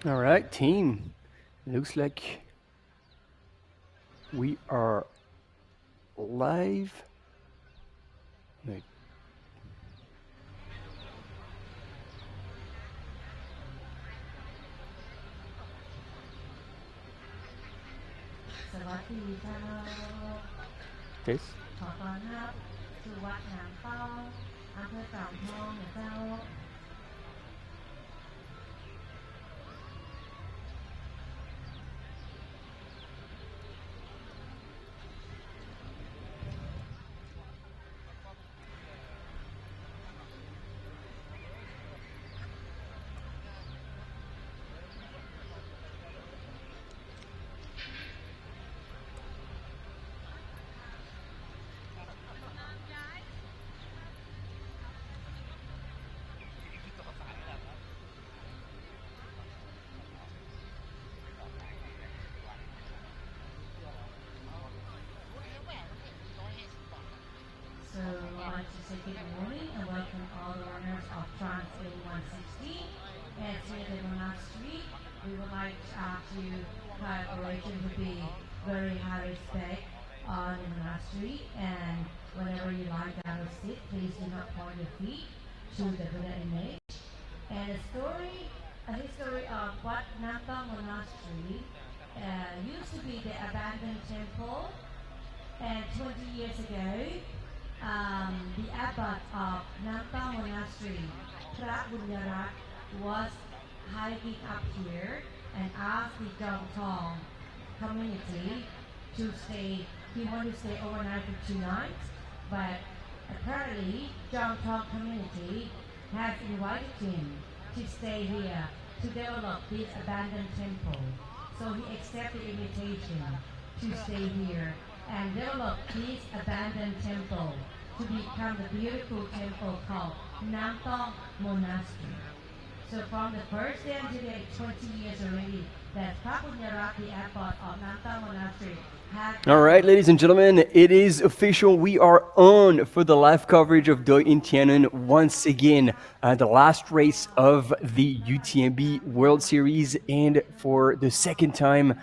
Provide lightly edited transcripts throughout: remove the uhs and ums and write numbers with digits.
All right, team. Looks like we are live. Wait. This. ขอต้อนรับสู่วัดน้ำเป้าอำเภอจอมทองนะเจ้า say good morning and welcome all the runners of Trans 160 and to the monastery. We would like to have a relation to be very high respect on the monastery, and whenever you lie down or sit, please do not point your feet to the Buddha image. And a history of Wat Nampang Monastery used to be the abandoned temple, and 20 years ago, the abbot of Nampang Monastery, Pra Bunyarat, was hiking up here and asked the Jong Tong community to stay. He wanted to stay overnight for 2 nights, but apparently Jong Tong community has invited him to stay here to develop this abandoned temple. So he accepted the invitation to stay here and develop this abandoned temple to become the beautiful temple called Nampang Monastery. So from the first day until today, 20 years already, that Papunyarat, the abbot of Nampang Monastery, had... All right, ladies and gentlemen, it is official. We are on for the live coverage of Doi Inthanon once again, the last race of the UTMB World Series. And for the second time,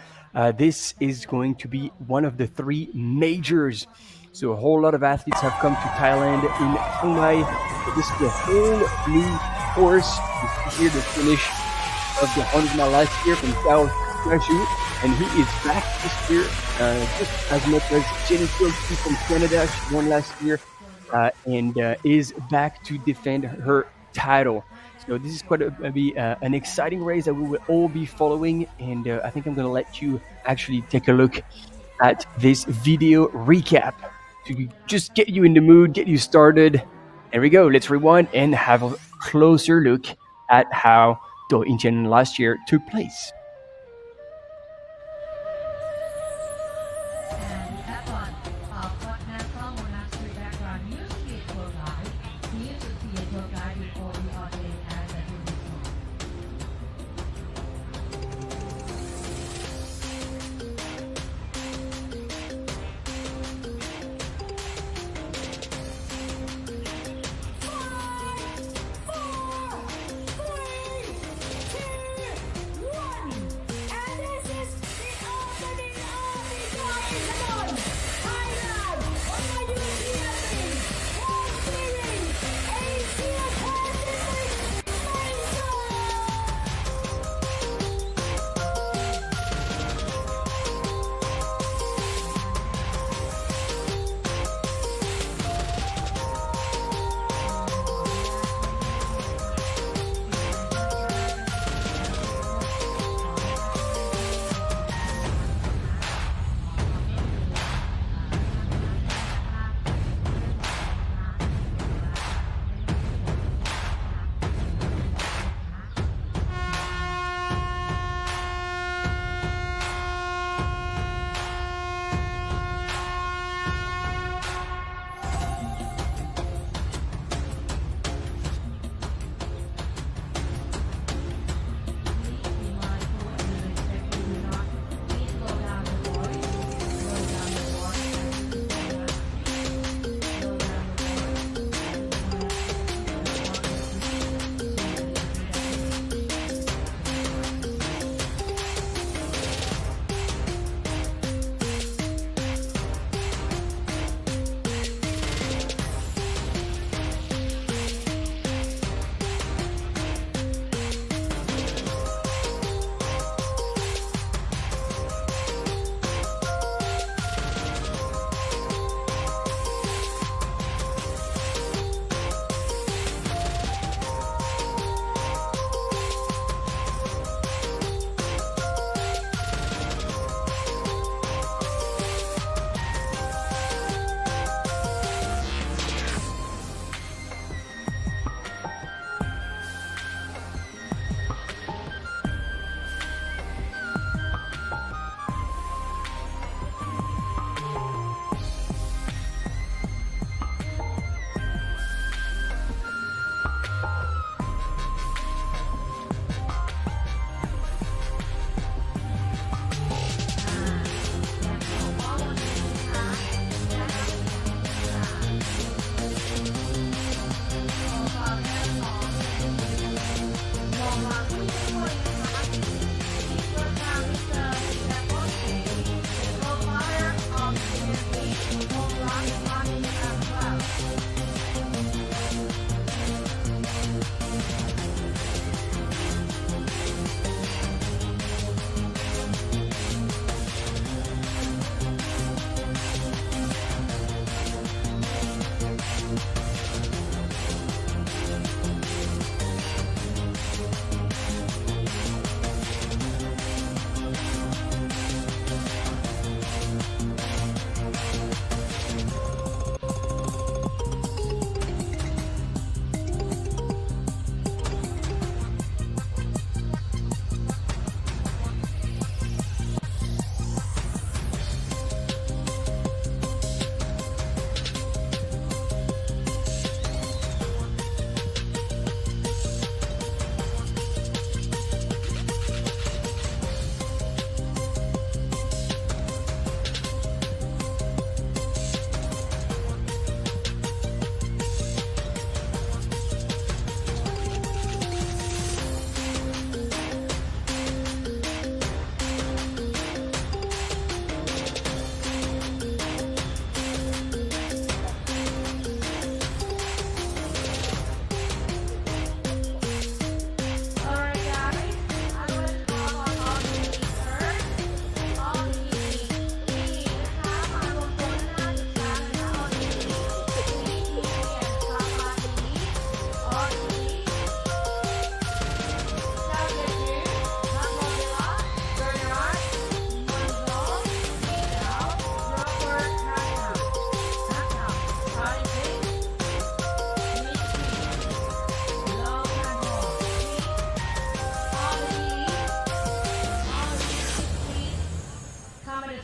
this is going to be one of the 3 majors. So a whole lot of athletes have come to Thailand in Chiang Mai. So this is a whole new course. You see here the finish of the 100-mile last year from South Kashu, and he is back this year, just as much as Jenny Wilkie from Canada. She won last year and is back to defend her title. So this is going to be an exciting race that we will all be following, and I think I'm going to let you actually take a look at this video recap to just get you in the mood, get you started. There we go. Let's rewind and have a closer look at how Doi Inthanon last year took place. And the abbot of Wat Nampang Monastery background used to be a tour guide. He used to be a tour guide before he ordained as a Buddhist monk.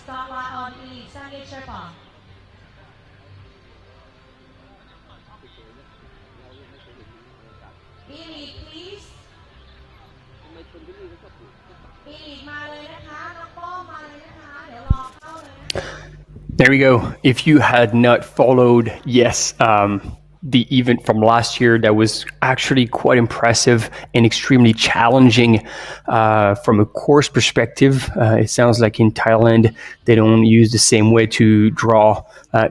spotlight on Elite. Sanjay Sherpa. Elite, please. Elite มาเลยนะคะน้องโป้งมาเลยนะคะเดี๋ยวรอเข้าเลยนะคะ There we go. If you had not followed, yes, the event from last year, that was actually quite impressive and extremely challenging from a course perspective. It sounds like in Thailand, they don't use the same way to draw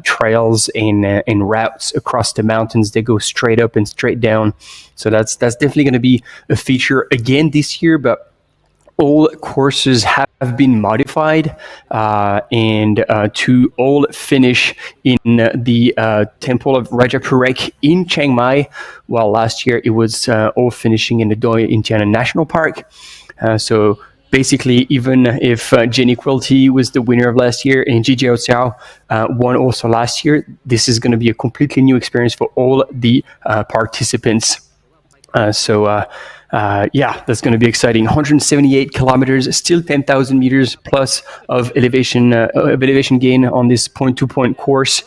trails and routes across the mountains. They go straight up and straight down. So that's definitely going to be a feature again this year, but all courses have been modified and to all finish in the Temple of Rajapurek in Chiang Mai, while last year it was all finishing in the Doi Inthanon National Park. So basically, even if Jenny Quilty was the winner of last year and Ji Jiao Xiao won also last year, this is going to be a completely new experience for all the participants. Yeah, that's going to be exciting. 178 kilometers, still 10,000 meters plus of elevation gain on this point-to-point course,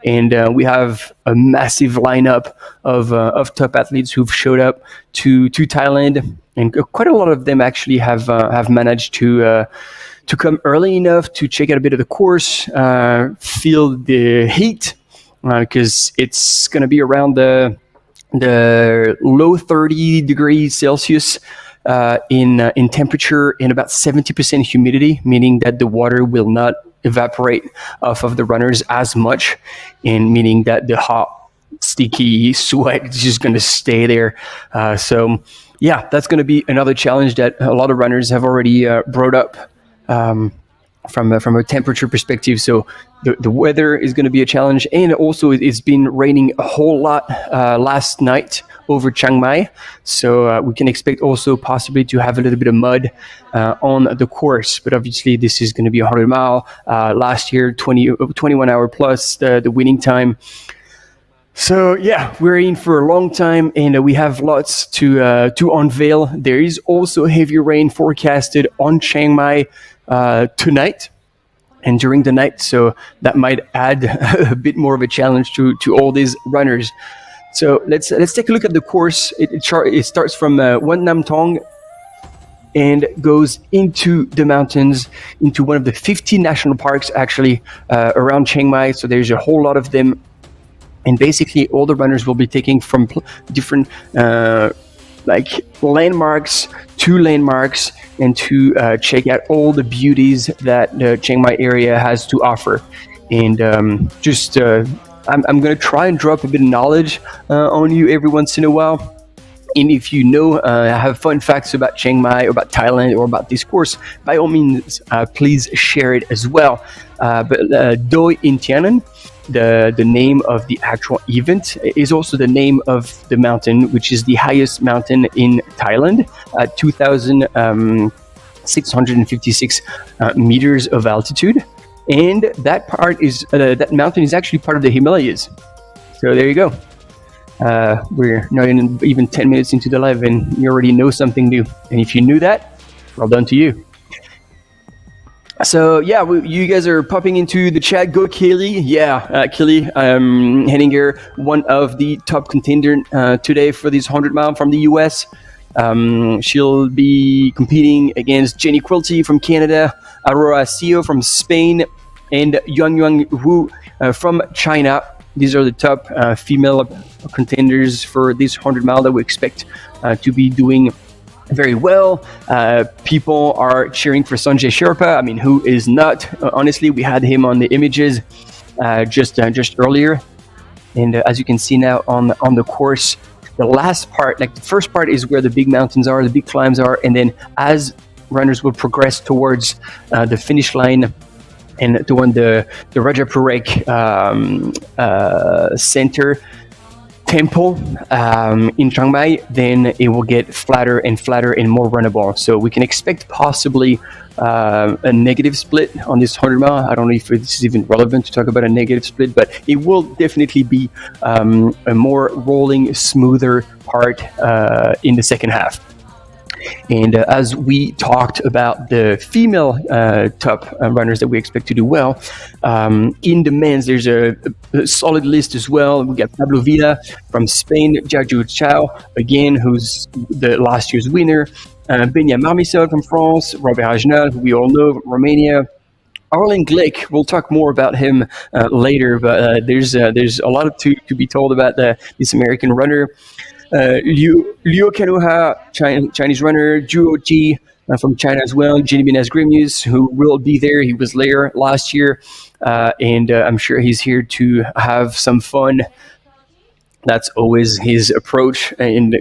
and we have a massive lineup of top athletes who've showed up to Thailand, and quite a lot of them actually have managed to come early enough to check out a bit of the course, feel the heat, because it's going to be around the low 30 degrees Celsius in temperature and about 70% humidity, meaning that the water will not evaporate off of the runners as much, and meaning that the hot, sticky sweat is just going to stay there. So yeah, that's going to be another challenge that a lot of runners have already brought up from a temperature perspective. So the weather is going to be a challenge, and also it's been raining a whole lot last night over Chiang Mai, so we can expect also possibly to have a little bit of mud on the course. But obviously this is going to be 100 mile. Last year 21 hour plus the winning time. So yeah, we're in for a long time, and we have lots to unveil. There is also heavy rain forecasted on Chiang Mai tonight and during the night, so that might add a bit more of a challenge to all these runners. So let's take a look at the course. It starts from Wat Nam Thong and goes into the mountains, into one of the 50 national parks actually around Chiang Mai. So there's a whole lot of them, and basically all the runners will be taking from different like landmarks to landmarks, and to check out all the beauties that the Chiang Mai area has to offer. And I'm going to try and drop a bit of knowledge on you every once in a while. And if you know, have fun facts about Chiang Mai, or about Thailand, or about this course, by all means, please share it as well. But Doi Inthanon, the name of the actual event, is also the name of the mountain, which is the highest mountain in Thailand at 2,656 meters of altitude, and that mountain is actually part of the Himalayas. So there you go. We're not even 10 minutes into the live, and you already know something new. And if you knew that, well done to you. So yeah, you guys are popping into the chat. Go Kelly. Yeah, Kelly Henninger, one of the top contenders today for this 100 mile from the US. She'll be competing against Jenny Quilty from Canada, Aurora Sio from Spain, and Yuanyuan Wu from China. These are the top female contenders for this 100 mile that we expect to be doing very well. People are cheering for Sanjay Sherpa. I mean, who is not? Honestly, we had him on the images just earlier, and as you can see now on the course, the last part, like the first part, is where the big mountains are, the big climbs are, and then as runners will progress towards the finish line and to the Rajapurek Center temple in Chiang Mai, then it will get flatter and flatter and more runnable. So we can expect possibly a negative split on this 100 mile. I don't know if this is even relevant to talk about a negative split, but it will definitely be a more rolling, smoother part in the second half. And as we talked about the female top runners that we expect to do well, in the men's, there's a solid list as well. We got Pablo Villa from Spain, Jiaju Chao, again, who's the last year's winner, Benya Marmisol from France, Robert Hajnal, who we all know, Romania, Arlen Glick. We'll talk more about him later, but there's a lot to be told about this American runner. Liu Kanuha, Chinese runner, Zhuo Ji from China as well, Jinbin Asgrimius, who will be there. He was there last year, and I'm sure he's here to have some fun. That's always his approach, and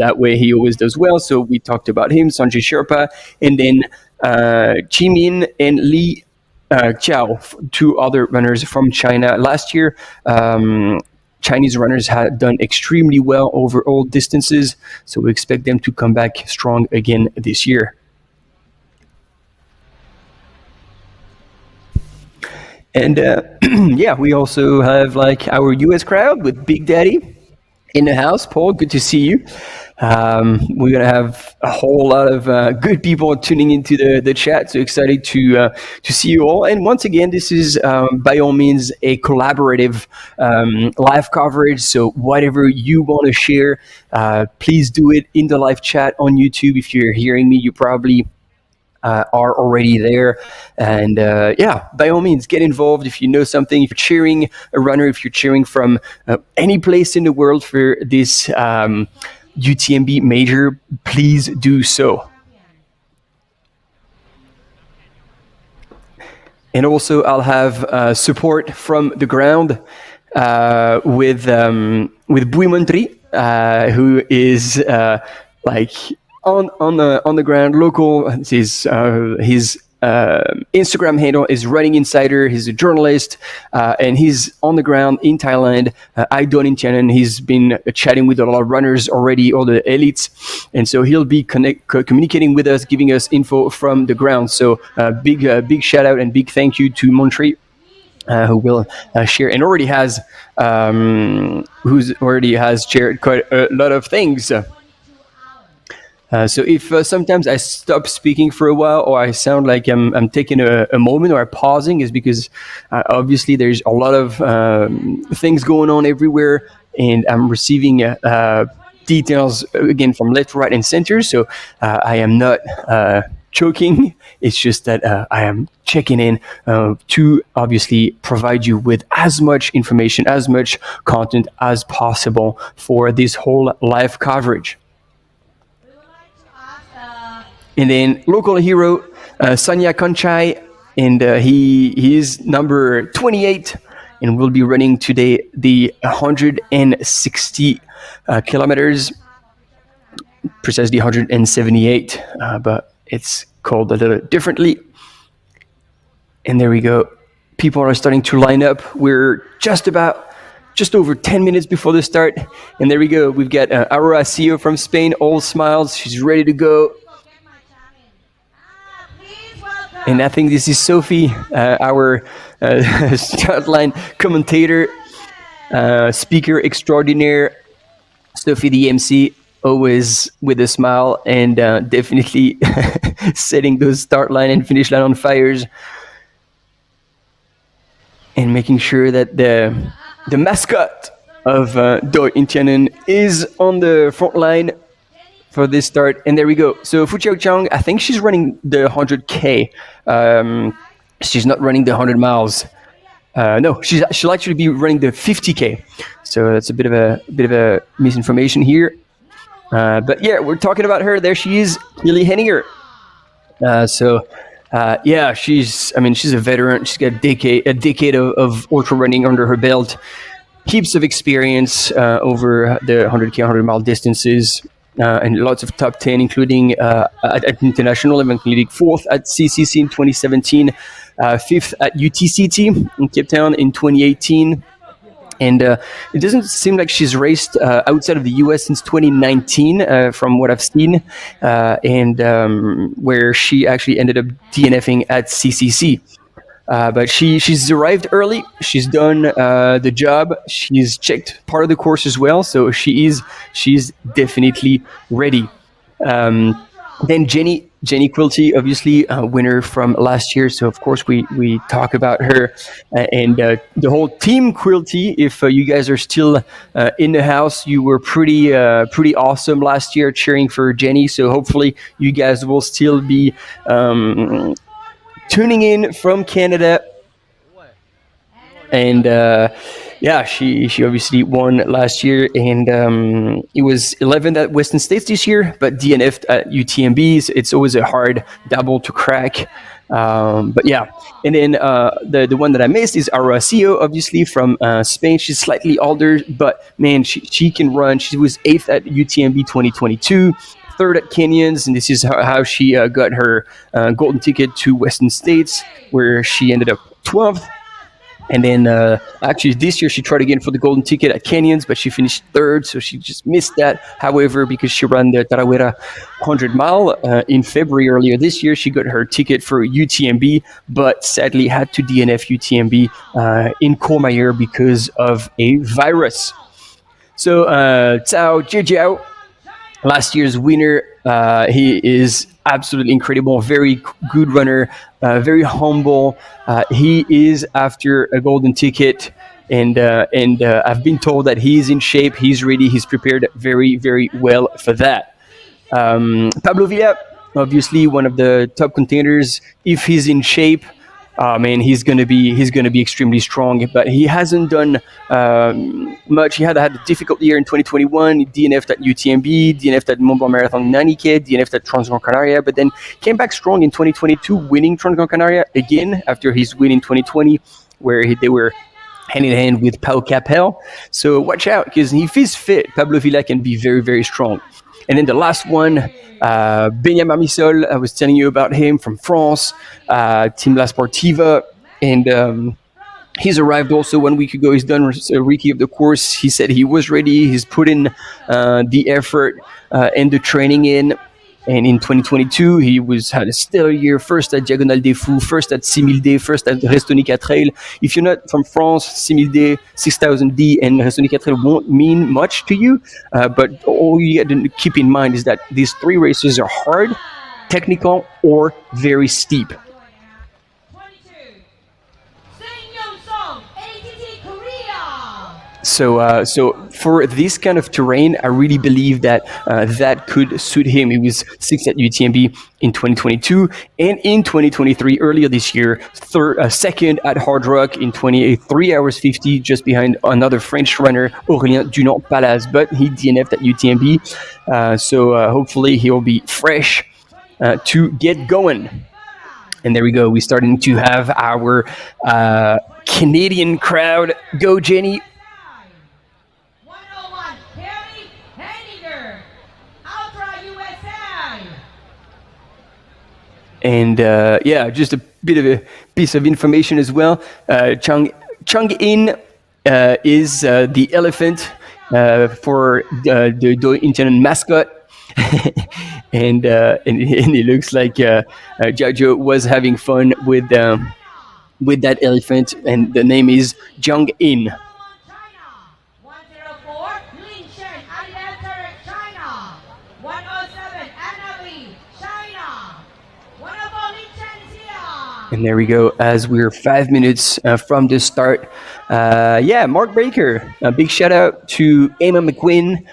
that way he always does well. So we talked about him, Sanjay Sherpa, and then Chimin and Li Qiao, two other runners from China. Last year, Chinese runners had done extremely well over all distances, so we expect them to come back strong again this year. And yeah, we also have like our US crowd with Big Daddy in the house. Paul, good to see you. We're gonna have a whole lot of good people tuning into the chat. So excited to see you all. And once again, this is by all means a collaborative live coverage. So whatever you want to share, please do it in the live chat on YouTube. If you're hearing me, you probably are already there. And yeah, by all means, get involved. If you know something, if you're cheering a runner, if you're cheering from any place in the world for this UTMB major, please do so. And also, I'll have support from the ground with Bui Montri, who is like on the ground, local. His Instagram handle is Running Insider. He's a journalist, and he's on the ground in Thailand. Doi Inthanon. He's been chatting with a lot of runners already, all the elites, and so he'll be communicating with us, giving us info from the ground. So big shout out and big thank you to Montri, who will share and already has shared quite a lot of things. So if sometimes I stop speaking for a while, or I sound like I'm taking a moment, or I'm pausing, is because obviously there's a lot of things going on everywhere, and I'm receiving details again from left, right, and center. So I am not choking. It's just that I am checking in to obviously provide you with as much information, as much content as possible for this whole live coverage. And then local hero, Sanya Konchai, and he is number 28, and will be running today the 160 kilometers, precisely 178, but it's called a little differently. And there we go. People are starting to line up. We're just over 10 minutes before the start. And there we go. We've got Aurora CEO from Spain, all smiles. She's ready to go. And I think this is Sophie, our start line commentator, speaker extraordinaire. Sophie, the MC, always with a smile, and definitely setting those start line and finish line on fires, and making sure that the mascot of Doi Inthanon is on the front line for this start. And there we go. So Fu Chiao Chang, I think she's running the 100K. She's not running the 100 miles. No, she'll actually be running the 50K. So that's a bit of a misinformation here. But yeah, we're talking about her. There she is, Lily Henninger. Yeah, she's a veteran. She's got a decade of ultra running under her belt. Heaps of experience over the 100K, 100 mile distances. And lots of top 10, including at international level, including 4th at CCC in 2017, 5th at UTCT in Cape Town in 2018. And it doesn't seem like she's raced outside of the US since 2019, from what I've seen, and where she actually ended up DNFing at CCC. But she's arrived early. She's done the job. She's checked part of the course as well. So she's definitely ready. Then Jenny Quilty, obviously winner from last year. So of course we talk about her and the whole team Quilty. If you guys are still in the house, you were pretty awesome last year cheering for Jenny. So hopefully you guys will still be tuning in from Canada and yeah, she obviously won last year, and it was 11th at Western States this year, but DNF'd at UTMBs. It's always a hard double to crack. But yeah, and then the one that I missed is Aracio, obviously from Spain. She's slightly older, but man, she can run. She was 8th at UTMB 2022. Third at Kenyans, and this is how she got her golden ticket to Western States, where she ended up 12th. And then actually this year she tried again for the golden ticket at Kenyans, but she finished third, so she just missed that. However, because she ran the Tarawera 100 mile in February earlier this year, she got her ticket for UTMB, but sadly had to DNF UTMB in Courmayeur because of a virus. So Cao Jijiao, last year's winner. He is absolutely incredible, very good runner, very humble. He is after a golden ticket, and I've been told that he's in shape, he's ready, he's prepared very well for that. Pablo Villa, obviously one of the top contenders. If he's in shape, man, he's gonna be extremely strong. But he hasn't done much. He had a difficult year in 2021. He DNF'd at UTMB, DNF'd at Mont-Blanc Marathon 90K, DNF'd at Transgran Canaria, but then came back strong in 2022, winning Transgran Canaria again after his win in 2020, where they were hand in hand with Pau Capel. So watch out, because if he's fit, Pablo Villa can be very strong. And then the last one, Benjamin Misol, I was telling you about him from France, Team La Sportiva. And he's arrived also 1 week ago. He's done a recce of the course. He said he was ready. He's put in the effort and the training in. And in 2022, he had a stellar year, first at Diagonale des Fous, first at 6000D, first at Restonica Trail. If you're not from France, 6000D, 6000D, and Restonica Trail won't mean much to you. But all you have to keep in mind is that these three races are hard, technical, or very steep. So for this kind of terrain, I really believe that that could suit him. He was sixth at UTMB in 2022, and in 2023, earlier this year, second at Hard Rock in 3 hours 50, just behind another French runner, Aurélien Dunant-Palaz, but he DNF'd at UTMB. So hopefully he'll be fresh to get going. And there we go. We're starting to have our Canadian crowd. Go, Jenny. And yeah, just a bit of a piece of information as well. Chang In is the elephant for the Doi Inthanon mascot. and it looks like Jajo was having fun with that elephant, and the name is Jung In. And there we go, as we're 5 minutes from the start. Yeah, Mark Baker, a big shout out to Emma McQueen,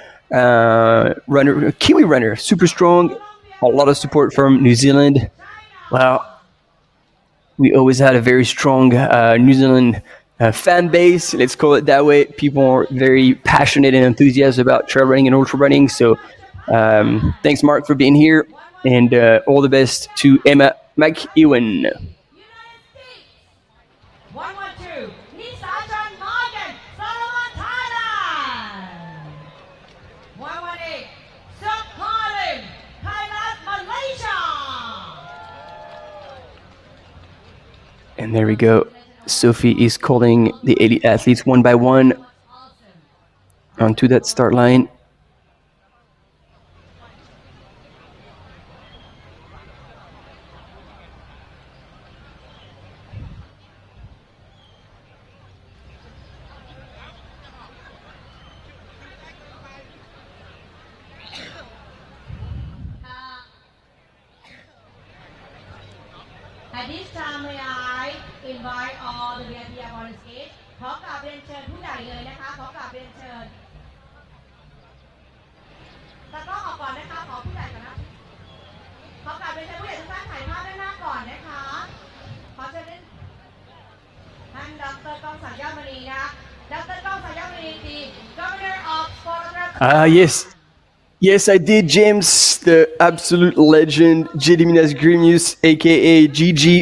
runner, Kiwi runner, super strong, a lot of support from New Zealand. Well, we always had a very strong New Zealand fan base, let's call it that way. People are very passionate and enthusiastic about trail running and ultra running. So thanks, Mark, for being here, and all the best to Emma McEwen. And there we go. Sophie is calling the elite athletes one by one onto that start line. At this time may I invite all the VIP up on the stage ขอกราบเรียนเชิญผู้ใหญ่เลยนะคะขอกราบเรียนเชิญตะกล้องออกก่อนนะคะขอผู้ใหญ่ก่อนนะขอกราบเรียนเชิญผู้ใหญ่ทุกท่านถ่ายภาพด้านหน้าก่อนนะคะขอเชิญท่านดร.กองศักดิ์ยอดมณีนะคะดร.กองศักดิ์ยอดมณี the Governor of Photography Yes. Yes, I did, James, the absolute legend, Gediminas Grimius, aka Gigi.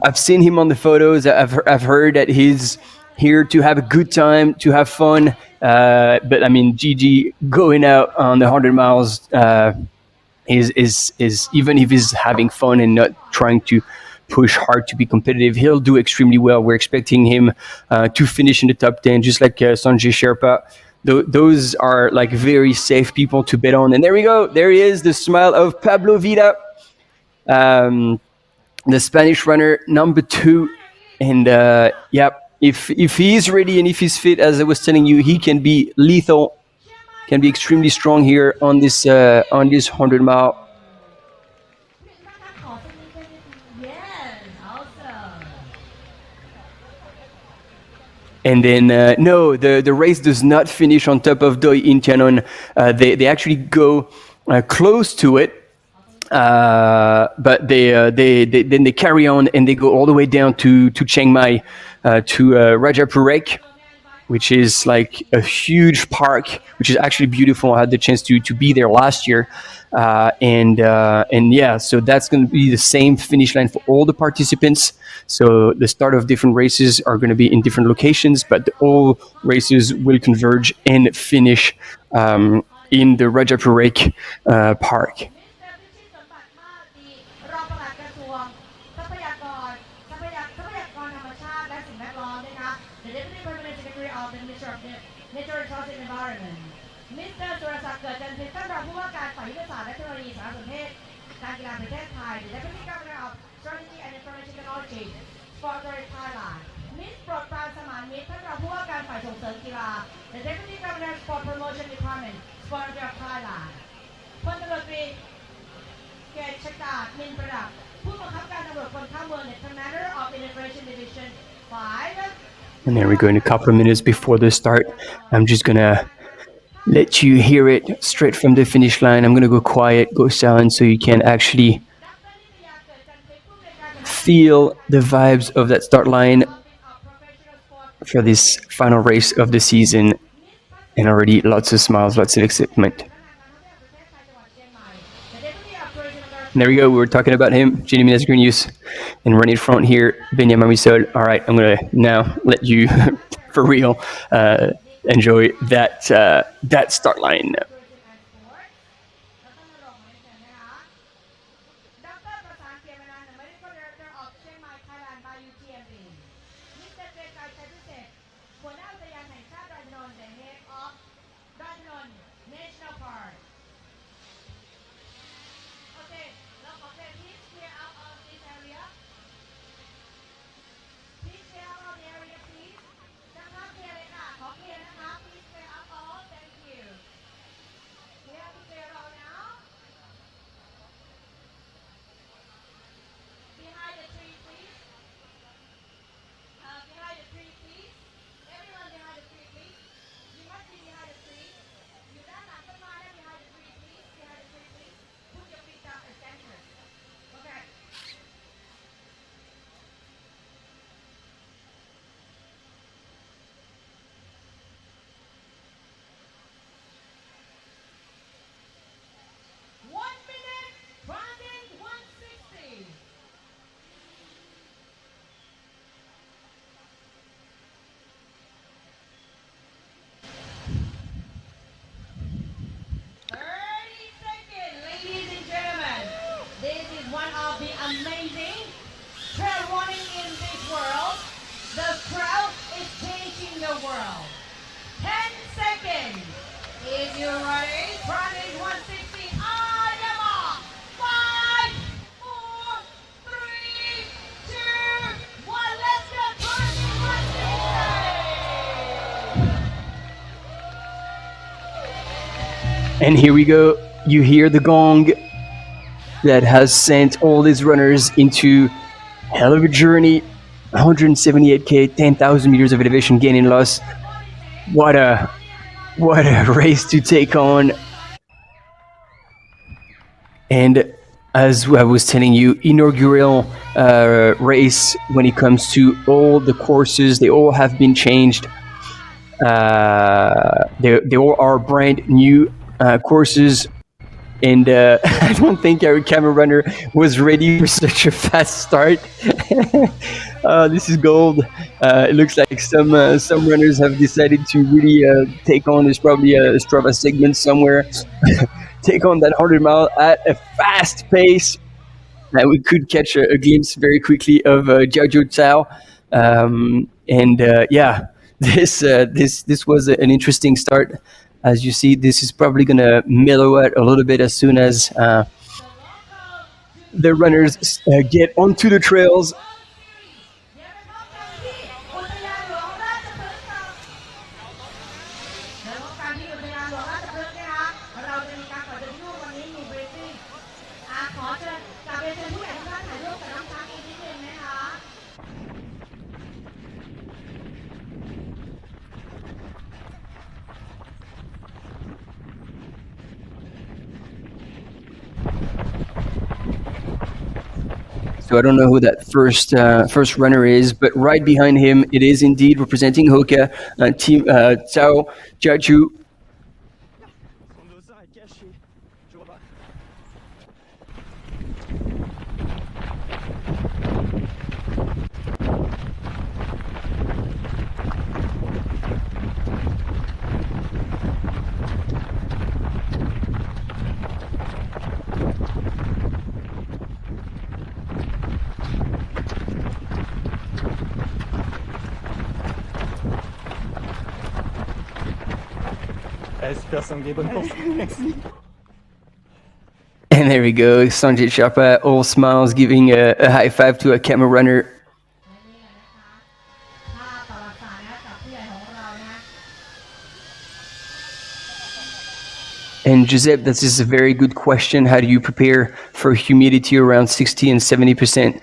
I've seen him on the photos. I've heard that he's here to have a good time, to have fun. But I mean, Gigi going out on the 100 miles is even if he's having fun and not trying to push hard to be competitive, he'll do extremely well. We're expecting him to finish in the top 10, just like Sanjay Sherpa. Those are like very safe people to bet on. And there we go. There he is, the smile of Pablo Vida, the Spanish runner, number 2. And if he is ready and if he's fit, as I was telling you, he can be lethal, can be extremely strong here on this 100 mile. Yes, awesome. And then, no, the race does not finish on top of Doi Inthanon. They actually go close to it, but they carry on and they go all the way down to Chiang Mai, to Rajapurek, which is like a huge park, which is actually beautiful. I had the chance to be there last year. And yeah, so that's going to be the same finish line for all the participants. So the start of different races are going to be in different locations, but all races will converge and finish in the Rajapurek park. รองปลัดกระทรวงทรัพยากรธรรมชาติและสิ่งแวดล้อมนะคะ The Deputy Permanent Secretary of the Ministry of Natural Resources and Environment Mr. สุรศักดิ์เกิดจันทร์ท่านรองผู้ว่าการฝ่ายยุทธศาสตร์และเทคโนโลยีสารสนเทศการกีฬาแห่งประเทศไทย The Deputy Governor of Strategy and Information Technology Sport Authority Thailand Miss โปรดปรานสมานมิตรท่านรองผู้ว่าการฝ่ายส่งเสริมกีฬา The Deputy Governor Sport Promotion Department Sport Authority of Thailand พลตำรวจตรีเกษชกาศนินประดับผู้บังคับการตำรวจคนเข้าเมือง The Commander of Immigration Division 5 And then we're going a couple of minutes before the start. I'm just going to let you hear it straight from the finish line. I'm going to go quiet, go silent, so you can actually feel the vibes of that start line for this final race of the season. And already lots of smiles, lots of excitement. And there we go. We were talking about him, Gediminas Grimius, and running in front here, Benjamin Misol. All right, I'm going to now let you, for real, enjoy that start line. Amazing trail running in this world. The crowd is changing the world. 10 seconds. If you're ready, running 160. On your mark. 5, 4, 3, 2, 1. Let's go. Running 160. And here we go. You hear the gong. that has sent all these runners into hell of a journey. 178k, 10,000 meters of elevation gain and loss. What a race to take on. And as I was telling you, inaugural race when it comes to all the courses, they all have been changed. They all are brand new courses. And I don't think our camera runner was ready for such a fast start. This is gold. It looks like some runners have decided to really take on. There's probably a Strava segment somewhere. Take on that 100-mile at a fast pace. We could catch a glimpse very quickly of Jiao Zhao. This was an interesting start. As you see, this is probably going to mellow out a little bit as soon as the runners get onto the trails. So I don't know who that first runner is, but right behind him, it is indeed representing Hoka, team Zhao Jiaju. And there we go, Sanjay Chapa, all smiles, giving a high five to a camera runner. And Giuseppe, this is a very good question. How do you prepare for humidity around 60 and 70%?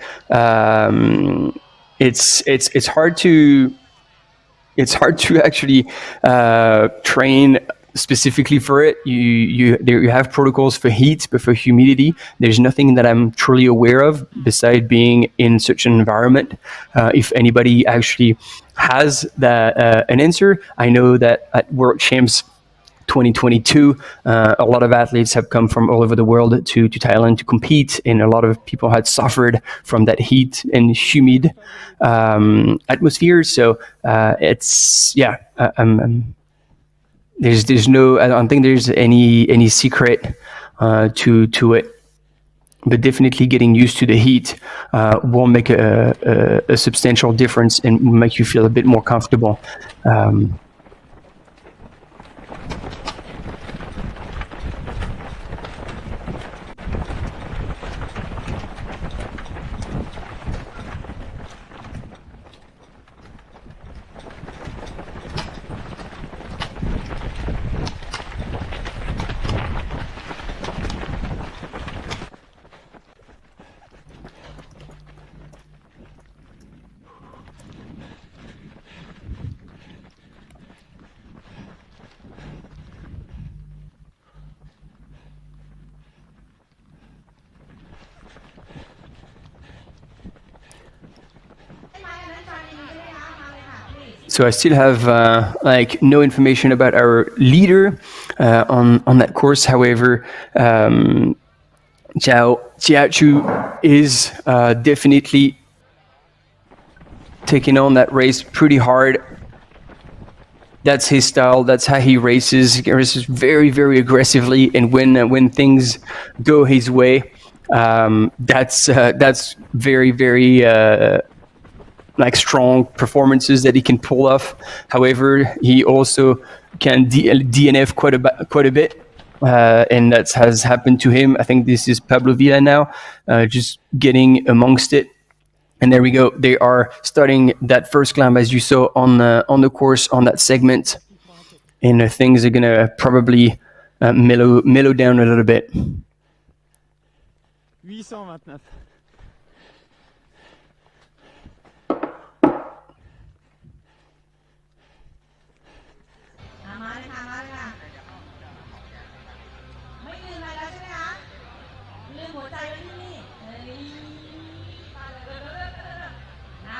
It's hard to actually train specifically for it. You have protocols for heat, but for humidity, there's nothing that I'm truly aware of besides being in such an environment. If anybody actually has an answer, I know that at World Champs 2022, a lot of athletes have come from all over the world to Thailand to compete, and a lot of people had suffered from that heat and humid atmosphere. So there's no, I don't think there's any secret to it. But definitely getting used to the heat will make a substantial difference and make you feel a bit more comfortable. So I still have no information about our leader on that course. However, Jiachu is definitely taking on that race pretty hard. That's his style. That's how he races. He races very, very aggressively, and when things go his way, that's very, very strong performances that he can pull off. However, he also can DNF quite a bit, and that has happened to him. I think this is Pablo Villa now, just getting amongst it. And there we go. They are starting that first climb, as you saw on the course on that segment, and things are gonna probably mellow down a little bit. 829.มาเลยค่ะมาเลยค่ะไม่ลืมอะไรแล้วใช่ไหมคะลืมหัวใจไว้ที่นี่มาเลยนะ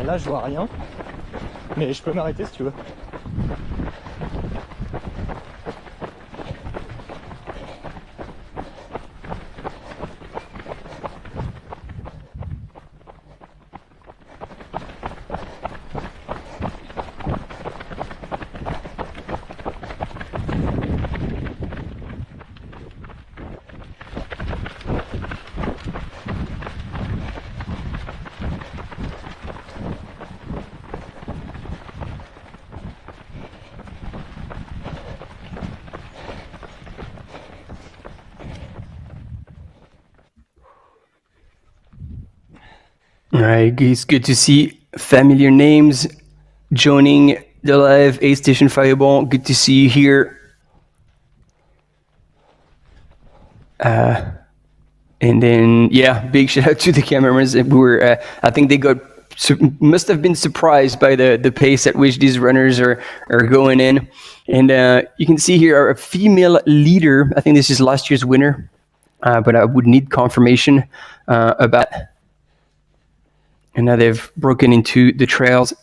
Là, je vois rien. Mais je peux m'arrêter si tu veux. All right, it's good to see familiar names joining the live A Station Fireball. Good to see you here. And then, yeah, big shout out to the cameramans. I think they must have been surprised by the pace at which these runners are going in. And you can see here a female leader. I think this is last year's winner, but I would need confirmation about. And now they've broken into the trails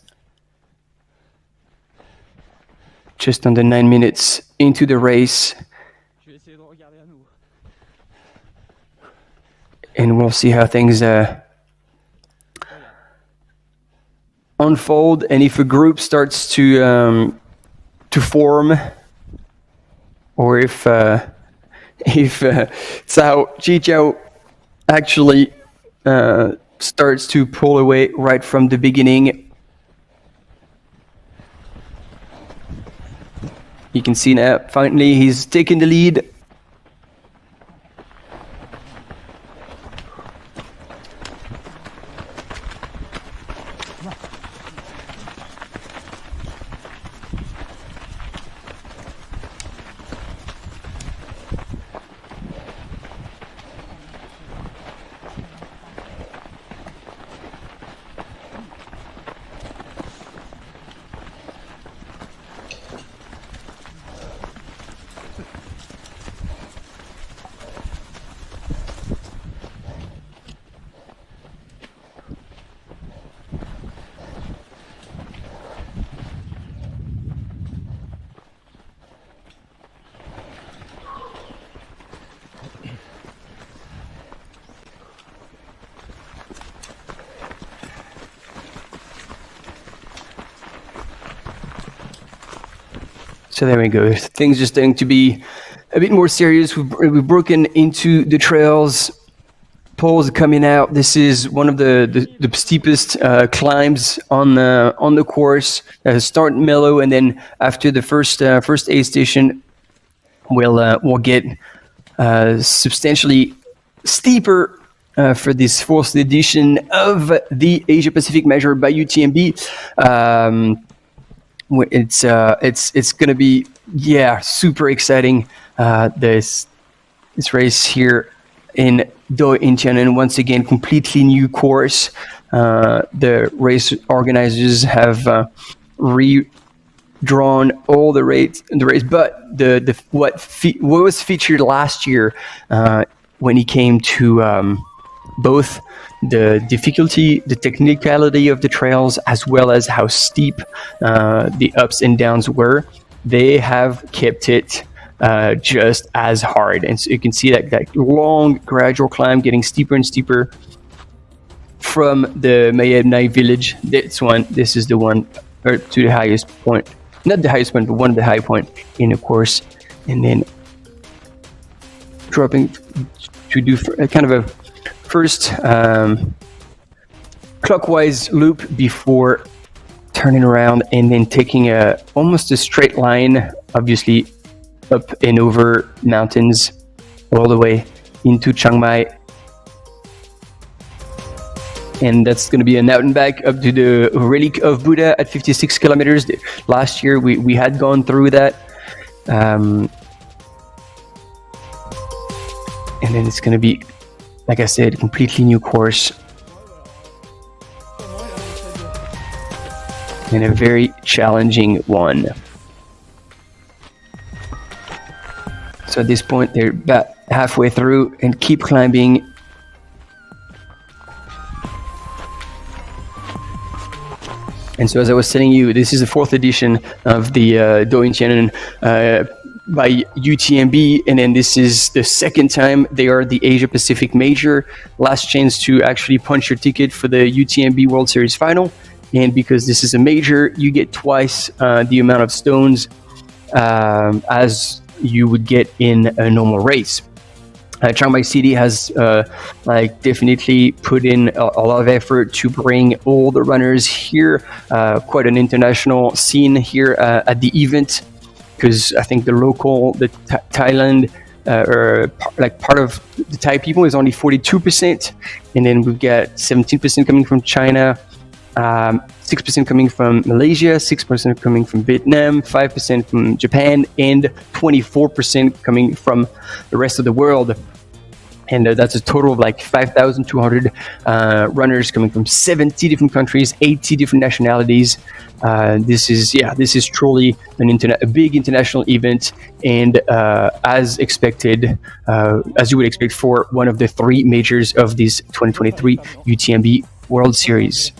just under 9 minutes into the race. And we'll see how things unfold, and if a group starts to form, or if Cao Jijiao actually starts to pull away right from the beginning. You can see now, finally, he's taking the lead. So there we go. Things are starting to be a bit more serious. We've broken into the trails. Poles coming out. This is one of the steepest climbs on the course. Start mellow, and then after the first aid station, we'll get substantially steeper for this fourth edition of the Asia Pacific measured by UTMB. It's going to be super exciting. This race here in Doi Inthanon, once again, completely new course. The race organizers have redrawn all the race, but what was featured last year when it came to both the difficulty, the technicality of the trails, as well as how steep the ups and downs were, they have kept it just as hard. And so you can see that long gradual climb getting steeper and steeper from the Mayebnai village. This is the one to the highest point, not the highest point, but one of the high point in the course, and then dropping to do kind of a first clockwise loop before turning around and then taking almost a straight line, obviously up and over mountains all the way into Chiang Mai. And that's going to be an out and back up to the Relic of Buddha at 56 kilometers. Last year we had gone through that. And then it's going to be, like I said, a completely new course. And a very challenging one. So at this point, they're about halfway through and keep climbing. And so as I was telling you, this is the fourth edition of the Doi Inthanon by UTMB, and then this is the second time they are the Asia Pacific major. Last chance to actually punch your ticket for the UTMB World Series final. And because this is a major, you get twice the amount of stones as you would get in a normal race. Chiang Mai City has definitely put in a lot of effort to bring all the runners here. Quite an international scene here at the event, because I think the Thailand, part of the Thai people is only 42%, and then we've got 17% coming from China, 6% coming from Malaysia, 6% coming from Vietnam, 5% from Japan, and 24% coming from the rest of the world. And that's a total of 5,200 runners coming from 70 different countries, 80 different nationalities. This is truly a big international event, and as expected, as you would expect for one of the three majors of this 2023 UTMB World Series.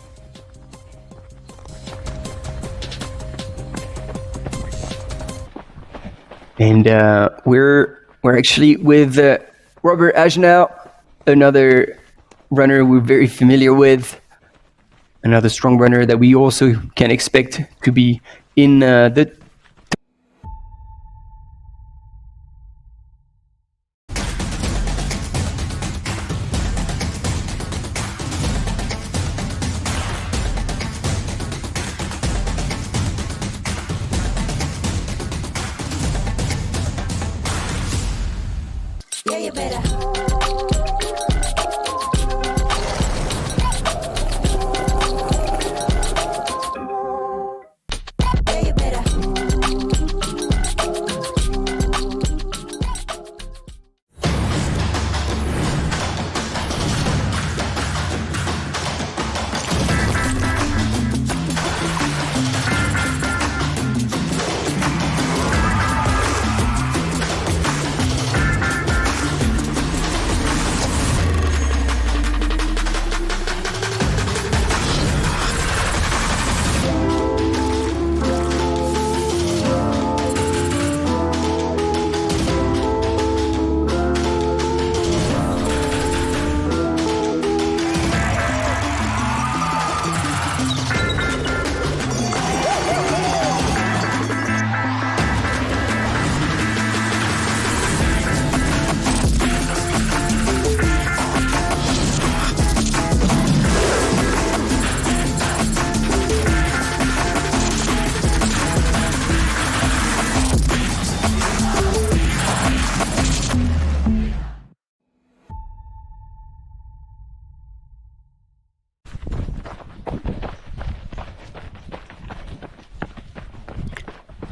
And we're actually with Robert Agenau, another runner we're very familiar with, another strong runner that we also can expect to be in the Yeah, you better. Yeah, you better.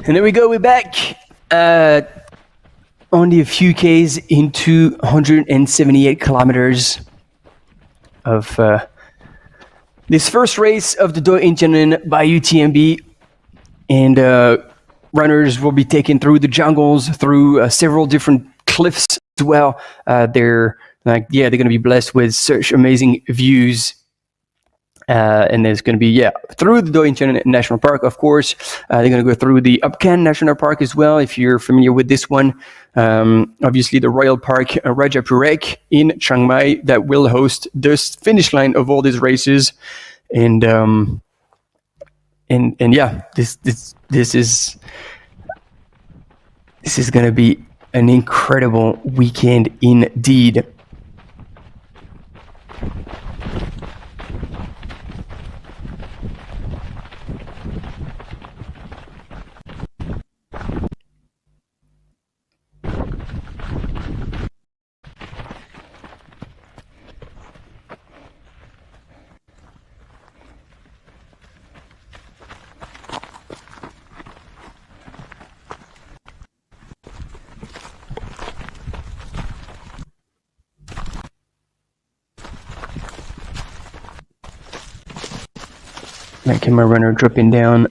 And there we go, we're back. Only a few Ks into 178 kilometers of this first race of the Doi Inthanon by UTMB. And runners will be taken through the jungles, through several different cliffs as well. They're going to be blessed with such amazing views. And there's going to be, through the Doi Inthanon National Park, of course. They're going to go through the Upcan National Park as well, if you're familiar with this one. Obviously, the Royal Park Rajapurek in Chiang Mai that will host the finish line of all these races. And this is going to be an incredible weekend indeed. My camera runner dropping down.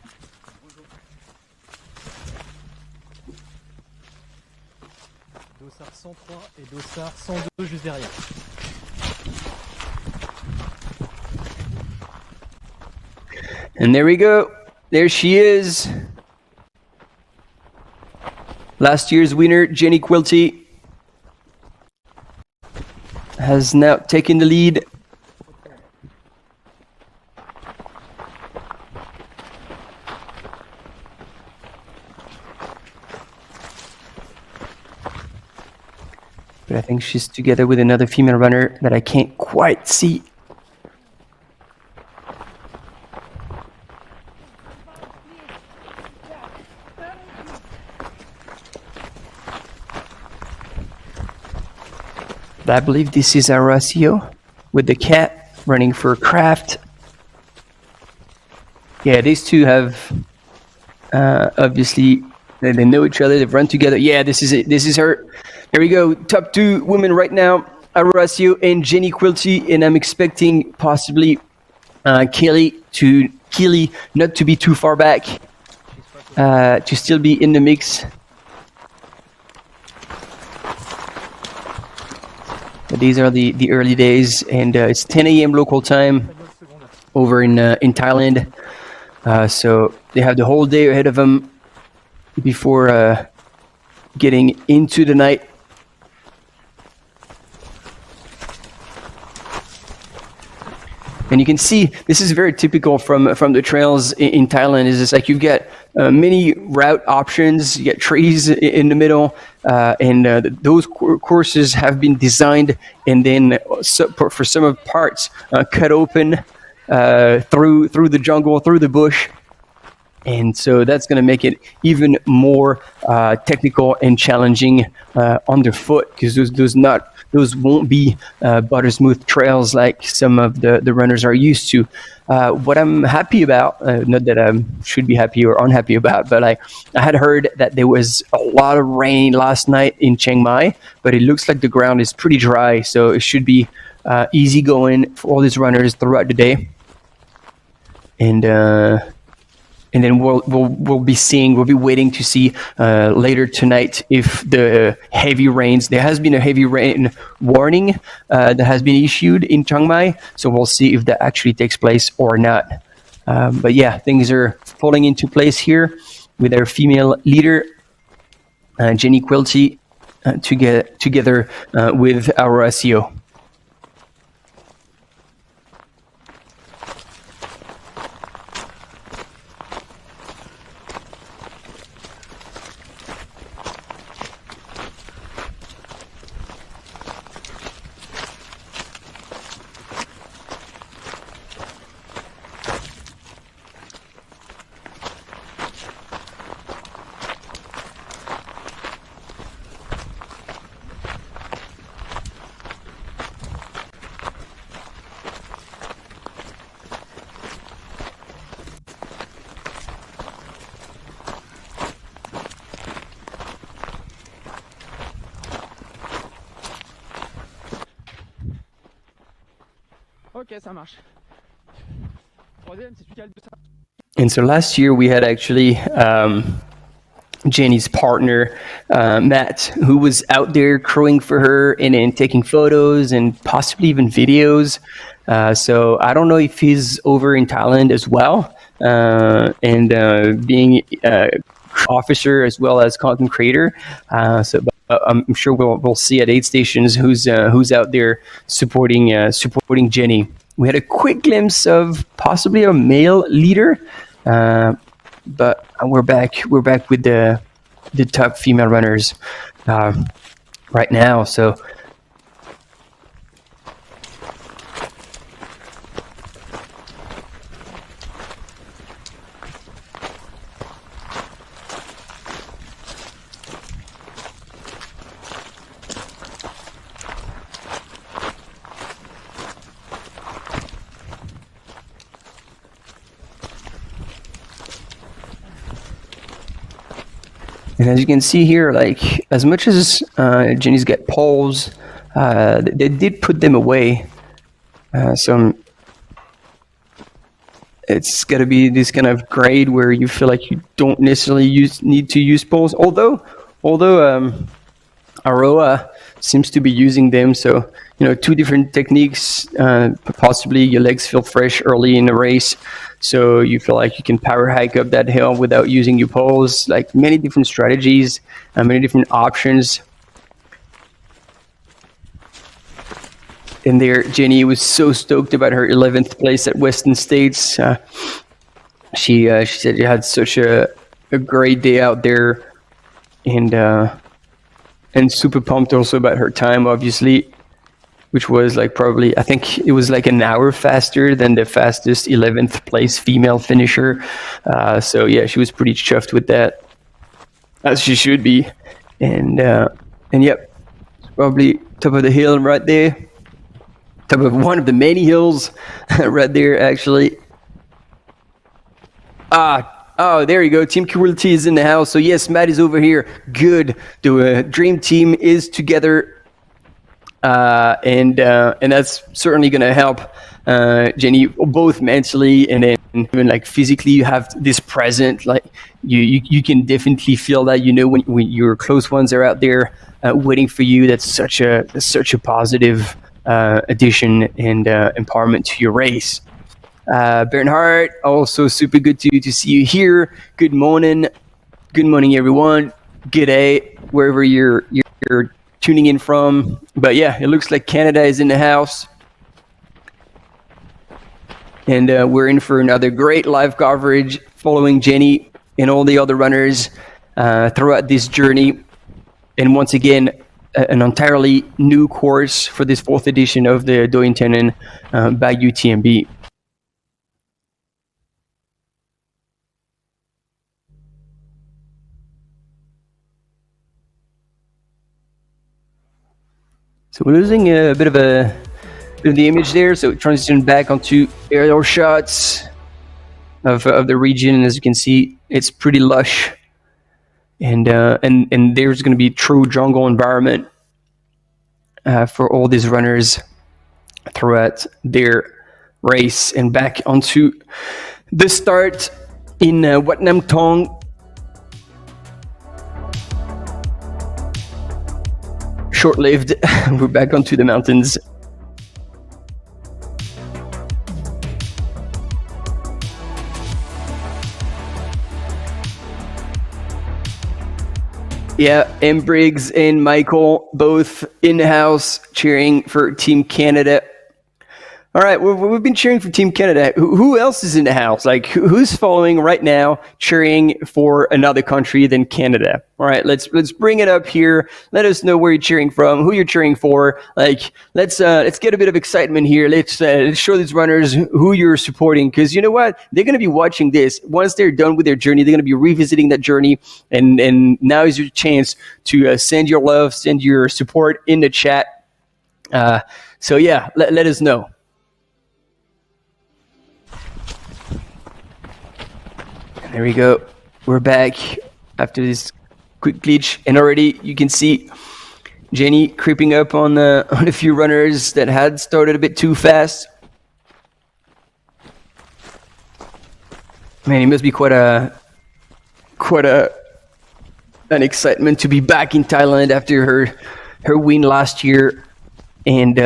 Dossard 103 et Dossard 102 juste derrière. And there we go. There she is. Last year's winner, Jenny Quilty, has now taken the lead. But I think she's together with another female runner that I can't quite see. But I believe this is Horacio with the cat running for Kraft. Yeah, these two have obviously they know each other. They've run together. Yeah, this is it. This is her. Here we go. Top two women right now, Horacio and Jenny Quilty, and I'm expecting possibly Kelly not to be too far back, to still be in the mix. But these are the early days, and it's 10 a.m. local time over in Thailand. So they have the whole day ahead of them before getting into the night. And you can see this is very typical from the trails in Thailand. Is it's like you've got many route options, you get trees in the middle, and those courses have been designed and then for some of parts cut open through the jungle, through the bush. And so that's going to make it even more technical and challenging underfoot, because those won't be butter smooth trails like some of the runners are used to. What I'm happy about, not that I should be happy or unhappy about, but I had heard that there was a lot of rain last night in Chiang Mai, but it looks like the ground is pretty dry, so it should be easy going for all these runners throughout the day. And then we'll be waiting to see later tonight if the heavy rains. There has been a heavy rain warning that has been issued in Chiang Mai, so we'll see if that actually takes place or not. But yeah, things are falling into place here with our female leader, Jenny Quilty, together with Horacio. Ok, ça marche. Troisième, c'est celui qui a le dossard. And so last year we had actually Jenny's partner, Matt, who was out there crewing for her and taking photos and possibly even videos. So I don't know if he's over in Thailand as well, and being officer as well as content creator. But I'm sure we'll see at aid stations who's out there supporting Jenny. We had a quick glimpse of possibly a male leader, but we're back with the top female runners right now. So and as you can see here, like as much as Jenny's got poles, they did put them away. So it's got to be this kind of grade where you feel like you don't necessarily need to use poles. Although Aroa seems to be using them. So two different techniques. Possibly your legs feel fresh early in the race, so you feel like you can power hike up that hill without using your poles. Like many different strategies, many different options. And there, Jenny was so stoked about her 11th place at Western States. She said she had such a great day out there, and super pumped also about her time, obviously, which was like probably, I think it was like an hour faster than the fastest 11th place female finisher. So yeah, she was pretty chuffed with that, as she should be. And yep, probably top of the hill right there. Top of one of the many hills right there, actually. Oh, there you go. Team Cruelty is in the house. So yes, Matt is over here. Good. The dream team is together, and that's certainly going to help Jenny, both mentally and then even like physically. You have this present, like you can definitely feel that. When your close ones are out there waiting for you. That's such a positive addition and empowerment to your race. Bernhard, also super good to see you here. Good morning everyone. Good day wherever you're tuning in from. But yeah, it looks like Canada is in the house, and we're in for another great live coverage following Jenny and all the other runners throughout this journey. And once again, an entirely new course for this 4th edition of the Doi Inthanon by UTMB. So we're losing a bit of the image there, so transition back onto aerial shots of the region. And as you can see, it's pretty lush, and there's going to be true jungle environment for all these runners throughout their race. And back onto the start in Wat Nam Thong. Short-lived. We're back onto the mountains. Yeah, M. Briggs and Michael both in the house cheering for Team Canada. All right, we've been cheering for Team Canada. Who else is in the house? Like, who's following right now, cheering for another country than Canada? All right, let's bring it up here. Let us know where you're cheering from, who you're cheering for. Like, let's get a bit of excitement here. Let's show these runners who you're supporting, because you know what? They're going to be watching this. Once they're done with their journey, they're going to be revisiting that journey, and now is your chance to send your love, send your support in the chat. So yeah, let us know. There we go. We're back after this quick glitch, and already you can see Jenny creeping up on a few runners that had started a bit too fast. Man, it must be quite a an excitement to be back in Thailand after her win last year, and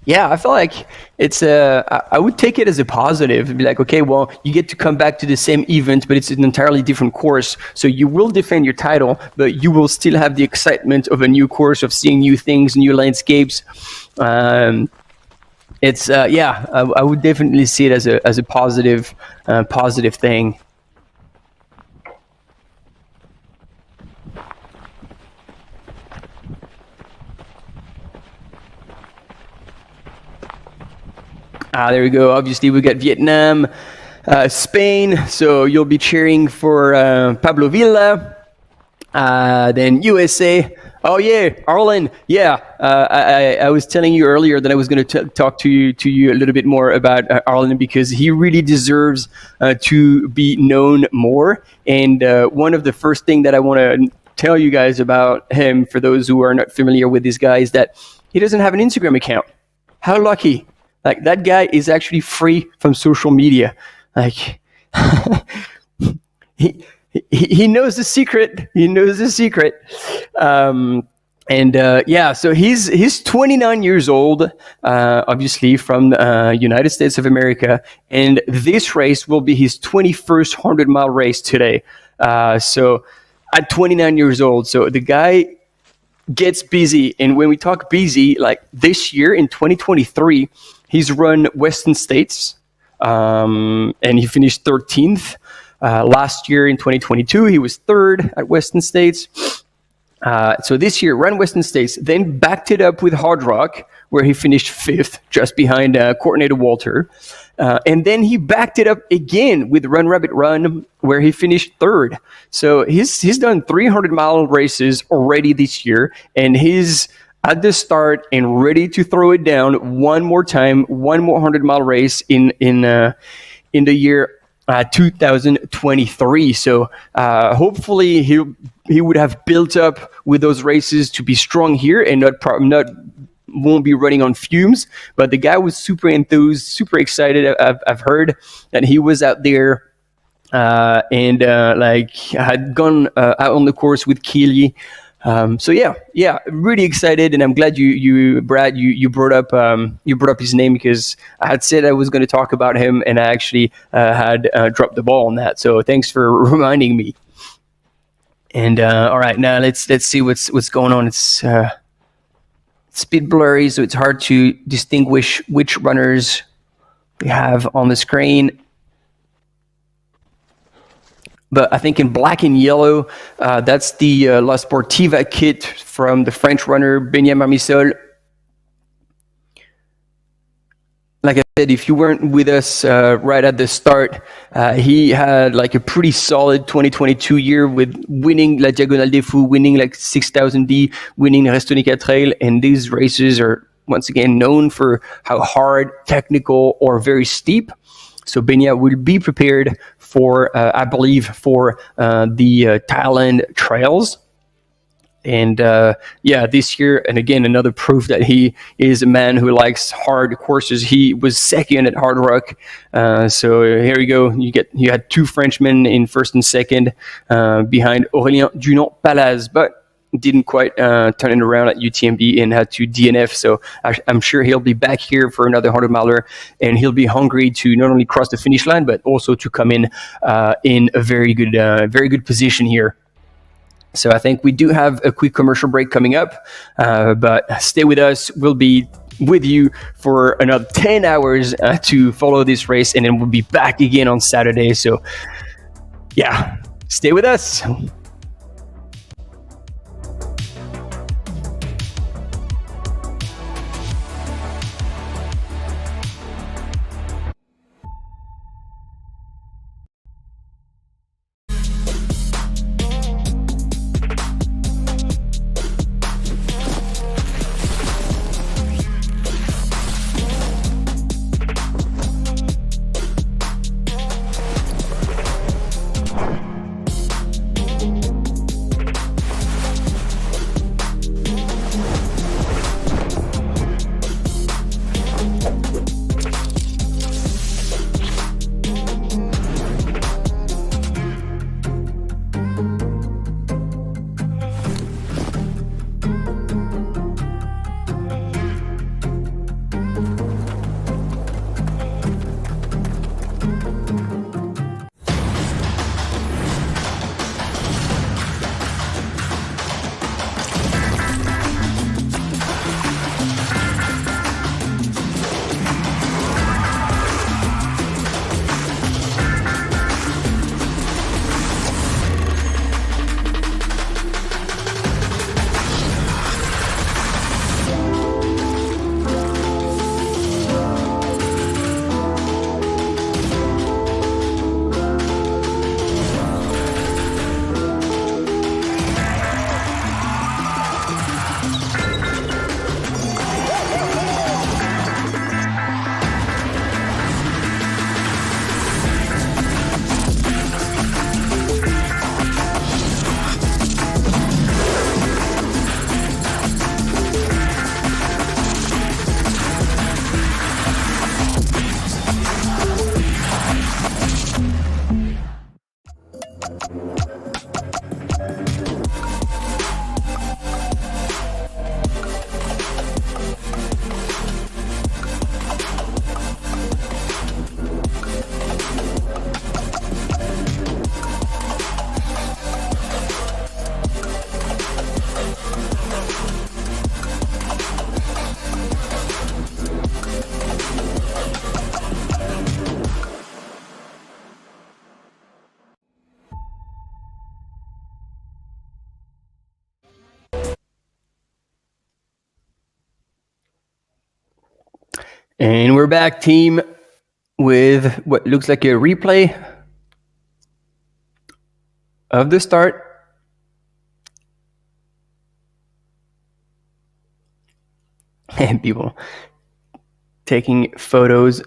yeah, I feel like it's I would take it as a positive. Be like, okay, well, you get to come back to the same event, but it's an entirely different course. So you will defend your title, but you will still have the excitement of a new course, of seeing new things, new landscapes. It's yeah, I would definitely see it as a positive thing. There we go. Obviously, we got Vietnam, Spain. So you'll be cheering for Pablo Villa. Then USA. Oh yeah, Arlen. Yeah, I was telling you earlier that I was going to talk to you a little bit more about Arlen, because he really deserves to be known more. And one of the first thing that I want to tell you guys about him, for those who are not familiar with this guy, is that he doesn't have an Instagram account. How lucky! Like, that guy is actually free from social media. Like, he knows the secret. He knows the secret. Yeah, so he's 29 years old, obviously from United States of America, and this race will be his 21st 100-mile race today. So at 29 years old, so the guy gets busy. And when we talk busy, like this year in 2023, he's run Western States, and he finished 13th. Last year in 2022, he was third at Western States. So this year, ran Western States, then backed it up with Hard Rock, where he finished fifth, just behind Coordinator Walter. And then he backed it up again with Run Rabbit Run, where he finished third. So he's done 300-mile races already this year, and he's at the start and ready to throw it down one more time, one more 100-mile race in the year 2023. So hopefully he would have built up with those races to be strong here and not won't be running on fumes. But the guy was super enthused, super excited. I've heard that he was out there and like had gone out on the course with Keely. So yeah, really excited, and I'm glad you Brad, you brought up his name, because I had said I was going to talk about him, and I actually had dropped the ball on that. So thanks for reminding me. And all right, now let's see what's going on. It's a bit blurry, so it's hard to distinguish which runners we have on the screen. But I think in black and yellow, that's the La Sportiva kit from the French runner Benyam Marmisol. Like I said, if you weren't with us right at the start, he had like a pretty solid 2022 year with winning La Diagonale des Fous, winning like 6000D, winning Restonica Trail, and these races are once again known for how hard, technical, or very steep. So Benya will be prepared for, I believe, for the Thailand trails. And yeah, this year, and again, another proof that he is a man who likes hard courses. He was second at Hard Rock. So here you go. You had two Frenchmen in first and second behind Aurélien Dunant-Palaz, but didn't quite turn it around at UTMB and had to DNF. So I'm sure he'll be back here for another 100-miler, and he'll be hungry to not only cross the finish line, but also to come in a very good position here. So I think we do have a quick commercial break coming up, but stay with us. We'll be with you for another 10 hours to follow this race, and then we'll be back again on Saturday. So yeah, stay with us. And we're back, team, with what looks like a replay of the start. And people taking photos.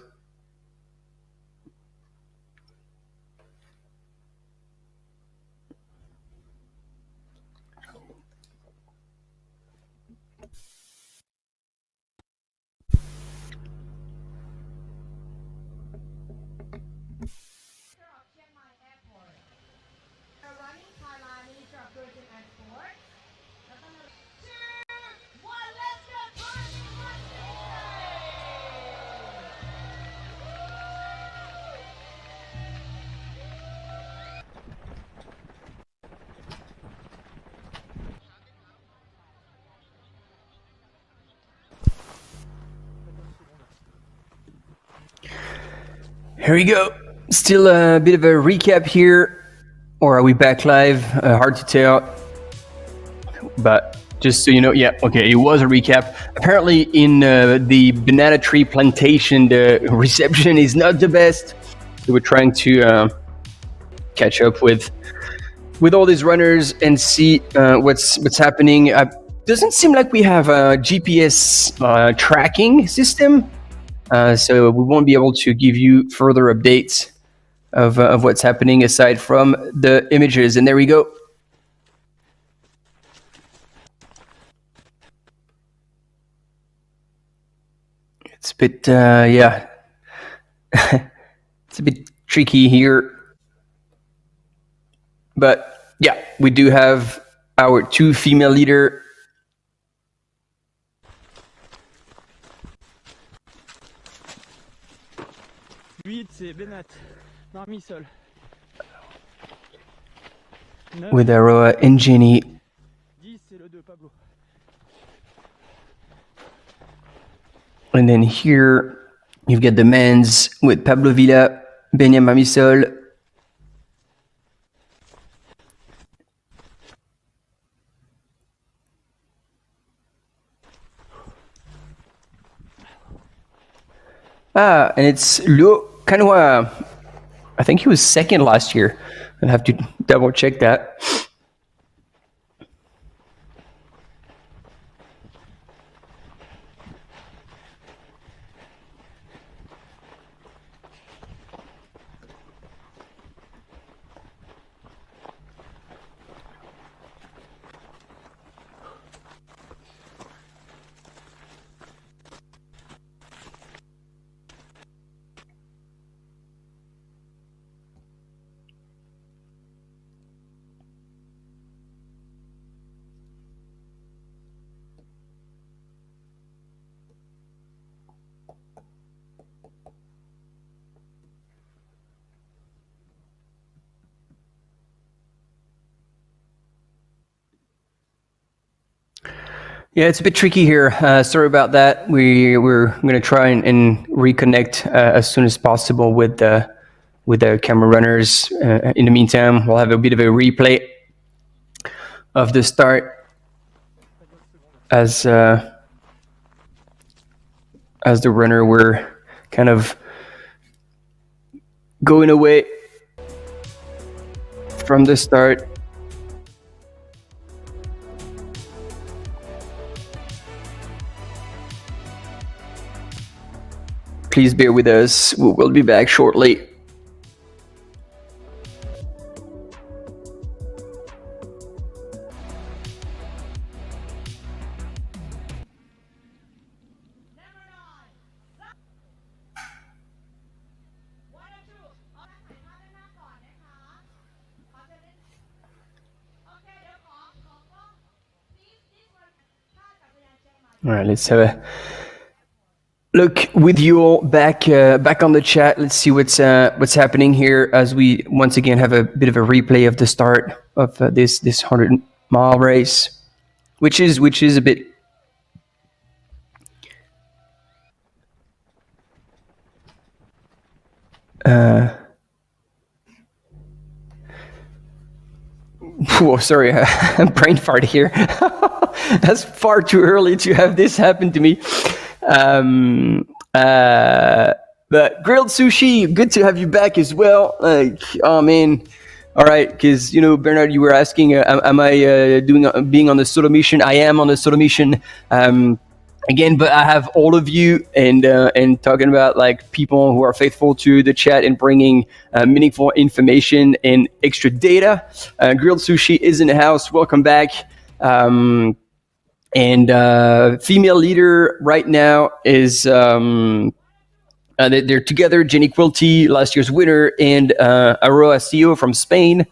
Here we go. Still a bit of a recap here. Or are we back live? Hard to tell. But just so you know, yeah, okay, it was a recap. Apparently in the banana tree plantation, the reception is not the best. So we're trying to catch up with all these runners and see what's happening. Doesn't seem like we have a GPS tracking system. So we won't be able to give you further updates of what's happening aside from the images. And there we go. It's a bit, yeah, it's a bit tricky here. But yeah, we do have our 2 female leader. C'est Benat, Marmisol. With Aroa and Jenny. 10, c'est le 2, Pablo. And then here you've got the men's with Pablo Villa, Benjamin Marmisol. And it's Luo Kanwa. I think he was second last year. I'll have to double check that. Yeah, it's a bit tricky here. Sorry about that. We're going to try and reconnect as soon as possible with the camera runners. In the meantime, we'll have a bit of a replay of the start as the runner were kind of going away from the start. Please bear with us. We'll be back shortly. All right, let's have a look with you all back on the chat. Let's see what's happening here as we once again have a bit of a replay of the start of this 100-mile race, which is a bit whoa, sorry, brain fart here. That's far too early to have this happen to me. But grilled sushi, good to have you back as well. Like, oh man. All right, because Bernard, you were asking, am I being on the solo mission? I am on the solo mission. Again, but I have all of you and talking about like people who are faithful to the chat and bringing meaningful information and extra data. Grilled Sushi is in the house. Welcome back. And female leader right now is they're together. Jenny Quilty, last year's winner, and Aroa CEO from Spain.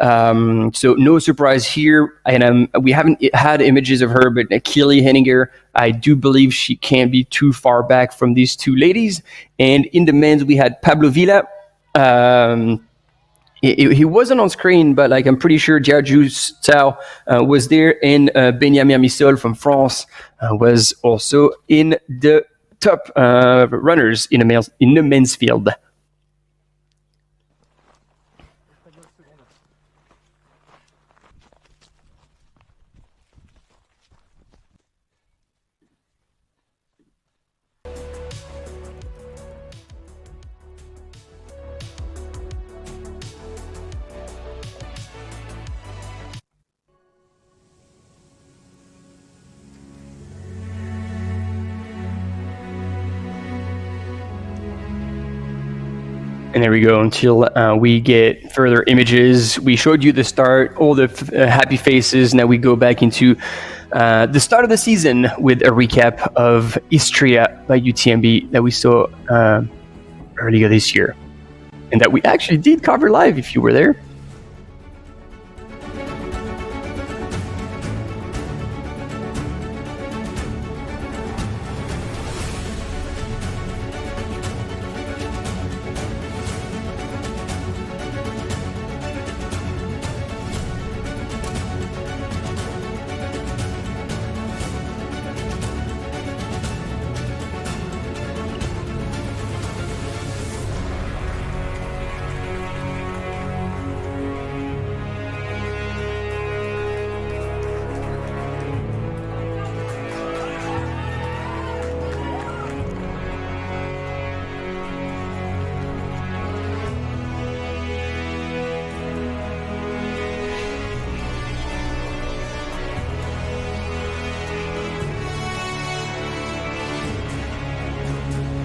So no surprise here. And we haven't had images of her, but Keely Henninger, I do believe she can't be too far back from these two ladies. And in the men's, we had Pablo Villa. He wasn't on screen, but like I'm pretty sure Jiaju Tsao was there, and Benjamin Misol from France was also in the top runners in the men's field. And there we go until we get further images. We showed you the start, all the happy faces. Now we go back into the start of the season with a recap of Istria by UTMB that we saw earlier this year. And that we actually did cover live if you were there.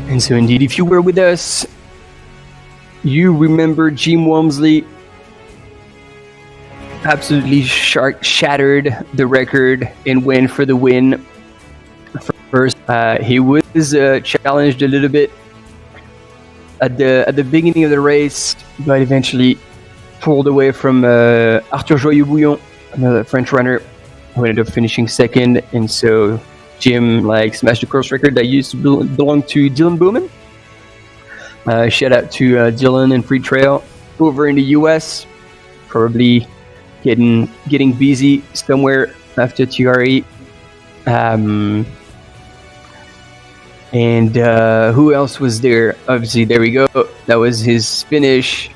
And so indeed, if you were with us, you remember Jim Walmsley absolutely shattered the record and went for the win. First, he was challenged a little bit at the beginning of the race, but eventually pulled away from Arthur Joyeux-Bouillon, another French runner, who ended up finishing second. And so Jim smashed the course record that used to belong to Dylan Bowman. Shout out to Dylan and Free Trail over in the US, probably getting busy somewhere after TRE. And who else was there? Obviously, there we go. That was his finish.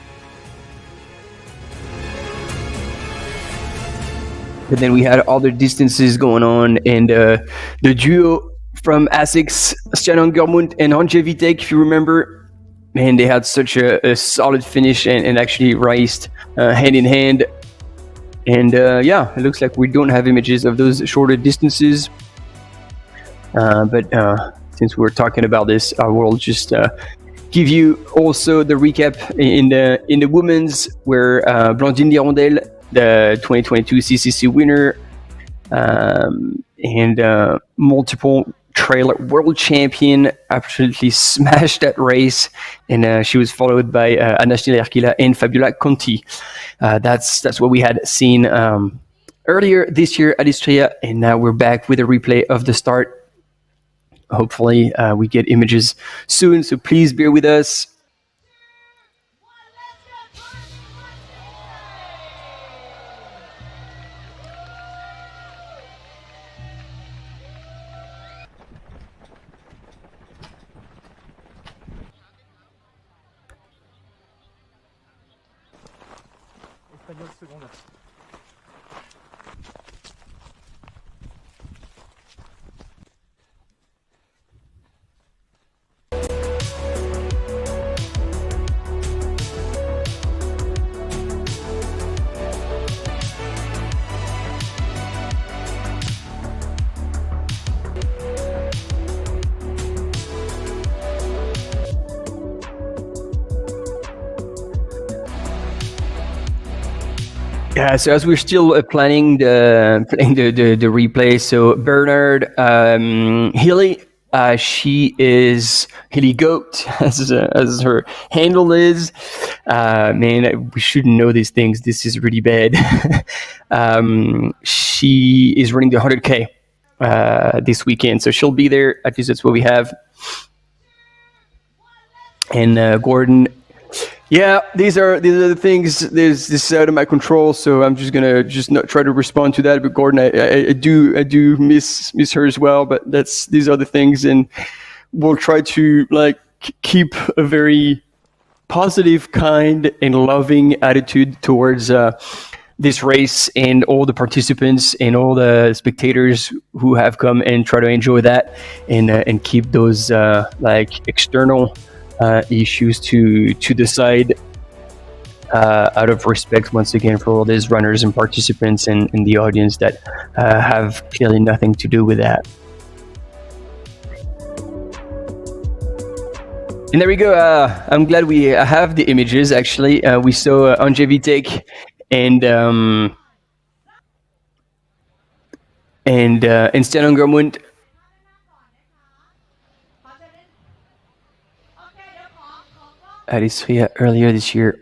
But then we had other distances going on, and the duo from ASICS, Shannon Gormund and Anje Vitek, if you remember, man, they had such a solid finish and actually raced hand in hand. And yeah, it looks like we don't have images of those shorter distances. But since we're talking about this, I will just give you also the recap in the women's, where Blandine Dirondelle, the 2022 CCC winner, and multiple trailer world champion, absolutely smashed that race, and she was followed by Anastasiya Erkila and Fabiola Conti. That's what we had seen earlier this year at Istria, and now we're back with a replay of the start. Hopefully we get images soon, so please bear with us. Espagnol seconde. Yeah, so as we're still playing the replay, so Bernard Hilly, she is Hilly Goat as her handle is. Man, we shouldn't know these things. This is really bad. She is running the 100K this weekend, so she'll be there. At least that's what we have. And Gordon. Yeah, these are the things. This is out of my control, so I'm just gonna not try to respond to that. But Gordon, I do miss her as well. But these are the things, and we'll try to keep a very positive, kind, and loving attitude towards this race and all the participants and all the spectators who have come and try to enjoy that and keep those external issues to the side out of respect once again for all these runners and participants and the audience that have clearly nothing to do with that. And there we go. I'm glad we have the images. Actually, we saw Anje Vitek and Sten Ungermund. At Istria earlier this year.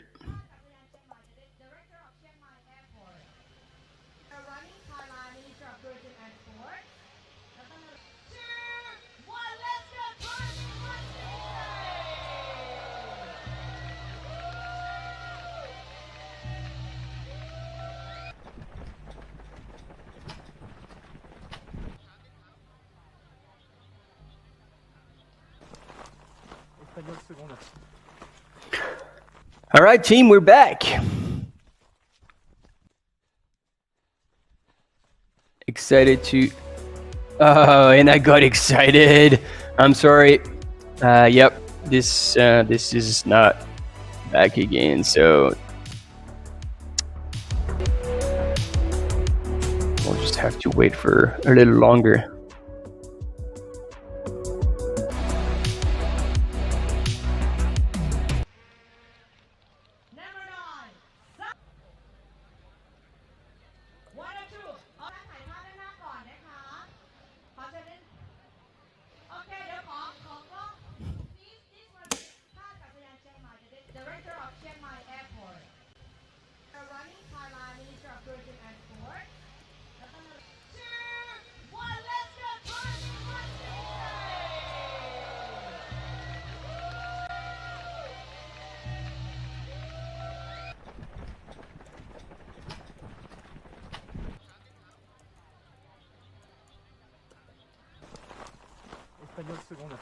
Espagnol seconde. All right, team, we're back. Excited to... Oh, and I got excited. I'm sorry. Yep, this is not back again, so... We'll just have to wait for a little longer. Espagnol seconde.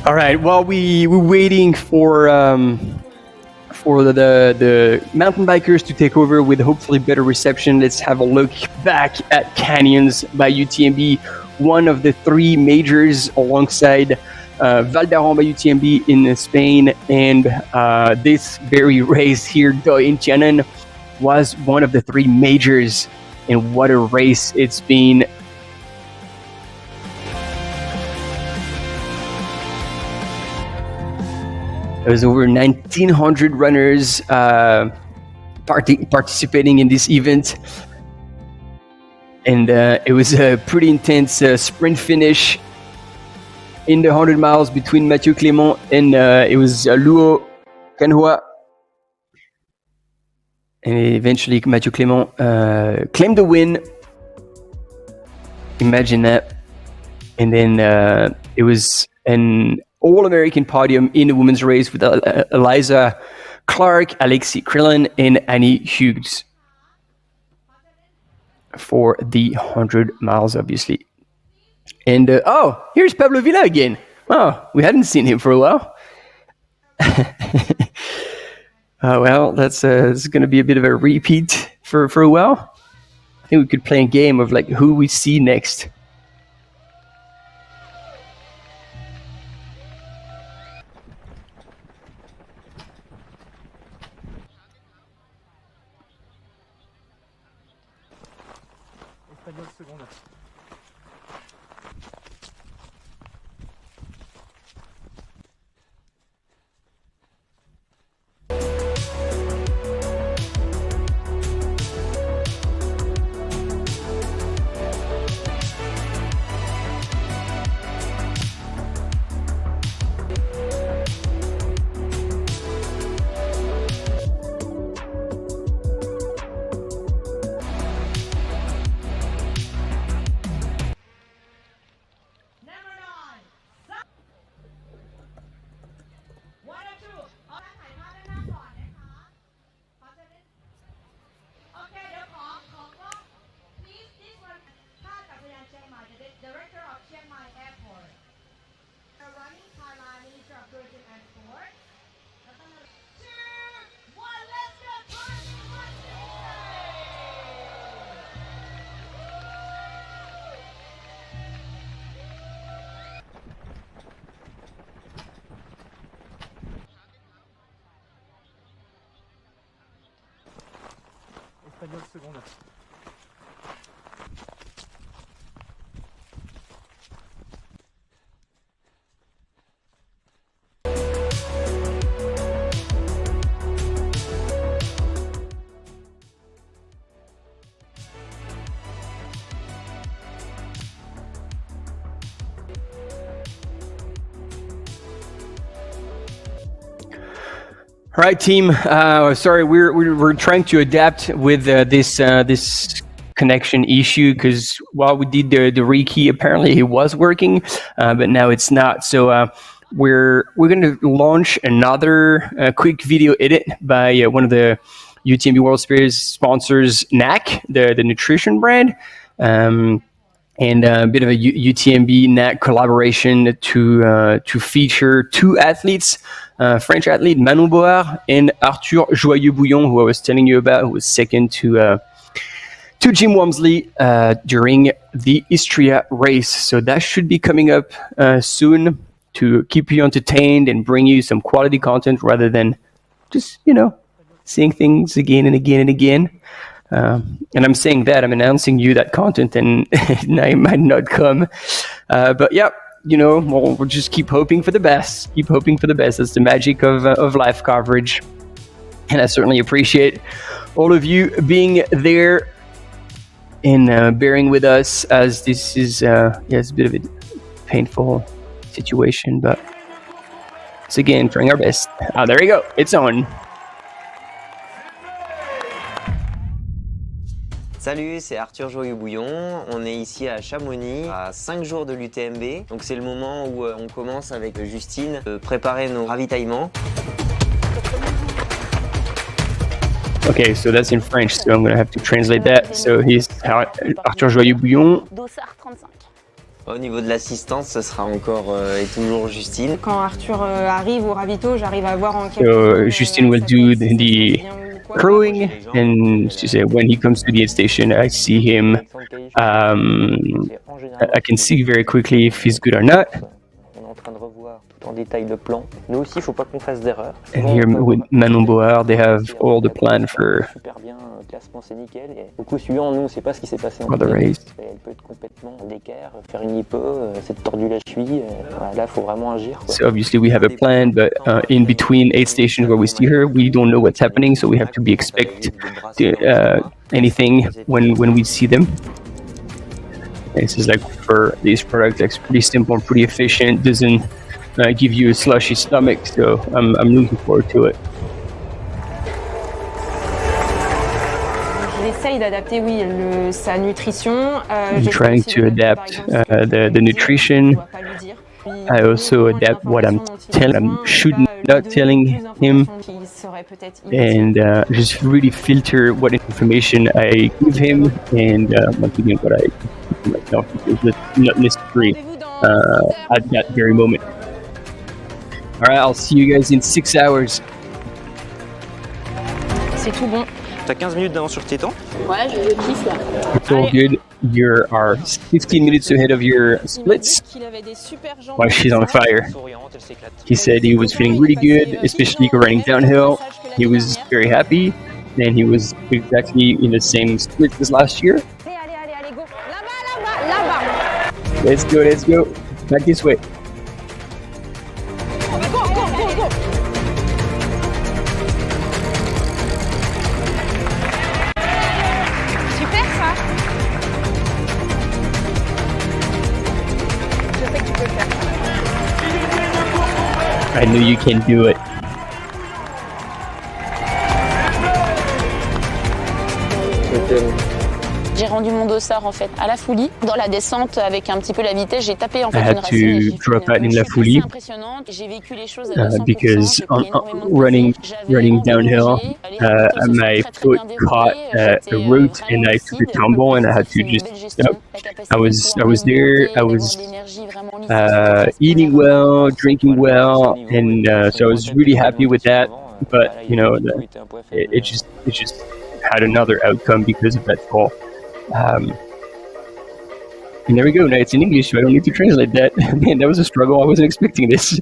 All right. While we're waiting for the mountain bikers to take over with hopefully better reception, let's have a look back at Canyons by UTMB, one of the three majors alongside Valderrama by UTMB in Spain, and this very race here, Doi Inthanon, was one of the three majors, and what a race it's been. There was over 1,900 runners participating in this event. And it was a pretty intense sprint finish in the 100 miles between Mathieu Clément and it was Luo Canhua. And eventually Mathieu Clément claimed the win. Imagine that. And then it was an All-American podium in the women's race with Eliza Clark, Alexi Krillin, and Annie Hughes. for the 100 miles, obviously. And oh, here's Pablo Villa again. Oh, we hadn't seen him for a while. Well, that's going to be a bit of a repeat for a while. I think we could play a game of like who we see next. Espagnol seconde. Number 9. One or two. เอาถ่ายภาพด้านหน้าก่อนนะคะขอเชิญโอเคเดี๋ยวขอกล้อง please this one ท่าอากาศยานเชียงใหม่ the director of Chiang Mai Airport running Thailand Minister of Tourism and Sport 2 1 let's go Espagnol seconde. All right, team. Sorry, we're trying to adapt with this connection issue because while we did the rekey, apparently it was working, but now it's not. So we're going to launch another quick video edit by one of the UTMB World Series sponsors, NAC, the nutrition brand. And a bit of a UTMB NAC collaboration to feature two athletes, French athlete Manon Board and Arthur Joyeux-Bouillon, who I was telling you about, who was second to Jim Walmsley during the Istria race. So that should be coming up soon to keep you entertained and bring you some quality content rather than just, seeing things again and again and again. And I'm saying that, I'm announcing you that content and it might not come. But yeah, we'll just keep hoping for the best. Keep hoping for the best. That's the magic of live coverage. And I certainly appreciate all of you being there and bearing with us as this is it's a bit of a painful situation, but it's again trying our best. There you go. It's on. Salut, c'est Arthur Joyeux-Bouillon, on est ici à Chamonix, à 5 jours de l'UTMB. Donc c'est le moment où on commence avec Justine de préparer nos ravitaillements. Okay, so that's in French, so I'm going to have to translate that. So he's Arthur Joyeux-Bouillon. Dossard 35. Au niveau de l'assistance, ce sera encore et toujours Justine. Quand Arthur arrive au ravito, j'arrive à voir en quelques secondes. Justine will do the crewing, and she said when he comes to the aid station, I see him. I can see very quickly if he's good or not. On est en train de revoir tout en détail le plan. Nous aussi, il ne faut pas qu'on fasse d'erreur. And here with Manon Board, they have all the plan for super bien, classement c'est nickel. Et au coup suivant, nous, on ne sait pas ce qui s'est passé en the race. Elle peut être complètement d'équerre, faire une hypo, s'être tordu la cheville. Là, il faut vraiment agir. Quoi. So obviously we have a plan, but in between aid stations where we see her, we don't know what's happening, so we have to be expect anything when we see them. This is like for these products, it's pretty simple and pretty efficient. Doesn't give you a slushy stomach, so I'm looking forward to it. J'essaye d'adapter, oui, sa nutrition. I'm trying to adapt the nutrition. I also adapt what I'm telling him shouldn't without telling him and just really filter what information I give him and once again what I keep to myself because it's not necessary at that very moment. All right, I'll see you guys in 6 hours. C'est tout bon. T'as 15 minutes d'avance sur tes temps? Ouais, je kiffe là. It's all good. You are 15 minutes ahead of your splits. While she's on fire. He said he was feeling really good, especially running downhill. He was very happy, and he was exactly in the same split as last year. Allez, go. Là-bas. Let's go. Back this way. Go. Super ça. Je sais que tu peux le faire. I knew you can do it. J'ai rendu mon dossard en fait à la folie. Dans la descente avec un petit peu la vitesse, j'ai tapé en fait I had une racine et j'ai to fait drop out in une la chute folie assez impressionnante. J'ai vécu les choses à 200%. because J'ai pris énormément de running plaisir. J'avais running envie de downhill, manger. Les photos se sont my très, très foot bien caught déroulées. the root and I took a tumble and I had to just stop. I was there. I was eating well, drinking well, and so I was really happy with that. But you know, it just had another outcome because of that fall. And there we go. Now it's in English, so I don't need to translate that. Man, that was a struggle. I wasn't expecting this.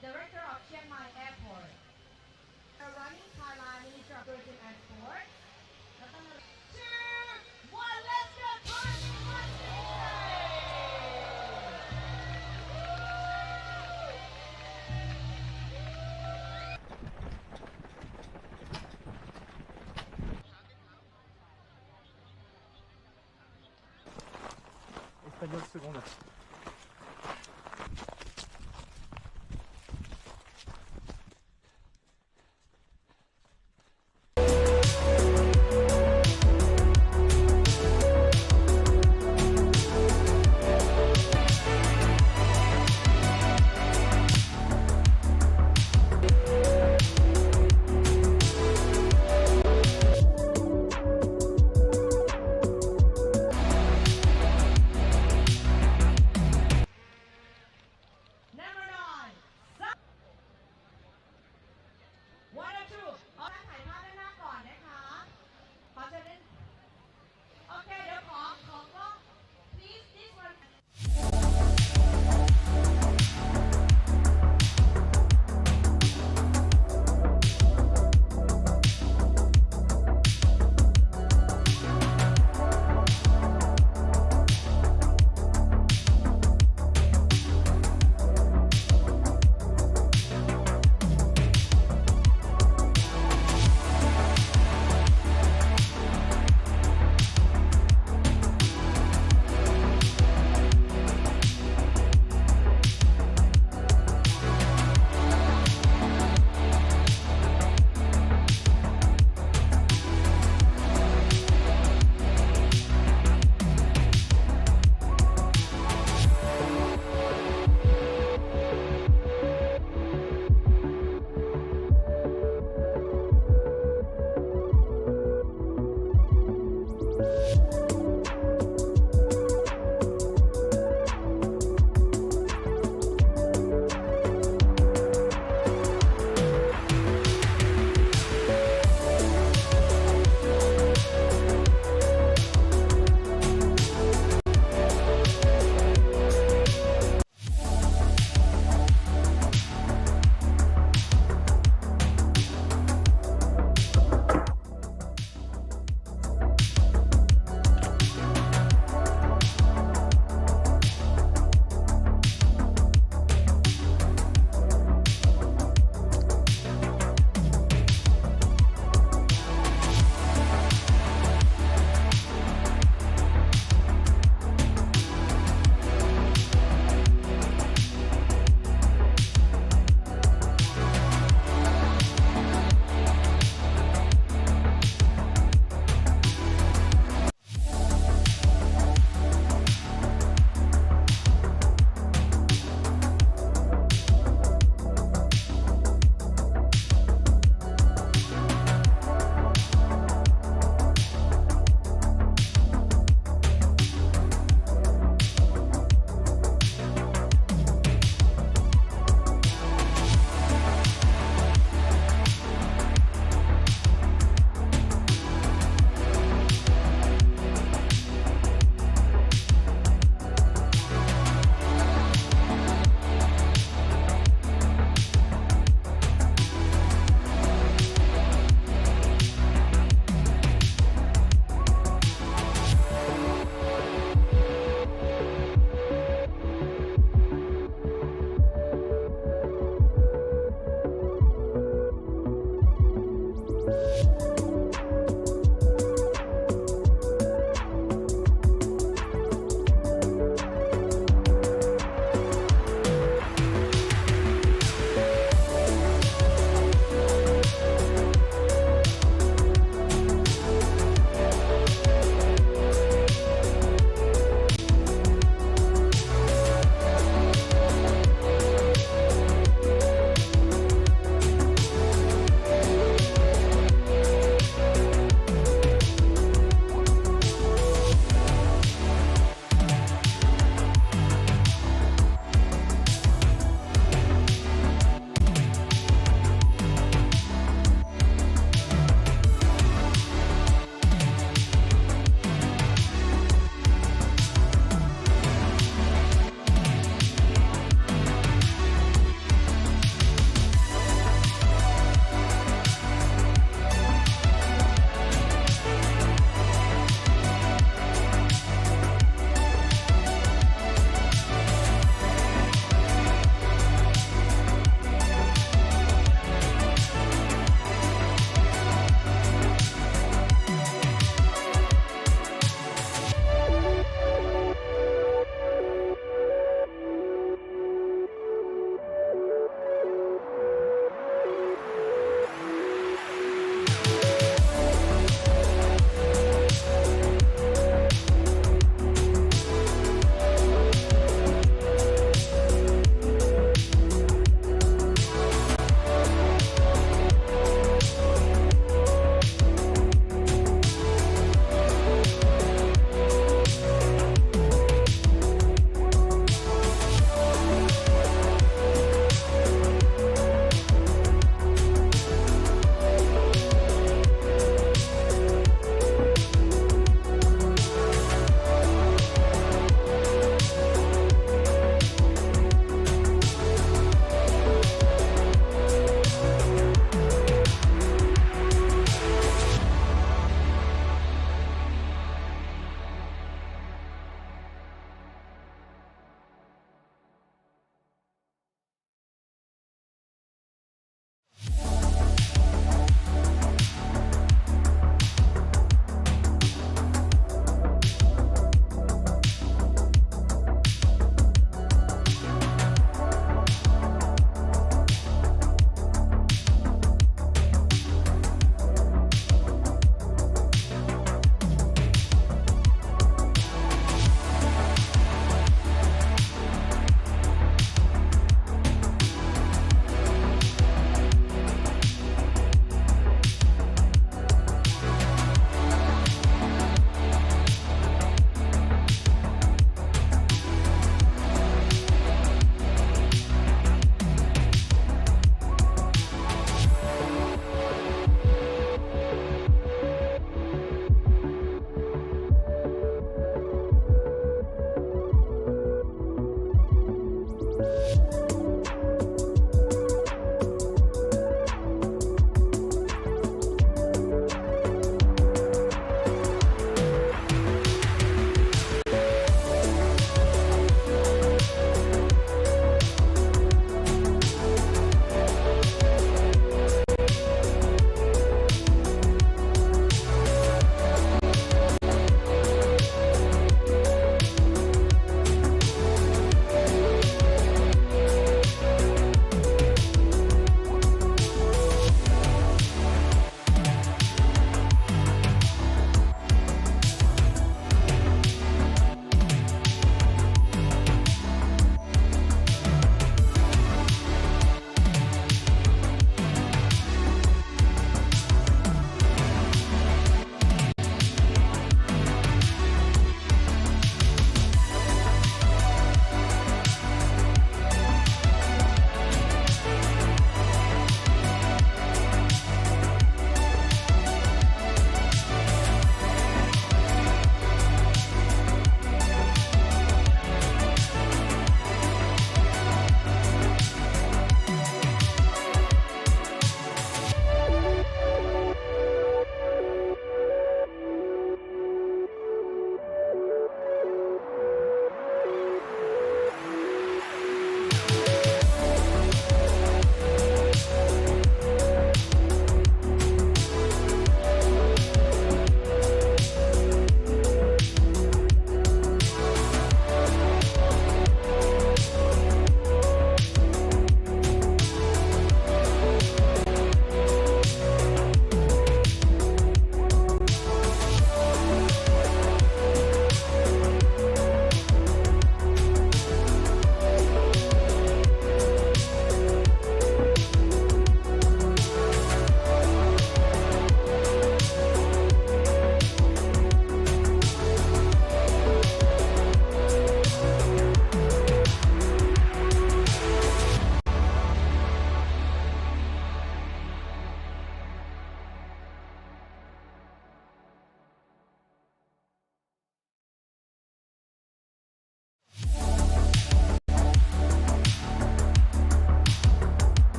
Director of Chiang Mai Airport. Running Thailand Ministry of Tourism and Sports. 2, 1, let's go! Espagnol seconde.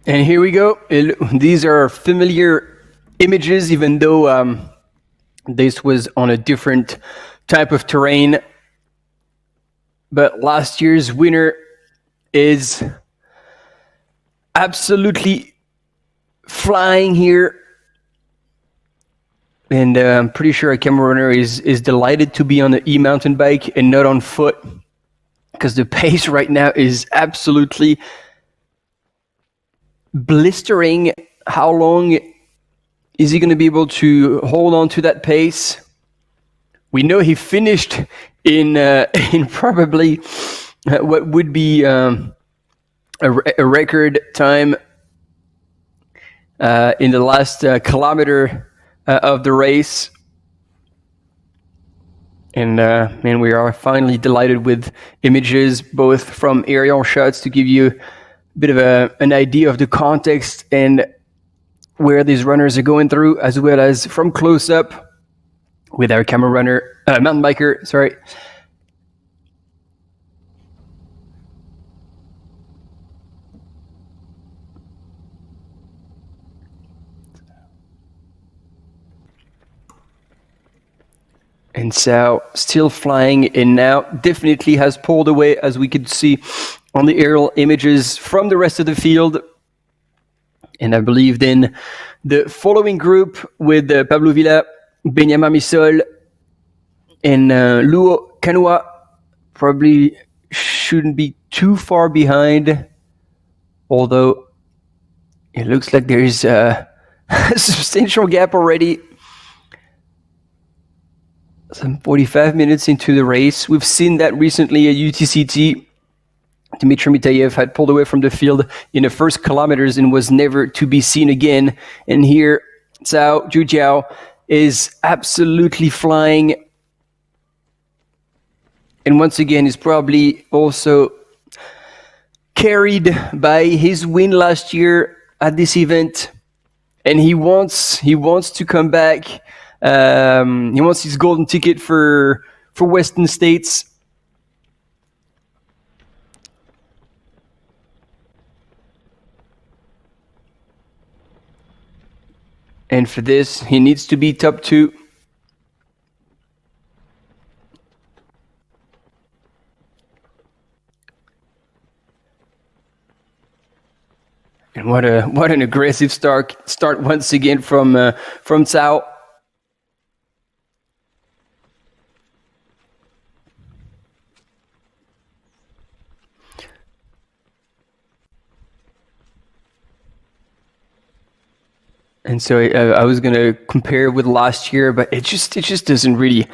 And here we go. These are familiar images, even though this was on a different type of terrain. But last year's winner is absolutely flying here. And I'm pretty sure a camera runner is delighted to be on the e-mountain bike and not on foot, because the pace right now is absolutely blistering. How long is he going to be able to hold on to that pace? We know he finished in probably what would be a record time in the last kilometer of the race. And we are finally delighted with images, both from aerial shots to give you a bit of an idea of the context and where these runners are going through, as well as from close up with our camera runner, mountain biker, sorry. And so still flying, and now definitely has pulled away, as we could see on the aerial images, from the rest of the field. And I believe then the following group with Pablo Villa, Benjamin Misol, and Luo Kanua probably shouldn't be too far behind, although it looks like there is a substantial gap already. Some 45 minutes into the race. We've seen that recently at UTCT. Dmitry Mitayev had pulled away from the field in the first kilometers and was never to be seen again. And here, Zhao Jujiao is absolutely flying. And once again, is probably also carried by his win last year at this event. And he wants to come back. He wants his golden ticket for Western States. And for this, he needs to be top 2. And what an aggressive start once again from Zhao. And so I was going to compare with last year, but it just doesn't really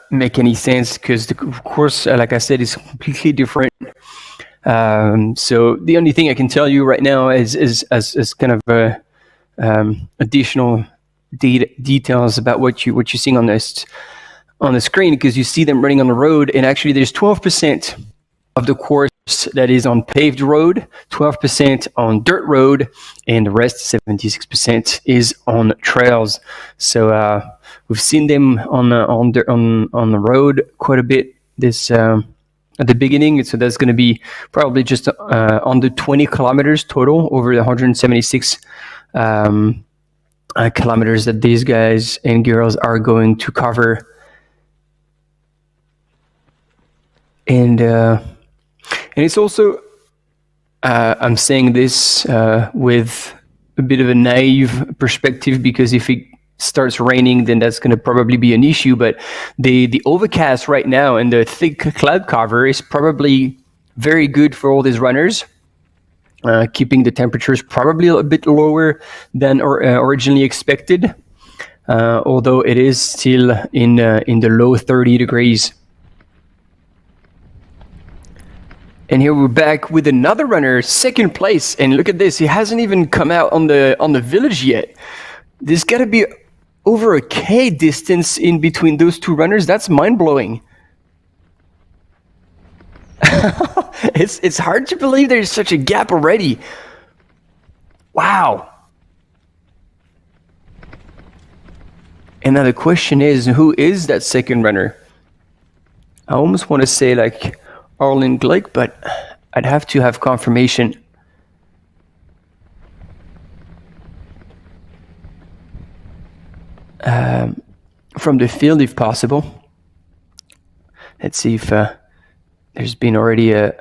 make any sense, because of course, like I said, it's completely different. So the only thing I can tell you right now is kind of additional details about what you're seeing on the screen, because you see them running on the road, and actually there's 12% of the course that is on paved road, 12% on dirt road, and the rest, 76%, is on trails. So we've seen them on the road quite a bit this at the beginning. So that's going to be probably just under 20 kilometers total over the 176 kilometers that these guys and girls are going to cover. And it's also, I'm saying this with a bit of a naive perspective, because if it starts raining, then that's going to probably be an issue. But the overcast right now and the thick cloud cover is probably very good for all these runners, keeping the temperatures probably a bit lower than originally expected, although it is still in the low 30 degrees. And here we're back with another runner, second place. And look at this, he hasn't even come out on the village yet. There's got to be over a K distance in between those two runners. That's mind-blowing. It's hard to believe there's such a gap already. Wow. And now the question is, who is that second runner? I almost want to say like Arlen Glick, but I'd have to have confirmation. from the field if possible. Let's see if there's been already a...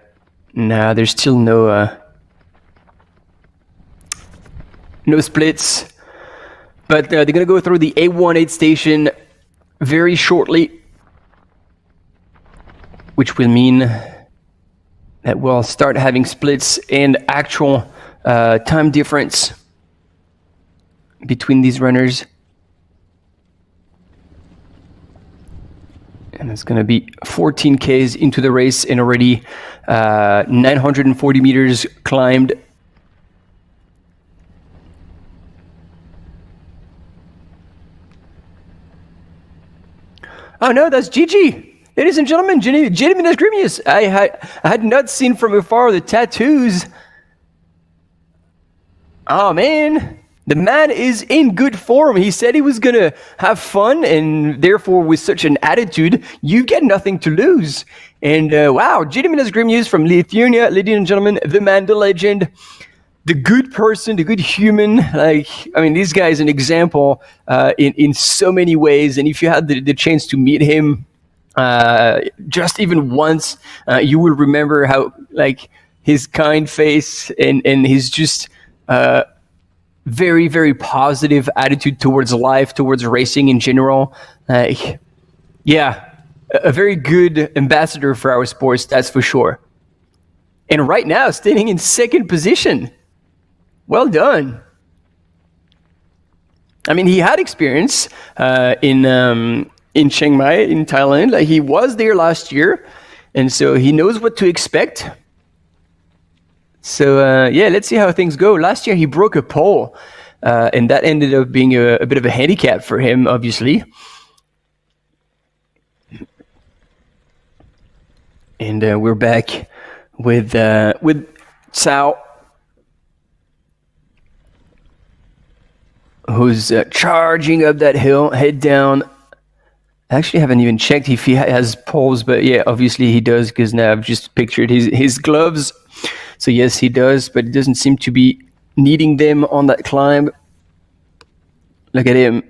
Nah, there's still no splits. But they're going to go through the A18 station very shortly, which will mean that we'll start having splits and actual time difference between these runners. And it's going to be 14 Ks into the race and already 940 meters climbed. Oh no, that's Gigi. Ladies and gentlemen, Jimmy Nesgrimius. I had not seen from afar the tattoos. Oh man, the man is in good form. He said he was gonna have fun, and therefore, with such an attitude, you get nothing to lose. And wow, Jimmy Nesgrimius from Lithuania, ladies and gentlemen, the man, the legend, the good person, the good human. Like, I mean, this guy is an example in so many ways. And if you had the chance to meet him just even once, you will remember how, like, his kind face and his just very, very positive attitude towards life, towards racing in general. Yeah, a very good ambassador for our sports, that's for sure. And right now, standing in second position. Well done. I mean, he had experience in Chiang Mai, in Thailand. Like, he was there last year, and so he knows what to expect. So, yeah, let's see how things go. Last year, he broke a pole, and that ended up being a bit of a handicap for him, obviously. And we're back with Cao, who's charging up that hill, head down. I actually haven't even checked if he has poles, but yeah, obviously he does, because now I've just pictured his gloves. So yes, he does, but it doesn't seem to be needing them on that climb. Look at him,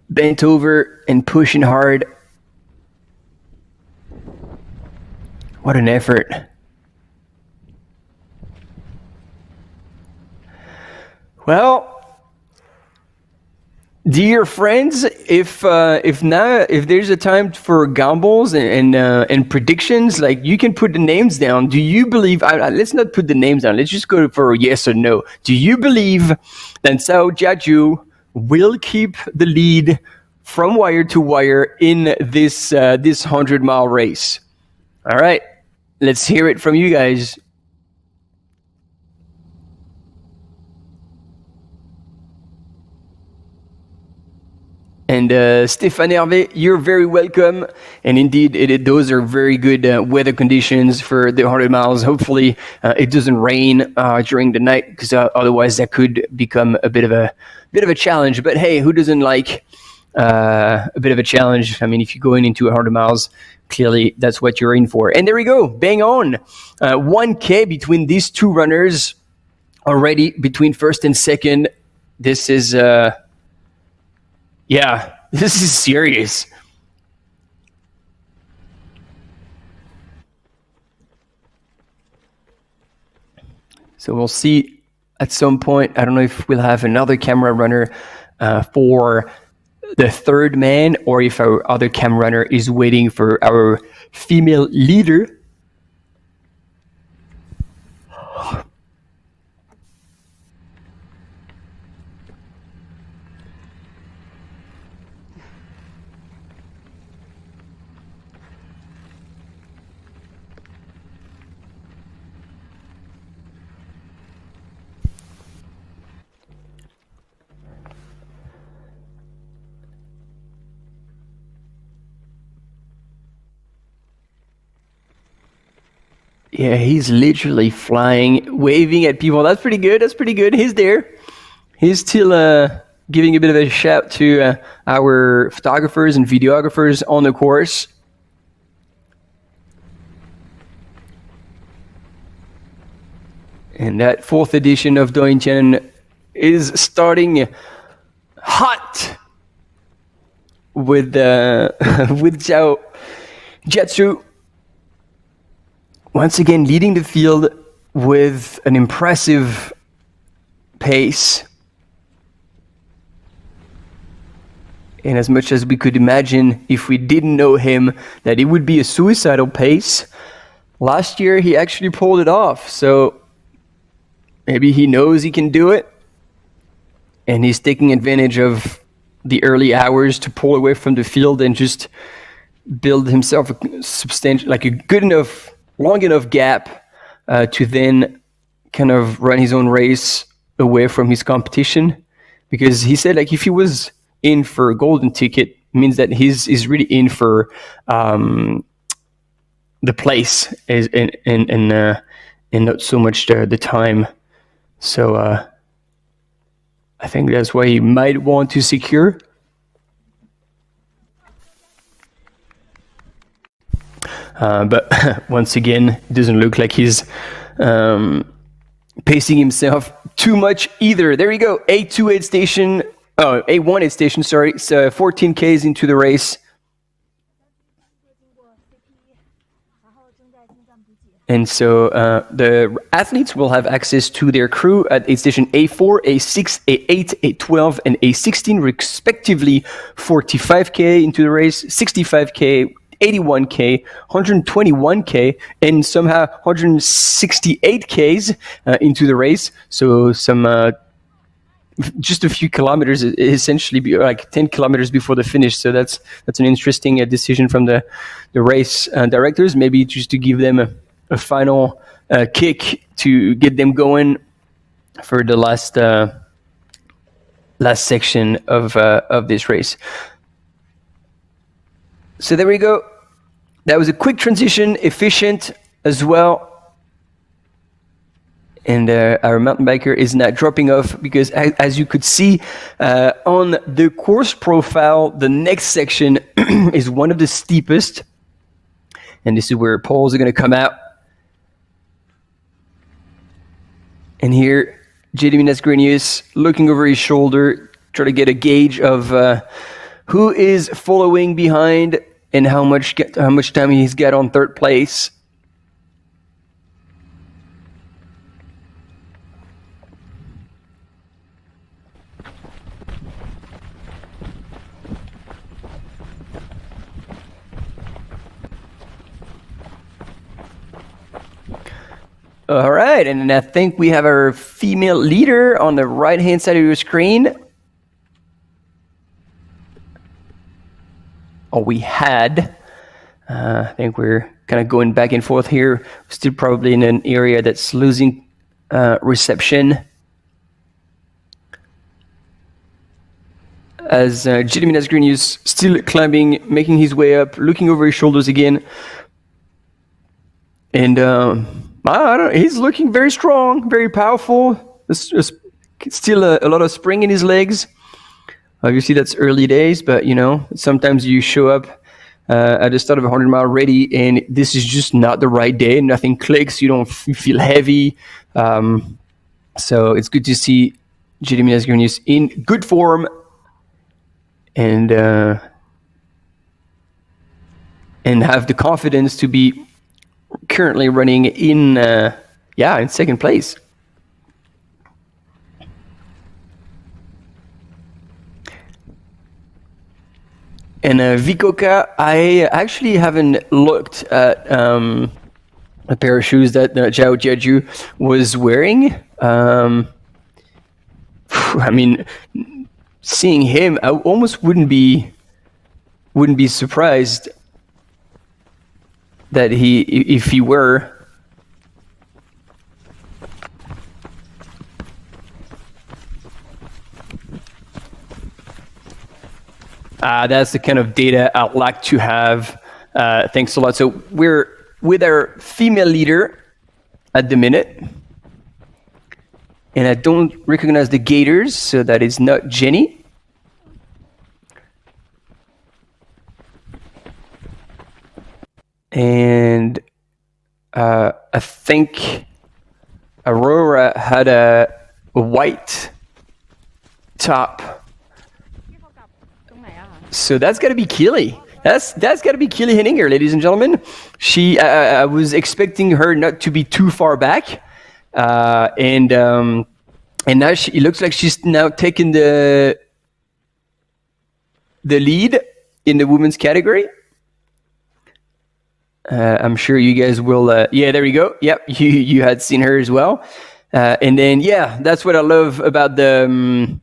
bent over and pushing hard. What an effort. Well, dear friends, if there's a time for gambles and predictions, like, you can put the names down. Do you believe? Let's not put the names down. Let's just go for a yes or no. Do you believe that Cao Jiaju will keep the lead from wire to wire in this 100-mile race? All right, let's hear it from you guys. And Stéphane Hervé, you're very welcome. And indeed, those are very good weather conditions for the 100 miles. Hopefully, it doesn't rain during the night, because otherwise that could become a bit of a challenge. But hey, who doesn't like a bit of a challenge? I mean, if you're going into 100 miles, clearly that's what you're in for. And there we go, bang on. 1K between these two runners already, between first and second. This is... yeah, this is serious. So we'll see at some point. I don't know if we'll have another camera runner for the third man, or if our other camera runner is waiting for our female leader. Yeah, he's literally flying, waving at people. That's pretty good. That's pretty good. He's there. He's still giving a bit of a shout to our photographers and videographers on the course. And that fourth edition of Doi Inthanon is starting hot. with with Zhao Jiatsu once again leading the field with an impressive pace. And as much as we could imagine, if we didn't know him, that it would be a suicidal pace, last year he actually pulled it off. So maybe he knows he can do it, and he's taking advantage of the early hours to pull away from the field and just build himself a substantial, like a good enough, long enough gap to then kind of run his own race away from his competition. Because he said, like, if he was in for a golden ticket, it means that he's really in for the place and not so much the time. So I think that's why he might want to secure. But once again, it doesn't look like he's pacing himself too much either. There you go, A1 aid station, sorry. It's 14 Ks into the race. And so the athletes will have access to their crew at aid station A4, A6, A8, A12, and A16, respectively 45K into the race, 65K, 81K, 121K, and somehow 168Ks into the race. So some just a few kilometers, essentially like 10 kilometers before the finish. So that's an interesting decision from the race directors, maybe just to give them a final kick to get them going for the last section of this race. So there we go. That was a quick transition, efficient as well. And our mountain biker is not dropping off because, as you could see on the course profile, the next section is one of the steepest. And this is where poles are going to come out. And here, JD Minasgrenius looking over his shoulder, trying to get a gauge of who is following behind and how much time he's got on third place. All right, and I think we have our female leader on the right-hand side of your screen. Or we had. I think we're kind of going back and forth here. Still probably in an area that's losing reception. As Jeremy Nasgreen is still climbing, making his way up, looking over his shoulders again. And I don't know, he's looking very strong, very powerful. There's still a lot of spring in his legs. Obviously, that's early days, but sometimes you show up at the start of a 100-mile ready, and this is just not the right day. Nothing clicks. You feel heavy. So it's good to see Jeremy Nasgreen in good form, and have the confidence to be currently running in second place. And Vikoka, I actually haven't looked at a pair of shoes that Zhao Jiaju was wearing. I mean, seeing him, I almost wouldn't be surprised that if he were. That's the kind of data I'd like to have. Thanks a lot. So we're with our female leader at the minute. And I don't recognize the gaiters, so that is not Jenny. And I think Aurora had a white top. So that's got to be Keely. That's got to be Keely Henninger, ladies and gentlemen. She, I was expecting her not to be too far back, and now it looks like she's now taking the lead in the women's category. I'm sure you guys will. Yeah, there you go. Yep, you had seen her as well. And then that's what I love about the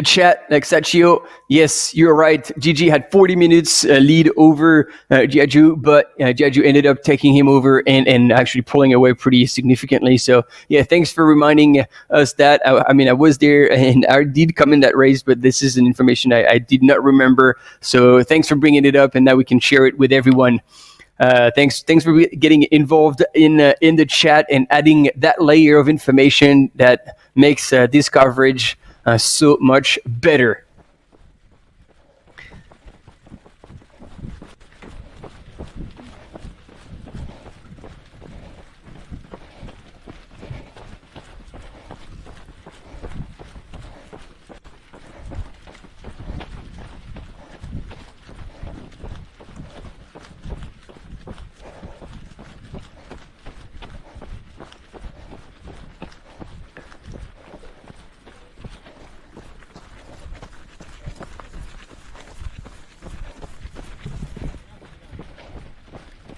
chat. Like Sachio, yes, you're right. Gigi had 40 minutes lead over Jiaju, but Jiaju ended up taking him over and actually pulling away pretty significantly. So thanks for reminding us that. I mean, I was there and I did come in that race, but this is an information I did not remember. So thanks for bringing it up, and now we can share it with everyone. Thanks for getting involved in the chat and adding that layer of information that makes this coverage so much better.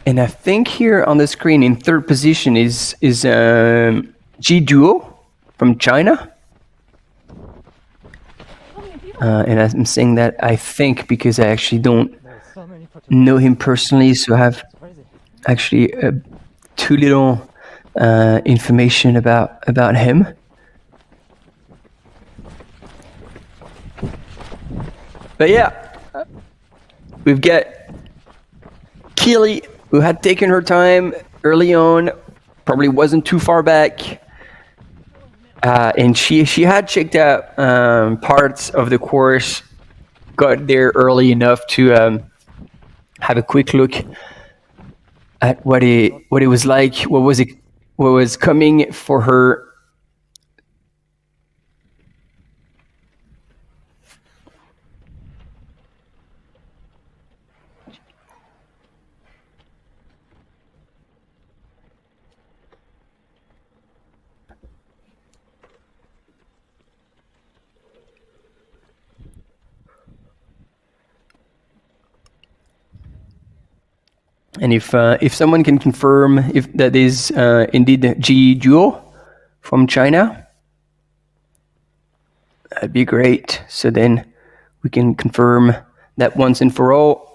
And I think here on the screen in third position is Ji Duo from China. And I'm saying that I think because I actually don't know him personally, so I have actually too little information about him. But we've got Keely, who had taken her time early on, probably wasn't too far back, and she had checked out parts of the course, got there early enough to have a quick look at what it was like, what was coming for her. And if someone can confirm if that is indeed Ji Duo from China, that'd be great. So then we can confirm that once and for all.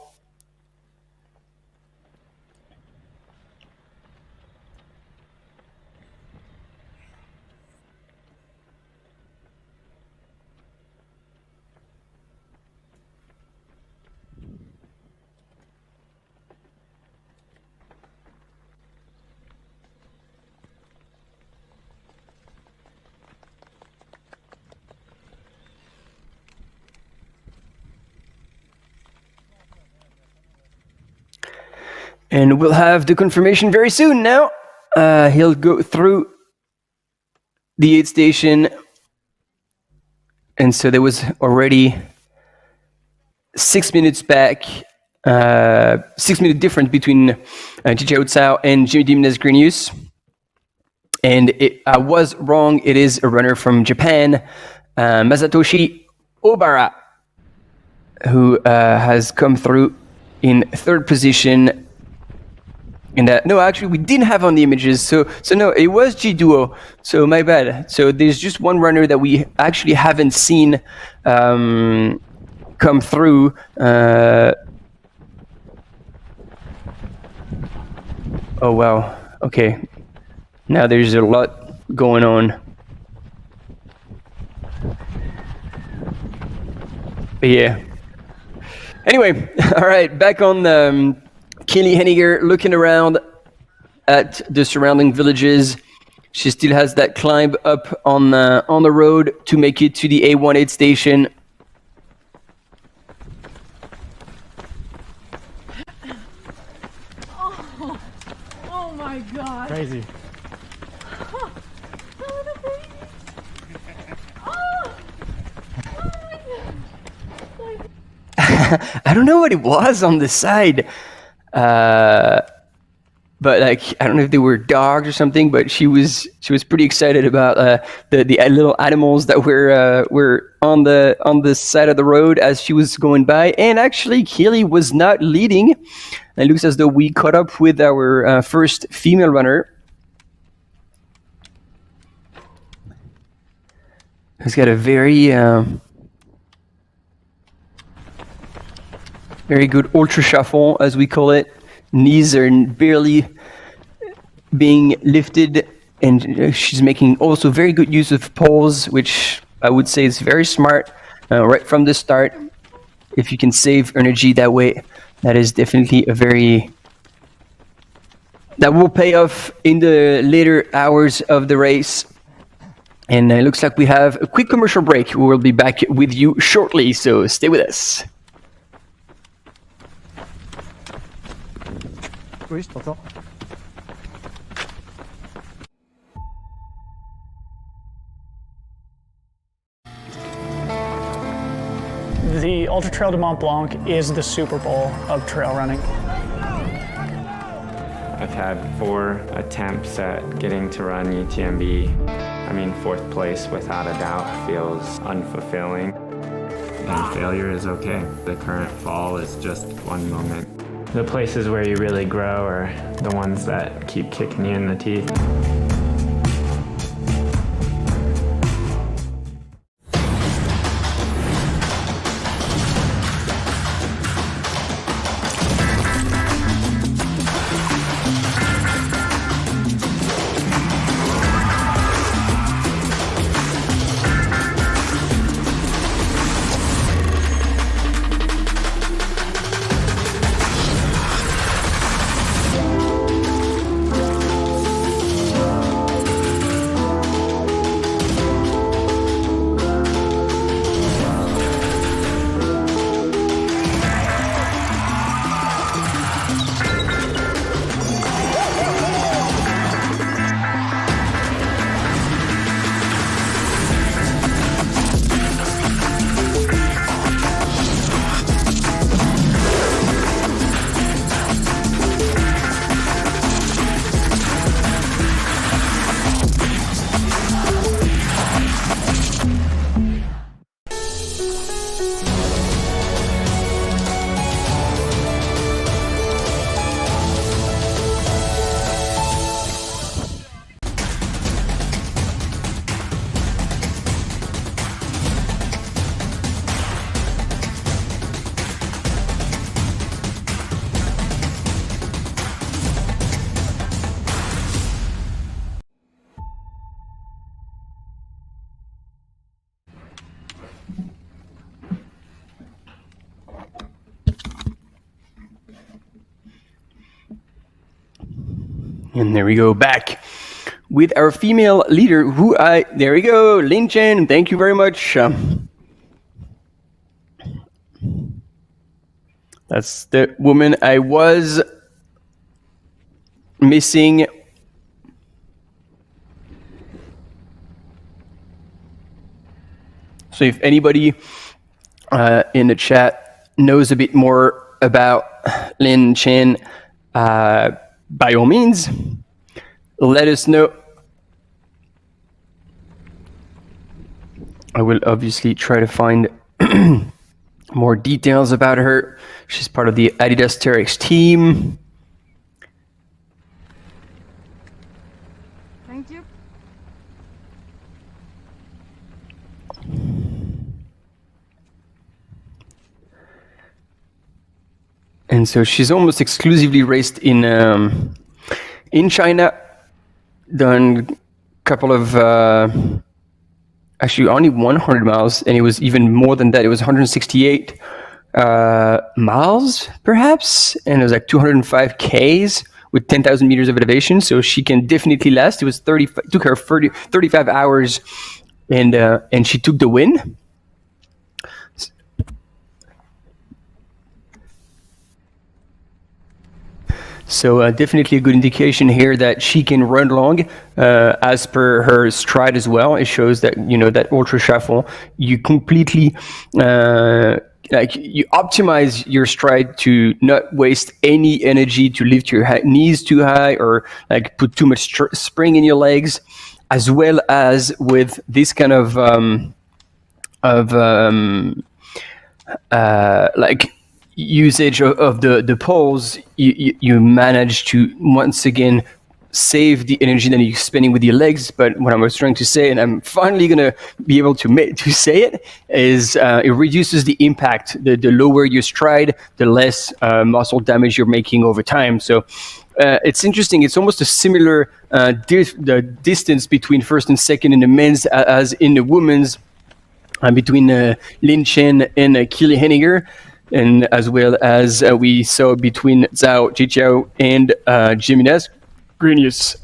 And we'll have the confirmation very soon now. He'll go through the aid station. And so there was already 6 minutes back, 6 minute difference between Jiji Tsao and Jimmy Jimenez Grenius. And I was wrong. It is a runner from Japan, Masatoshi Obara, who has come through in third position. And no, actually, we didn't have on the images. So no, it was Ji Duo. So my bad. So there's just one runner that we actually haven't seen come through. Oh wow. Okay. Now there's a lot going on. But yeah. Anyway, all right. Back on the. Keely Henninger looking around at the surrounding villages. She still has that climb up on the road to make it to the A1 aid station. Oh my God! Crazy. Oh, oh, the baby. Oh my God. I don't know what it was on the side. But like, I don't know if they were dogs or something, but she was pretty excited about the little animals that were on the side of the road as she was going by. And actually, Keely was not leading. It looks as though we caught up with our first female runner, who's got a very good ultra shuffle, as we call it. Knees are barely being lifted, and she's making also very good use of poles, which I would say is very smart right from the start. If you can save energy that way, that is definitely that will pay off in the later hours of the race. And it looks like we have a quick commercial break. We will be back with you shortly, so stay with us. Oui, je t'entends. The Ultra Trail de Mont Blanc is the Super Bowl of trail running. I've had 4 attempts at getting to run UTMB. I mean, 4th place without a doubt feels unfulfilling. And failure is okay. The current fall is just one moment. The places where you really grow are the ones that keep kicking you in the teeth. And there we go, back with our female leader, there we go, Lin Chen, thank you very much. That's the woman I was missing. So if anybody in the chat knows a bit more about Lin Chen, by all means, let us know. I will obviously try to find more details about her. She's part of the Adidas Terex team. Thank you. And so she's almost exclusively raced in China. Done a couple of actually only 100 miles, and it was even more than that. It was 168 miles, perhaps, and it was like 205 Ks with 10,000 meters of elevation. So she can definitely last. It was took her 35 hours, and she took the win. So definitely a good indication here that she can run long, as per her stride as well. It shows that, you know, that ultra shuffle, you completely like you optimize your stride to not waste any energy to lift your knees too high or like put too much spring in your legs, as well as with this kind of like usage of the poles, you manage to once again save the energy that you're spending with your legs. But what I was trying to say, and I'm finally gonna be able to say it, is it reduces the impact. The lower your stride, the less muscle damage you're making over time. So it's interesting. It's almost a similar the distance between first and second in the men's as in the women's, between Lin Chen and Kili Henniger, and as well as we saw between Zhao Jijiao and Jimenez Grenius.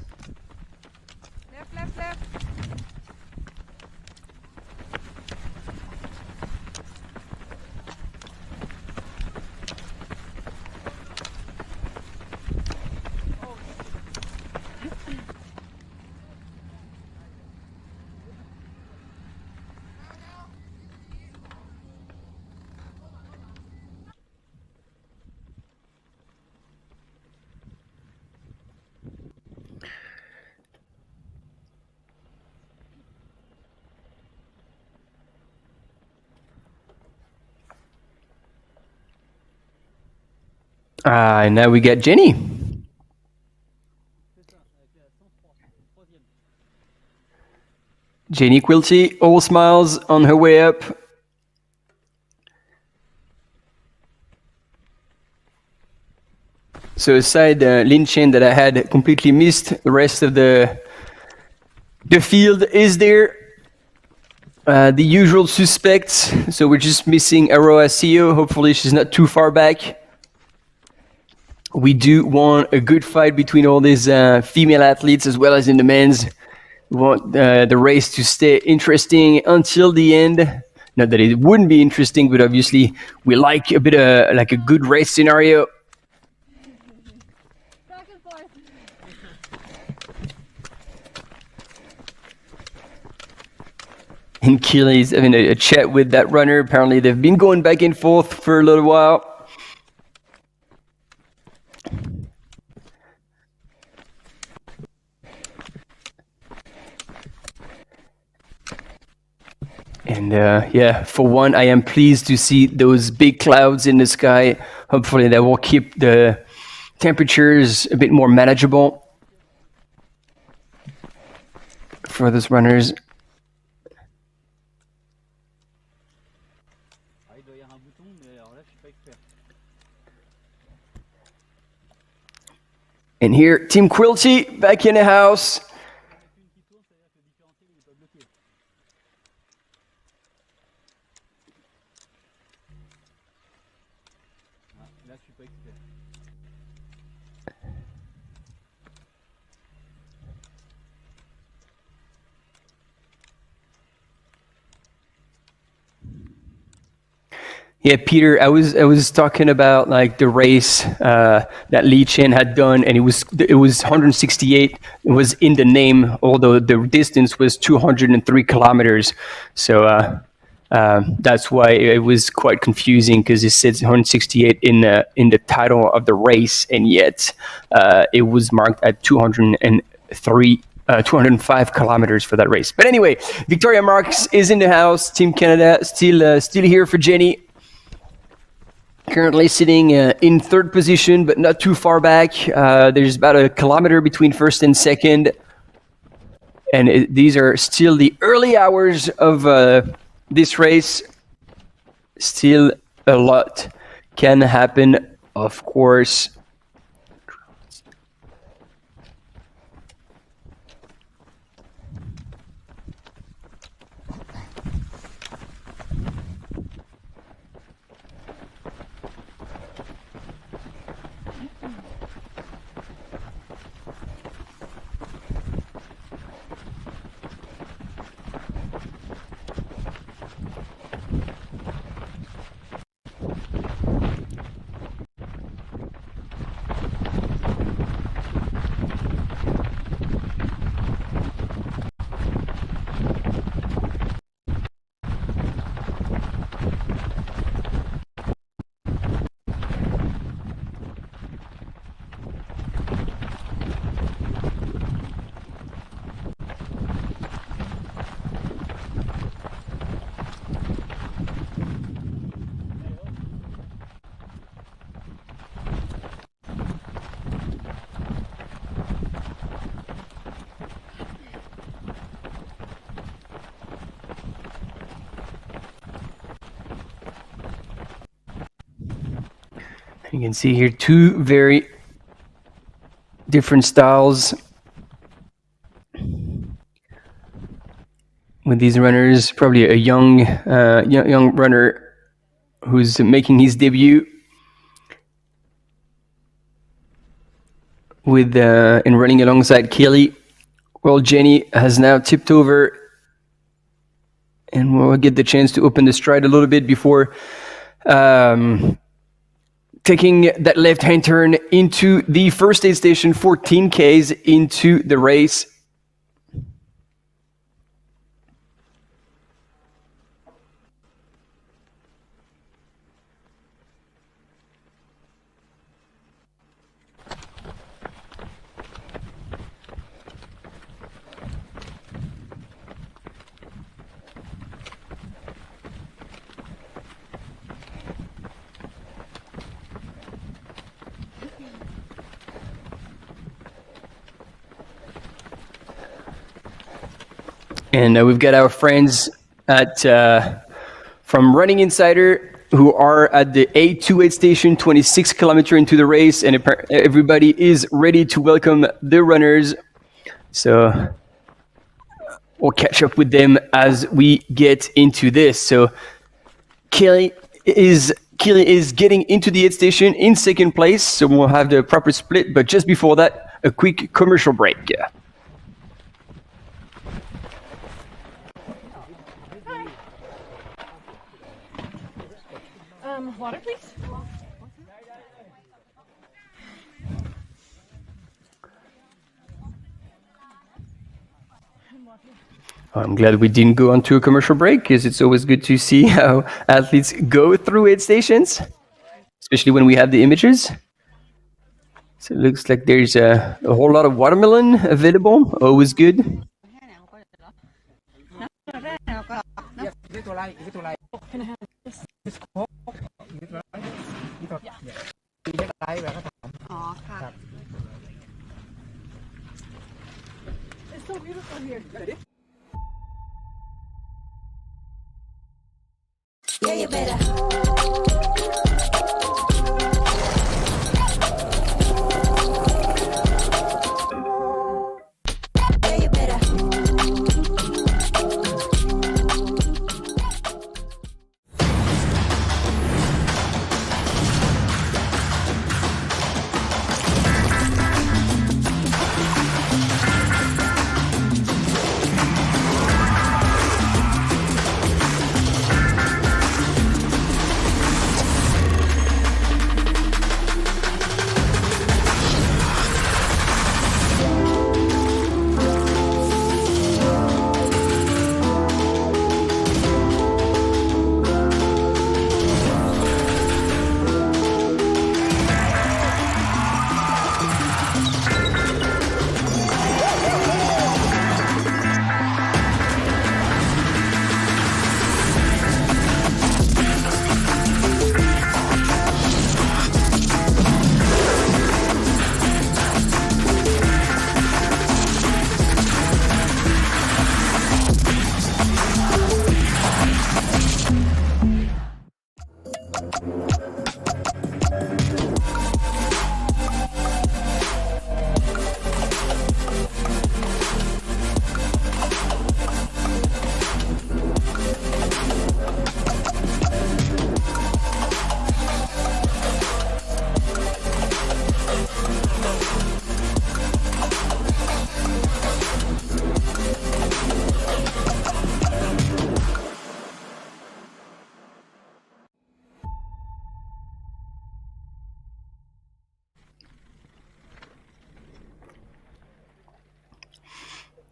And now we get Jenny. Jenny Quilty, all smiles on her way up. So aside Lin Chen that I had completely missed, the rest of the field is there. The usual suspects. So we're just missing Aroa CEO. Hopefully she's not too far back. We do want a good fight between all these female athletes as well as in the men's. We want the race to stay interesting until the end. Not that it wouldn't be interesting, but obviously we like a bit of like a good race scenario. Back and forth. And Kili's having a chat with that runner. Apparently they've been going back and forth for a little while. And yeah, for one, I am pleased to see those big clouds in the sky. Hopefully that will keep the temperatures a bit more manageable for those runners. And here, Team Quilty back in the house. Yeah, Peter, I was talking about like the race that Li Chen had done, and it was 168. It was in the name, although the distance was 203 kilometers. So that's why it was quite confusing, because it says 168 in the title of the race, and yet it was marked at 205 kilometers for that race. But anyway, Victoria Marks is in the house. Team Canada still here for Jenny. Currently sitting in third position, but not too far back. There's about a kilometer between first and second. And these are still the early hours of this race. Still a lot can happen, of course. You can see here two very different styles with these runners. Probably a young runner who's making his debut with and running alongside Kelly. Well, Jenny has now tipped over, and we'll get the chance to open the stride a little bit before taking that left-hand turn into the first aid station, 14 Ks into the race. And we've got our friends at from Running Insider who are at the A28 station, 26 kilometers into the race, and everybody is ready to welcome the runners. So we'll catch up with them as we get into this. So Kelly is getting into the aid station in second place, so we'll have the proper split. But just before that, a quick commercial break. Water, please. I'm glad we didn't go on to a commercial break, because it's always good to see how athletes go through aid stations, especially when we have the images. So it looks like there's a whole lot of watermelon available. Always good. It's so beautiful here. Yeah, you better.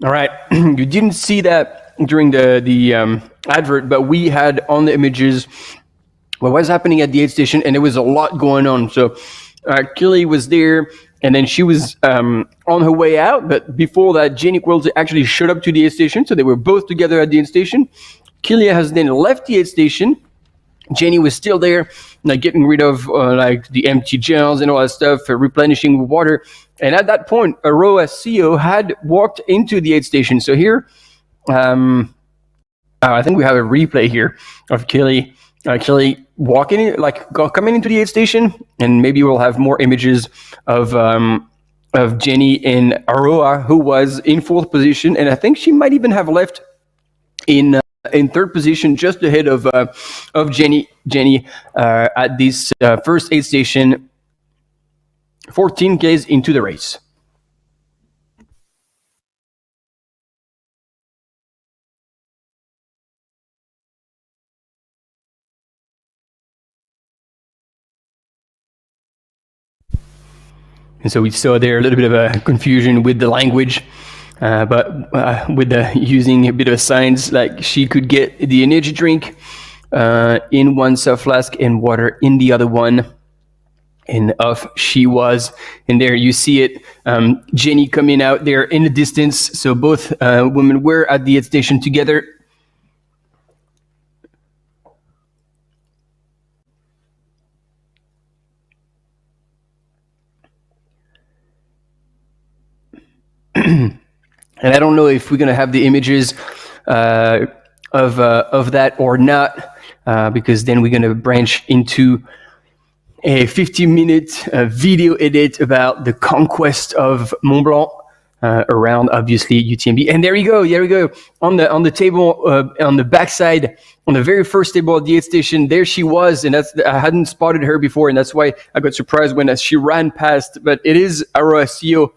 All right, you didn't see that during the advert, but we had on the images what was happening at the aid station, and there was a lot going on. So Kelly was there, and then she was on her way out. But before that, Jenny Quills actually showed up to the aid station, so they were both together at the aid station. Kelly has then left the aid station. Jenny was still there, like getting rid of like the empty gels and all that stuff, replenishing with water. And at that point, Aroa CEO had walked into the aid station. So here, I think we have a replay here of Kelly actually coming into the aid station, and maybe we'll have more images of Jenny and Aroa, who was in fourth position, and I think she might even have left in third position, just ahead of Jenny at this first aid station, 14Ks into the race. And so we saw there a little bit of a confusion with the language, but with using a bit of signs, like she could get the energy drink in one soft flask and water in the other one. And off she was. And there you see it, Jenny coming out there in the distance. So both women were at the aid station together. And I don't know if we're going to have the images of that or not, because then we're going to branch into a 50-minute video edit about the conquest of Mont Blanc around, obviously, UTMB. And there you go, on the table, on the backside, on the very first table at the aid station. There she was, and I hadn't spotted her before, and that's why I got surprised when she ran past. But it is Oceania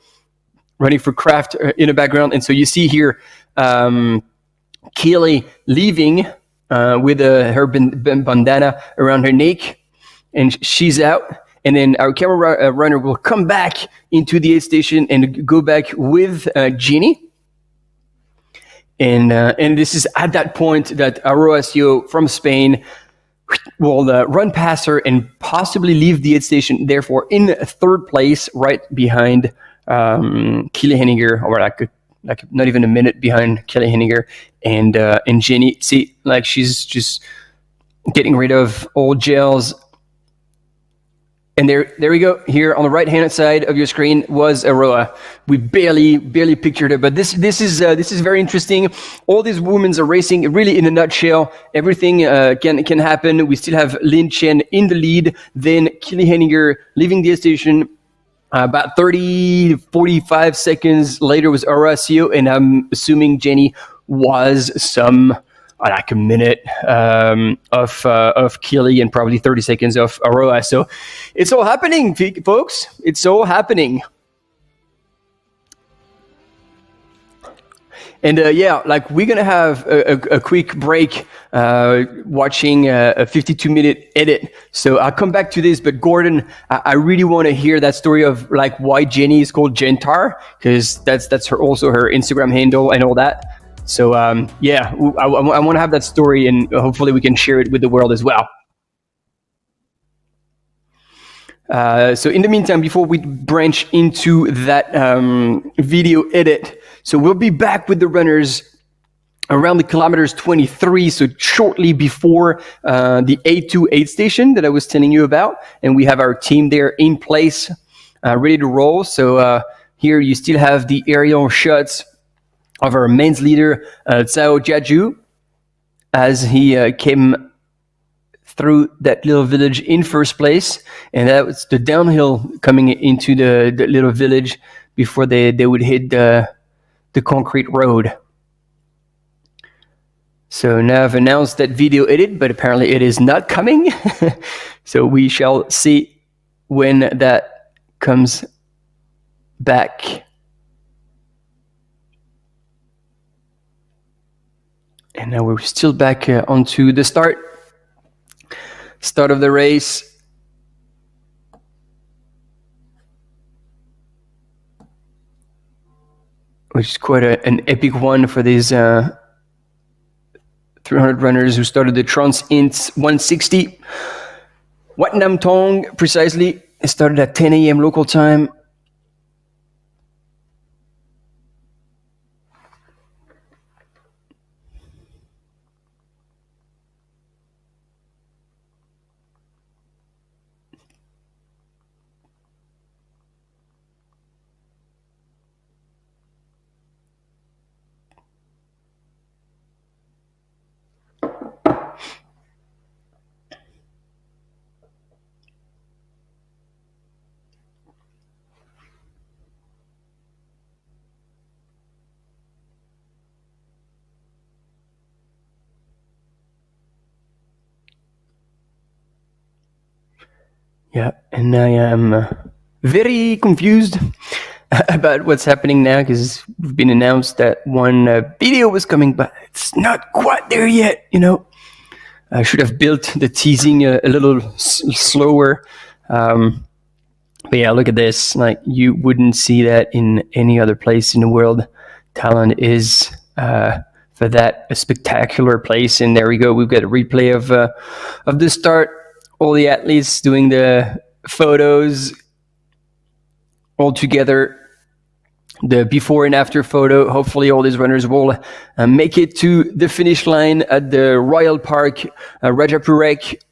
running for Kraft in the background, and so you see here Keely leaving with her bandana around her neck, and she's out. And then our camera runner will come back into the aid station and go back with Ginny. And this is at that point that Arroasio from Spain will run past her and possibly leave the aid station, therefore in third place, right behind Keely Henniger, or like not even a minute behind Keely Henniger and Jenny. See, like she's just getting rid of old gels. And there we go. Here on the right-hand side of your screen was Aroa. We barely pictured her, but this is very interesting. All these women are racing really in a nutshell. Everything can happen. We still have Lin Chen in the lead, then Keely Henniger leaving the station. About 45 seconds later was Horacio, and I'm assuming Jenny was like a minute of Keely and probably 30 seconds of Aroa. So it's all happening, folks. It's all happening. And like we're going to have a quick break watching a 52-minute edit. So I'll come back to this, but Gordon, I really want to hear that story of like why Jenny is called Gentar, because that's also her Instagram handle and all that. So I want to have that story, and hopefully we can share it with the world as well. So in the meantime, before we branch into that video edit, so we'll be back with the runners around the kilometers 23, so shortly before the A2 aid station that I was telling you about, and we have our team there in place, ready to roll. So here you still have the aerial shots of our men's leader, Cao Jiaju, as he came through that little village in first place, and that was the downhill coming into the little village before they would hit the concrete road. So now I've announced that video edit, but apparently it is not coming. So we shall see when that comes back. And now we're still back onto the start of the race. Which is quite an epic one for these 300 runners who started the Trans Int 160. Wat Nam Tong, precisely. It started at 10 a.m. local time. Yeah, and I am very confused about what's happening now because we've been announced that one video was coming, but it's not quite there yet, you know. I should have built the teasing a little slower. But yeah, look at this. Like, you wouldn't see that in any other place in the world. Thailand is, for that, a spectacular place. And there we go. We've got a replay of the start. All the athletes doing the photos all together. The before and after photo. Hopefully all these runners will make it to the finish line at the Royal Park, Rajapurek.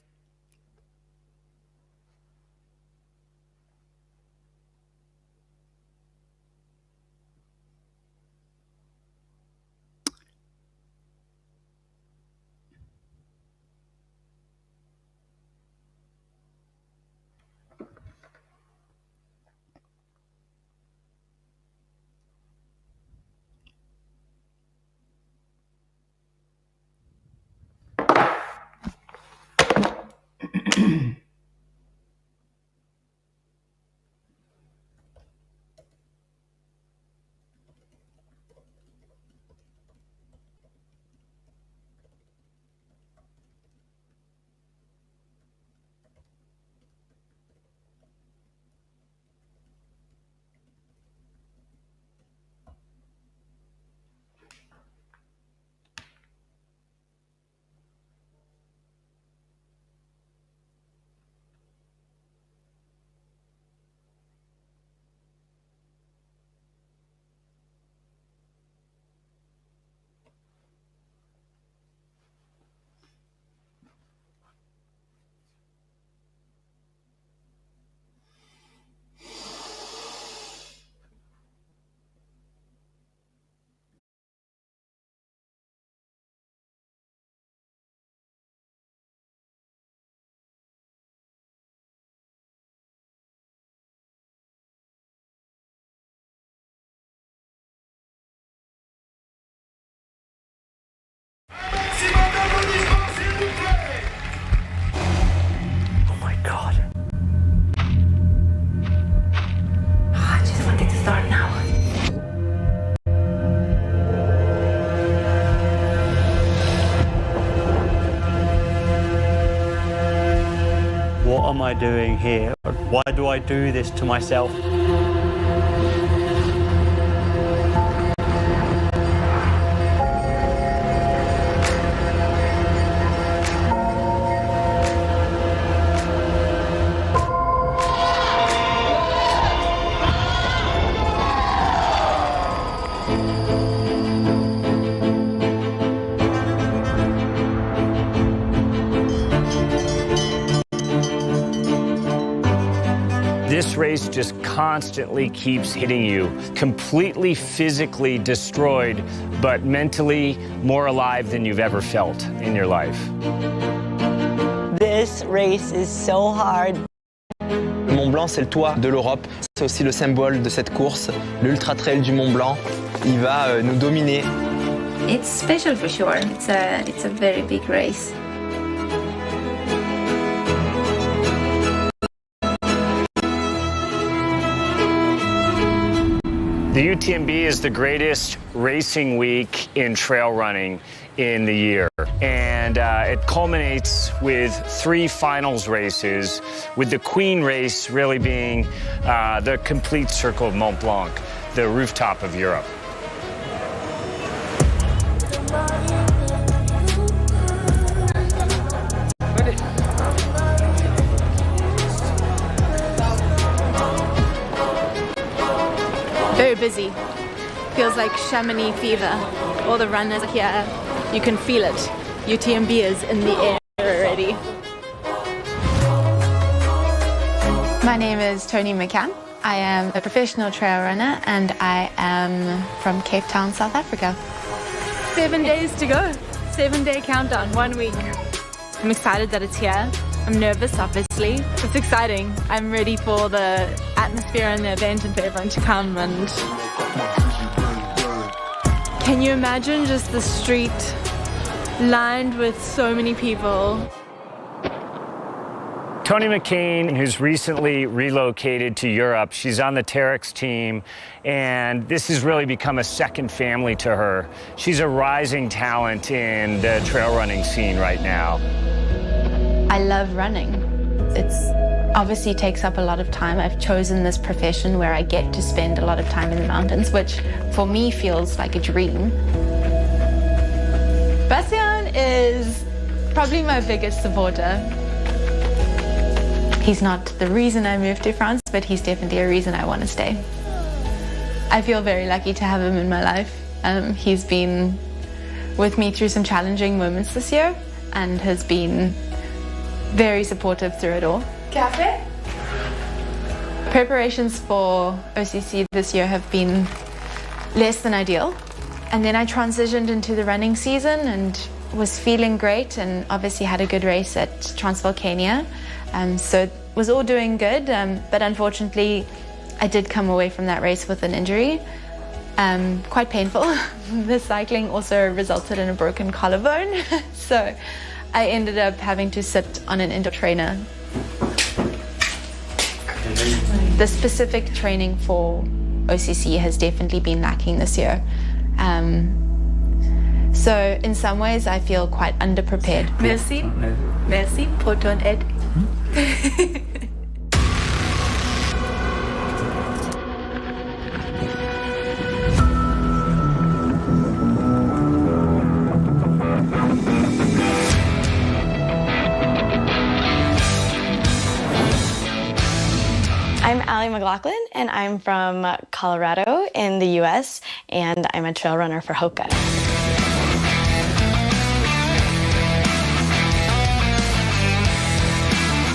Oh my god. I just wanted to start now. What am I doing here? Why do I do this to myself? This race just constantly keeps hitting you, completely physically destroyed, but mentally more alive than you've ever felt in your life. This race is so hard. Le Mont Blanc, c'est le toit de l'Europe. C'est aussi le symbole de cette course, l'Ultra Trail du Mont Blanc. Il va nous dominer. It's special for sure. It's a very big race. The UTMB is the greatest racing week in trail running in the year. And it culminates with 3 finals races, with the Queen race really being the complete circle of Mont Blanc, the rooftop of Europe. Very busy. Feels like Chamonix fever. All the runners are here. You can feel it. UTMB is in the air already. My name is Tony McCann. I am a professional trail runner and I am from Cape Town, South Africa. 7 days to go. 7-day countdown, 1 week. I'm excited that it's here. I'm nervous, obviously. It's exciting. I'm ready for the atmosphere and the event and for everyone to come. And can you imagine just the street lined with so many people? Toni McCain, who's recently relocated to Europe, she's on the Terex team, and this has really become a second family to her. She's a rising talent in the trail running scene right now. I love running. It's obviously takes up a lot of time. I've chosen this profession where I get to spend a lot of time in the mountains, which for me feels like a dream. Bastien is probably my biggest supporter. He's not the reason I moved to France, but he's definitely a reason I want to stay. I feel very lucky to have him in my life. He's been with me through some challenging moments this year and has been very supportive through it all. Cafe? Preparations for OCC this year have been less than ideal. And then I transitioned into the running season and was feeling great and obviously had a good race at Transvolcania. So it was all doing good, but unfortunately I did come away from that race with an injury. Quite painful. The cycling also resulted in a broken collarbone. So I ended up having to sit on an indoor trainer. The specific training for OCC has definitely been lacking this year. So in some ways I feel quite underprepared. Merci. Merci pour ton aide. I'm Allie McLaughlin, and I'm from Colorado in the US, and I'm a trail runner for Hoka.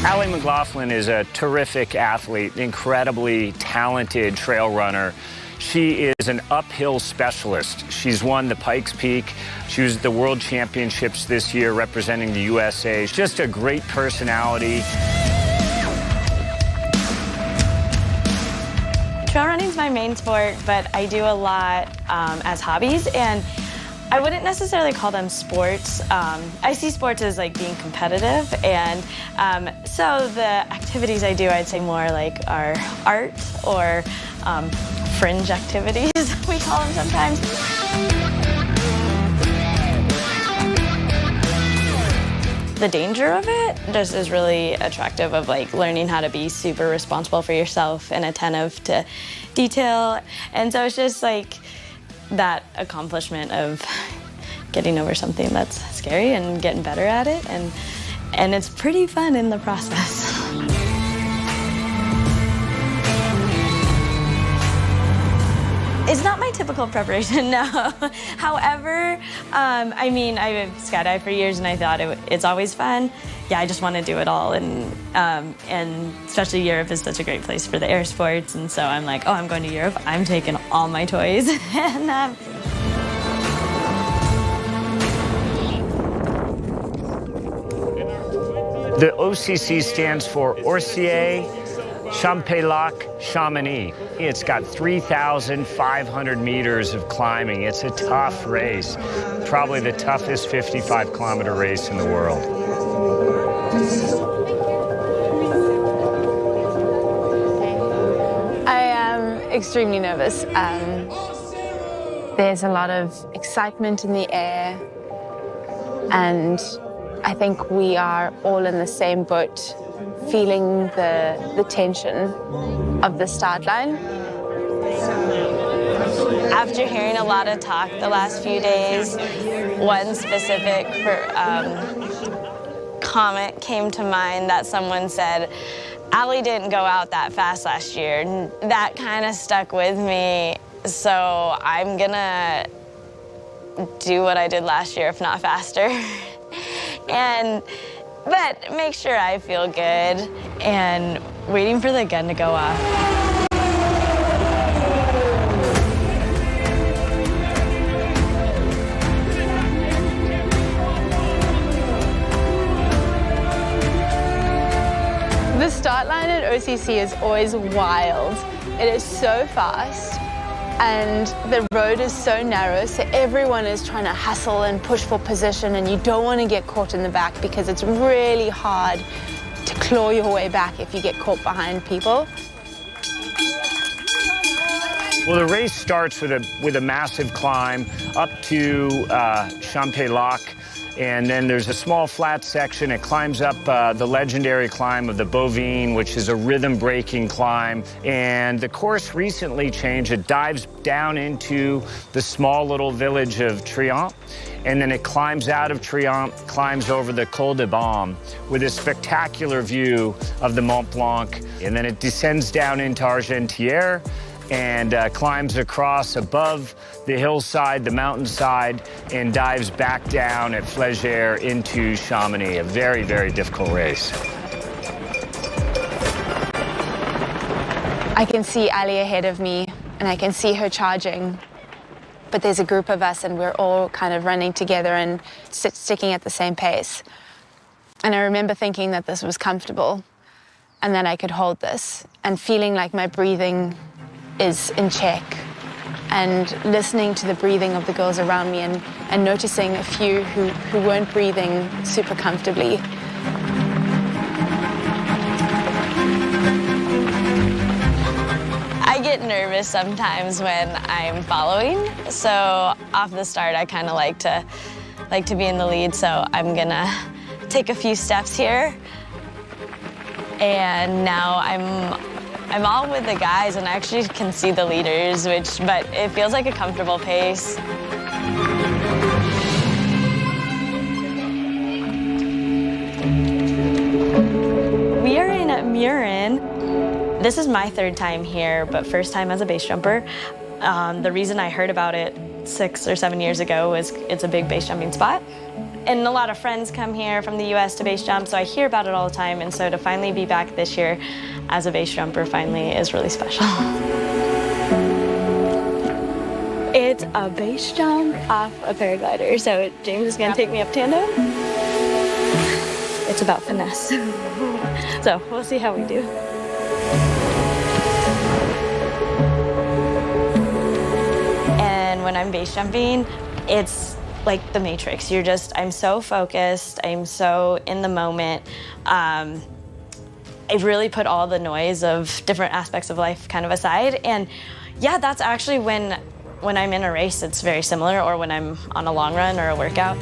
Allie McLaughlin is a terrific athlete, incredibly talented trail runner. She is an uphill specialist. She's won the Pikes Peak. She was at the World Championships this year representing the USA. She's just a great personality. Trail running is my main sport, but I do a lot as hobbies, and I wouldn't necessarily call them sports. I see sports as like being competitive, and so the activities I do, I'd say more like are art or fringe activities, we call them sometimes. The danger of it just is really attractive, of like learning how to be super responsible for yourself and attentive to detail. And so it's just like that accomplishment of getting over something that's scary and getting better at it, and it's pretty fun in the process. It's not my typical preparation, no. However, I mean, I've skydived for years and I thought it's always fun. Yeah, I just want to do it all, and especially Europe is such a great place for the air sports, and so I'm like, oh, I'm going to Europe, I'm taking all my toys. And the OCC stands for Oceania, Champelac, Chamonix. It's got 3,500 meters of climbing. It's a tough race, probably the toughest 55-kilometer race in the world. I am extremely nervous. There's a lot of excitement in the air, and I think we are all in the same boat, feeling the tension of the start line. after hearing a lot of talk the last few days, one specific comment came to mind that someone said, Allie didn't go out that fast last year. That kind of stuck with me, so I'm gonna do what I did last year, if not faster. But make sure I feel good, and waiting for the gun to go off. The start line at OCC is always wild. It is so fast, and the road is so narrow, so everyone is trying to hustle and push for position, and you don't want to get caught in the back because it's really hard to claw your way back if you get caught behind people. Well, the race starts with a massive climb up to Champex-Lac, and then there's a small flat section. It climbs up the legendary climb of the Bovine, which is a rhythm-breaking climb. And the course recently changed. It dives down into the small little village of Triant, and then it climbs out of Triant, climbs over the Col de Baume with a spectacular view of the Mont Blanc, and then it descends down into Argentière, and climbs across above the hillside, the mountainside, and dives back down at Flégère into Chamonix. A very, very difficult race. I can see Ali ahead of me, and I can see her charging. But there's a group of us, and we're all kind of running together and sticking at the same pace. And I remember thinking that this was comfortable, and that I could hold this, and feeling like my breathing is in check, and listening to the breathing of the girls around me, and noticing a few who weren't breathing super comfortably. I get nervous sometimes when I'm following, so off the start I kind of like to be in the lead, so I'm gonna take a few steps here, and now I'm all with the guys, and I actually can see the leaders, but it feels like a comfortable pace. We are in Murin. This is my third time here, but first time as a base jumper. The reason I heard about it 6 or 7 years ago was it's a big base jumping spot. And a lot of friends come here from the US to base jump, so I hear about it all the time, and so to finally be back this year as a base jumper finally is really special. It's a base jump off a paraglider, so James is gonna take me up tandem. It's about finesse. So we'll see how we do. And when I'm base jumping, it's like the Matrix. I'm so focused, I'm so in the moment. I really put all the noise of different aspects of life kind of aside. And yeah, that's actually when I'm in a race, it's very similar, or when I'm on a long run or a workout.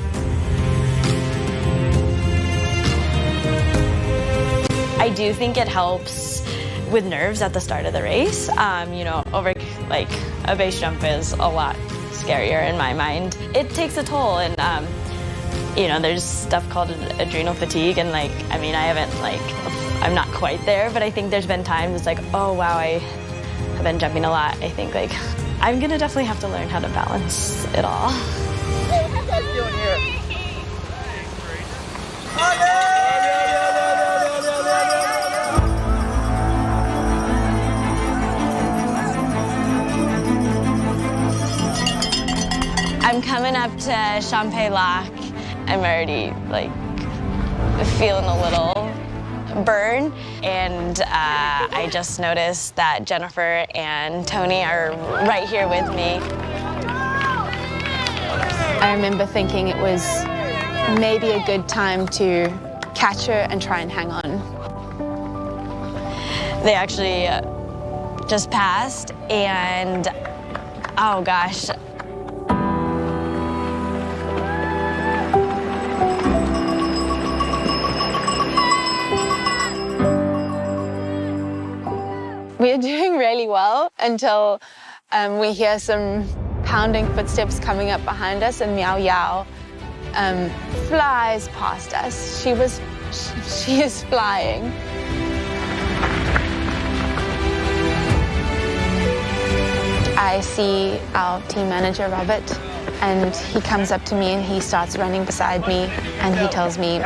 I do think it helps with nerves at the start of the race. Like a base jump is a lot scarier in my mind. It takes a toll, and there's stuff called adrenal fatigue, and I'm not quite there, but I think there's been times it's like, oh wow, I have been jumping a lot. I think I'm gonna definitely have to learn how to balance it all. Hey, what are you guys doing here? I'm coming up to Champex-Lac. I'm already feeling a little burn, and I just noticed that Jennifer and Tony are right here with me. I remember thinking it was maybe a good time to catch her and try and hang on. They actually just passed, and oh gosh. We're doing really well until we hear some pounding footsteps coming up behind us, and Meow Yao flies past us. She is flying. I see our team manager, Robert, and he comes up to me and he starts running beside me, and he tells me,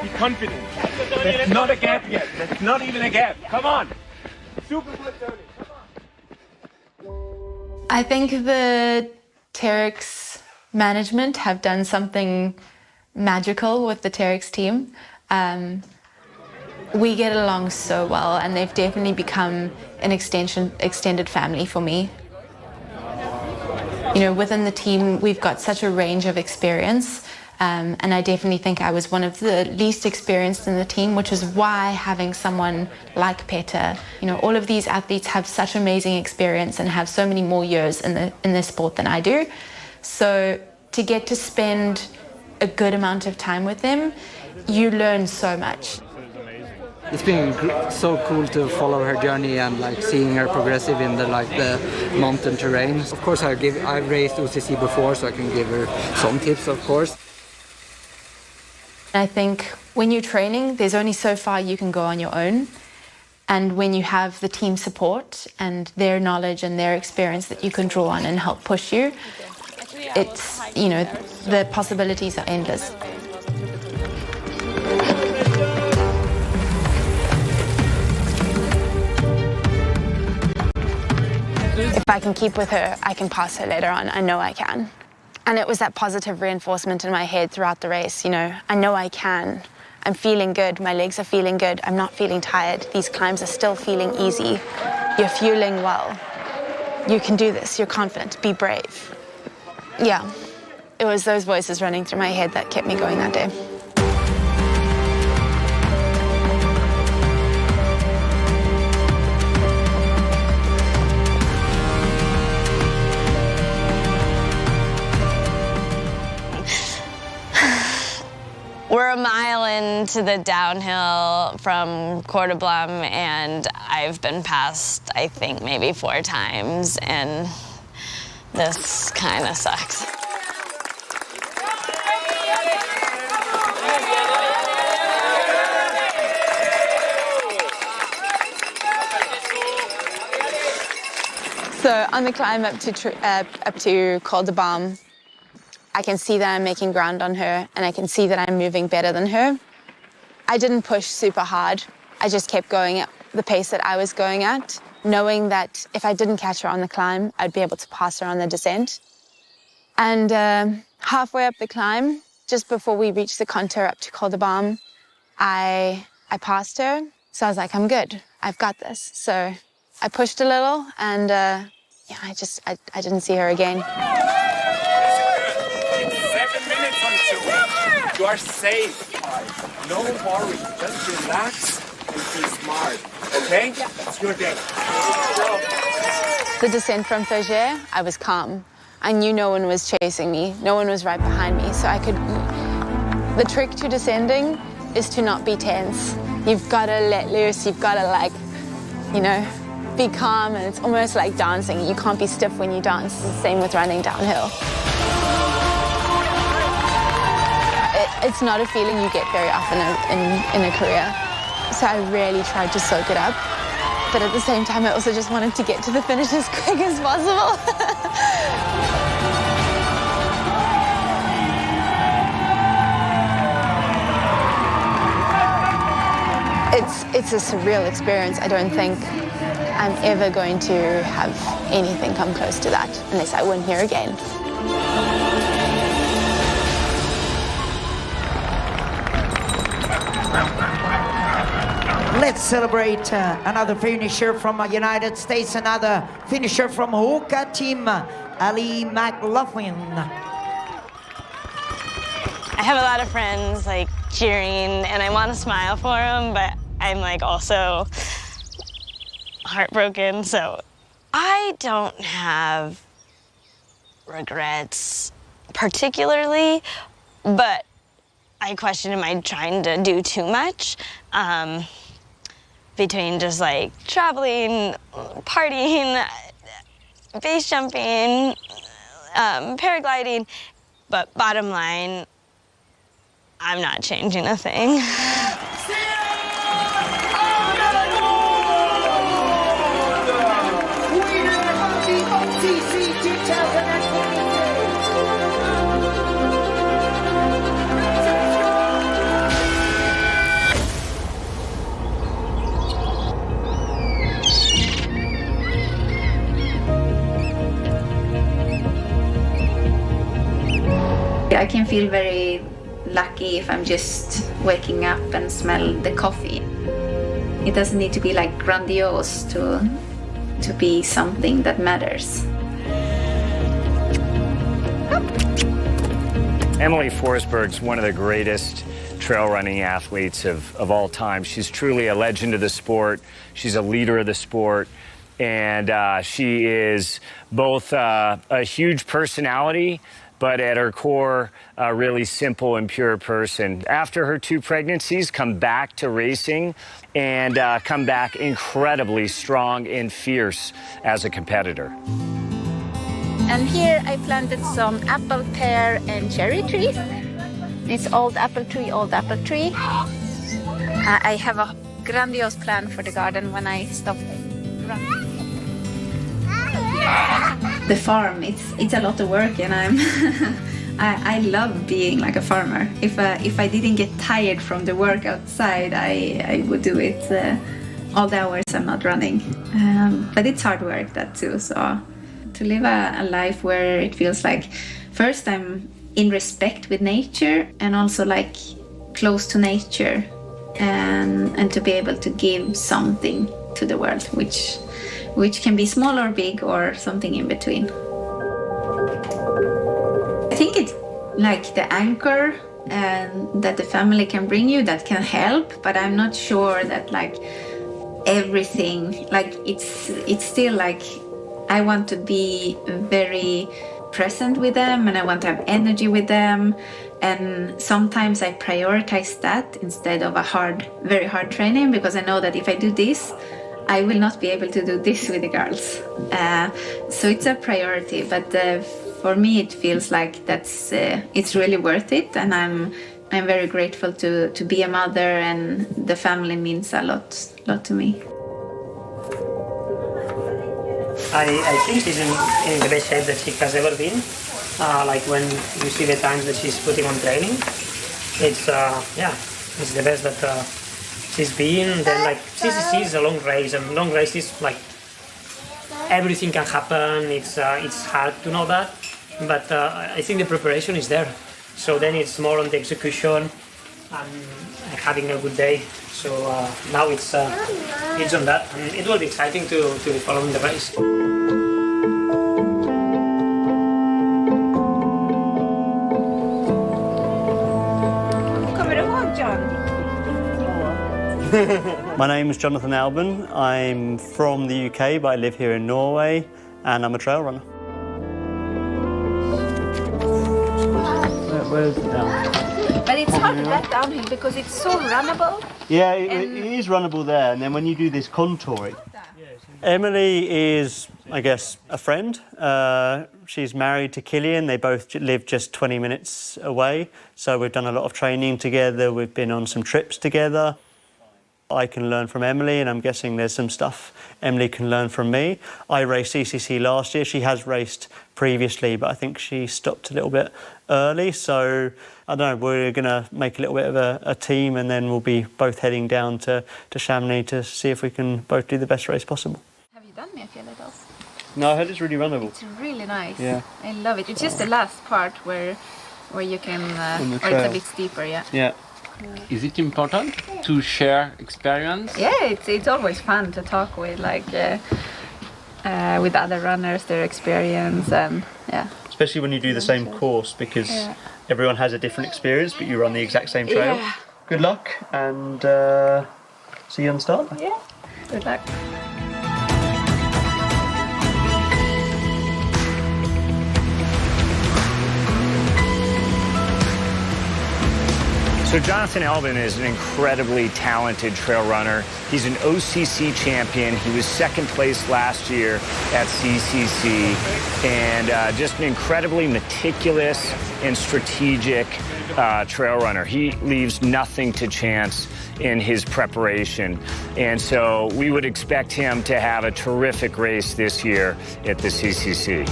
"Be confident. That's not a gap yet. That's not even a gap. Come on. Super good, Tony. Come on." I think the Terex management have done something magical with the Terex team. We get along so well, and they've definitely become an extended family for me. Within the team, we've got such a range of experience. And I definitely think I was one of the least experienced in the team, which is why having someone like Peter, all of these athletes have such amazing experience and have so many more years in the sport than I do. So to get to spend a good amount of time with them, you learn so much. It's been so cool to follow her journey and seeing her progressive in the mountain terrain. Of course, I've raced OCC before, so I can give her some tips, of course. I think when you're training, there's only so far you can go on your own. And when you have the team support and their knowledge and their experience that you can draw on and help push you, it's, the possibilities are endless. If I can keep with her, I can pass her later on. I know I can. And it was that positive reinforcement in my head throughout the race, I know I can. I'm feeling good, my legs are feeling good, I'm not feeling tired. These climbs are still feeling easy. You're fueling well. You can do this, you're confident, be brave. Yeah, it was those voices running through my head that kept me going that day. We're a mile into the downhill from Col de Blanc, and I've been passed, I think, maybe 4 times, and this kind of sucks. So on the climb up to Col de Blanc, I can see that I'm making ground on her, and I can see that I'm moving better than her. I didn't push super hard. I just kept going at the pace that I was going at, knowing that if I didn't catch her on the climb, I'd be able to pass her on the descent. And halfway up the climb, just before we reached the contour up to Col de Blanc, I passed her. So I was like, I'm good. I've got this. So I pushed a little, and I didn't see her again. 7 minutes until you are safe. No worry, just relax and be smart, okay? It's your day. The descent from Fougères, I was calm. I knew no one was chasing me, no one was right behind me, so I could... The trick to descending is to not be tense. You've got to let loose, you've got to be calm, and it's almost like dancing. You can't be stiff when you dance. It's the same with running downhill. It's not a feeling you get very often in a career. So I really tried to soak it up. But at the same time, I also just wanted to get to the finish as quick as possible. It's a surreal experience. I don't think I'm ever going to have anything come close to that unless I win here again. Let's celebrate another finisher from United States, another finisher from Hoka team, Ali McLaughlin. I have a lot of friends cheering, and I want to smile for them, but I'm also heartbroken. So I don't have regrets particularly, but I question, am I trying to do too much? Between just traveling, partying, base jumping, paragliding. But bottom line, I'm not changing a thing. I can feel very lucky if I'm just waking up and smell the coffee. It doesn't need to be grandiose to be something that matters. Emily Forsberg's one of the greatest trail running athletes of all time. She's truly a legend of the sport. She's a leader of the sport. And she is both a huge personality, but at her core, a really simple and pure person. After her 2 pregnancies, come back to racing and come back incredibly strong and fierce as a competitor. And here I planted some apple, pear, and cherry trees. It's old apple tree, old apple tree. I have a grandiose plan for the garden when I stop running. The farm, it's a lot of work, and I love being like a farmer. If I didn't get tired from the work outside, I would do it all the hours I'm not running. But it's hard work, that too. So to live a life where it feels like first I'm in respect with nature and also like close to nature, and to be able to give something to the world, which can be small or big or something in between. I think it's like the anchor and that the family can bring you that can help, but I'm not sure that like everything, like it's still like I want to be very present with them and I want to have energy with them, and sometimes I prioritize that instead of very hard training, because I know that if I do this I will not be able to do this with the girls. So it's a priority, but for me it feels like it's really worth it, and I'm very grateful to be a mother, and the family means a lot to me. I think she's in the best shape that she has ever been. Like when you see the times that she's putting on training, it's the best that she's been. Then like CCC is a long race, and long race is like everything can happen. It's hard to know that, but I think the preparation is there. So then it's more on the execution and having a good day. So now it's on that, and it will be exciting to be following the race. Kommer du ihåg, John? My name is Jonathan Alban. I'm from the UK, but I live here in Norway, and I'm a trail runner. Where's it down? But it's hard to get downhill because it's so runnable. Yeah, it is runnable there, and then when you do this contouring. Emily is, I guess, a friend. She's married to Killian. They both live just 20 minutes away. So we've done a lot of training together. We've been on some trips together. I can learn from Emily, and I'm guessing there's some stuff Emily can learn from me. I raced CCC last year. She has raced previously, but I think she stopped a little bit early. So, I don't know, we're going to make a little bit of a team, and then we'll be both heading down to Chamonix to see if we can both do the best race possible. Have you done Mefjället? No, I heard it's really runnable. It's really nice. Yeah. I love it. It's just the last part where you can, or it's a bit steeper, yeah. Yeah. Is it important to share experience? Yeah, it's always fun to talk with with other runners, their experience, and yeah. Especially when you do the same course, because everyone has a different experience, but you run the exact same trail. Yeah. Good luck, and see you on the start. Yeah, good luck. So Jonathan Alban is an incredibly talented trail runner. He's an OCC champion. He was second place last year at CCC, and just an incredibly meticulous and strategic trail runner. He leaves nothing to chance in his preparation, and so we would expect him to have a terrific race this year at the CCC.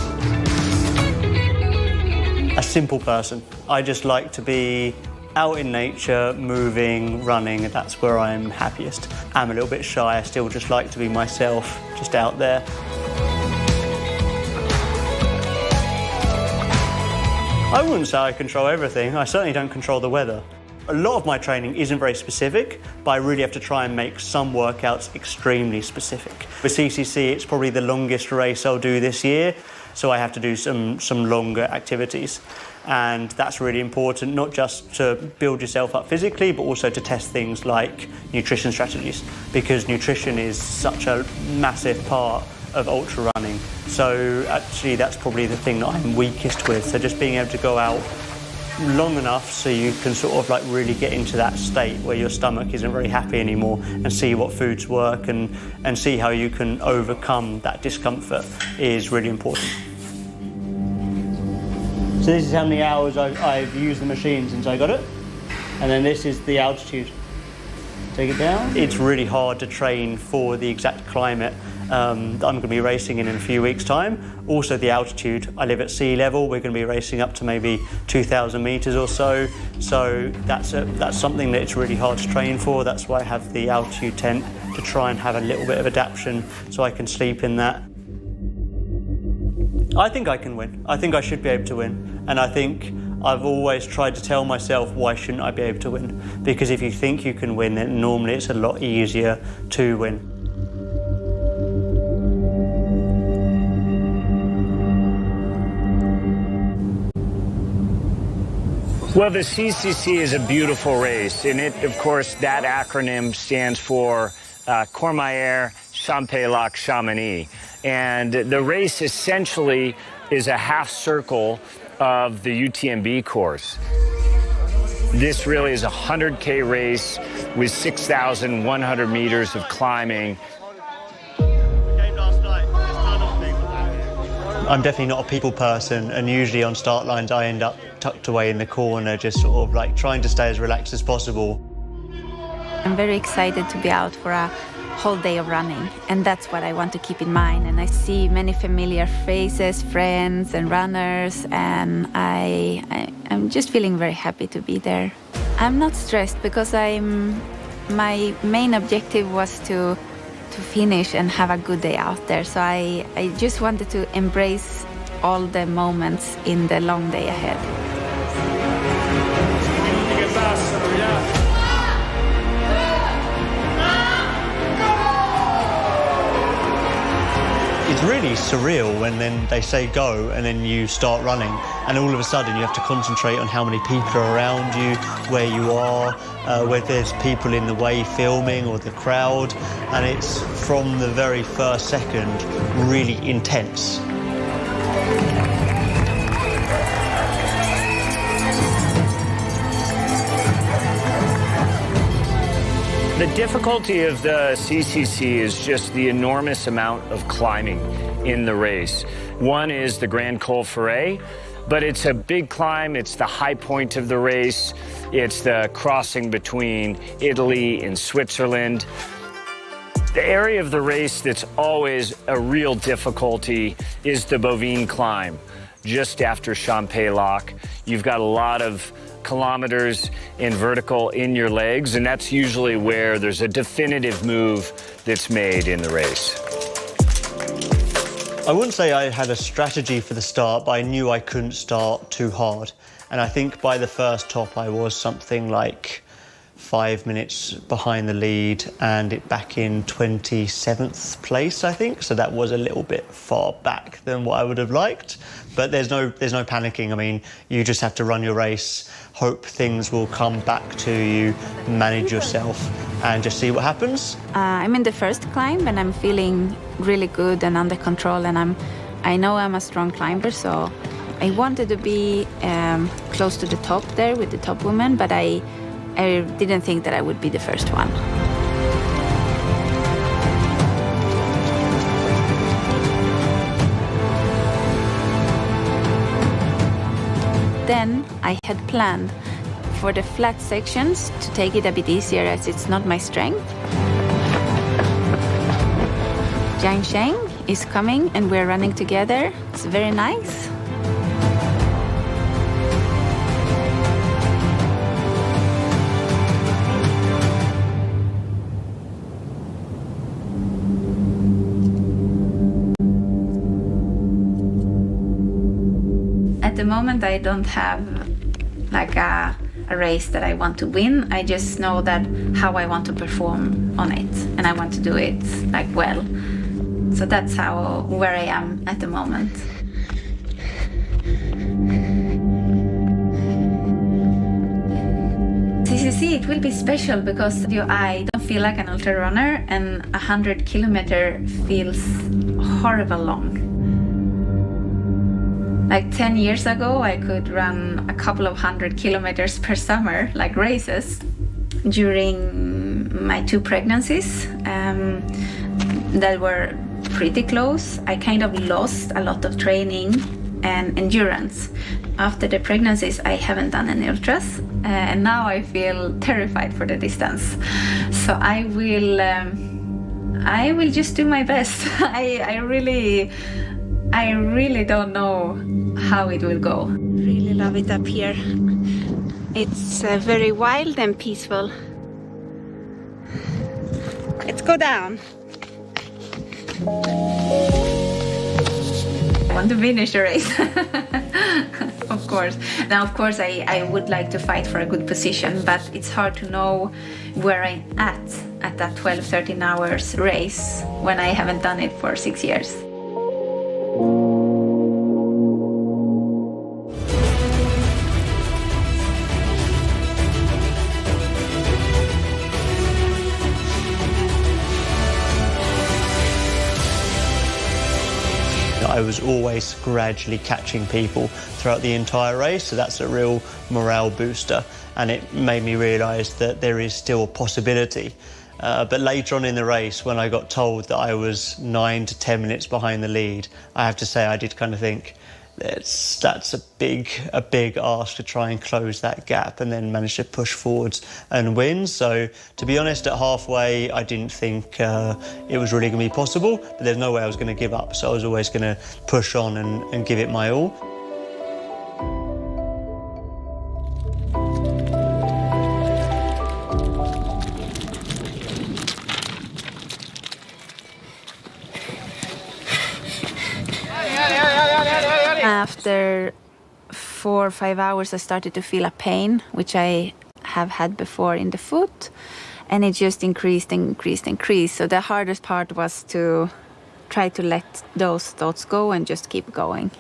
A simple person. I just like to be out in nature, moving, running, and that's where I'm happiest. I'm a little bit shy, I still just like to be myself, just out there. I wouldn't say I control everything. I certainly don't control the weather. A lot of my training isn't very specific, but I really have to try and make some workouts extremely specific. For CCC, it's probably the longest race I'll do this year, so I have to do some longer activities. And that's really important, not just to build yourself up physically, but also to test things like nutrition strategies, because nutrition is such a massive part of ultra running. So actually that's probably the thing that I'm weakest with. So just being able to go out long enough so you can sort of like really get into that state where your stomach isn't very happy anymore, and see what foods work and see how you can overcome that discomfort is really important. So this is how many hours I've used the machine since I got it. And then this is the altitude. Take it down. It's really hard to train for the exact climate that I'm going to be racing in a few weeks' time. Also the altitude. I live at sea level. We're going to be racing up to maybe 2,000 meters or so. So that's something that it's really hard to train for. That's why I have the altitude tent, to try and have a little bit of adaptation so I can sleep in that. I think I can win. I think I should be able to win. And I think I've always tried to tell myself, why shouldn't I be able to win? Because if you think you can win, then normally it's a lot easier to win. Well, the CCC is a beautiful race, and it, of course, that acronym stands for Courmayeur, Champex-Lac, Chamonix. And the race essentially is a half circle of the UTMB course. This really is a 100K race with 6,100 meters of climbing. I'm definitely not a people person, and usually on start lines I end up tucked away in the corner, just sort of like trying to stay as relaxed as possible. I'm very excited to be out for a whole day of running, and that's what I want to keep in mind. And I see many familiar faces, friends and runners, and I'm just feeling very happy to be there. I'm not stressed because my main objective was to finish and have a good day out there. So I just wanted to embrace all the moments in the long day ahead. It's really surreal when then they say go and then you start running, and all of a sudden you have to concentrate on how many people are around you, where you are, whether there's people in the way filming or the crowd, and it's from the very first second really intense. The difficulty of the CCC is just the enormous amount of climbing in the race. One is the Grand Col Ferret, but it's a big climb. It's the high point of the race. It's the crossing between Italy and Switzerland. The area of the race that's always a real difficulty is the Bovine climb, just after Champex-Lac. You've got a lot of kilometers in vertical in your legs, and that's usually where there's a definitive move that's made in the race. I wouldn't say I had a strategy for the start, but I knew I couldn't start too hard. And I think by the first top I was something like 5 minutes behind the lead, and it back in 27th place, I think. So that was a little bit far back than what I would have liked. But there's no panicking. I mean, you just have to run your race, hope things will come back to you, manage yourself, and just see what happens. I'm in the first climb, and I'm feeling really good and under control, and I know I'm a strong climber, so I wanted to be close to the top there with the top woman, but I didn't think that I would be the first one. Then I had planned for the flat sections to take it a bit easier, as it's not my strength. Jiang Sheng is coming and we're running together. It's very nice. At the moment, I don't have like a race that I want to win. I just know that how I want to perform on it, and I want to do it like well. So that's where I am at the moment. CCC, it will be special because I don't feel like an ultra runner, and 100 kilometers feels horrible long. Like 10 years ago, I could run a couple of 100 kilometers per summer, like races. During my 2 pregnancies that were pretty close, I kind of lost a lot of training and endurance. After the pregnancies, I haven't done any ultras, and now I feel terrified for the distance. So I will just do my best. I really don't know how it will go. Really love it up here. It's very wild and peaceful. Let's go down. I want to finish the race. Of course. Now, of course, I would like to fight for a good position, but it's hard to know where I'm at that 12-13 hours race when I haven't done it for 6 years. I was always gradually catching people throughout the entire race, so that's a real morale booster, and it made me realise that there is still a possibility. But later on in the race, when I got told that I was 9 to 10 minutes behind the lead, I have to say I did kind of think that's a big ask to try and close that gap and then manage to push forwards and win. So to be honest, at halfway I didn't think it was really going to be possible, but there's no way I was going to give up, so I was always going to push on and give it my all. After 4 or 5 hours, I started to feel a pain, which I have had before in the foot, and it just increased. So the hardest part was to try to let those thoughts go and just keep going.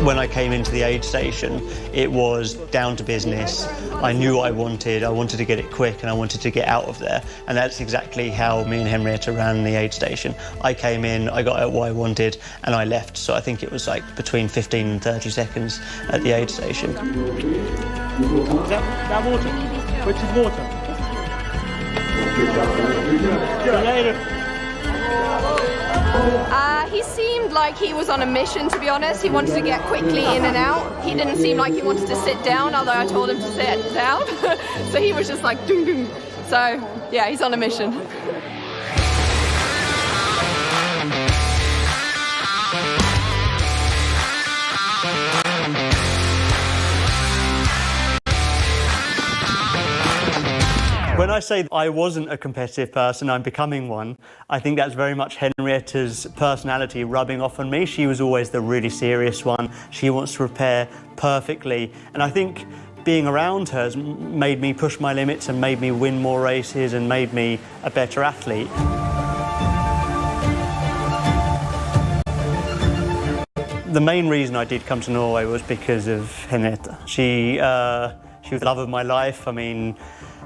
When I came into the aid station, it was down to business. I knew what I wanted to get it quick, and I wanted to get out of there. And that's exactly how me and Henrietta ran the aid station. I came in, I got out what I wanted, and I left. So I think it was like between 15 and 30 seconds at the aid station. Is that water? Which is water? He seemed like he was on a mission, to be honest. He wanted to get quickly in and out. He didn't seem like he wanted to sit down, although I told him to sit down. So he was just like, ding, ding. So, yeah, he's on a mission. When I say I wasn't a competitive person, I'm becoming one, I think that's very much Henrietta's personality rubbing off on me. She was always the really serious one. She wants to prepare perfectly. And I think being around her has made me push my limits and made me win more races and made me a better athlete. The main reason I did come to Norway was because of Henrietta. She was the love of my life. I mean,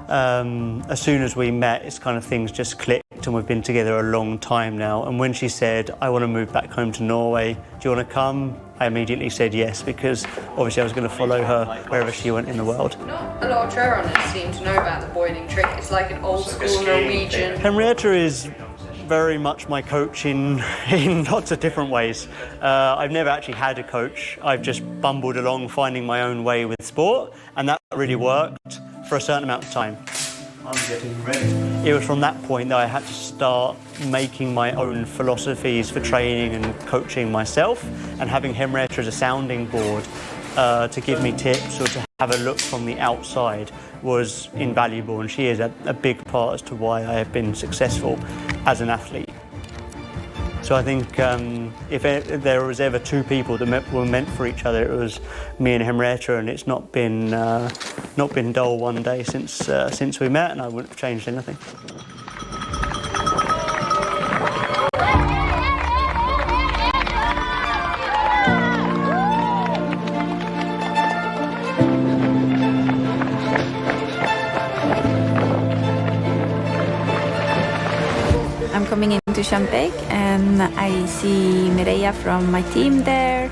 as soon as we met, it's kind of things just clicked, and we've been together a long time now. And when she said, I want to move back home to Norway, do you want to come? I immediately said yes, because obviously I was going to follow her wherever she went in the world. Not a lot of trail runners seem to know about the boiling trick. It's like an old school Norwegian. Henrietta is very much my coach in lots of different ways. I've never actually had a coach. I've just bumbled along finding my own way with sport, and that really worked for a certain amount of time. It was from that point that I had to start making my own philosophies for training and coaching myself, and having Henrietta as a sounding board to give me tips or to have a look from the outside was invaluable, and she is a big part as to why I have been successful as an athlete. So I think if there was ever two people that were meant for each other, it was me and Henrietta, and it's not been dull one day since we met, and I wouldn't have changed anything. I'm coming into Champeg and I see Mireia from my team there,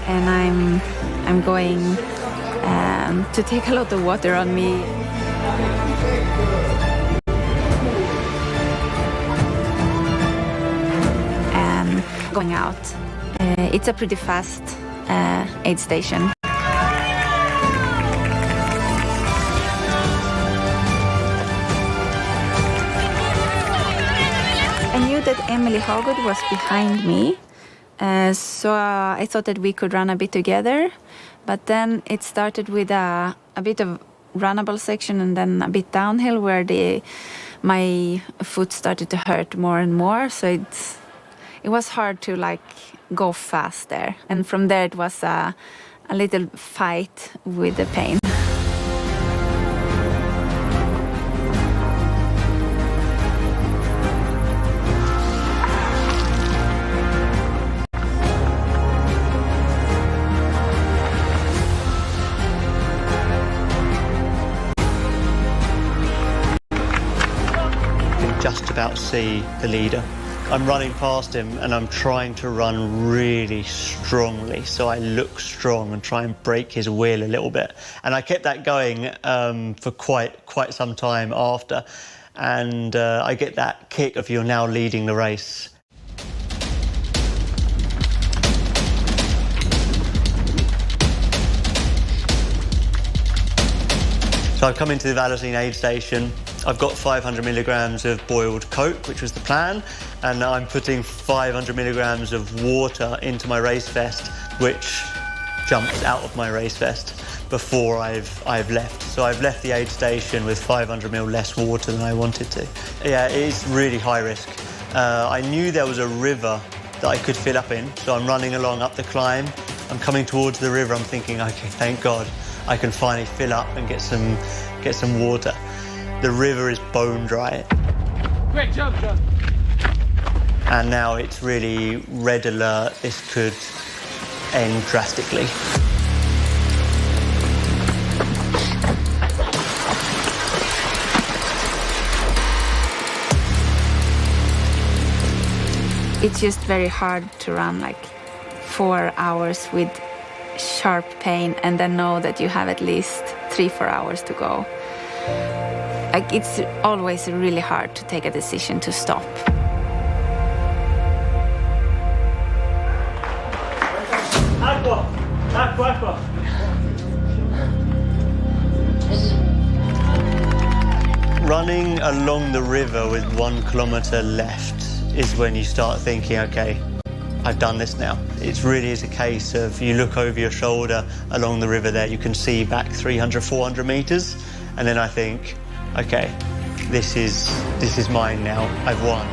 and I'm going to take a lot of water on me. And going out. It's a pretty fast aid station. I knew that Emily Hogwood was behind me, so I thought that we could run a bit together. But then it started with a bit of runnable section and then a bit downhill where my foot started to hurt more and more. So it was hard to go fast there. And from there it was a little fight with the pain. Just about see the leader. I'm running past him and I'm trying to run really strongly so I look strong and try and break his wheel a little bit. And I kept that going for quite some time after, and I get that kick of you're now leading the race. So I've come into the Valocine aid station. I've got 500 milligrams of boiled Coke, which was the plan, and I'm putting 500 milligrams of water into my race vest, which jumped out of my race vest before I've left. So I've left the aid station with 500 ml less water than I wanted to. Yeah, it's really high risk. I knew there was a river that I could fill up in, so I'm running along up the climb. I'm coming towards the river. I'm thinking, okay, thank God, I can finally fill up and get some water. The river is bone dry. Great job, John. And now it's really red alert. This could end drastically. It's just very hard to run 4 hours with sharp pain and then know that you have at least 3-4 hours to go. It's always really hard to take a decision to stop. Aqua. Running along the river with 1 kilometre left is when you start thinking, okay, I've done this now. It really is a case of you look over your shoulder along the river there, you can see back 300, 400 metres, and then I think, okay, this is mine now, I've won.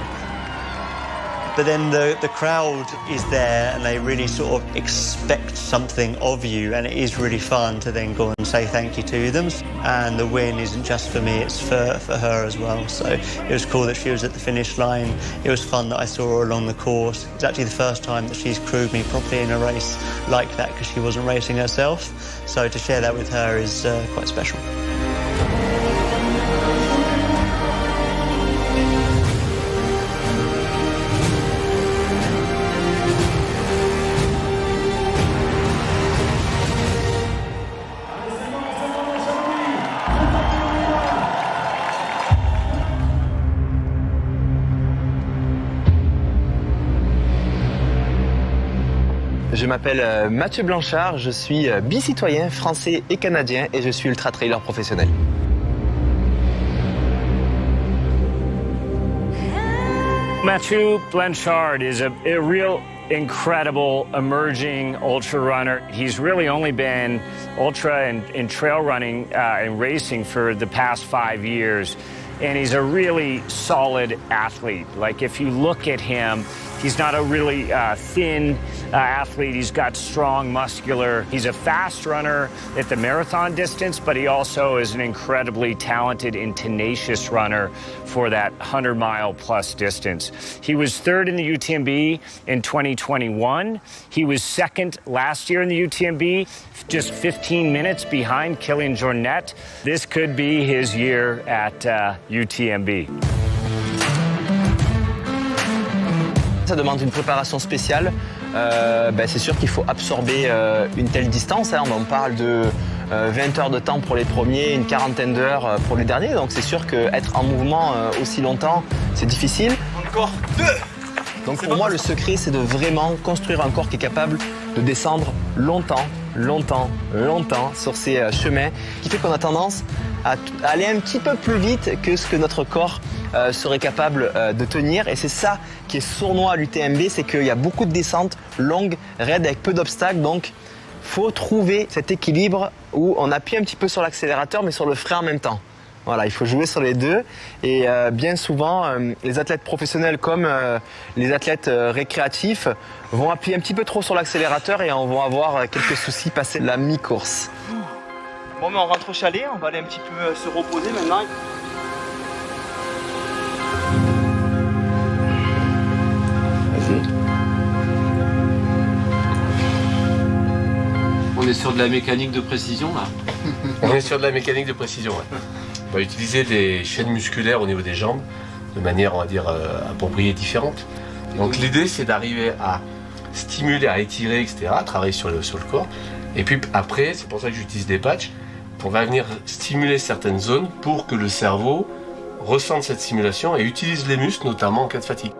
But then the crowd is there and they really sort of expect something of you, and it is really fun to then go and say thank you to them. And the win isn't just for me, it's for her as well. So it was cool that she was at the finish line. It was fun that I saw her along the course. It's actually the first time that she's crewed me properly in a race like that because she wasn't racing herself. So to share that with her is quite special. Je m'appelle Mathieu Blanchard, je suis bicitoyen français et canadien et je suis ultra-trailer professionnel. Mathieu Blanchard is a real incredible emerging ultra runner. He's really only been ultra and trail running and racing for the past 5 years. And he's a really solid athlete. Like if you look at him, he's not a really thin athlete. He's got strong, muscular. He's a fast runner at the marathon distance, but he also is an incredibly talented and tenacious runner for that 100-mile plus distance. He was third in the UTMB in 2021. He was second last year in the UTMB, just 15 minutes behind Kilian Jornet. This could be his year at UTMB. Ça demande une préparation spéciale. C'est sûr qu'il faut absorber une telle distance. Hein. On parle de 20 heures de temps pour les premiers, une quarantaine d'heures pour les derniers. Donc c'est sûr qu'être en mouvement aussi longtemps, c'est difficile. Encore 2. Donc pour moi, le secret, c'est de vraiment construire un corps qui est capable de descendre longtemps sur ces chemins, qui fait qu'on a tendance à aller un petit peu plus vite que ce que notre corps serait capable de tenir. Et c'est ça qui est sournois à l'UTMB, c'est qu'il y a beaucoup de descentes longues, raides, avec peu d'obstacles. Donc, faut trouver cet équilibre où on appuie un petit peu sur l'accélérateur, mais sur le frein en même temps. Voilà, il faut jouer sur les deux. Et bien souvent, les athlètes professionnels comme les athlètes récréatifs vont appuyer un petit peu trop sur l'accélérateur et on va avoir quelques soucis passer la mi-course. Bon, mais on rentre au chalet, on va aller un petit peu se reposer maintenant. On est sur de la mécanique de précision là. On est sur de la mécanique de précision, ouais. On va utiliser des chaînes musculaires au niveau des jambes de manière, on va dire, appropriée et différente. Donc l'idée, c'est d'arriver à stimuler, à étirer, etc., à travailler sur le corps. Et puis après, c'est pour ça que j'utilise des patchs. On va venir stimuler certaines zones pour que le cerveau ressente cette stimulation et utilise les muscles, notamment en cas de fatigue.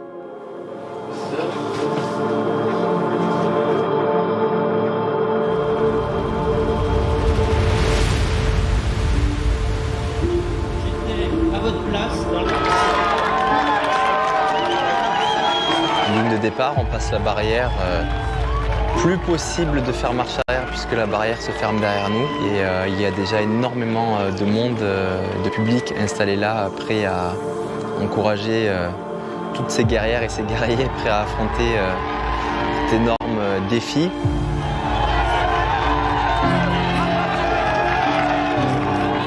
Ligne de départ, on passe la barrière. Plus possible de faire marche arrière puisque la barrière se ferme derrière nous et il y a déjà énormément de monde, de public installé là, prêt à encourager toutes ces guerrières et ces guerriers prêts à affronter cet énorme défi.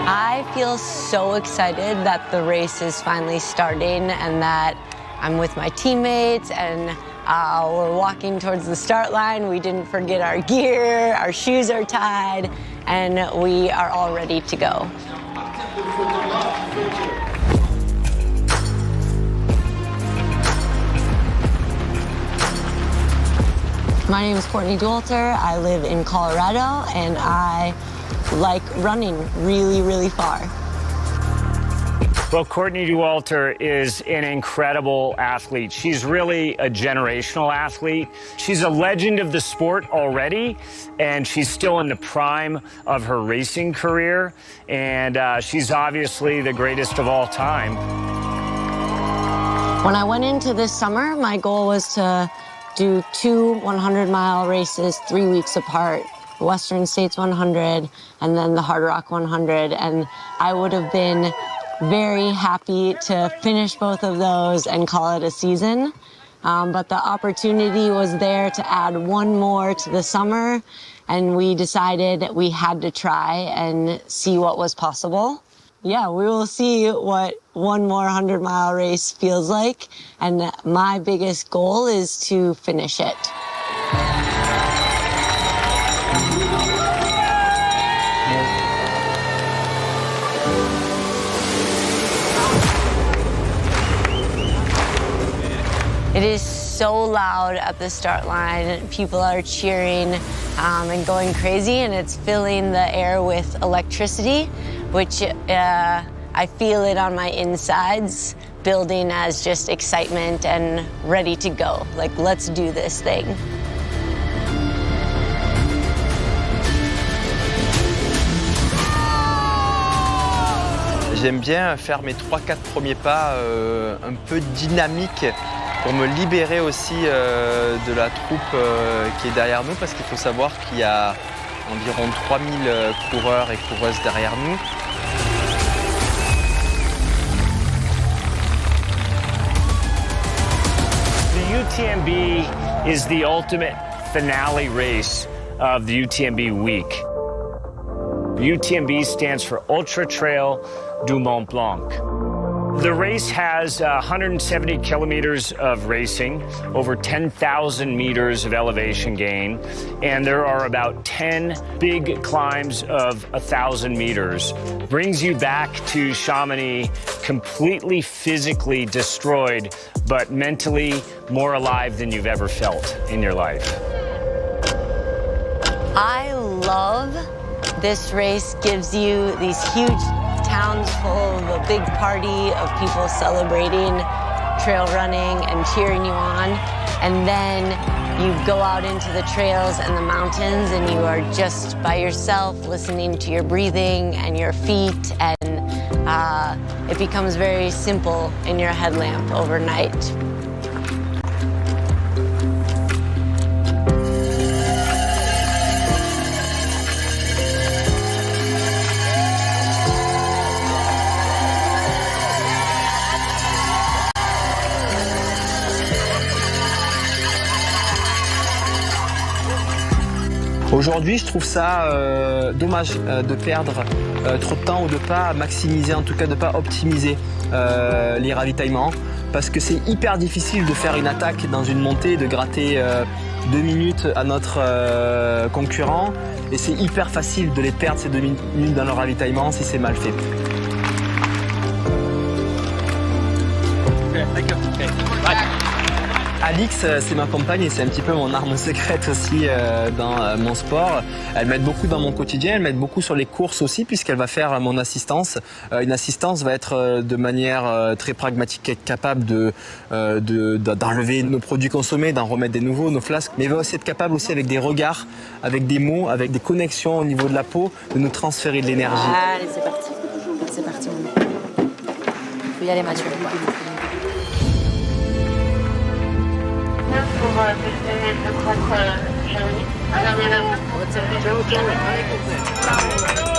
I feel so excited that the race is finally starting and that I'm with my teammates and we're walking towards the start line. We didn't forget our gear, our shoes are tied, and we are all ready to go. My name is Courtney Dualter. I live in Colorado, and I like running really, really far. Well, Courtney Dualter is an incredible athlete. She's really a generational athlete. She's a legend of the sport already, and she's still in the prime of her racing career. And she's obviously the greatest of all time. When I went into this summer, my goal was to do 2 100-mile races 3 weeks apart. The Western States 100 and then the Hard Rock 100. And I would have been very happy to finish both of those and call it a season. But the opportunity was there to add one more to the summer, and we decided that we had to try and see what was possible. Yeah, we will see what one more 100-mile race feels like, and my biggest goal is to finish it. It is so loud at the start line. People are cheering and going crazy, and it's filling the air with electricity, which I feel it on my insides, building as just excitement and ready to go. Like, let's do this thing. J'aime bien faire mes 3-4 premiers pas un peu dynamiques pour me libérer aussi de la troupe qui est derrière nous, parce qu'il faut savoir qu'il y a environ 3000 coureurs et coureuses derrière nous. The UTMB is the ultimate finale race of the UTMB week. UTMB stands for Ultra Trail du Mont-Blanc. The race has 170 kilometers of racing, over 10,000 meters of elevation gain, and there are about 10 big climbs of 1,000 meters. Brings you back to Chamonix completely physically destroyed, but mentally more alive than you've ever felt in your life. I love this race. Gives you these huge towns full of a big party of people celebrating trail running and cheering you on. And then you go out into the trails and the mountains and you are just by yourself listening to your breathing and your feet, and it becomes very simple in your headlamp overnight. Aujourd'hui, je trouve ça dommage de perdre trop de temps ou de pas maximiser, en tout cas de pas optimiser les ravitaillements, parce que c'est hyper difficile de faire une attaque dans une montée, de gratter 2 minutes à notre concurrent, et c'est hyper facile de les perdre ces 2 minutes dans le ravitaillement si c'est mal fait. Alix, c'est ma compagne et c'est un petit peu mon arme secrète aussi dans mon sport. Elle m'aide beaucoup dans mon quotidien, elle m'aide beaucoup sur les courses aussi, puisqu'elle va faire mon assistance. Une assistance va être de manière très pragmatique, être capable d'enlever nos produits consommés, d'en remettre des nouveaux, nos flasques, mais elle va aussi être capable aussi avec des regards, avec des mots, avec des connexions au niveau de la peau, de nous transférer de l'énergie. Allez, c'est parti. C'est parti, on faut y aller, Mathieu. Pour je crois que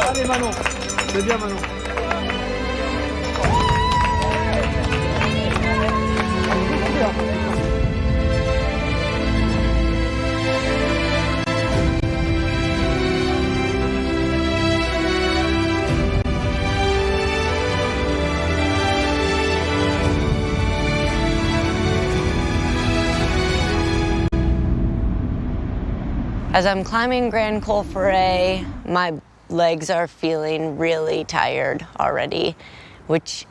Allez Manon, c'est bien Manon. As I'm climbing Grand Col Ferret, my legs are feeling really tired already, which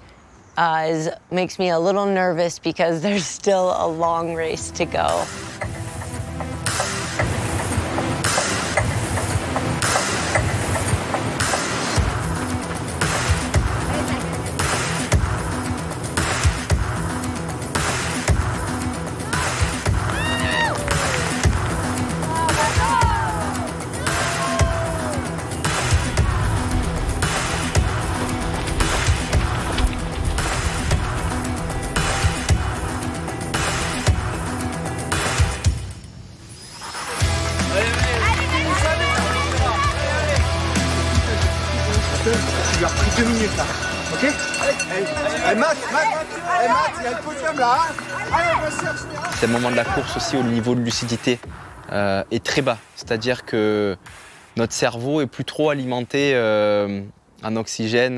makes me a little nervous because there's still a long race to go. Tu lui as repris 2 minutes là, ok? Allez, Matt, il y a le podium là, hein? Allez, vas-y, accélère. C'est le moment de la course aussi au niveau de lucidité est très bas, c'est-à-dire que notre cerveau est plus trop alimenté en oxygène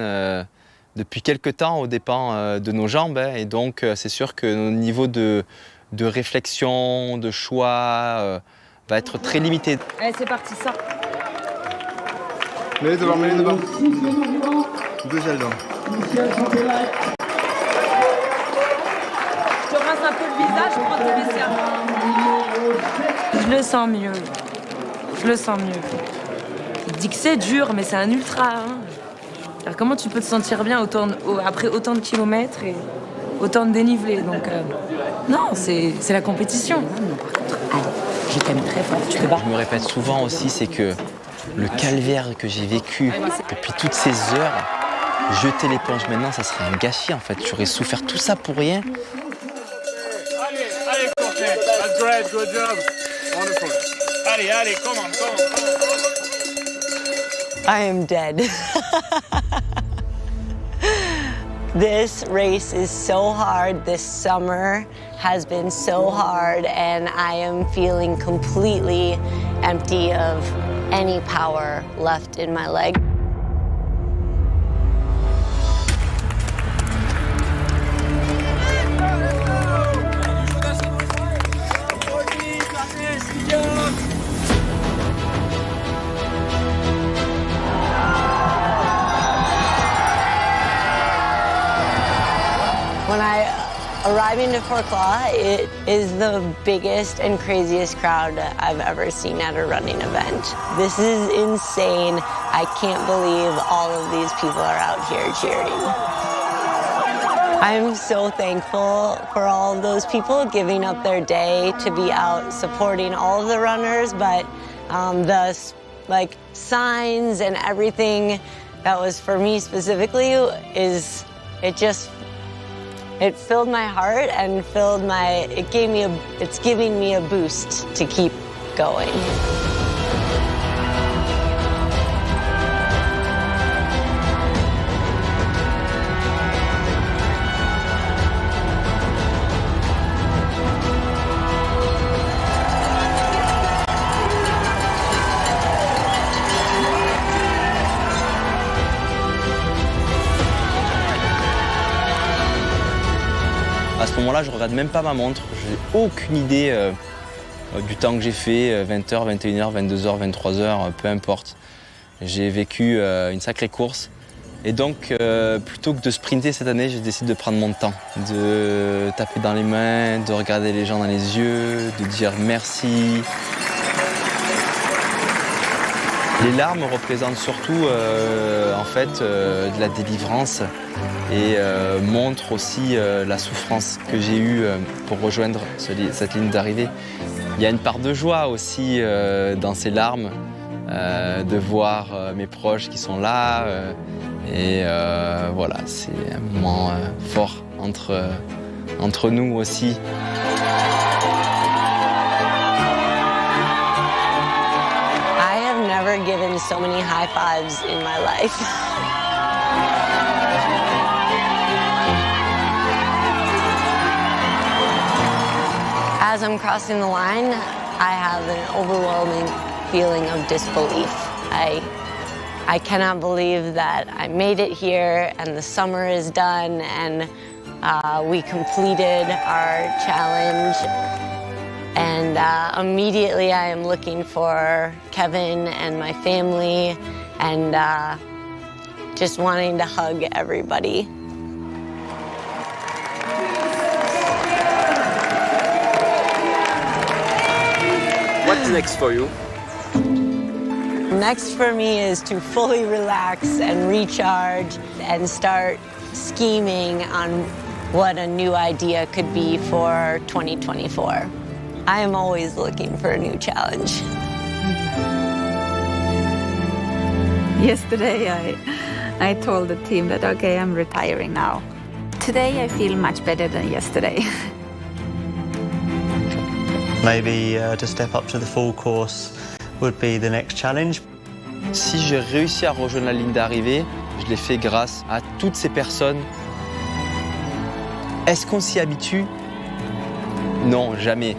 depuis quelques temps aux dépens de nos jambes, hein, et donc c'est sûr que notre niveau de réflexion, de choix va être très limité. Allez, c'est parti, ça. Mets-les devant, mets-les devant. Deux ailes devant. Je te rince un peu le visage, je prends tes vestiaires. Je le sens mieux. Je le sens mieux. Il dit que c'est dur, mais c'est un ultra. Hein. Alors, comment tu peux te sentir bien après autant de kilomètres et autant de dénivelé? Donc, non, c'est la compétition. Non, par contre, allez, je t'aime très fort. Tu peux pas. Je me répète souvent aussi, c'est que le calvaire que j'ai vécu depuis toutes ces heures, jeter l'éponge maintenant, ça serait un gâchis en fait. J'aurais souffert tout ça pour rien. Allez, great. Good job. Wonderful. Allez, come on. I am dead. This race is so hard. This summer has been so hard, and I am feeling completely empty of any power left in my leg. When I arrive into Forclaz, it is the biggest and craziest crowd I've ever seen at a running event. This is insane. I can't believe all of these people are out here cheering. I'm so thankful for all of those people giving up their day to be out supporting all of the runners, but the signs and everything that was for me specifically it filled my heart and it's giving me a boost to keep going. À ce moment-là, je ne regarde même pas ma montre. Je n'ai aucune idée du temps que j'ai fait, 20h, 21h, 22h, 23h, peu importe. J'ai vécu une sacrée course. Et donc, plutôt que de sprinter cette année, j'ai décidé de prendre mon temps, de taper dans les mains, de regarder les gens dans les yeux, de dire merci. Les larmes représentent surtout de la délivrance et montrent aussi la souffrance que j'ai eue pour rejoindre cette ligne d'arrivée. Il y a une part de joie aussi dans ces larmes, de voir mes proches qui sont là. Voilà, c'est un moment fort entre nous aussi. Never given so many high fives in my life. As I'm crossing the line, I have an overwhelming feeling of disbelief. I cannot believe that I made it here and the summer is done and we completed our challenge. And immediately I am looking for Kevin and my family and just wanting to hug everybody. What's next for you? Next for me is to fully relax and recharge and start scheming on what a new idea could be for 2024. I am always looking for a new challenge. Yesterday I told the team that, okay, I'm retiring now. Today I feel much better than yesterday. Maybe to step up to the full course would be the next challenge. Si j'ai réussi à rejoindre la ligne d'arrivée, je l'ai fait grâce à toutes ces personnes. Est-ce qu'on s'y habitue? Non, jamais.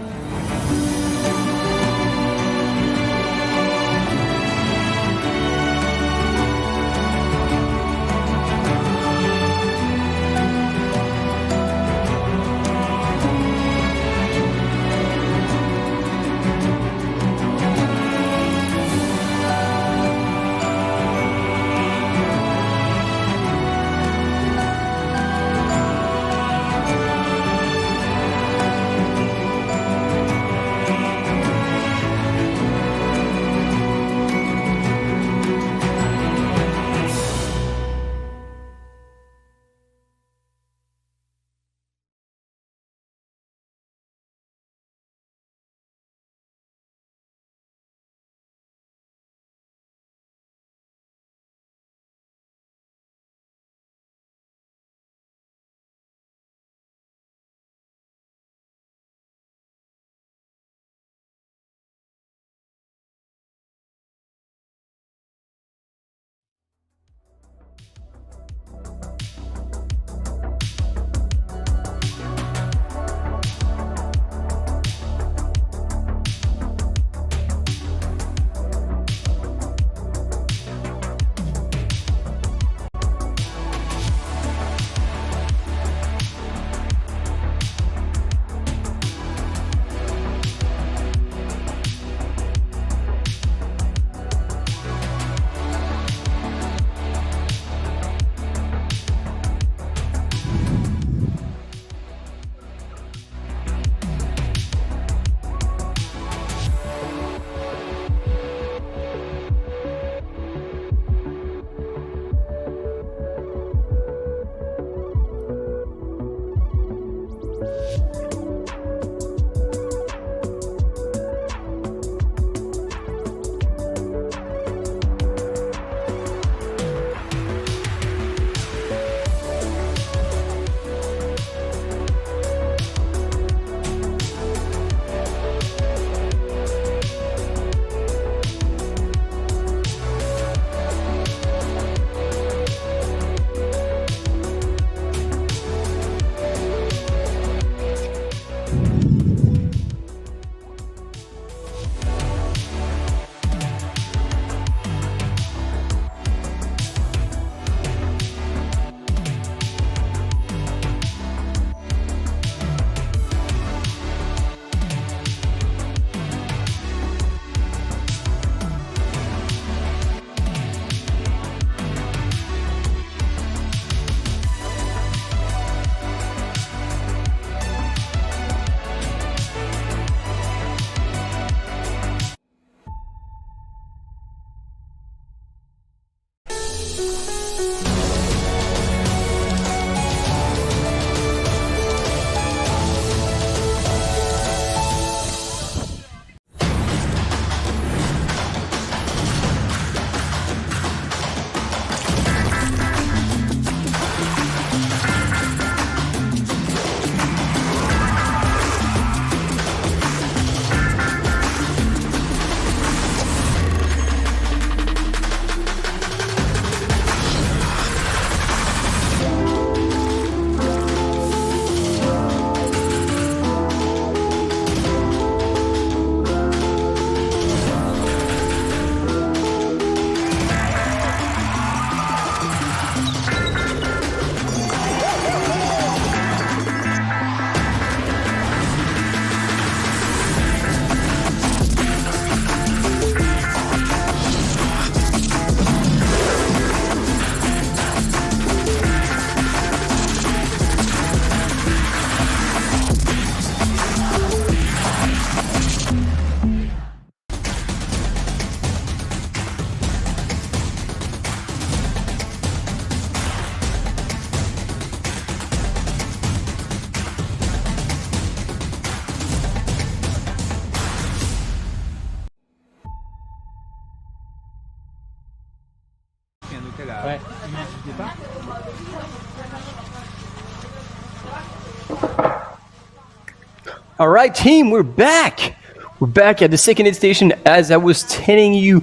All right, team, we're back. We're back at the second aid station. As I was telling you,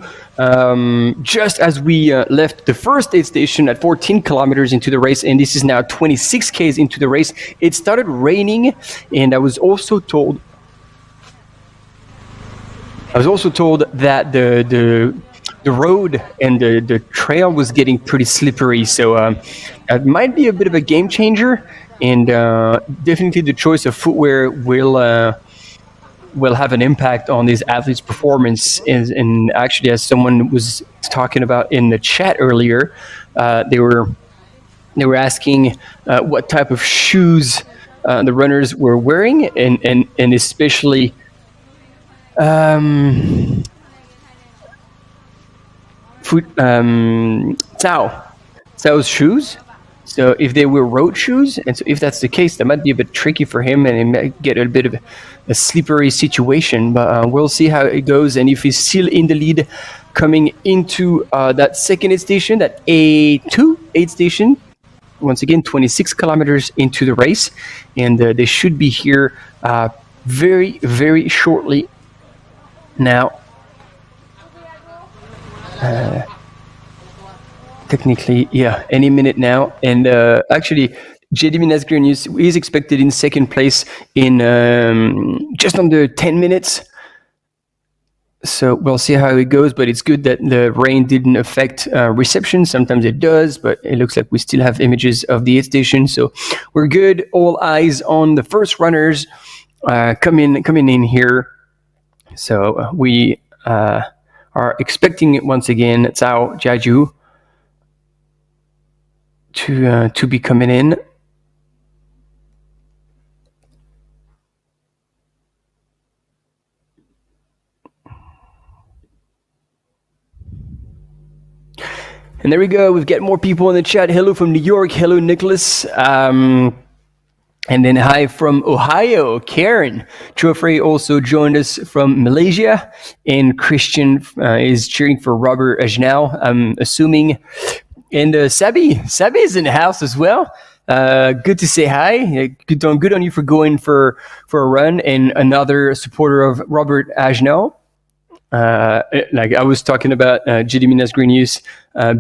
just as we left the first aid station at 14 kilometers into the race, and this is now 26 Ks into the race, it started raining, and I was also told that the road and the trail was getting pretty slippery, so it might be a bit of a game changer. And definitely the choice of footwear will have an impact on these athletes' performance. And actually, as someone was talking about in the chat earlier, they were asking what type of shoes the runners were wearing, and especially Tao's shoes. So if they were road shoes, and so if that's the case, that might be a bit tricky for him, and it might get a bit of a slippery situation. But we'll see how it goes, and if he's still in the lead, coming into that second aid station, that A2 aid station. Once again, 26 kilometers into the race, and they should be here very, very shortly. Now. Technically, yeah, any minute now. And actually, JD Minas-Grenius is expected in second place in just under 10 minutes. So we'll see how it goes, but it's good that the rain didn't affect reception. Sometimes it does, but it looks like we still have images of the aid station. So we're good. All eyes on the first runners coming in here. So we are expecting once again Cao Jiaju to be coming in. And there we go. We've got more people in the chat. Hello from New York. Hello, Nicholas. And then hi from Ohio, Karen. Geoffrey also joined us from Malaysia. And Christian is cheering for Robert Agenau, I'm assuming. And Sabi is in the house as well. Good to say hi. Good on you for going for a run. And another supporter of Robert Agenau. Like I was talking about JD Minas-Grenius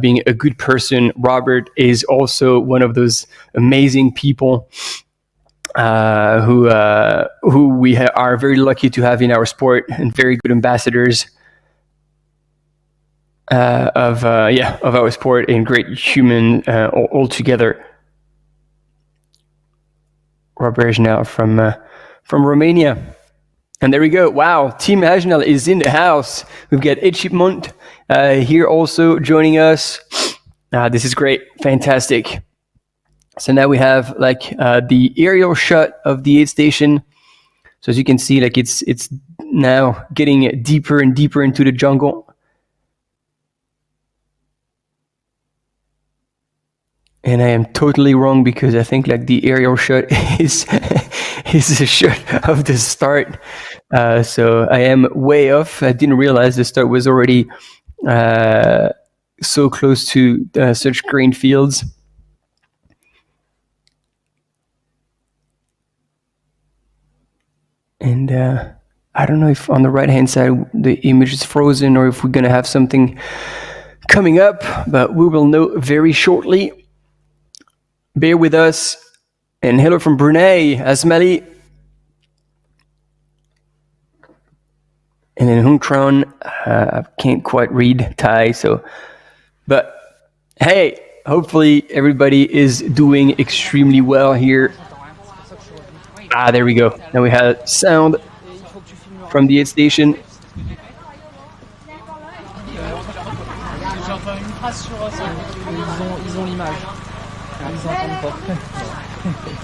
being a good person. Robert is also one of those amazing people who we are very lucky to have in our sport, and very good ambassadors of our sport, and great human altogether. Robert is now from Romania. And there we go. Wow, Team Agenal is in the house. We've got Echipmont here also joining us. This is great, fantastic. So now we have like the aerial shot of the aid station. So as you can see, like it's now getting deeper and deeper into the jungle. And I am totally wrong, because I think like the aerial shot is a shot of the start. So I am way off. I didn't realize the start was already so close to such green fields. And I don't know if on the right-hand side the image is frozen, or if we're going to have something coming up, but we will know very shortly. Bear with us. And hello from Brunei, Asmali. And then Hung Tron, I can't quite read Thai, but hey, hopefully everybody is doing extremely well here. There we go. Now we have sound from the aid station.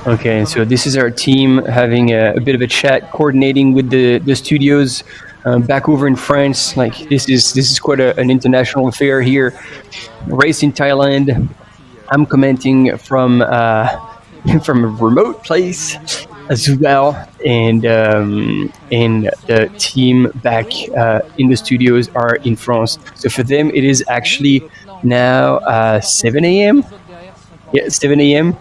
Okay, so this is our team having a bit of a chat, coordinating with the studios back over in France. Like this is quite an international affair here. Race in Thailand. I'm commenting from a remote place as well, and the team back in the studios are in France. So for them, it is actually now 7 a.m. Yeah, 7 a.m.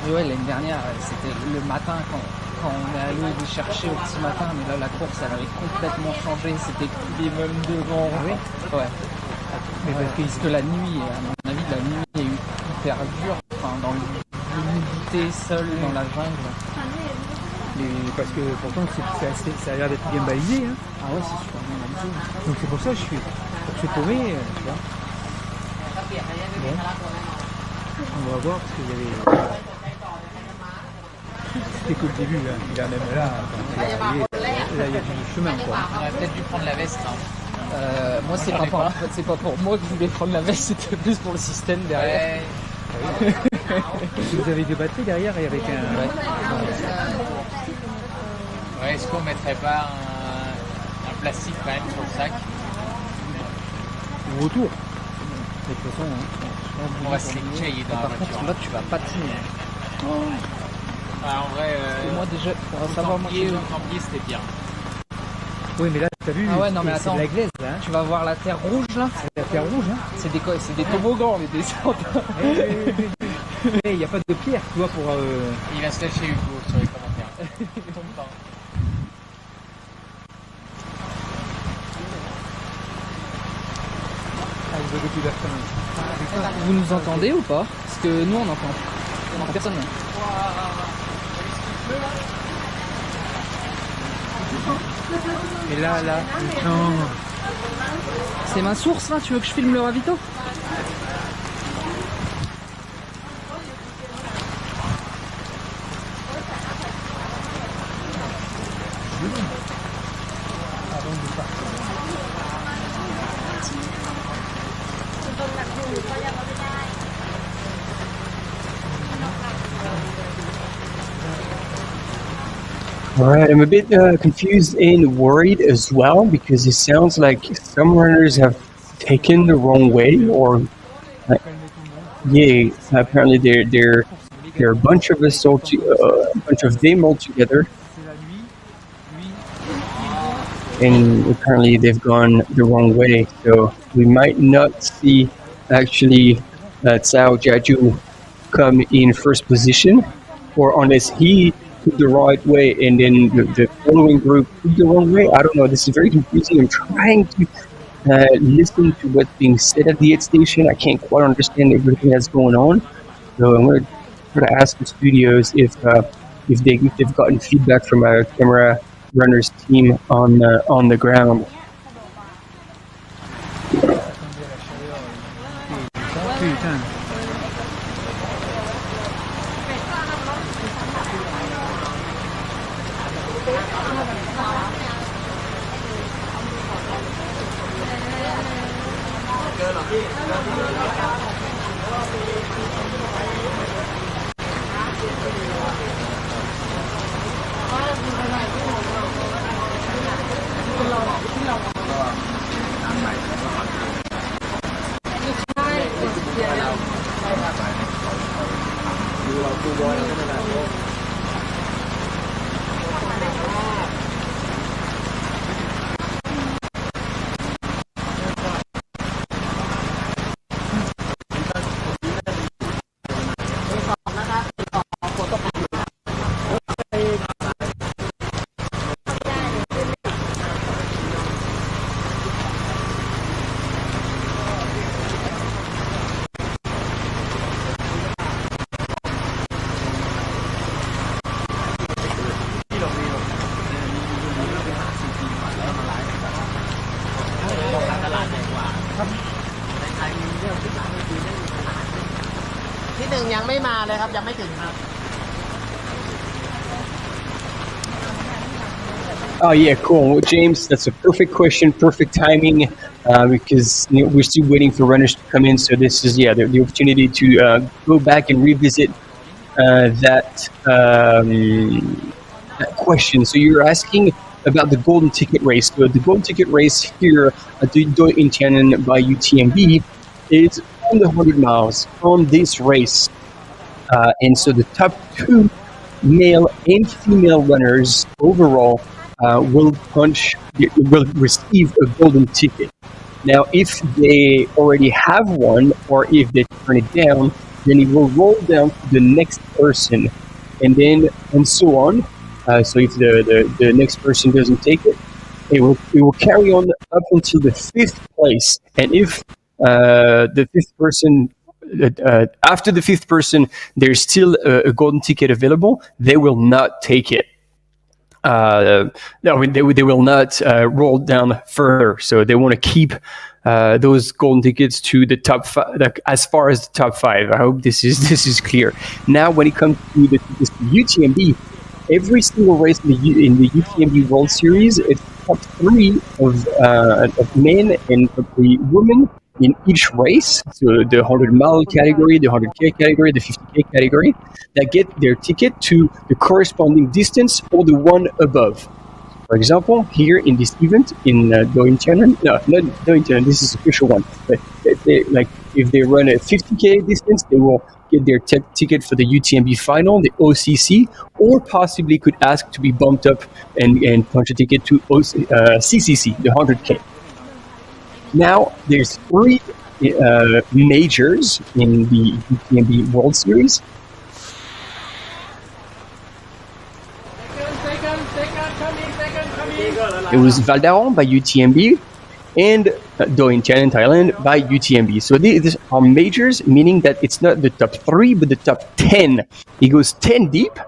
Et ouais, l'année dernière, c'était le matin quand on est allé les chercher au petit matin, mais là la course elle avait complètement changé, c'était tous les mêmes devant. Ah oui? Ouais. Mais parce que la nuit, à mon avis, la nuit est hyper dure, enfin, dans l'humidité, seule, dans la jungle. Mais parce que pourtant ça a l'air d'être bien balisé. Hein. Ah ouais, c'est super bien balisé. Donc c'est pour ça que je suis pour se paumer, tu vois. Bon. On va voir parce qu'il y avait. C'était que le début, là. Il a même là, quand il est arrivé, là il y a du chemin quoi. On aurait peut-être dû prendre la veste. Hein. Moi c'est pas pour moi que je voulais prendre la veste, c'était plus pour le système derrière. Ouais. Vous avez des batteries derrière et avec un. Ouais, est-ce qu'on mettrait pas un plastique quand même sur le sac? Ou autour. De toute façon, hein, on va se l'écailler dans la voiture. Par contre, là, tu vas patiner. Oh. Ah, en vrai, moi déjà, pour savoir campier, c'était bien. Oui, mais là, t'as vu, ah ouais, non, mais attends, c'est de la glaise, là. Tu vas voir la terre rouge, là. C'est la terre rouge, hein. C'est des toboggans, les descentes. Mais il n'y a pas de pierre, tu vois, pour... Il va se lâcher, Hugo, sur les commentaires. Il tombe pas. Vous nous entendez ou pas? Parce que nous on entend personne. Et là, non. C'est ma source là, tu veux que je filme le ravito? Alright, I'm a bit confused and worried as well because it sounds like some runners have taken the wrong way, or apparently they're a bunch of us a bunch of them all together, and apparently they've gone the wrong way. So we might not see actually Cao Jiaju come in first position, or unless he took the right way and then the following group took the wrong way. I don't know. This is very confusing. I'm trying to listen to what's being said at the aid station. I can't quite understand everything that's going on. So I'm going to try to ask the studios if they've gotten feedback from our camera runners team on the ground. Oh yeah, cool. Well, James, that's a perfect question, perfect timing, because we're still waiting for runners to come in. So this is the opportunity to go back and revisit that question. So you're asking about the golden ticket race. So the golden ticket race here at the Doi Inthanon by UTMB is on the 100 miles on this race, and so the top two male and female runners overall will punch will receive a golden ticket. Now, if they already have one, or if they turn it down, then it will roll down to the next person, and so on. So if the next person doesn't take it, it will carry on up until the 5th place. And if the 5th person, after the 5th person, there's still a golden ticket available, they will not take it. No, they will not roll down further. So they want to keep those golden tickets to the top 5, as far as the top 5. I hope this is clear. Now, when it comes to the UTMB, every single race in the UTMB World Series, it's top 3 of men and of the women in each race. So the 100-mile category, the 100K category, the 50K category, that get their ticket to the corresponding distance or the one above. For example, here in this event in Doi Inthanon, no, not Doi Inthanon, this is the official one. But if they run a 50K distance, they will get their ticket for the UTMB final, the OCC, or possibly could ask to be bumped up and punch a ticket to CCC, the 100K. Now, there's 3 majors in the UTMB World Series. It was Val d'Aran by UTMB and Doi Inthanon Thailand by UTMB. So these are majors, meaning that it's not the top 3, but the top 10. It goes 10 deep,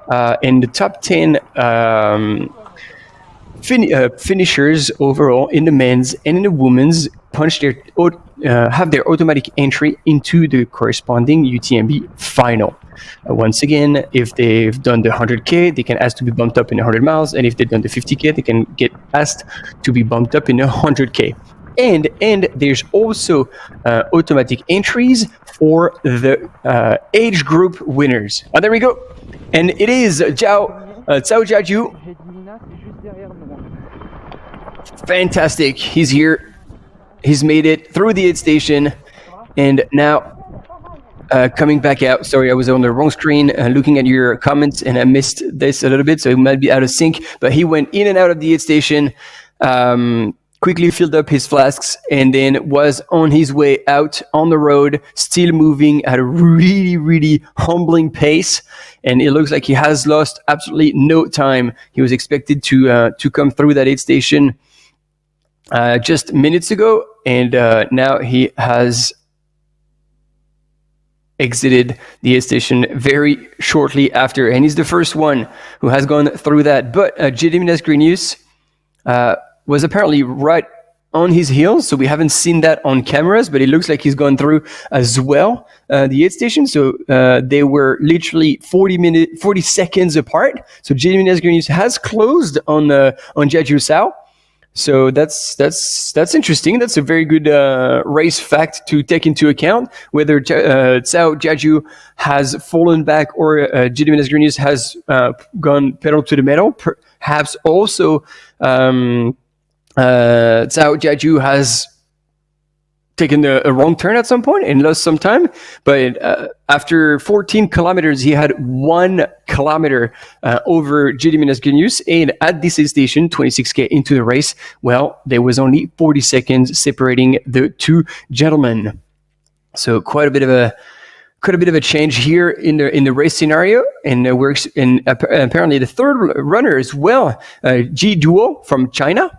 and the top 10 finishers overall in the men's and in the women's have their automatic entry into the corresponding UTMB final. Once again, if they've done the 100K, they can ask to be bumped up in 100 miles, and if they've done the 50K, they can get asked to be bumped up in 100K. And there's also automatic entries for the age group winners. There we go. And it is Cao Jiaju. Fantastic. He's here. He's made it through the aid station, and now coming back out. Sorry, I was on the wrong screen looking at your comments, and I missed this a little bit, so it might be out of sync. But he went in and out of the aid station, quickly filled up his flasks, and then was on his way out on the road, still moving at a really, really humbling pace. And it looks like he has lost absolutely no time. He was expected to come through that aid station just minutes ago, and now he has exited the aid station very shortly after, and he's the first one who has gone through that. But Gediminas Grinius was apparently right on his heels, so we haven't seen that on cameras, but it looks like he's gone through as well the aid station. So they were literally 40 seconds apart. So Gediminas Grinius has closed on Jiaju Sao. So that's interesting. That's a very good race fact to take into account, whether Cao Jiaju has fallen back or Gediminas Grinius has gone pedal to the metal. Perhaps also Cao Jiaju has taken a wrong turn at some point and lost some time. But after 14 kilometers, he had 1 kilometer over Gediminas Grinius. And at this station, 26K into the race, well, there was only 40 seconds separating the two gentlemen. So quite a bit of a change here in the race scenario, and apparently the third runner as well, Ji Duo from China,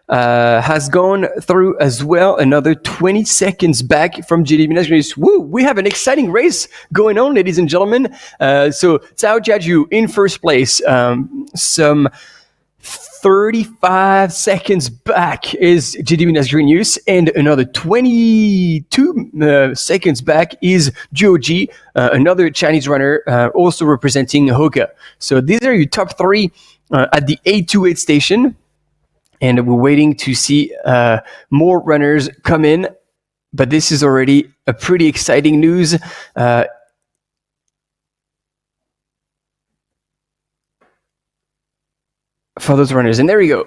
has gone through as well, another 20 seconds back from Gediminas Grinius. Woo! We have an exciting race going on, ladies and gentlemen. So Cao Jiaju in first place, some 35 seconds back is Gediminas Grinius, and another 22 seconds back is Jiu, another Chinese runner, also representing Hoka. So these are your top 3 at the A28 station. And we're waiting to see more runners come in. But this is already a pretty exciting news. For those runners. And there we go.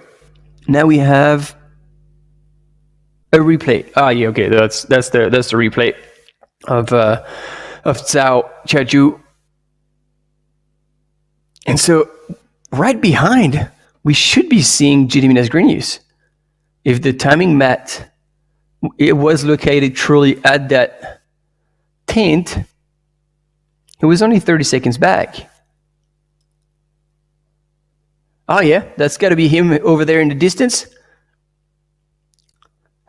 Now we have a replay. Yeah, okay. That's the replay of Cao Jiaju. And so right behind we should be seeing Jimmy Nasgrenius. If the timing mat, it was located truly at that tent, it was only 30 seconds back. Oh yeah, that's got to be him over there in the distance.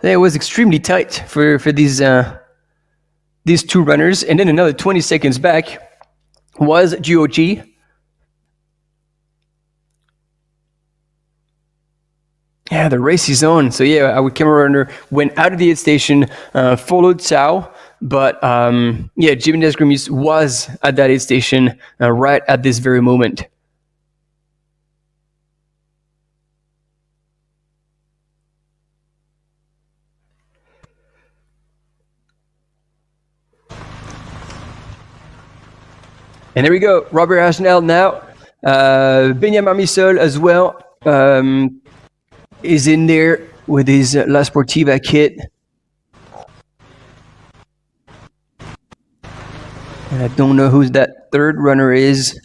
That was extremely tight for these two runners. And then another 20 seconds back was GOG. Yeah, the race is on. So yeah, our camera runner went out of the aid station, followed Cao, but yeah, Jimmy Nasgrenius was at that aid station right at this very moment. And there we go, Robert Ashnell now. Benjamin Misol as well is in there with his La Sportiva kit. And I don't know who that third runner is.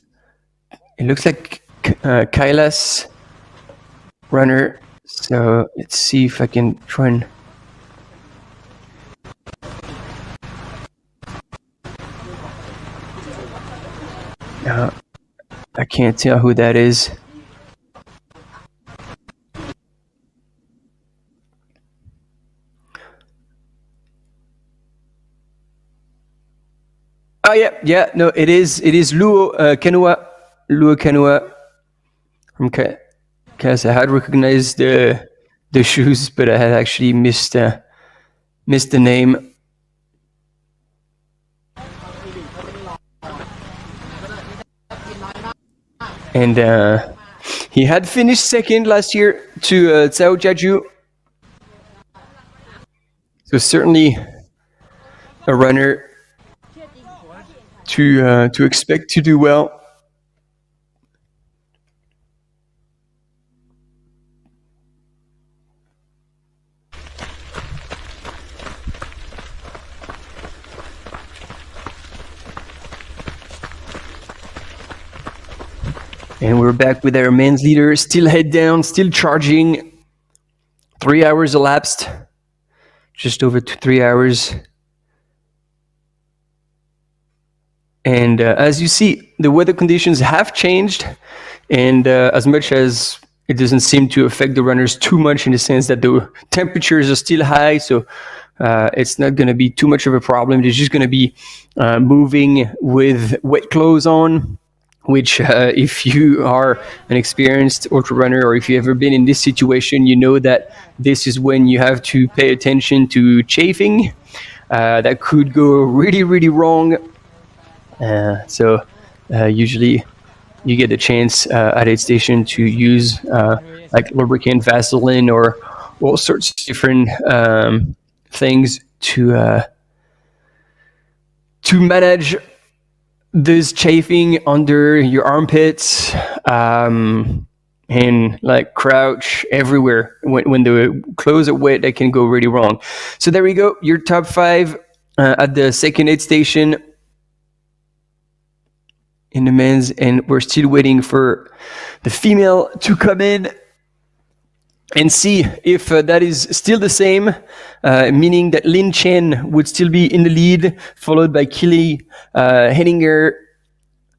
It looks like Kailas runner. So let's see if I can try and... I can't tell who that is. Oh yeah, no, it is Luo Kanua from Cas. I had recognized the shoes, but I had actually missed the name. And he had finished second last year to Cao Jiaju. So certainly a runner to expect to do well. And we're back with our men's leader, still head down, still charging. 3 hours elapsed, just over 3 hours. And as you see, the weather conditions have changed. And as much as it doesn't seem to affect the runners too much in the sense that the temperatures are still high, so it's not going to be too much of a problem. They're just going to be moving with wet clothes on, which if you are an experienced ultra runner or if you've ever been in this situation, you know that this is when you have to pay attention to chafing. That could go really, really wrong. So usually you get the chance at aid station to use like lubricant, Vaseline, or all sorts of different things to manage this chafing under your armpits, and like crouch everywhere. When the clothes are wet, they can go really wrong. So there we go, your top 5 at the second aid station in the men's, and we're still waiting for the female to come in and see if that is still the same, meaning that Lin Chen would still be in the lead, followed by Kili Henninger,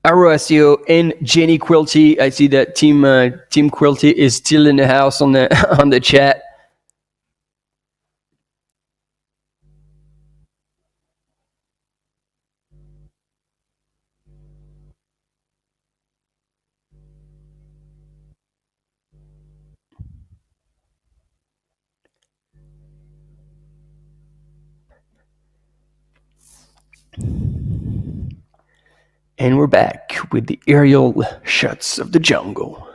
Aroasio, and Jenny Quilty. I see that Team Quilty is still in the house on the chat. And we're back with the aerial shots of the jungle.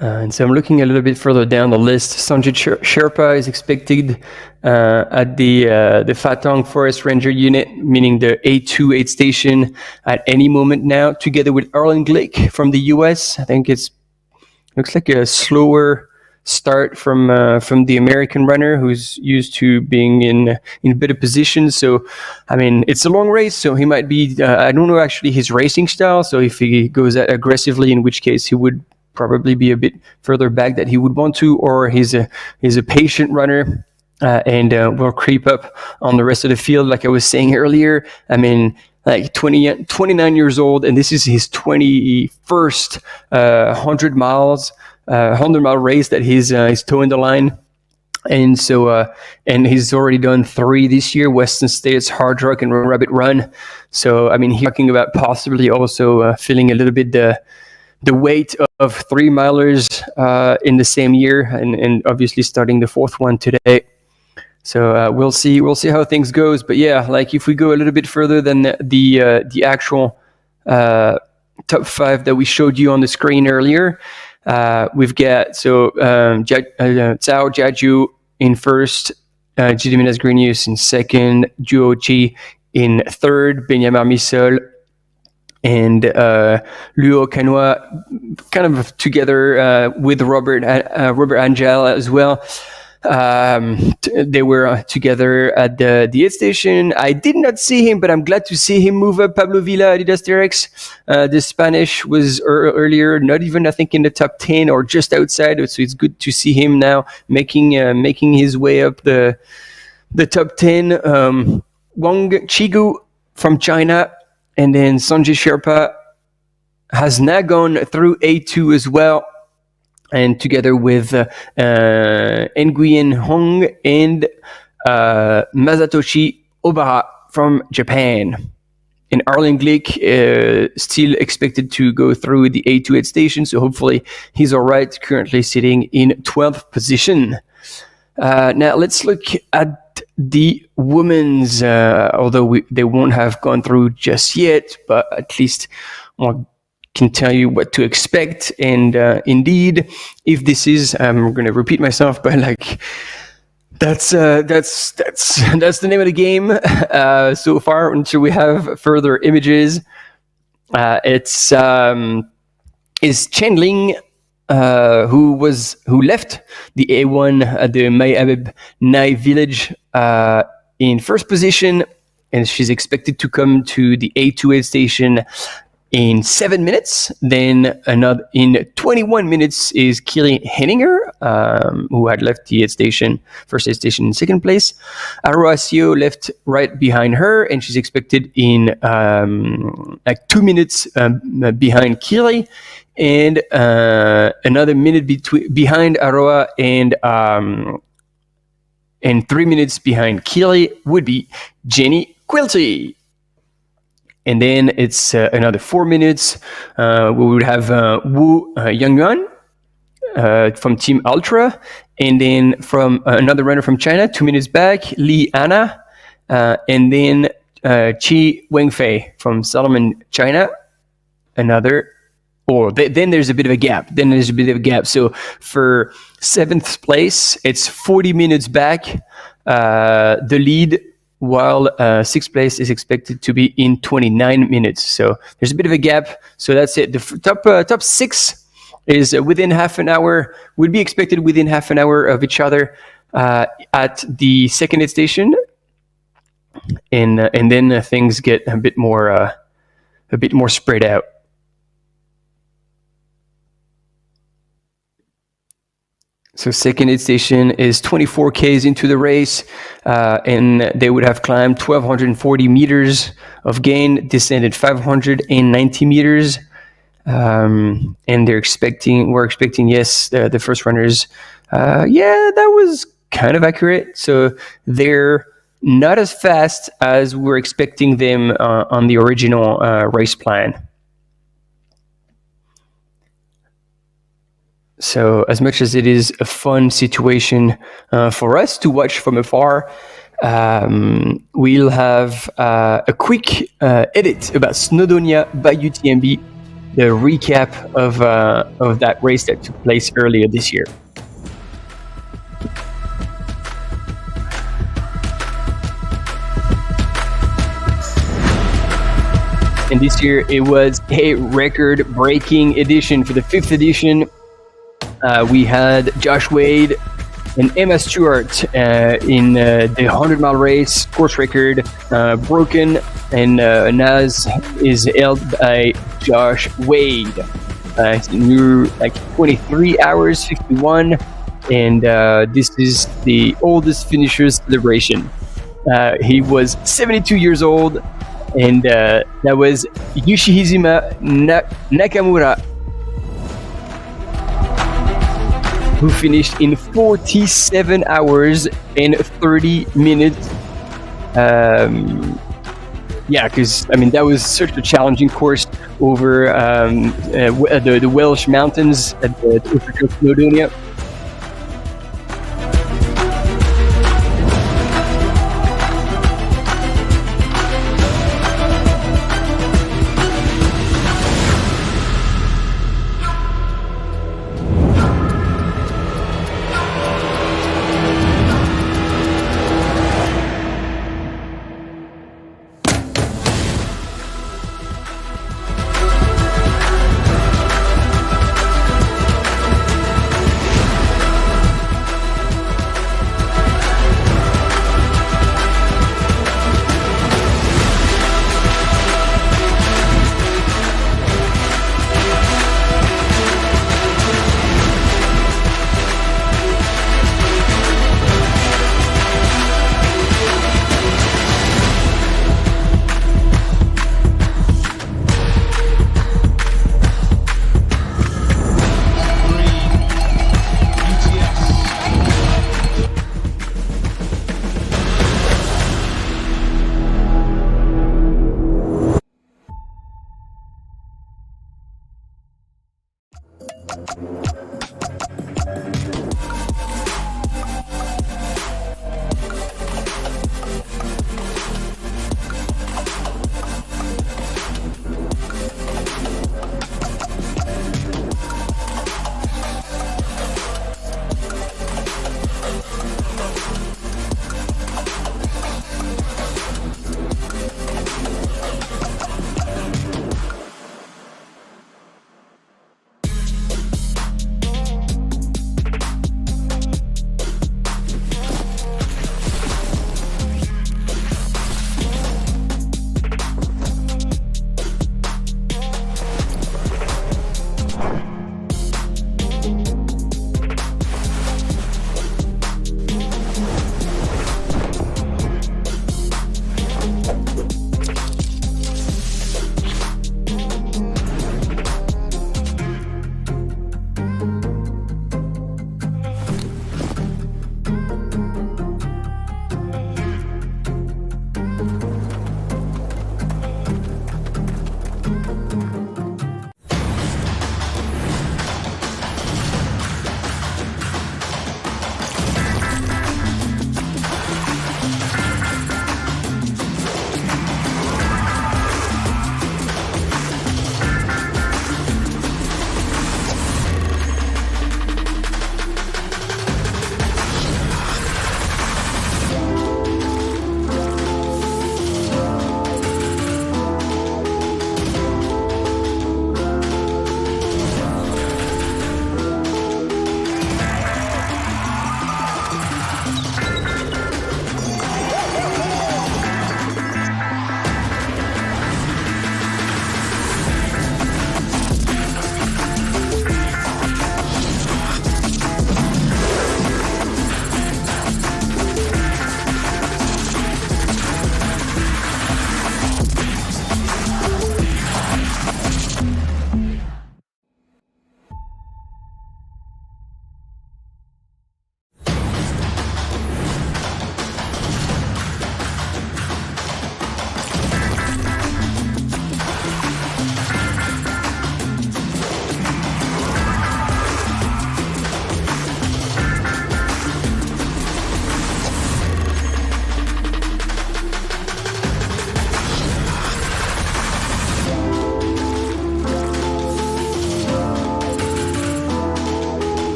And so I'm looking a little bit further down the list. Sanjay Sherpa is expected at the Fatong Forest Ranger Unit, meaning the A2 aid station, at any moment now, together with Erlen Glick from the US. I think looks like a slower start from the American runner who's used to being in better positions. So, I mean, it's a long race, so he might be. I don't know actually his racing style. So if he goes that aggressively, in which case he would probably be a bit further back that he would want to, or he's a patient runner and will creep up on the rest of the field, like I was saying earlier. I mean, like 29 years old, and this is his 21st 100-mile race that he's towing the line. And so, and he's already done 3 this year: Western States, Hard Rock, and Rabbit Run. So, I mean, he's talking about possibly also feeling a little bit the weight of 3-milers in the same year, and obviously starting the 4th one today. So we'll see how things goes. But yeah, like if we go a little bit further than the actual top 5 that we showed you on the screen earlier, we've got Cao Jiaju in first, Jimenez Grenius in second, Zhuo Ji in third, Benjamin Misol and Luo Canoa kind of together with Robert Angel as well. They were together at the aid station. I did not see him, but I'm glad to see him move up. Pablo Villa, Adidas Terex. The Spanish was earlier, not even I think in the top 10 or just outside. So it's good to see him now making his way up the top 10. Wang Chigu from China, and then Sanjay Sherpa has now gone through A2 as well, and together with Nguyen Hong and Masatoshi Obara from Japan. And Arlen Glick still expected to go through the A2 aid station, so hopefully he's all right, currently sitting in 12th position. Now let's look at the women's, although they won't have gone through just yet, but at least I can tell you what to expect. And indeed, if this is, I'm going to repeat myself, but like that's the name of the game so far until we have further images. It's Chen Ling, who left the A1 at the May Abeb Nai village in first position, and she's expected to come to the A2 aid station in 7 minutes. Then another in 21 minutes is Kiri Henninger, who had left the first aid station in second place. Aroasio left right behind her, and she's expected in like 2 minutes behind Kiri. And another minute behind Aroa and 3 minutes behind Kiri would be Jenny Quilty. And then it's another 4 minutes. We would have Wu Yangyuan from Team Ultra. And then from another runner from China, 2 minutes back, Li Anna. And then Qi Wengfei from Solomon, China. Then there's a bit of a gap. So for 7th place, it's 40 minutes back, the lead, while 6th place is expected to be in 29 minutes. So there's a bit of a gap. So that's it. The top 6 is within half an hour, would be expected within half an hour of each other at the second aid station. And then things get a bit more spread out. So second aid station is 24 Ks into the race, and they would have climbed 1,240 meters of gain, descended 590 meters, and we're expecting, yes, the first runners. That was kind of accurate. So they're not as fast as we're expecting them on the original race plan. So as much as it is a fun situation for us to watch from afar, we'll have a quick edit about Snowdonia by UTMB the recap of that race that took place earlier this year. And this year it was a record-breaking edition. For the 5th edition, we had Josh Wade and Emma Stewart in the 100-mile race, course record broken, and Naz is held by Josh Wade. New 23 hours 51, and this is the oldest finisher's celebration. He was 72 years old, and that was Yoshihizuma Nakamura, who finished in 47 hours and 30 minutes. Because that was such a challenging course over the Welsh mountains at the Oceania.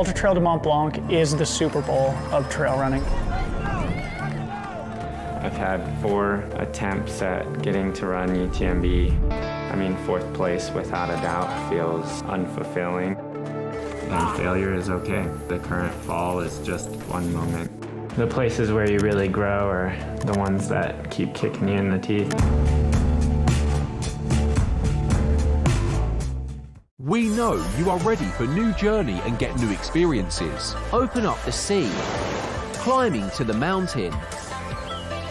Ultra Trail du Mont Blanc is the Super Bowl of trail running. I've had 4 attempts at getting to run UTMB. I mean, 4th place without a doubt feels unfulfilling. And failure is okay. The current fall is just one moment. The places where you really grow are the ones that keep kicking you in the teeth. We know you are ready for new journey and get new experiences. Open up the sea, climbing to the mountain.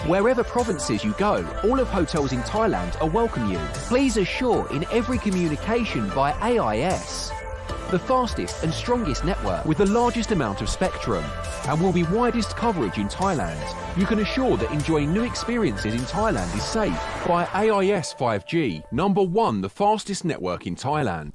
Wherever provinces you go, all of hotels in Thailand are welcome you. Please assure in every communication by AIS. The fastest and strongest network with the largest amount of spectrum and will be widest coverage in Thailand. You can assure that enjoying new experiences in Thailand is safe by AIS 5G, #1 the fastest network in Thailand.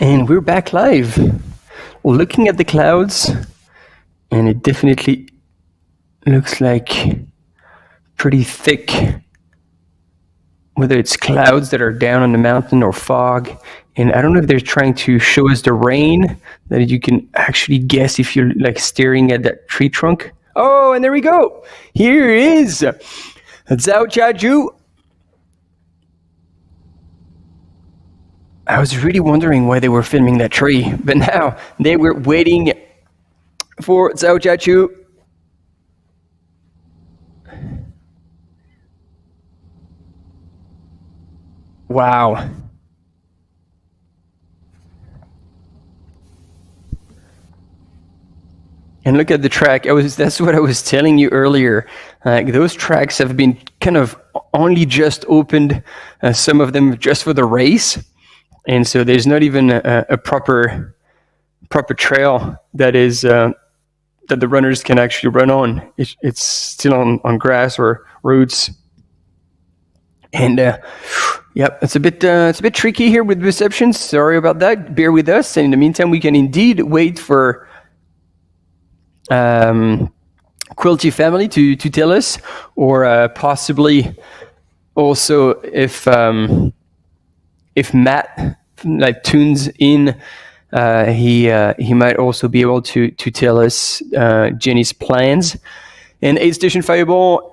And we're back live, looking at the clouds, and it definitely looks like pretty thick, whether it's clouds that are down on the mountain or fog. And I don't know if they're trying to show us the rain that you can actually guess if you're like staring at that tree trunk. Oh, and there we go. Here is Zhao Jiaju. I was really wondering why they were filming that tree, but now they were waiting for Zhao Jiaju. Wow. And look at the track. That's what I was telling you earlier. Those tracks have been kind of only just opened, some of them just for the race. And so there's not even a proper trail that is that the runners can actually run on. It's still on grass or roads. And yep, it's a bit tricky here with reception. Sorry about that. Bear with us. And in the meantime, we can indeed wait for Quilty family to tell us, or possibly also if Matt like tunes in, he might also be able to tell us Jenny's plans. And Aid Station Fireball,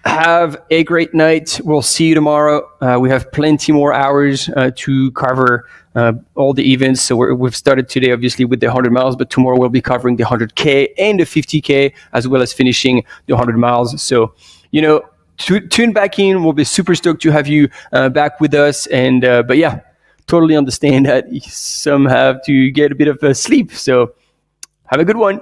have a great night. We'll see you tomorrow. We have plenty more hours to cover all the events. So we've started today, obviously, with the 100 miles, but tomorrow we'll be covering the 100K and the 50K, as well as finishing the 100 miles. So, tune back in. We'll be super stoked to have you back with us. And but yeah, totally understand that some have to get a bit of sleep. So have a good one.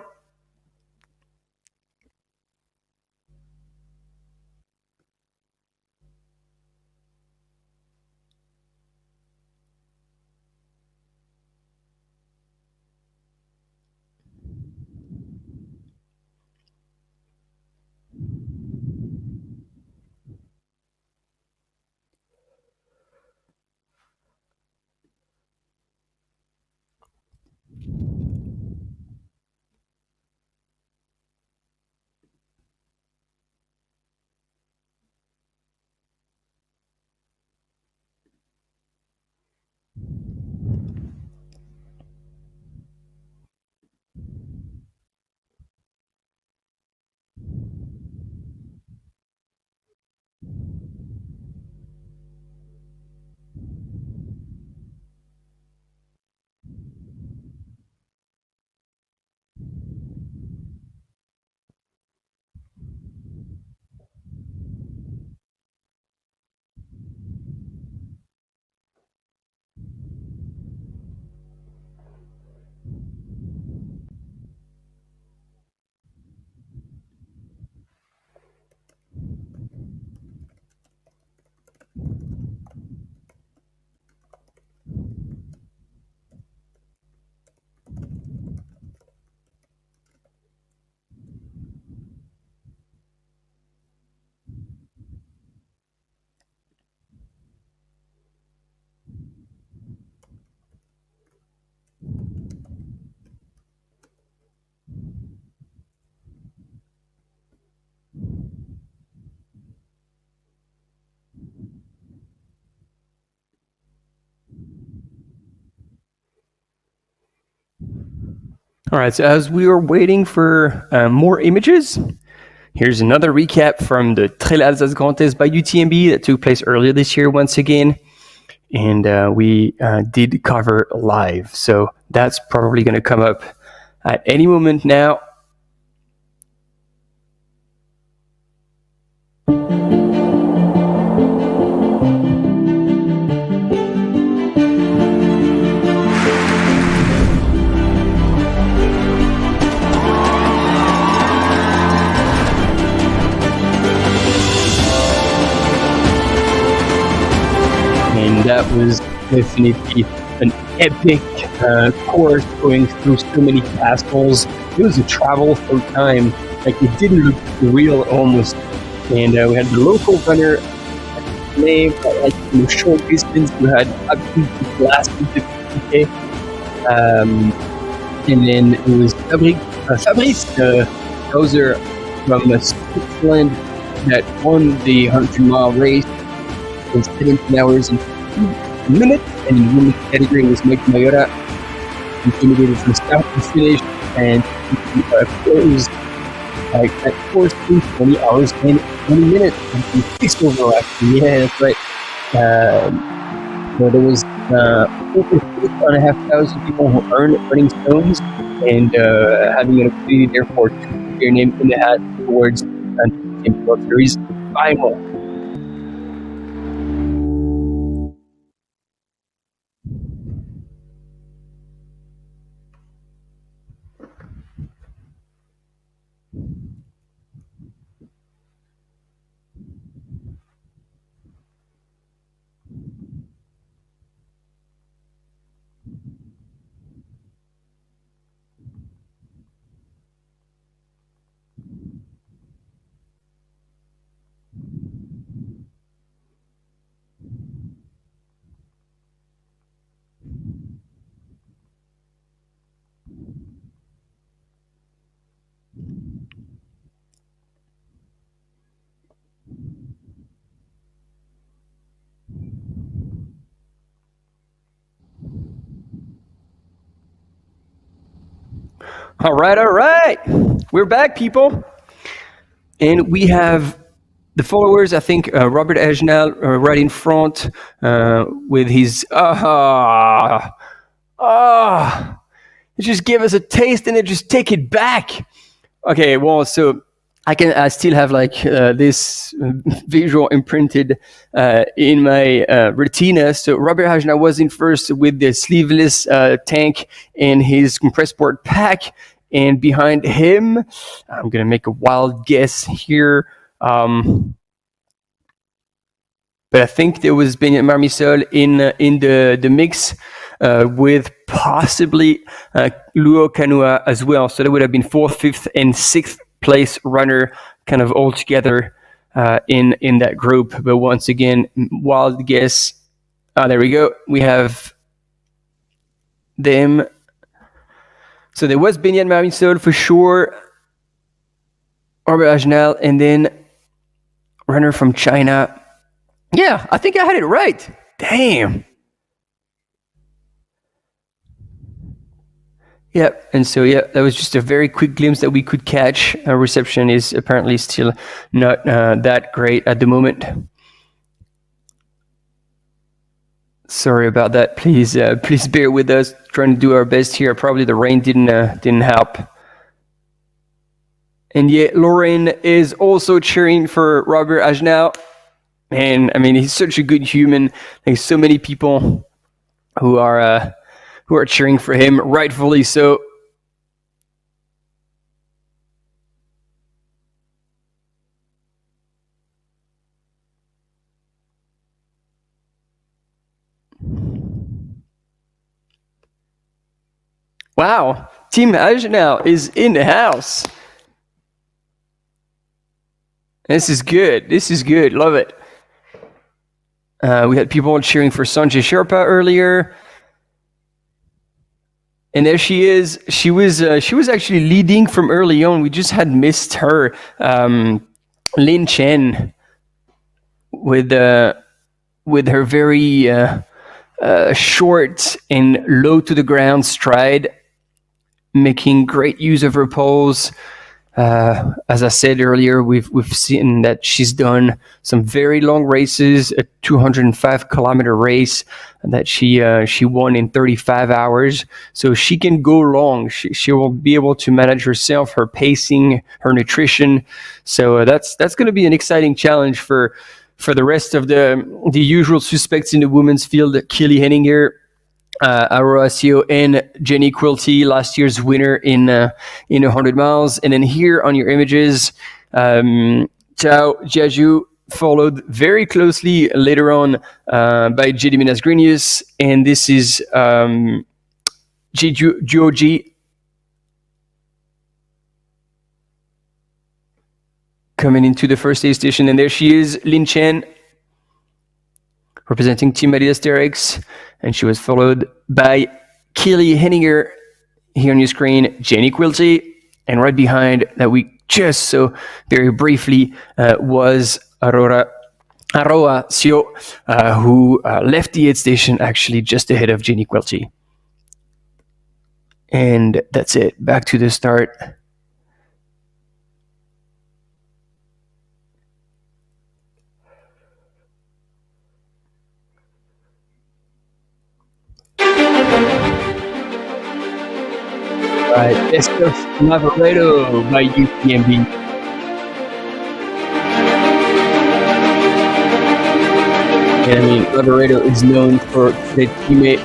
All right, so as we were waiting for more images, here's another recap from the Trail Alsace Grand Est by UTMB that took place earlier this year once again. And we did cover live. So that's probably going to come up at any moment now. And that was definitely an epic course going through so many castles. It was a travel through time. Like, it didn't look real almost. And we had the local runner name, like in a short distance, who had absolutely blasted the 50K. And then it was Fabrice Hauser from Switzerland that won the 100-mile race in 17 hours and 2 minutes. And in the women's category was Mike Mayota, intimidated from start to finish, and closed like at 20 hours and 20 minutes. And 6 overall, actually. Yeah, that's right. So there was over 6,500 people who earned running stones, and having an opportunity therefore to put their name in the hat towards the UTMB World Series final. All right. We're back, people. And we have the followers, I think Robert Agenal right in front with his just give us a taste and then just take it back. Okay, well, so I still have like this visual imprinted in my retina. So Robert Agenal was in first with the sleeveless tank and his compressed board pack. And behind him, I'm going to make a wild guess here. But I think there was Benyat Marmisol in the mix with possibly Luo Kanua as well. So that would have been 4th, 5th, and 6th place runner kind of all together in that group. But once again, wild guess. There we go. We have them. So there was Benyat Marmisol for sure, Robert Agenal, and then runner from China. Yeah, I think I had it right. Damn. Yep, and so that was just a very quick glimpse that we could catch. Our reception is apparently still not that great at the moment. Sorry about that. Please bear with us. Trying to do our best here. Probably the rain didn't help. And yet Lorraine is also cheering for Robert Agenal. And I mean, he's such a good human. There's so many people who are cheering for him, rightfully so. Wow, Team Agenal is in the house. This is good. Love it. We had people cheering for Sanjay Sherpa earlier. And there she is. She was actually leading from early on. We just had missed her. Lin Chen with her very short and low to the ground stride. making great use of her poles. As I said earlier, we've seen that she's done some very long races, a 205-kilometer race that she won in 35 hours. So she can go long. She will be able to manage herself, her pacing, her nutrition. So that's going to be an exciting challenge for the rest of the usual suspects in the women's field: Kelly Henninger, Aurora Sio, and Jenny Quilty, last year's winner in 100 miles. And then here on your images, Chao Jiaju followed very closely later on by Gediminas Grinius. And this is Joji coming into the first aid station. And there she is, Lin Chen, representing Team Adidas Terex, and she was followed by Kelly Henninger here on your screen, Jenny Quilty, and right behind that we just saw very briefly was Aurora Sio, who left the aid station actually just ahead of Jenny Quilty. And that's it, back to the start. Best of Lavaredo by UTMB. And I mean, Lavaredo is known for the teammate.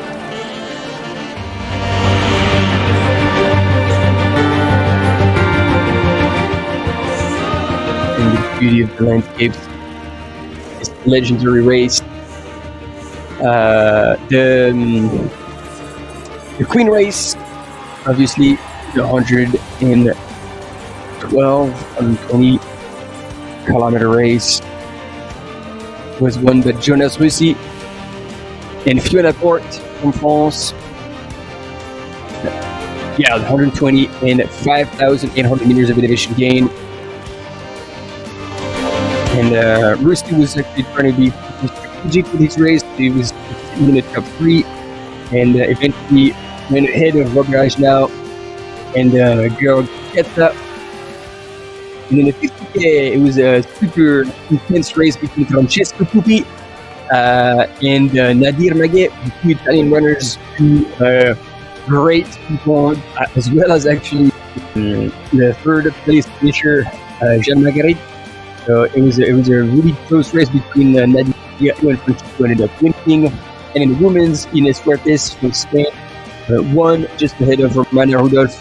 And the beauty of the landscapes. This legendary race. The Queen race, obviously, the 120-kilometer race was won by Jonas Russi and Fiona Porte from France. Yeah, 120 and 5,800 meters of elevation gain. And Russi was actually trying to be strategic with his race. He was in the top 3 and eventually went ahead of Roglic now and Georg Ketta. And in the 50K, it was a super intense race between Francesco Pupi and Nadir Maguet, the two Italian runners, two great people, as well as actually the third place finisher, Jean Marguerite. So it was a really close race between Nadir and Francesco ended up winning. And in the women's, Ines Fuertes from Spain won just ahead of Romana Rudolph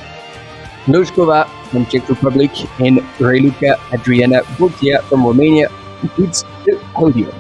Nojkova from Czech Republic and Raluca Adriana Botia from Romania completes the podium.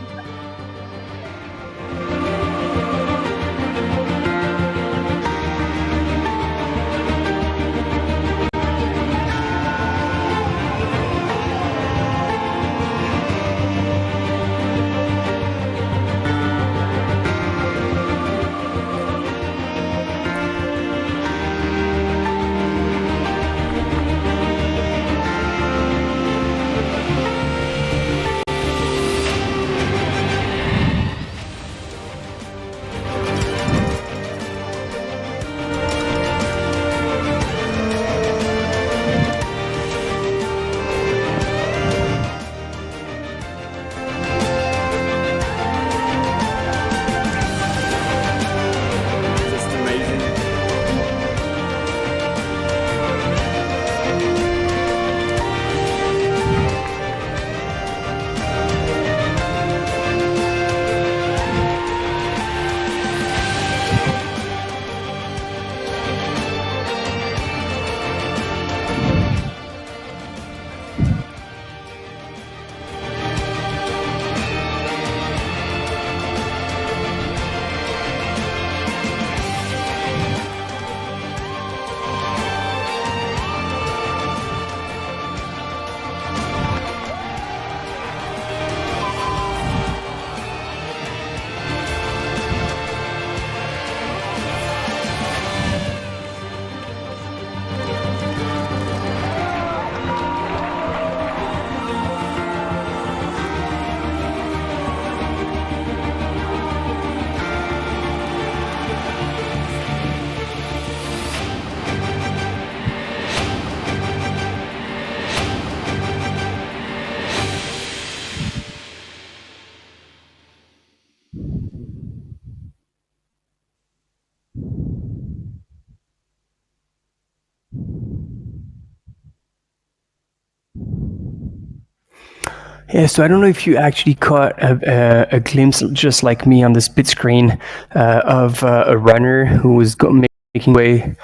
Yeah, so I don't know if you actually caught a glimpse, just like me on the split screen, of a runner who was making way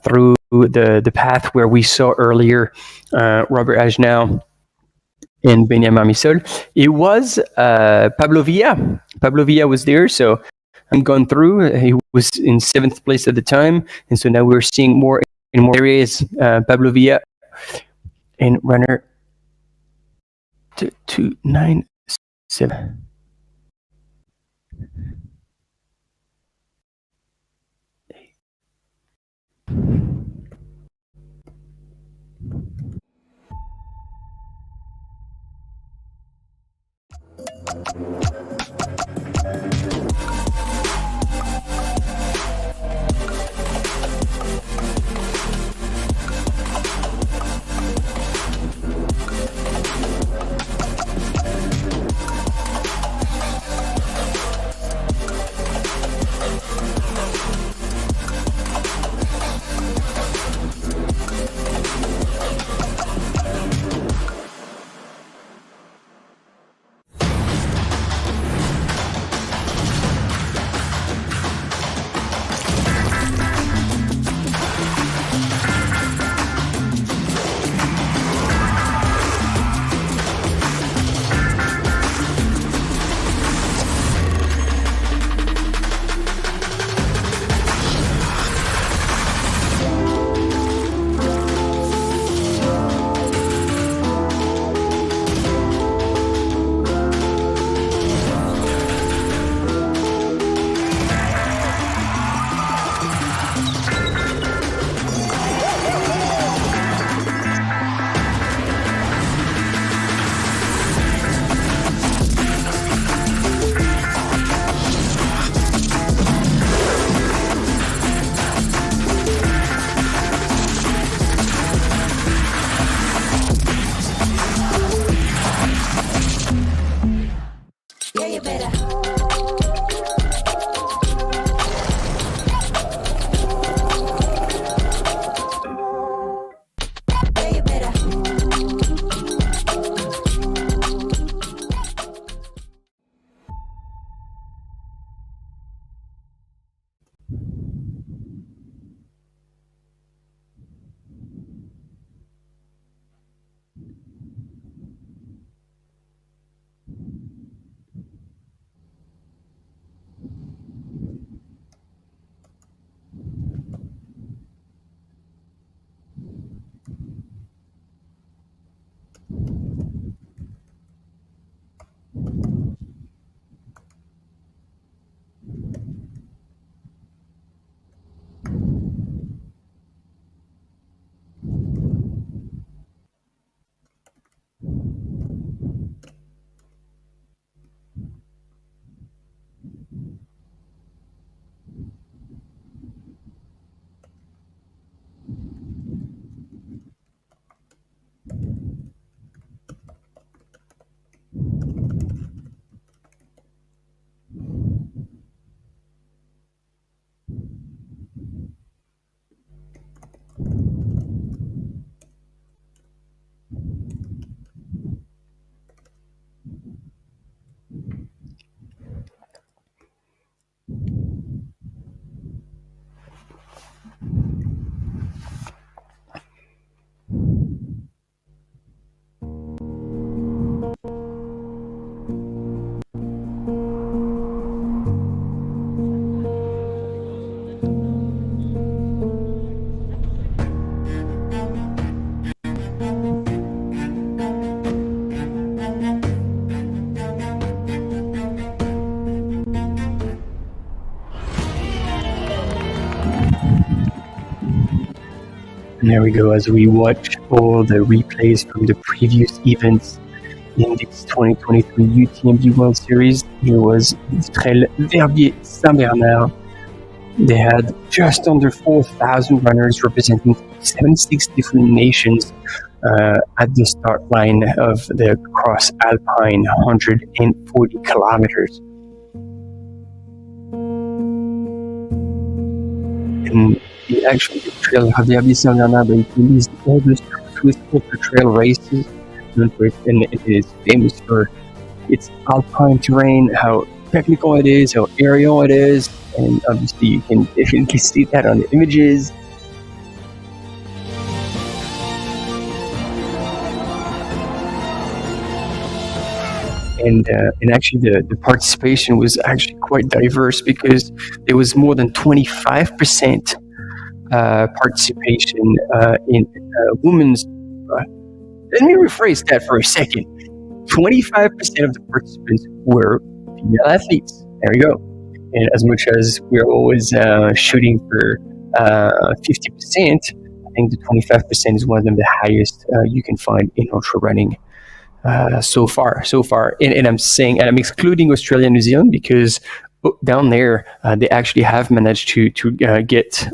through the path where we saw earlier Robert Agenau and Benjamin Misol. It was Pablo Villa. Pablo Villa was there, so I'm gone through. He was in 7th place at the time, and so now we're seeing more in more areas. Pablo Villa and runner 297. And there we go, as we watch all the replays from the previous events in this 2023 UTMB World Series. Here was the Trail Verbier-Saint-Bernard. They had just under 4,000 runners representing 76 different nations at the start line of the Cross Alpine 140 kilometers. And the actual Trail Verbier-Saint-Bernard is the oldest Swiss ultra trail races known for it, and it is famous for its alpine terrain, how technical it is, how aerial it is, and obviously you can definitely see that on the images. And actually the participation was actually quite diverse because there was more than 25% participation in women's. Let me rephrase that for a second. 25% of the participants were female athletes. There we go. And as much as we're always shooting for 50%, I think the 25% is one of them the highest you can find in ultra running. So far, and I'm saying, and I'm excluding Australia and New Zealand because down there they actually have managed to get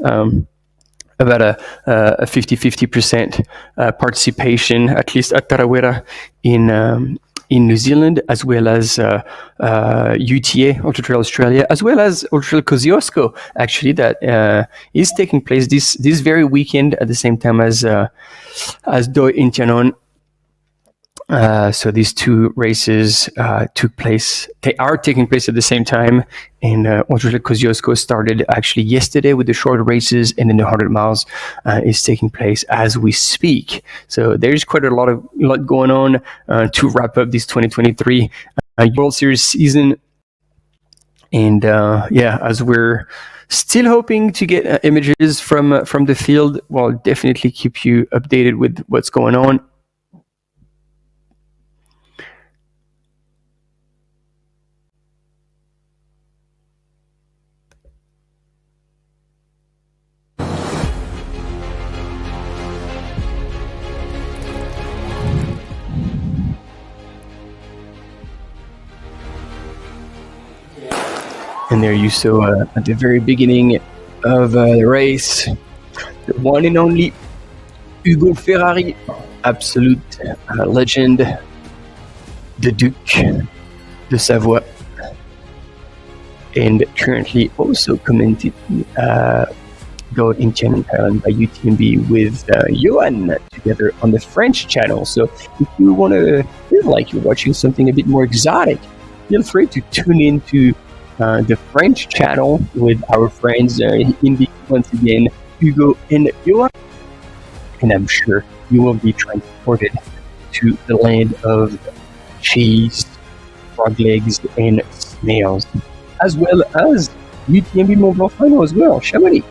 about a 50% participation, at least at Tarawera in New Zealand, as well as UTA, Ultra Trail Australia, as well as Ultra Trail Kosciuszko, actually, that is taking place this very weekend at the same time as Doi Inthanon. So these two races took place. They are taking place at the same time, and Ultra Trail Kosciuszko started actually yesterday with the shorter races, and then the 100 miles is taking place as we speak. So there's quite a lot going on to wrap up this 2023 World Series season. And as we're still hoping to get images from the field, we'll definitely keep you updated with what's going on. And there you saw at the very beginning of the race, the one and only Ugo Ferrari, absolute legend, the Duke de Savoie, and currently also commented Doi Inthanon Thailand by UTMB with Johan together on the French channel. So if you want to feel like you're watching something a bit more exotic, feel free to tune into the French channel with our friends in once again, Hugo and Johan. And I'm sure you will be transported to the land of cheese, frog legs, and snails, as well as UTMB Mont-Blanc final as well, Chamonix.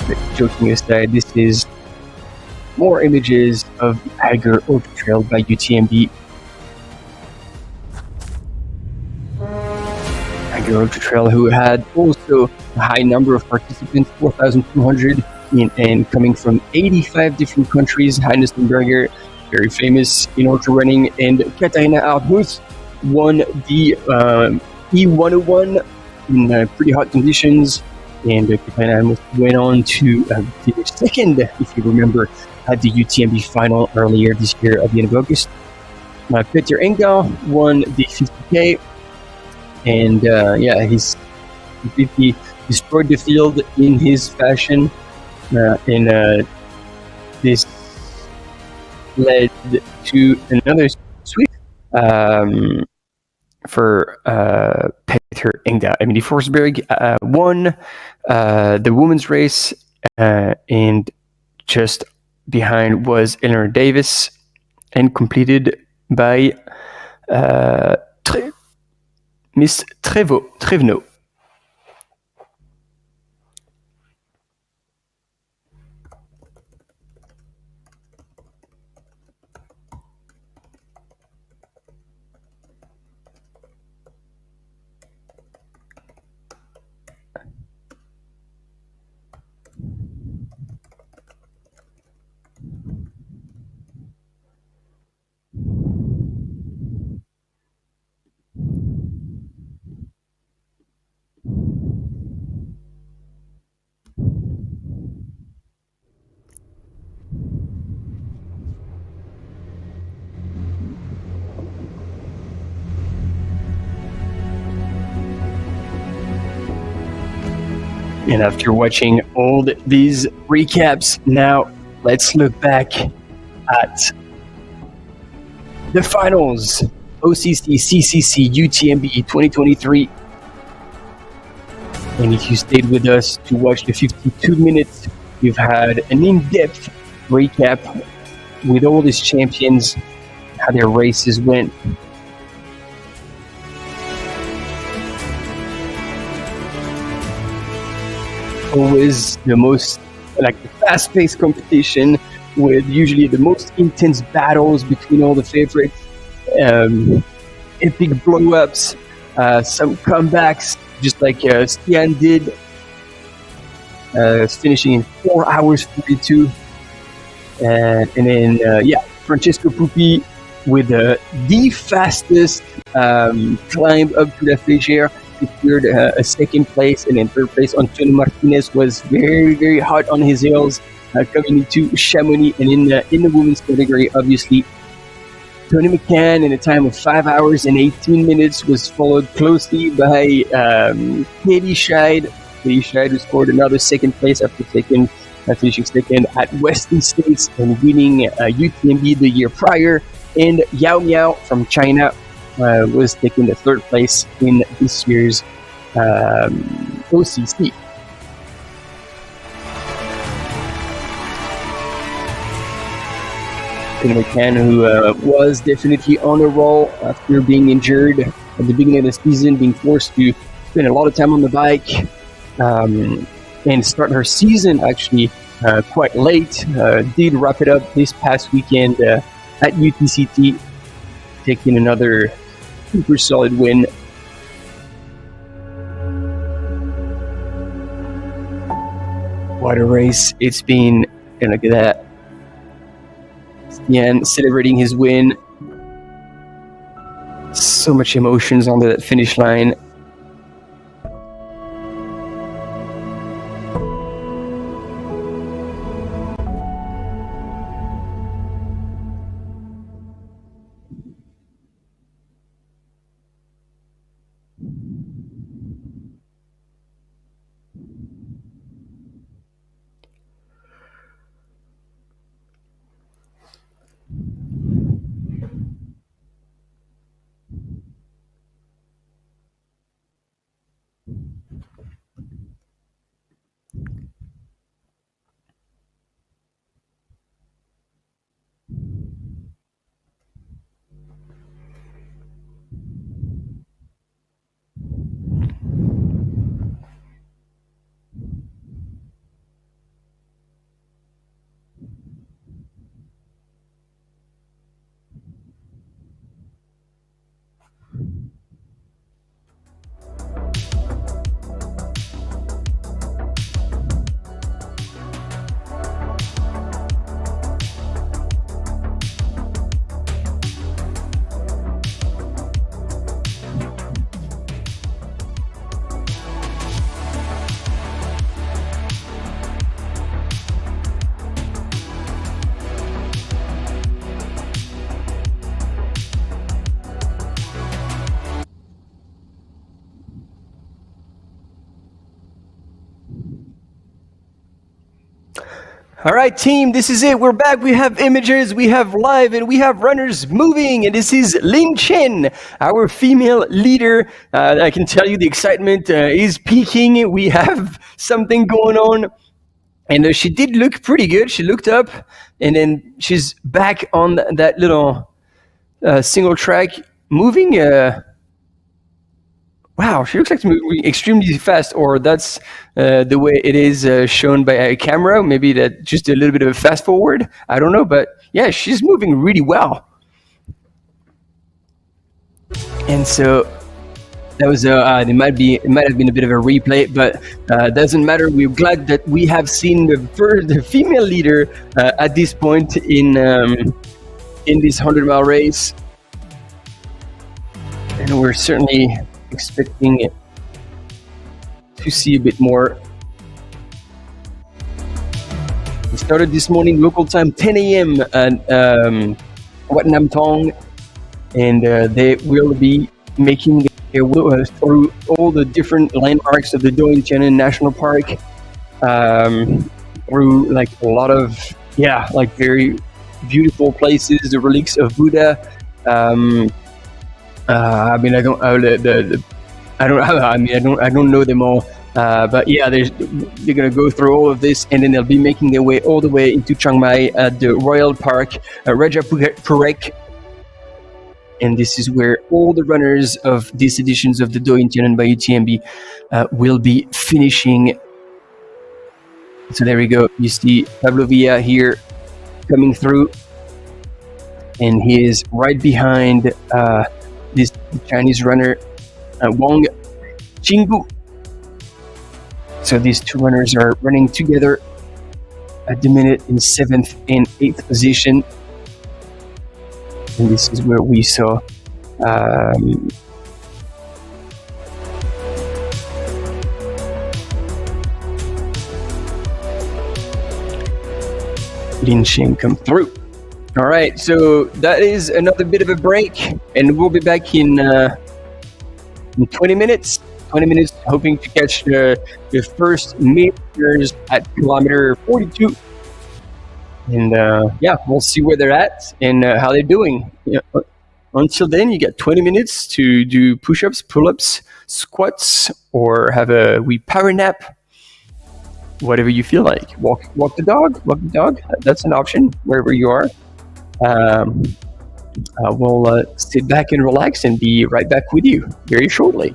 But joking aside, this is more images of the Eiger Ultra Trail by UTMB. Eiger Ultra Trail, who had also a high number of participants, 4,200, and coming from 85 different countries. Heines Limberger, very famous in ultra running, and Katarina Artmuth won the E101 in pretty hot conditions. And Katarina Artmuth went on to finish second, if you remember, at the UTMB final earlier this year at the end of August. Peter Engdahl won the 50K, and he's completely destroyed the field in his fashion. This led to another sweep for Peter Engdahl. Emily Forsberg won the women's race, and just behind was Eleanor Davis, and completed by Miss Trevno. And after watching all these recaps, now let's look back at the finals. OCC, CCC, UTMB 2023. And if you stayed with us to watch the 52 minutes, we've had an in-depth recap with all these champions, how their races went. Always the most, the fast-paced competition with usually the most intense battles between all the favorites. Epic blow-ups, some comebacks, just like Stian did, finishing in 4 hours 42. And then, Francesco Pupi with the fastest climb up to La Flégère, secured a second place, and in third place, Antonio Martinez was very, very hot on his heels, coming into Chamonix. And in the women's category, obviously, Tony McCann in a time of 5 hours and 18 minutes was followed closely by Katie Scheid. Katie Scheid, who scored another second place after finishing second at Western States and winning UTMB the year prior. And Yao Miao from China was taking the third place in this year's OCC. Tony McCann, who was definitely on a roll after being injured at the beginning of the season, being forced to spend a lot of time on the bike, and start her season actually quite late. Did wrap it up this past weekend at UTCT, taking another super solid win. What a race it's been, and look at that. Stian celebrating his win. So much emotions on that finish line. All right, team, this is it. We're back. We have images, we have live, and we have runners moving. And this is Lin Chen, our female leader. I can tell you the excitement is peaking. We have something going on. And she did look pretty good. She looked up, and then she's back on that little single track, moving. Wow, she looks like moving extremely fast, or that's the way it is shown by a camera. Maybe that just a little bit of a fast forward. I don't know, but yeah, she's moving really well. And so that was it might have been a bit of a replay, but doesn't matter. We're glad that we have seen the female leader at this point in this 100-mile race, and we're certainly expecting to see a bit more. We started this morning local time 10 a.m. at Wat Nam Thong, and they will be making It was through all the different landmarks of the Doi Inthanon National Park, through like a lot of like very beautiful places, the relics of Buddha. I mean, I don't know them all, but yeah, they're gonna go through all of this, and then they'll be making their way all the way into Chiang Mai at the Royal Park, Rajapurek. And this is where all the runners of these editions of the Doi Inthanon by UTMB will be finishing. So there we go. You see Pablo Villa here coming through, and he is right behind this Chinese runner, Wang Jinggu. So these two runners are running together at the minute in 7th and 8th position. And this is where we saw Lin Shen come through. All right, so that is another bit of a break, and we'll be back in 20 minutes. 20 minutes, hoping to catch the first meters at kilometer 42. And we'll see where they're at and how they're doing. Until then, you get 20 minutes to do push-ups, pull-ups, squats, or have a wee power nap. Whatever you feel like. Walk the dog. That's an option wherever you are. We'll sit back and relax and be right back with you very shortly.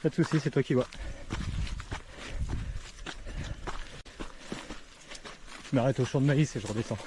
Pas de soucis, c'est toi qui vois. Je m'arrête au champ de maïs et je redescends.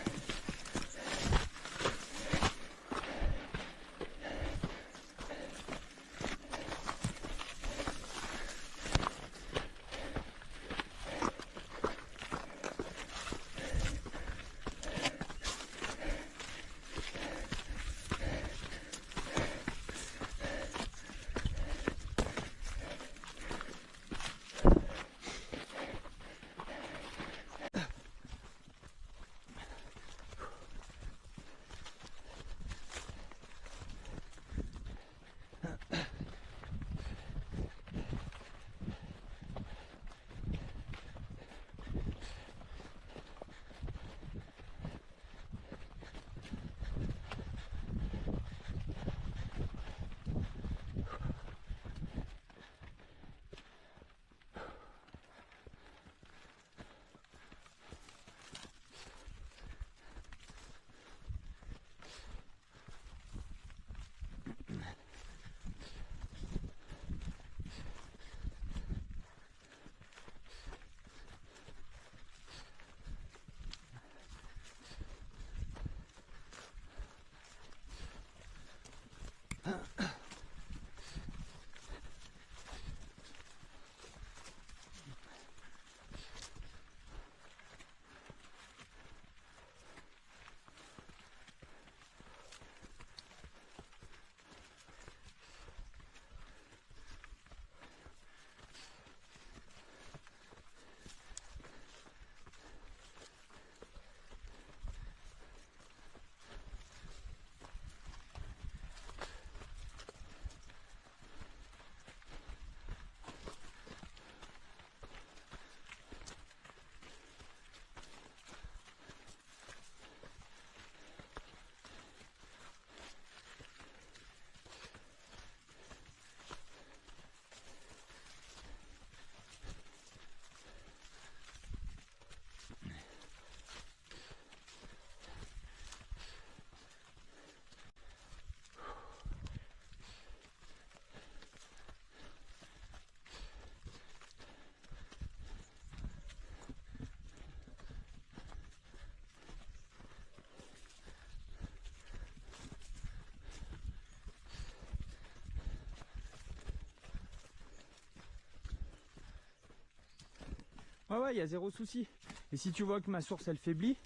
Ouais, il y a zéro souci. Et si tu vois que ma source elle faiblit,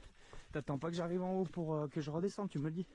t'attends pas que j'arrive en haut pour que je redescende, tu me le dis.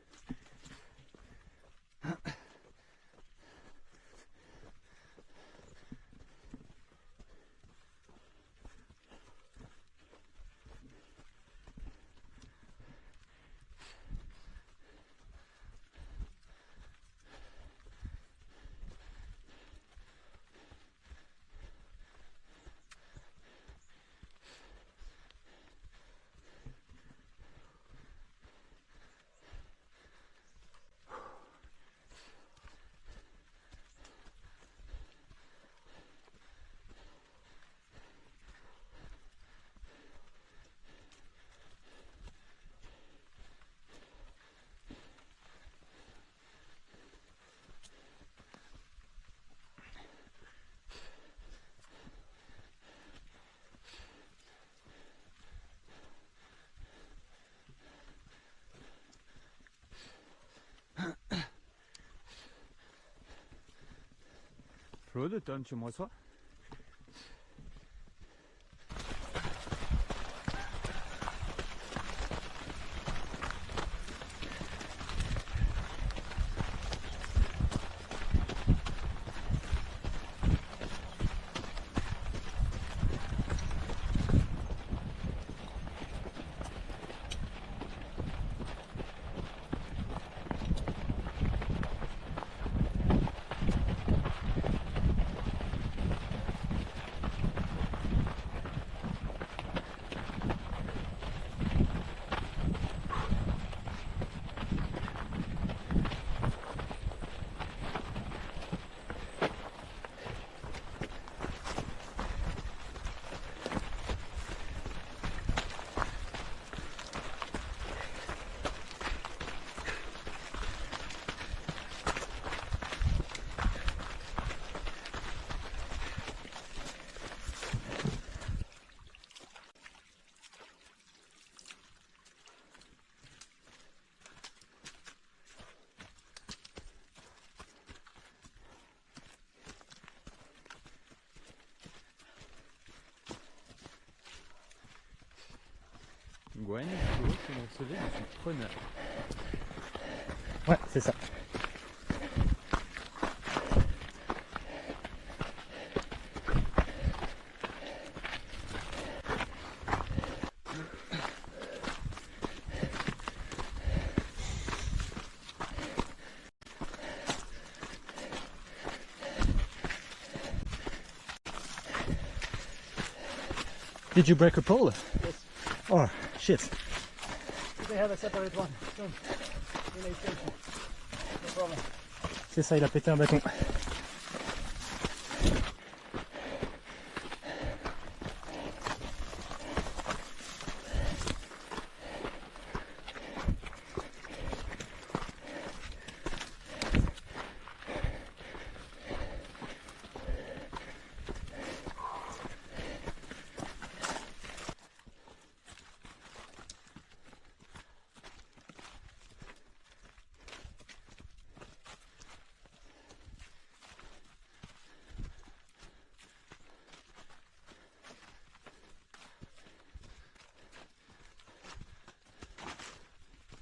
Claude, tu me reçois? Gwen, vous recevez, je suis preneur. Ouais, c'est ça. Did you break a pole? Yes. Oh, shit. They have a separate one. Come. Relay station. No problem. C'est ça, il a pété un bâton.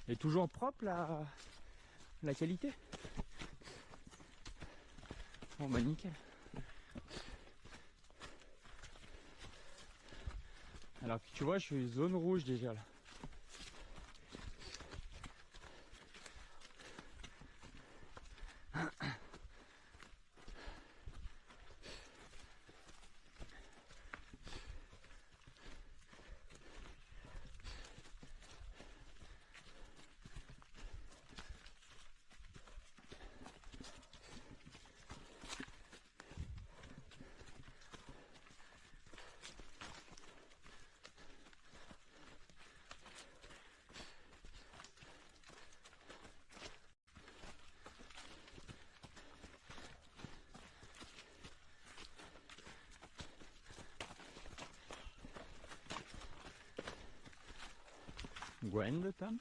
Et toujours propre la qualité. Bon bah nickel. Alors que tu vois, je suis zone rouge déjà là. Gwen de Tam.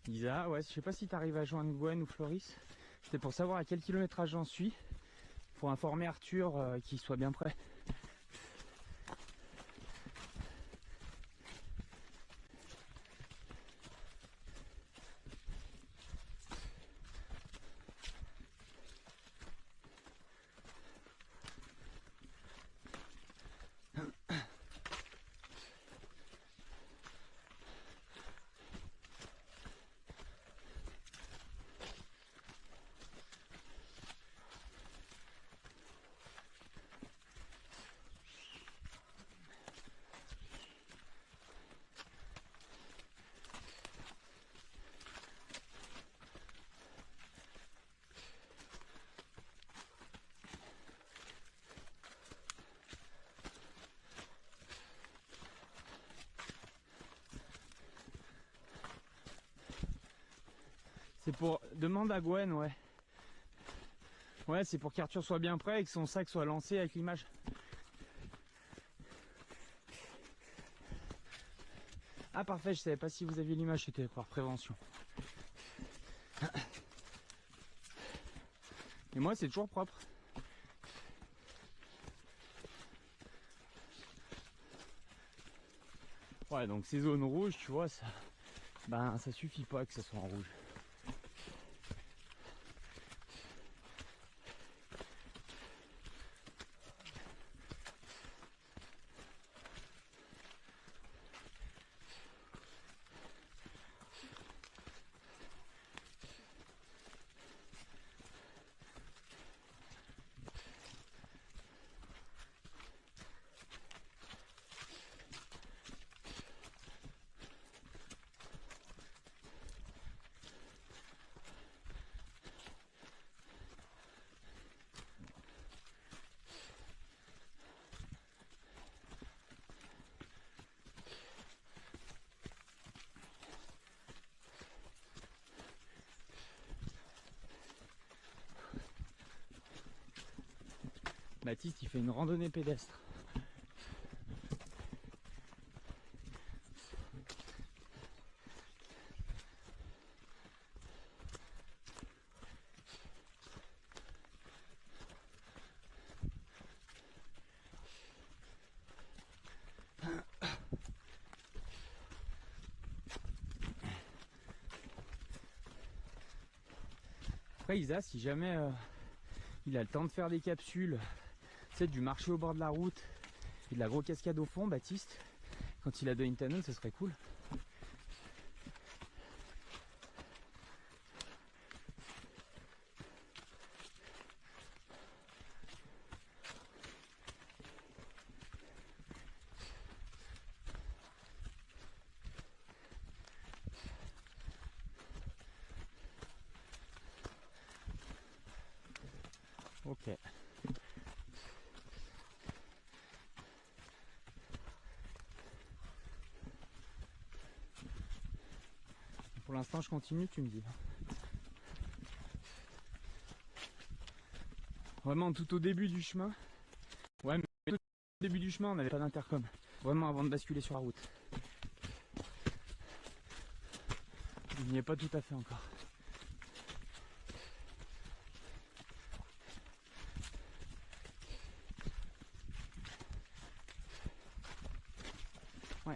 Isa, ouais, je sais pas si t'arrives à joindre Gwen ou Floris. C'était pour savoir à quel kilométrage j'en suis. Pour informer Arthur qu'il soit bien prêt. C'est pour... Demande à Gwen, ouais. Ouais, c'est pour qu'Arthur soit bien prêt et que son sac soit lancé avec l'image. Ah parfait, je savais pas si vous aviez l'image, c'était par prévention. Et moi c'est toujours propre. Ouais, donc ces zones rouges, tu vois, ça, ben, ça suffit pas que ça soit en rouge. Baptiste il fait une randonnée pédestre. Après Isa, si jamais il a le temps de faire des capsules, tu sais, du marché au bord de la route et de la grosse cascade au fond, Baptiste, quand il a Doi Inthanon, ce serait cool. Ok. Pour l'instant, je continue, tu me dis. Vraiment tout au début du chemin. Ouais, mais tout au début du chemin, on n'avait pas d'intercom. Vraiment avant de basculer sur la route. Il n'y est pas tout à fait encore. Ouais.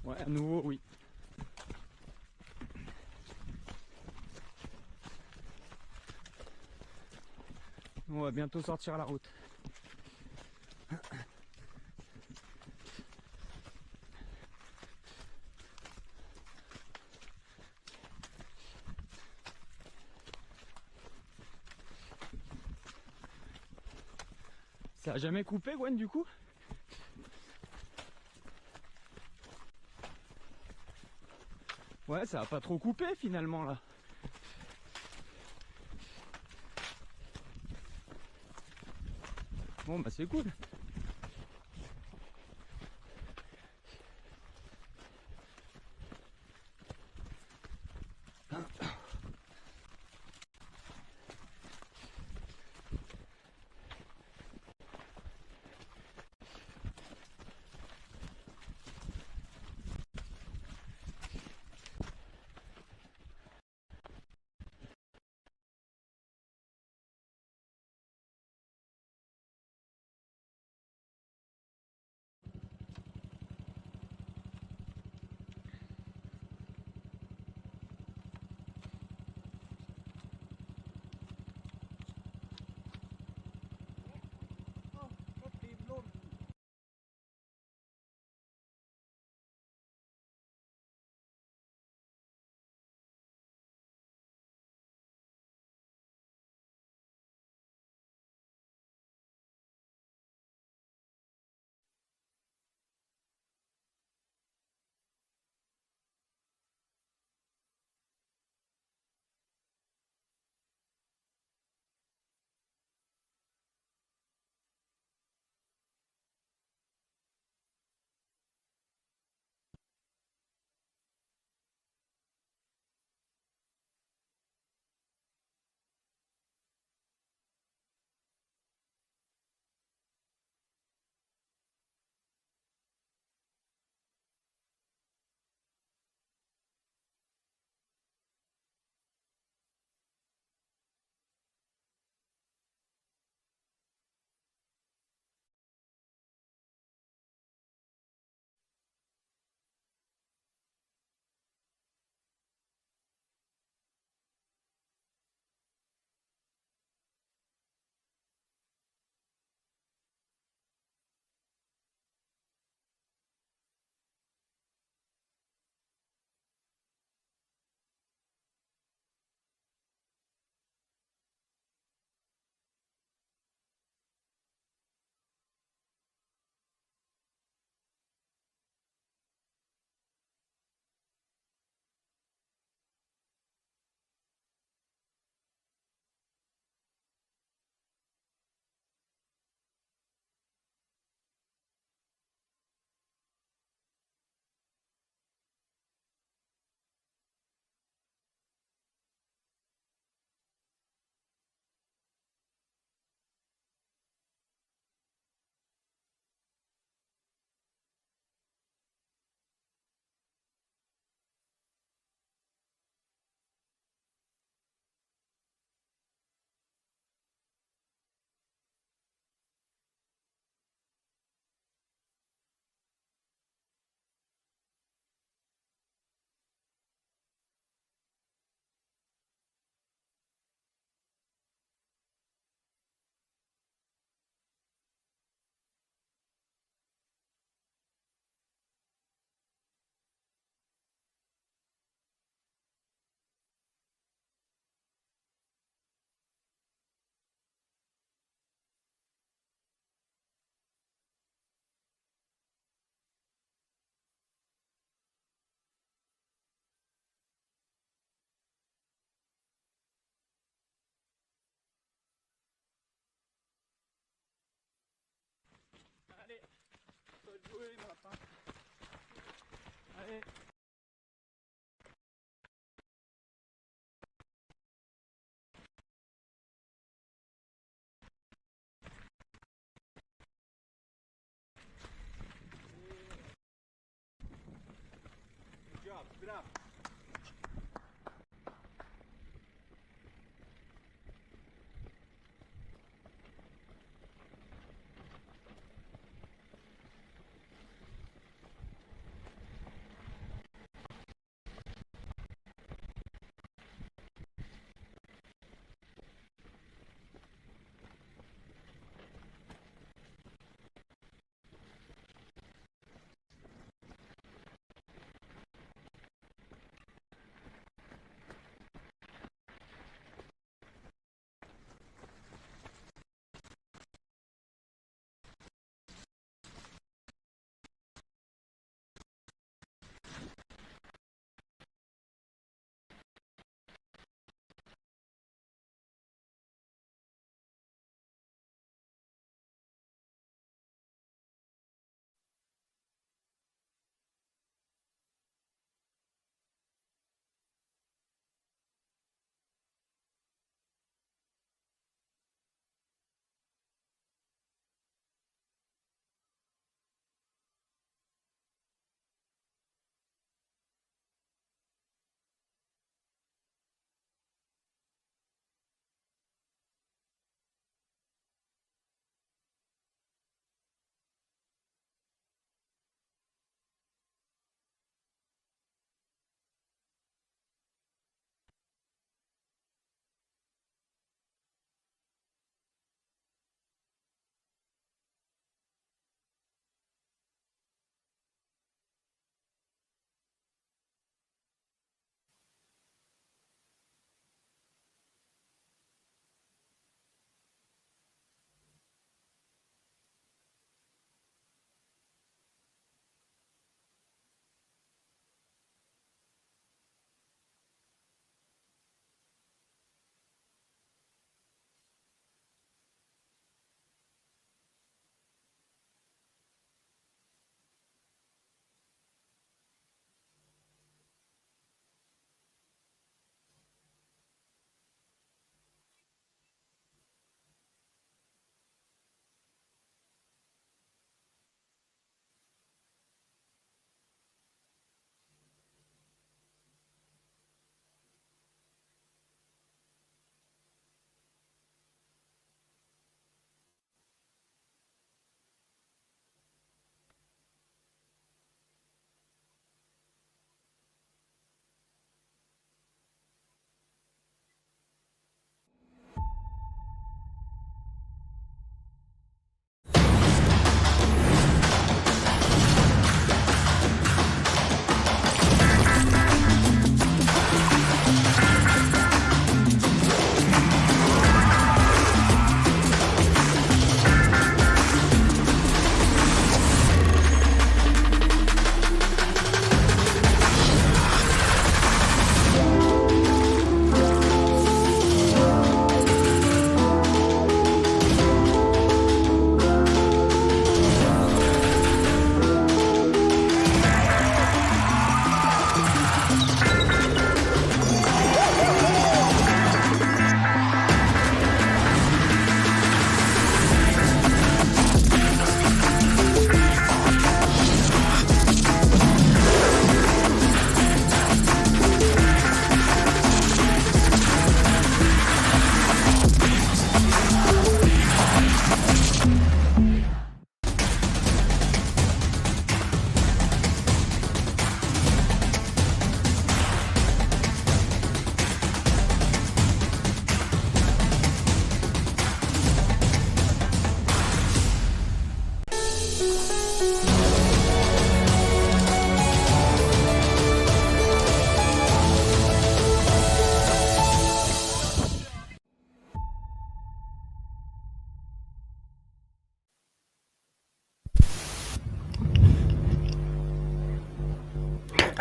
Ouais, à nouveau, oui. On va bientôt sortir à la route. Ça a jamais coupé, Gwen, du coup? Ouais, ça a pas trop coupé finalement là. Bon bah c'est cool.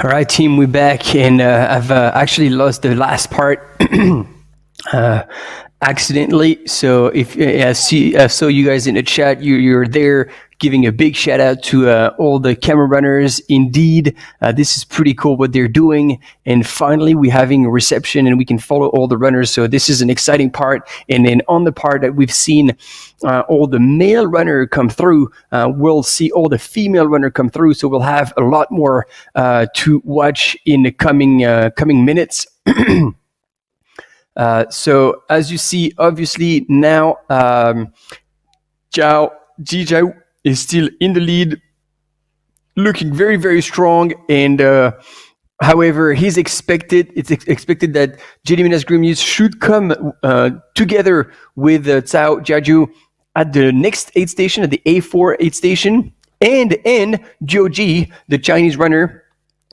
All right, team, we're back, and I've actually lost the last part. accidentally. So if I saw you guys in the chat, you're there giving a big shout out to all the camera runners. Indeed, this is pretty cool what they're doing. And finally, we're having a reception and we can follow all the runners. So this is an exciting part. And then on the part that we've seen all the male runner come through, we'll see all the female runner come through. So we'll have a lot more to watch in the coming minutes. So as you see, obviously now Jijao is still in the lead, looking very, very strong. And however, it's expected that Gediminas Grimius should come together with Cao Jiaju at the next aid station, at the A4 aid station. And Jiuji, the Chinese runner,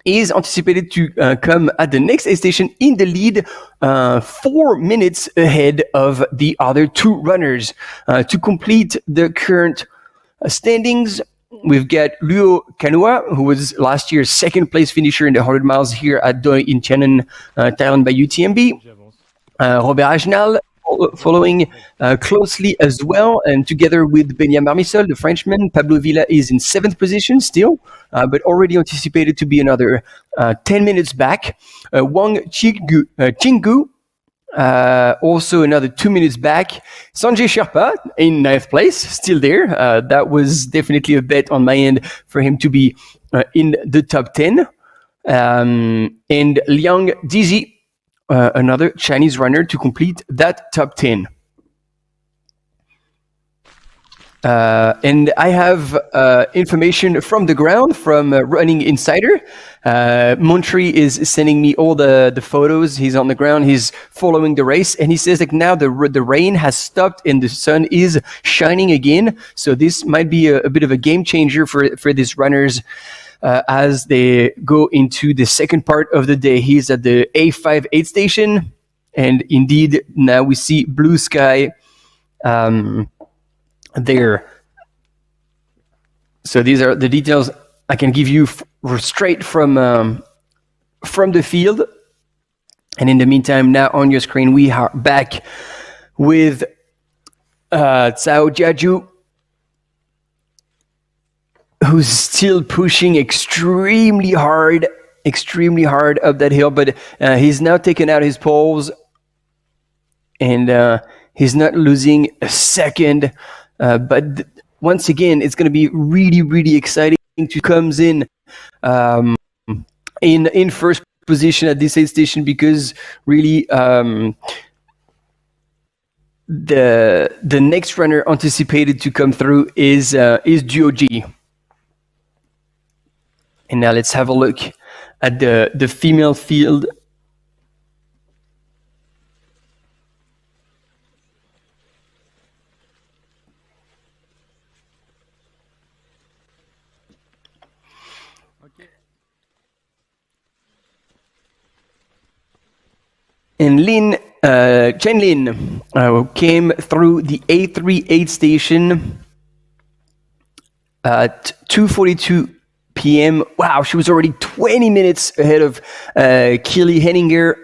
is anticipated to come at the next aid station in the lead, 4 minutes ahead of the other two runners. To complete the current standings, we've got Luo Kanua, who was last year's second place finisher in the 100 miles here at Doi Inthanon Thailand by UTMB. Robert Agenal following closely as well, and together with Benjamin Marmisol, the Frenchman. Pablo Villa is in 7th position still, but already anticipated to be another 10 minutes back. Wang Qinggu, also another 2 minutes back. Sanjay Sherpa in 9th place, still there. That was definitely a bet on my end for him to be in the top 10. And Liang Dizi, another Chinese runner, to complete that top 10. And I have information from the ground from Running Insider. Montri is sending me all the photos. He's on the ground. He's following the race, and he says like now the rain has stopped and the sun is shining again. So this might be a bit of a game changer for these runners as they go into the second part of the day. He's at the A5 aid station, and indeed now we see blue sky there. So these are the details I can give you straight from the field. And in the meantime, now on your screen, we are back with Cao Jiaju, who's still pushing extremely hard up that hill, but he's now taken out his poles, and he's not losing a second. But once again, it's going to be really, really exciting to comes in first position at this aid station, because really the next runner anticipated to come through is Jiuji. And now let's have a look at the female field. And Chen Lin came through the A3 aid station at 2:42 p.m. Wow, she was already 20 minutes ahead of Kili Henninger.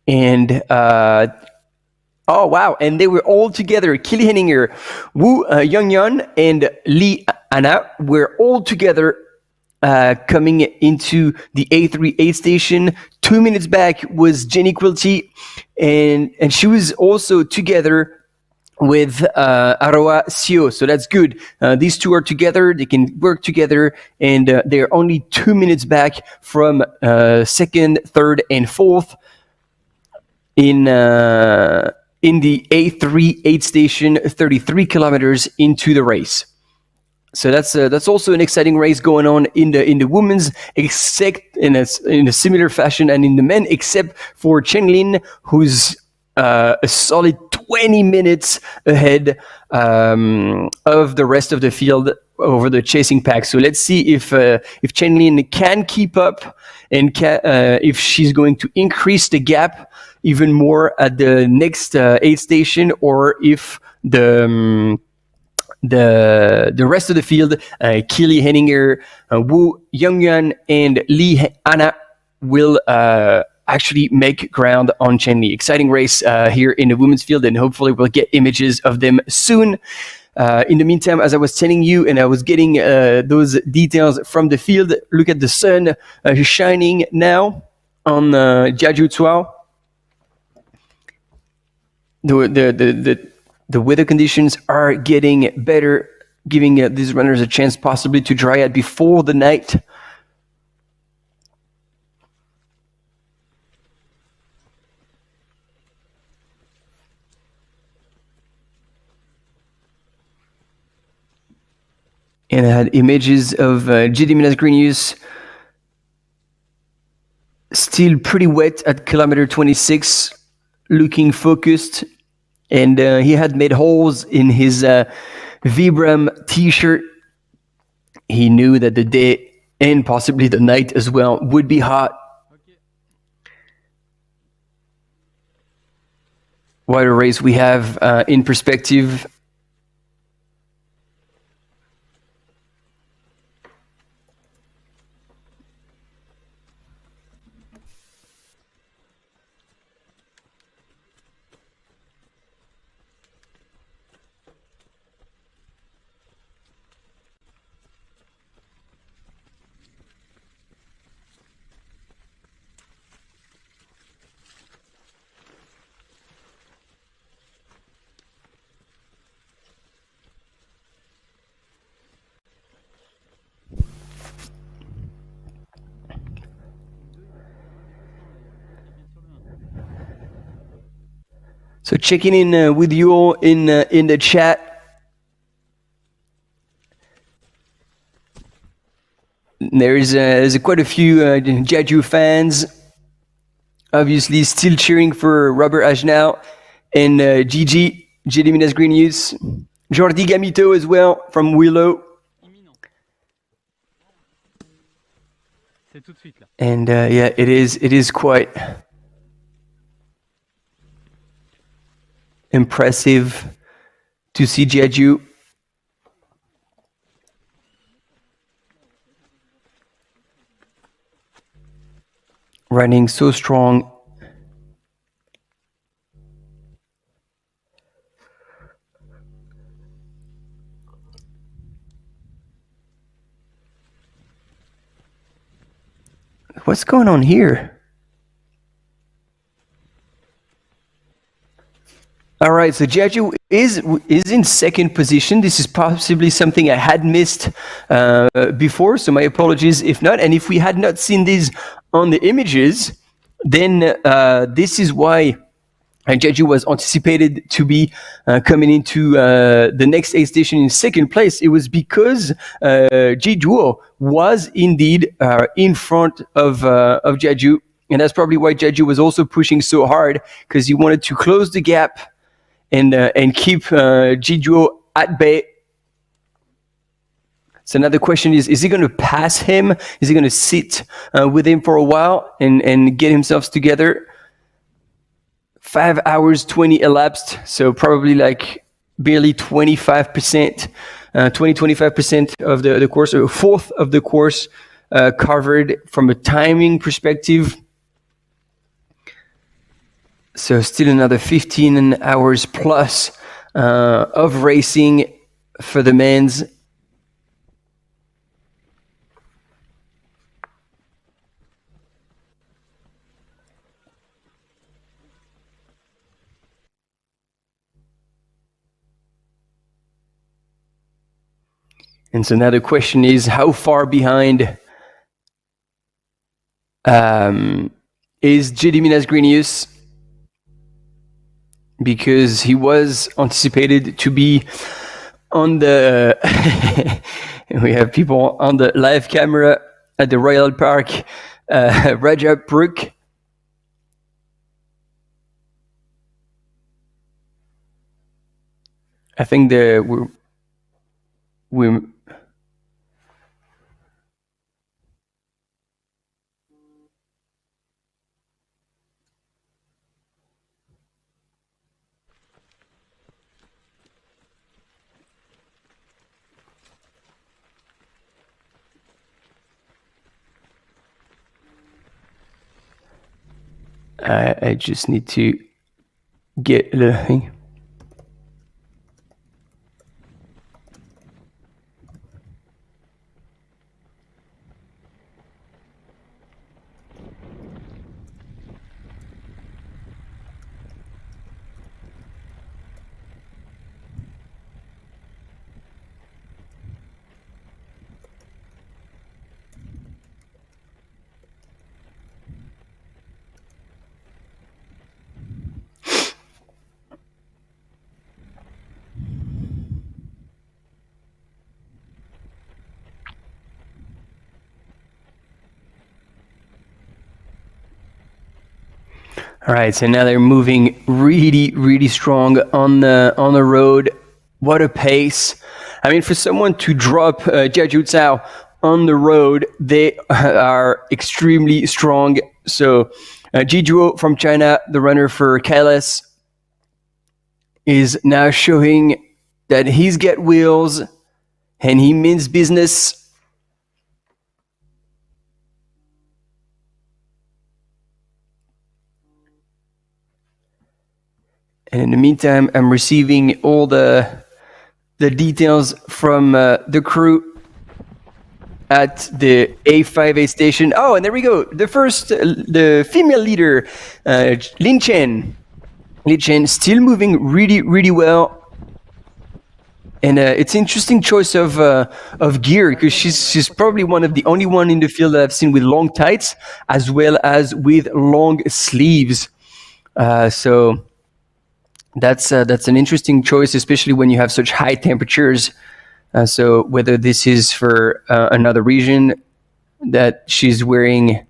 And oh wow, and they were all together. Kili Henninger, Wu Yongyan, and Li Anna were all together coming into the A3 aid station. 2 minutes back was Jenny Quilty, and she was also together with Aroa Sio. So that's good. These two are together. They can work together, and they're only 2 minutes back from second, third, and fourth in the A3 aid station, 33 kilometers into the race. So that's also an exciting race going on in the women's, except in a similar fashion, and in the men, except for Chen Lin, who's a solid 20 minutes ahead of the rest of the field over the chasing pack. So let's see if Chen Lin can keep up, and if she's going to increase the gap even more at the next aid station, or if the rest of the field, Kili Henninger, Wu Yongyuan, and Li Anna will actually make ground on Chen Li. Exciting race here in the women's field, and hopefully we'll get images of them soon. In the meantime, as I was telling you, and I was getting those details from the field, look at the sun shining now on Jeju Tsuao. The weather conditions are getting better, giving these runners a chance possibly to dry out before the night. And I had images of Gediminas Grenius still pretty wet at kilometer 26, looking focused. And he had made holes in his Vibram t-shirt. He knew that the day and possibly the night as well would be hot. What a race we have in perspective. So checking in with you all in the chat. There's quite a few Jeju fans, obviously still cheering for Robert Agenau and Gigi, Gediminas Grenius, Jordi Gamito as well from Willow. And yeah, it is quite impressive to see Jeju running so strong. What's going on here? All right, so Jeju is in second position. This is possibly something I had missed before, so my apologies if not. And if we had not seen these on the images, then this is why Jeju was anticipated to be coming into the next aid station in second place. It was because Ji-Duo was indeed in front of Jeju, and that's probably why Jeju was also pushing so hard, because he wanted to close the gap and keep Ji-Duo at bay. So now the question is he going to pass him? Is he going to sit with him for a while and get himself together? 5 hours, 20 elapsed, so probably like barely 25%, 25% of the course, or a fourth of the course covered from a timing perspective. So still another 15 hours plus of racing for the men's. And so now the question is, how far behind is Gediminas Grenius? Because he was anticipated to be on the we have people on the live camera at the Royal Park Rajab Brook. I think we're I just need to get a little thing. All right, so now they're moving really strong on the road. What a pace! I mean, for someone to drop Jiaju Zhao on the road, they are extremely strong. So Jijuo from China, the runner for KLS, is now showing that he's got wheels and he means business. And in the meantime, I'm receiving all the details from the crew at the A5A station. Oh, and there we go. The female leader, Lin Chen. Lin Chen still moving really well. And it's an interesting choice of gear because she's probably one of the only one in the field that I've seen with long tights as well as with long sleeves. So that's an interesting choice, especially when you have such high temperatures. So whether this is for another region that she's wearing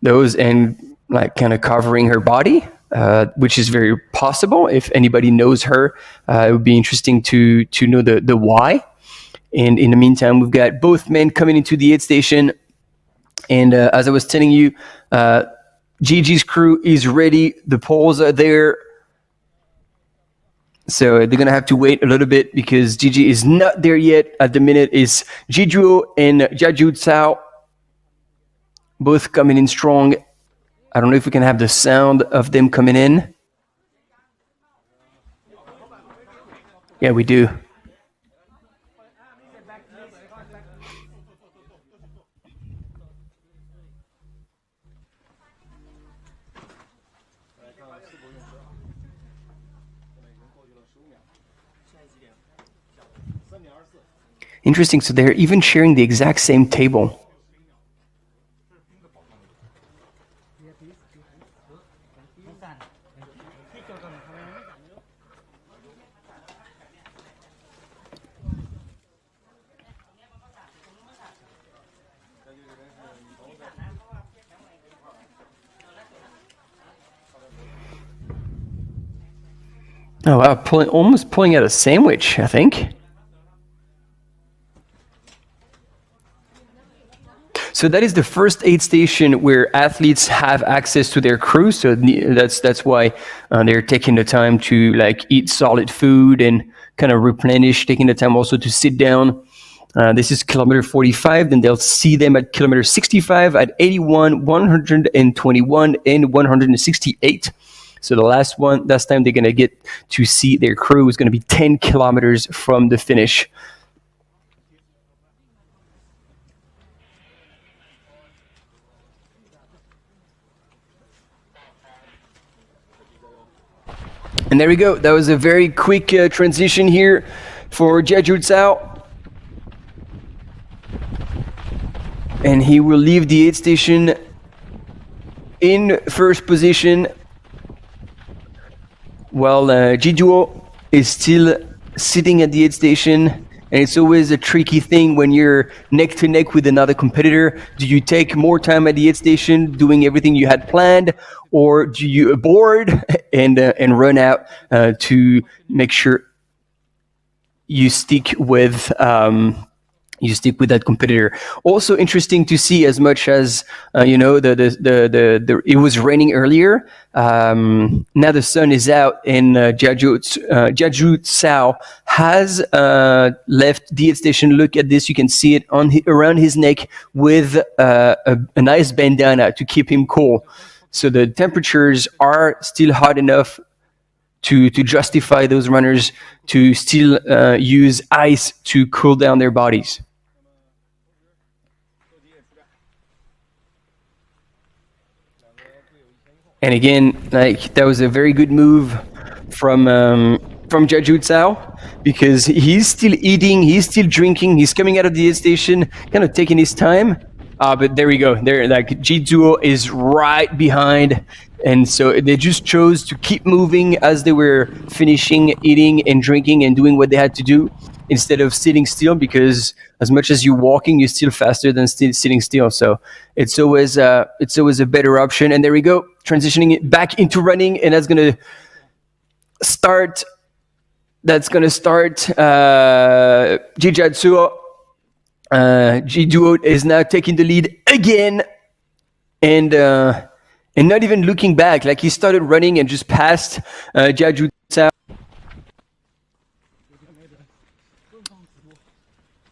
those and like kind of covering her body, which is very possible. If anybody knows her, it would be interesting to know the why. And in the meantime, we've got both men coming into the aid station. And as I was telling you, Gigi's crew is ready. The poles are there. So they're going to have to wait a little bit because Gigi is not there yet. At the minute is Jijuo and Jiaju Zhao, both coming in strong. I don't know if we can have the sound of them coming in. Yeah, we do. Interesting. So they're even sharing the exact same table. Oh wow, almost pulling out a sandwich, I think. So that is the first aid station where athletes have access to their crew. So that's why they're taking the time to like eat solid food and kind of replenish, taking the time also to sit down. This is kilometer 45. Then they'll see them at kilometer 65, at 81, 121, and 168. So the last time they're going to get to see their crew is going to be 10 kilometers from the finish. And there we go. That was a very quick transition here for Jiaju Zhao. And he will leave the aid station in first position, while Jijuo is still sitting at the aid station. And it's always a tricky thing when you're neck to neck with another competitor. Do you take more time at the aid station doing everything you had planned, or do you abort and run out to make sure you stick with that competitor? Also interesting to see, as much as it was raining earlier. Now the sun is out, and Jiaju Zhao has left the aid station. Look at this; you can see it around his neck with a nice bandana to keep him cool. So the temperatures are still hot enough to justify those runners to still use ice to cool down their bodies. And again, like that was a very good move from Jeju Tsao, because he's still eating, he's still drinking, he's coming out of the aid station, kind of taking his time. But there we go. There, like Ji Duo is right behind, and so they just chose to keep moving as they were finishing eating and drinking and doing what they had to do, instead of sitting still, because as much as you're walking, you're still faster than sitting still. So it's always a better option. And there we go, transitioning it back into running, and that's gonna start. Jijatsuo. Ji Duo is now taking the lead again, and not even looking back. Like he started running and just passed Jeju Tsao.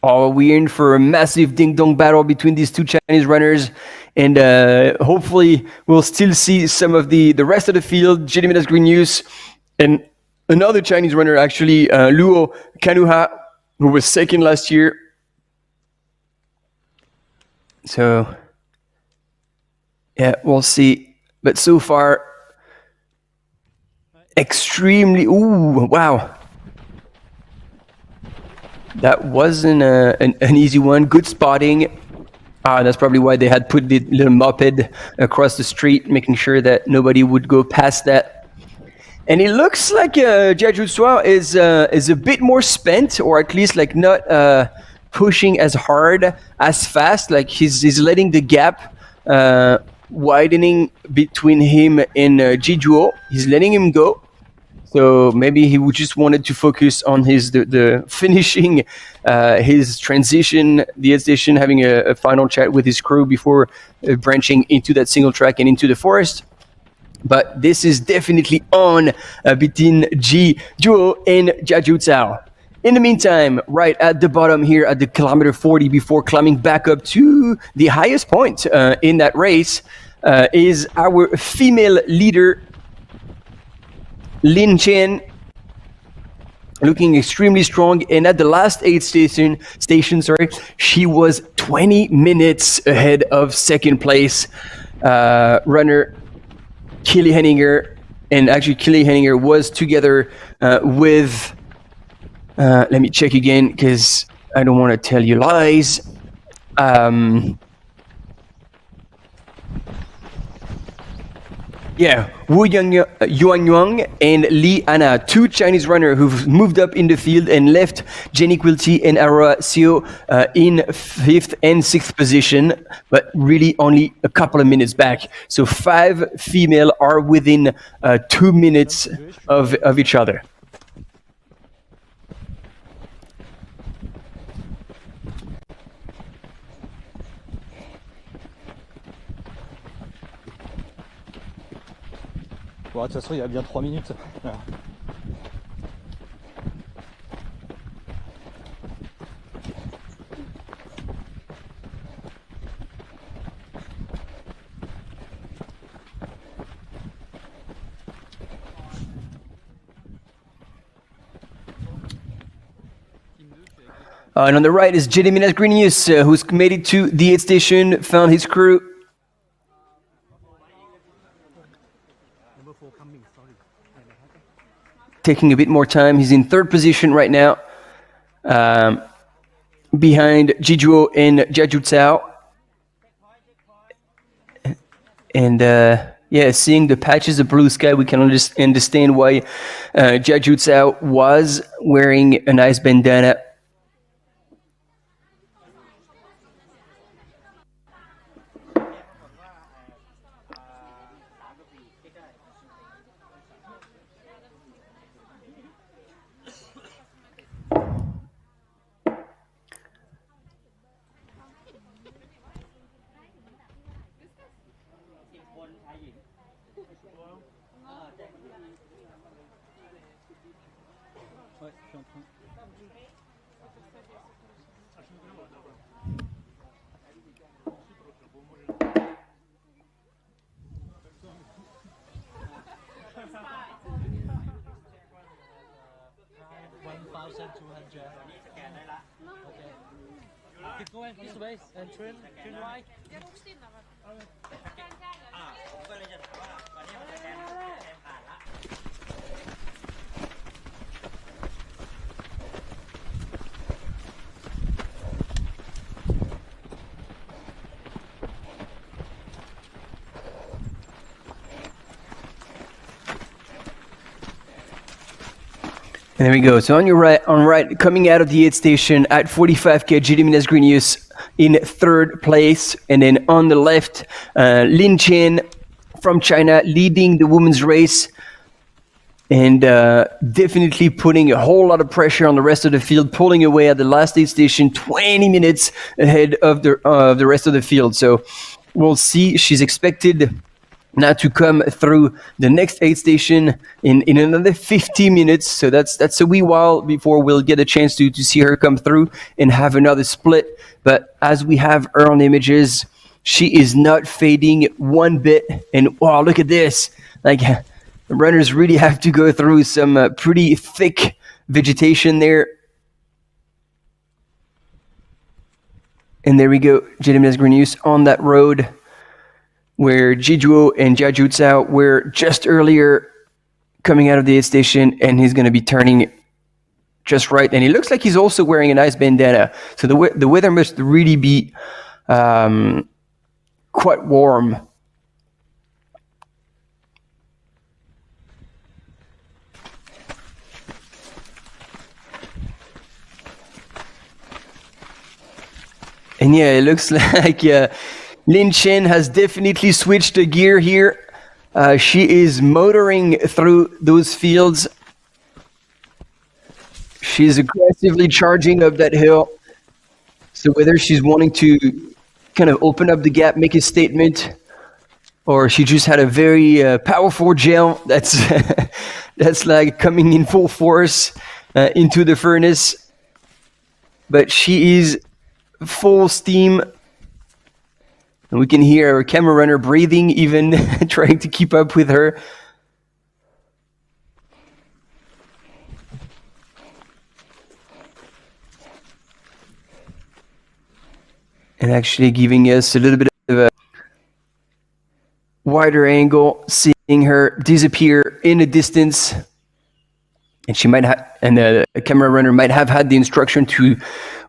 Oh, we're in for a massive ding-dong battle between these two Chinese runners, and hopefully we'll still see some of the rest of the field. Jediminas Green-News and another Chinese runner, actually, Luo Kanuha, who was second last year. So, yeah, we'll see. But so far, extremely... Ooh, wow. That wasn't an easy one. Good spotting. That's probably why they had put the little moped across the street, making sure that nobody would go past that. And it looks like Jeju Tsao is a bit more spent, or at least like not pushing as hard, as fast. Like he's letting the gap widening between him and Ji Duo. He's letting him go. So maybe he would just wanted to focus on the finishing his transition, the aid station, having a final chat with his crew before branching into that single track and into the forest. But this is definitely on between Ji Duo and Jeju Tsao. In the meantime, right at the bottom here at the kilometer 40, before climbing back up to the highest point in that race, is our female leader, Lin Chen, looking extremely strong. And at the last aid station, she was 20 minutes ahead of second place runner Kili Henninger. And actually, Kili Henninger was together with, let me check again because I don't want to tell you lies. Yeah, Wu Yuanyuan and Li Anna, two Chinese runners who've moved up in the field and left Jenny Quilty and Aurora Seo in 5th and 6th position, but really only a couple of minutes back. So 5 female are within 2 minutes of each other. Bon, de toute façon, il y a bien 3 minutes. Voilà. And on the right is Jediminas Green-News, who's made it to the aid station, found his crew. Taking a bit more time. He's in 3rd position right now, behind Ji Duo and Jeju Tsao. And yeah, seeing the patches of blue sky, we can understand why Jeju Tsao was wearing a nice bandana. 1,200. Okay. Keep going this way and turn right. And there we go. So on your right, coming out of the aid station at 45k, Gediminas Grenius in third place. And then on the left, Lin Chen from China leading the women's race. And definitely putting a whole lot of pressure on the rest of the field, pulling away at the last aid station 20 minutes ahead of the rest of the field. So we'll see. She's expected now to come through the next aid station in another 50 minutes. So that's a wee while before we'll get a chance to see her come through and have another split. But as we have her on images, she is not fading one bit. And wow, look at this. Like, runners really have to go through some pretty thick vegetation there. And there we go, Gediminas Grenius on that road where Jijuo and Jiaju Tsao were just earlier coming out of the aid station, and he's going to be turning just right. And he looks like he's also wearing a nice bandana. So the weather must really be quite warm. And yeah, it looks like Lin Chen has definitely switched the gear here. She is motoring through those fields. She's aggressively charging up that hill. So whether she's wanting to kind of open up the gap, make a statement, or she just had a very powerful gel that's that's like coming in full force into the furnace. But she is full steam, and we can hear our camera runner breathing, even trying to keep up with her. And actually giving us a little bit of a wider angle, seeing her disappear in the distance. And she might have, and the camera runner might have had the instruction to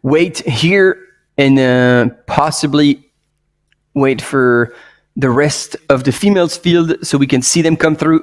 wait here and possibly wait for the rest of the females field so we can see them come through.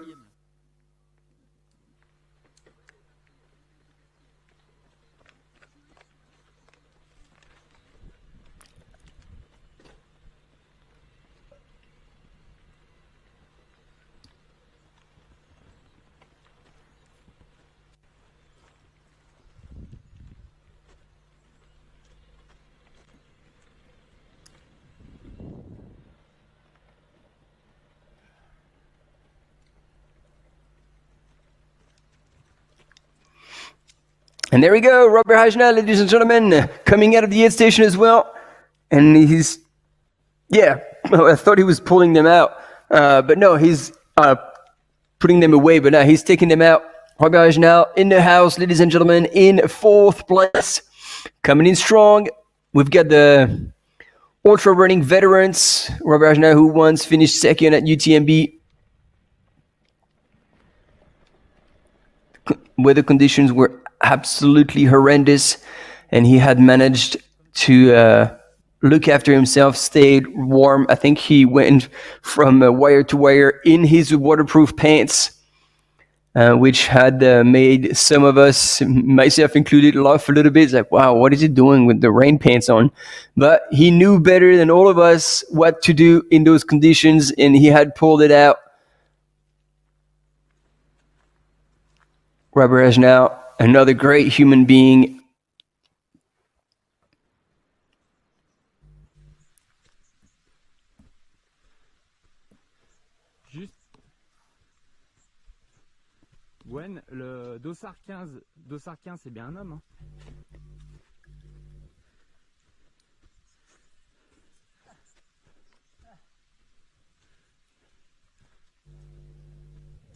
And there we go, Robert Hajna, ladies and gentlemen, coming out of the aid station as well. And he's, yeah, I thought he was pulling them out. But no, he's putting them away, but no, he's taking them out. Robert Hajna in the house, ladies and gentlemen, in fourth place. Coming in strong. We've got the ultra running veterans, Robert Hajna, who once finished second at UTMB. Weather conditions were absolutely horrendous, and he had managed to look after himself, stayed warm. I think he went from wire to wire in his waterproof pants, which had made some of us, myself included, laugh a little bit. It's like, wow, what is he doing with the rain pants on? But he knew better than all of us what to do in those conditions, and he had pulled it out. Robert Hajna, another great human being. Juste. Gwen, le Dossard 15 c'est bien un homme, hein?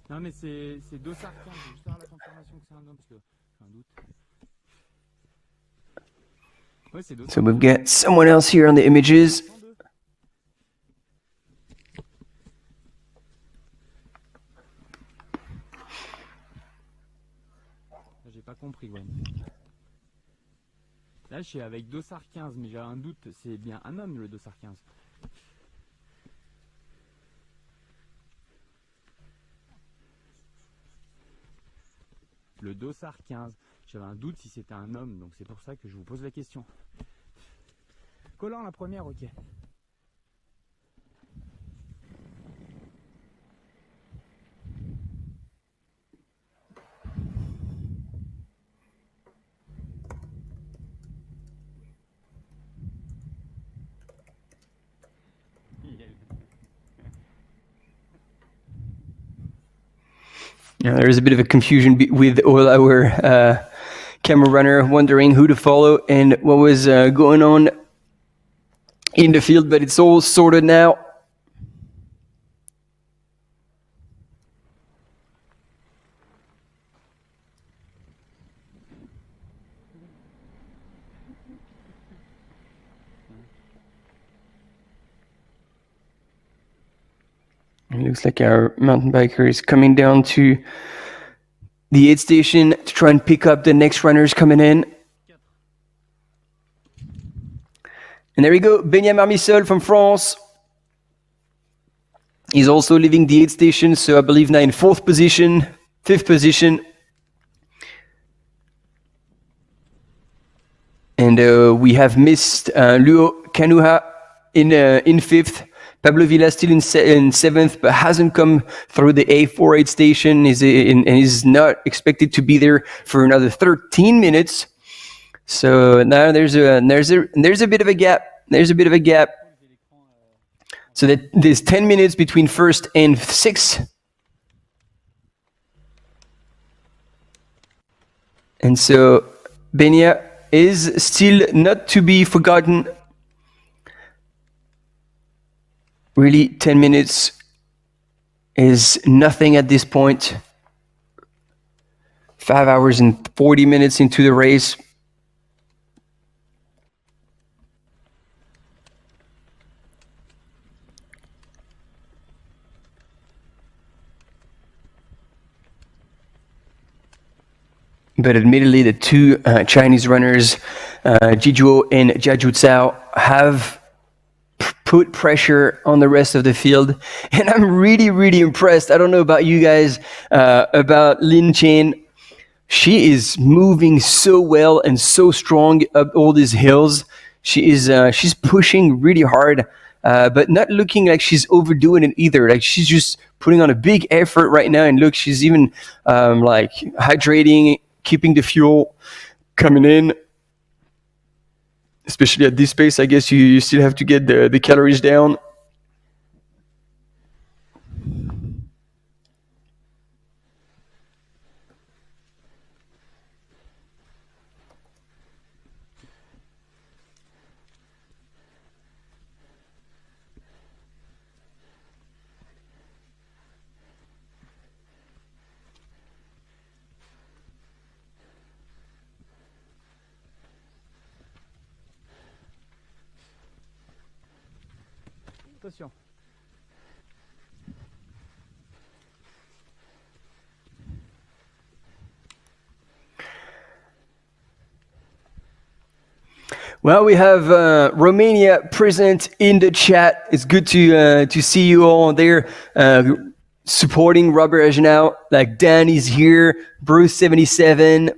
Non mais c'est Dossard 15, j'ai juste avoir la confirmation que c'est un homme parce que j'ai un doute. So we've got someone else here on the images. J'ai pas compris, Gwen. Là, je suis avec Dossard 15, mais j'ai un doute, c'est bien un homme le Dossard 15. Le Dossard 15, j'avais un doute si c'était un homme, donc c'est pour ça que je vous pose la question. Collant la première, ok. Yeah, there is a bit of a confusion with all our camera runner wondering who to follow and what was going on in the field, but it's all sorted now. It looks like our mountain biker is coming down to the aid station to try and pick up the next runners coming in. And there we go, Benjamin Marmisol from France. He's also leaving the aid station, so I believe now in fifth position. And we have missed Luo Kanuha in fifth. Pablo Villa still in seventh, but hasn't come through the A4 aid station and is not expected to be there for another 13 minutes. So now there's a bit of a gap. So that there's 10 minutes between first and sixth. And so Benya is still not to be forgotten. Really, 10 minutes is nothing at this point. 5 hours and 40 minutes into the race. But admittedly, the two Chinese runners, Jijuo and Jiaju Cao, have put pressure on the rest of the field. And I'm really, really impressed. I don't know about you guys, about Lin Chen. She is moving so well and so strong up all these hills. She's pushing really hard, but not looking like she's overdoing it either. Like she's just putting on a big effort right now. And look, she's even like hydrating, keeping the fuel coming in. Especially at this pace, I guess you still have to get the calories down. Attention. Well, we have Romania present in the chat. It's good to see you all there supporting Robert Agenau. Like Dan is here, Bruce 77.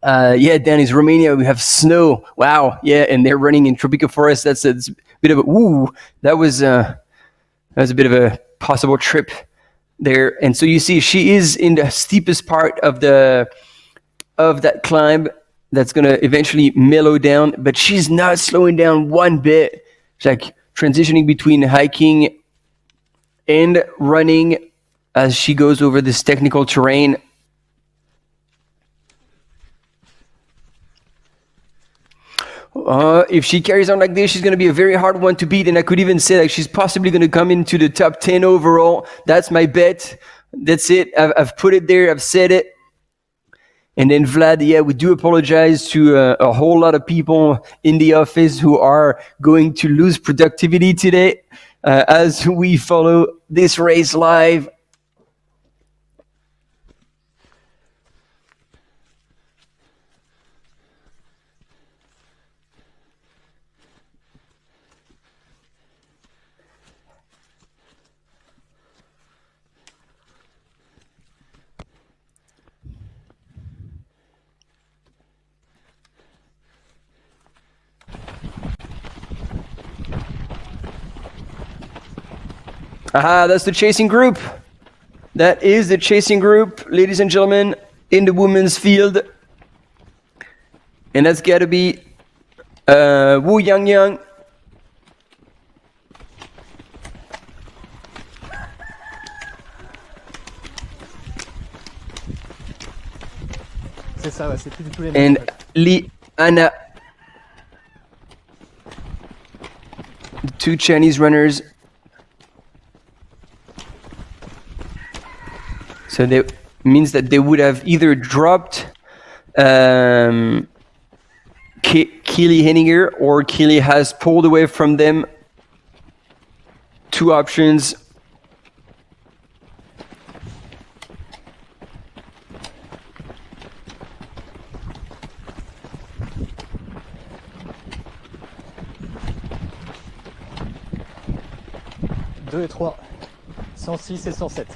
Yeah, Dan is Romania. We have snow. Wow. Yeah, and they're running in tropical forest. That's a bit of a ooh. That was a bit of a possible trip there. And so you see, she is in the steepest part of that climb. That's going to eventually mellow down, but she's not slowing down one bit. It's like transitioning between hiking and running as she goes over this technical terrain. If she carries on like this, she's going to be a very hard one to beat. And I could even say like she's possibly going to come into the top 10 overall. That's my bet. That's it. I've put it there. I've said it. And then Vlad, yeah, we do apologize to a whole lot of people in the office who are going to lose productivity today as we follow this race live. Aha, that's the chasing group. That is the chasing group, ladies and gentlemen, in the women's field. And that's got to be Wu Yangyang. C'est ça, ouais, c'est plus du tout les mêmes. And Li Ana. The two Chinese runners. So that means that they would have either dropped Keely Henninger, or Keely has pulled away from them. Two options. Deux et 3, 106 et 107.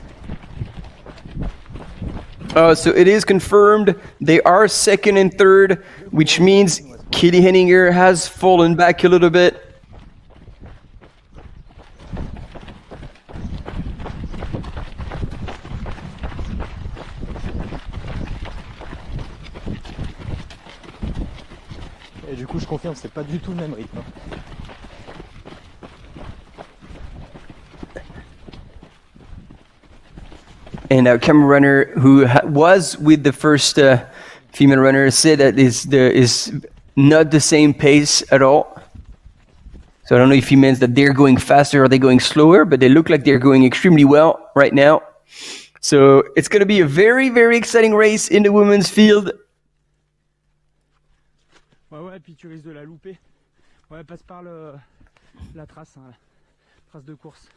So it is confirmed they are second and third, which means Keely Henninger has fallen back a little bit. Et du coup, je confirme, c'est pas du tout le même rythme. And our camera runner who was with the first female runner said that is not the same pace at all. So I don't know if he means that they're going faster or they're going slower, but they look like they're going extremely well right now. So it's going to be a very, very exciting race in the women's field. Ouais, puis tu risques de la louper. Ouais, passe par la trace, hein, la trace de course.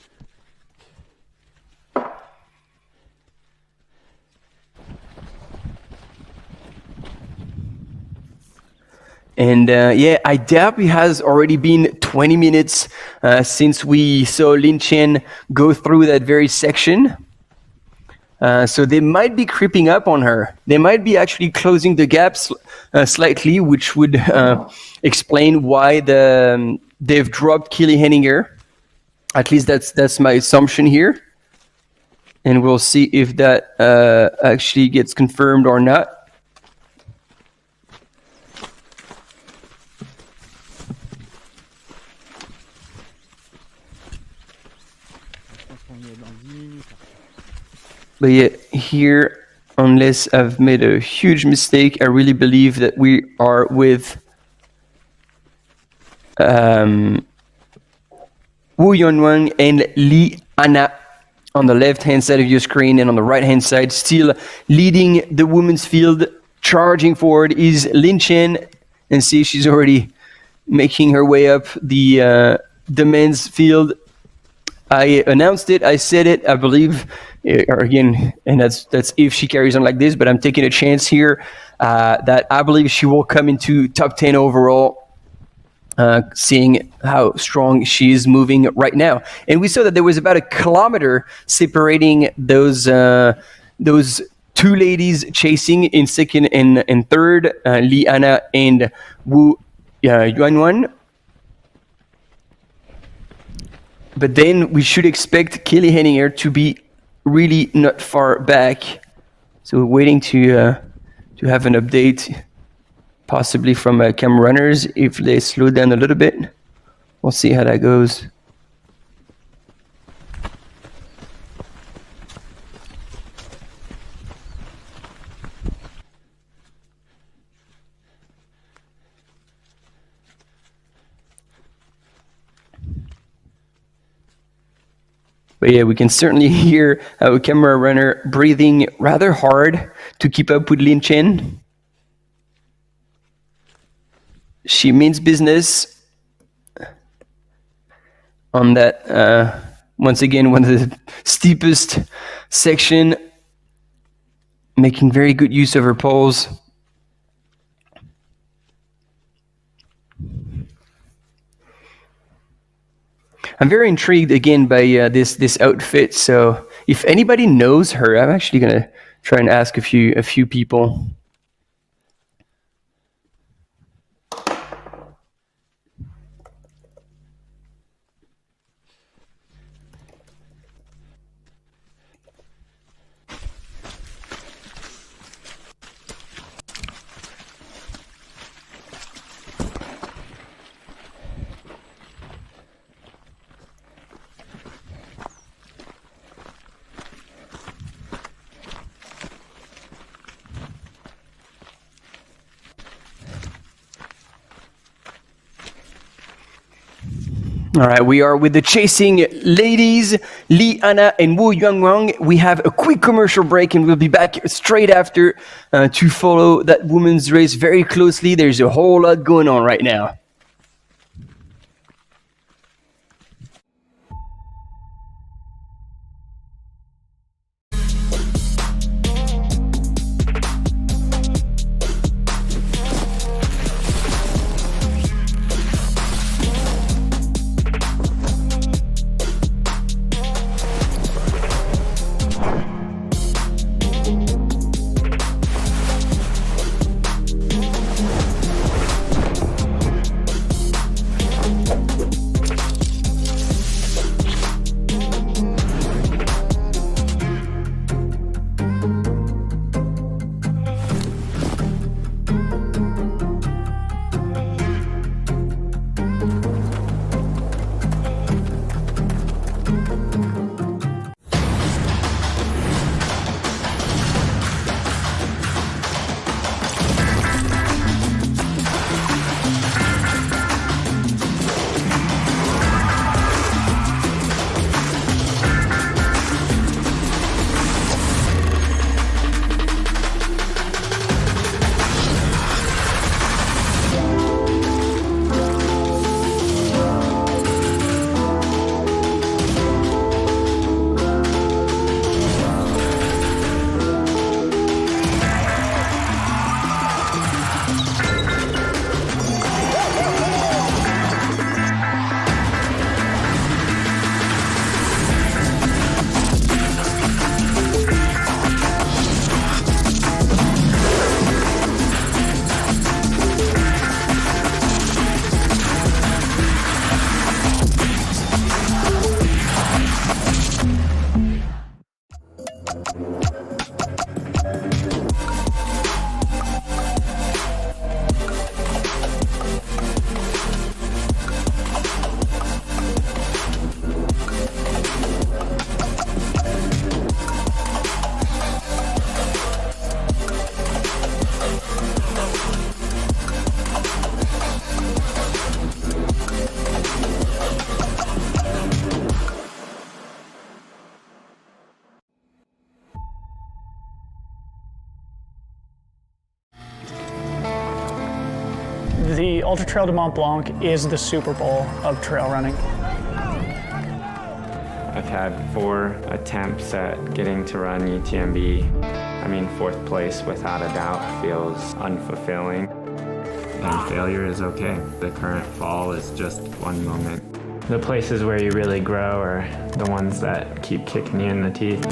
And yeah, I doubt it has already been 20 minutes since we saw Lin Chen go through that very section. So they might be creeping up on her. They might be actually closing the gaps slightly, which would explain why they've dropped Keely Henninger. At least that's my assumption here. And we'll see if that actually gets confirmed or not. But yeah, here, unless I've made a huge mistake, I really believe that we are with Wu Yunwang and Li Ana on the left-hand side of your screen, and on the right-hand side, still leading the women's field, charging forward is Lin Chen, and see she's already making her way up the men's field. I announced it, I said it, I believe, again, and that's if she carries on like this, but I'm taking a chance here that I believe she will come into top 10 overall, seeing how strong she is moving right now. And we saw that there was about 1 kilometer separating those two ladies chasing in second and third, Li Ana and Wu Yuanwan. But then we should expect Keely Henninger to be really not far back. So we're waiting to have an update, possibly from camera runners, if they slow down a little bit. We'll see how that goes. But yeah, we can certainly hear our camera runner breathing rather hard to keep up with Lin Chen. She means business on that, once again, one of the steepest section, making very good use of her poles. I'm very intrigued again by this outfit. So if anybody knows her, I'm actually gonna try and ask a few people. All right, we are with the chasing ladies, Li, Anna, and Wu Yuanwang. We have a quick commercial break, and we'll be back straight after to follow that women's race very closely. There's a whole lot going on right now. The Ultra Trail de Mont-Blanc is the Super Bowl of trail running. I've had 4 attempts at getting to run UTMB. I mean, 4th place without a doubt feels unfulfilling. And failure is okay. The current fall is just one moment. The places where you really grow are the ones that keep kicking you in the teeth.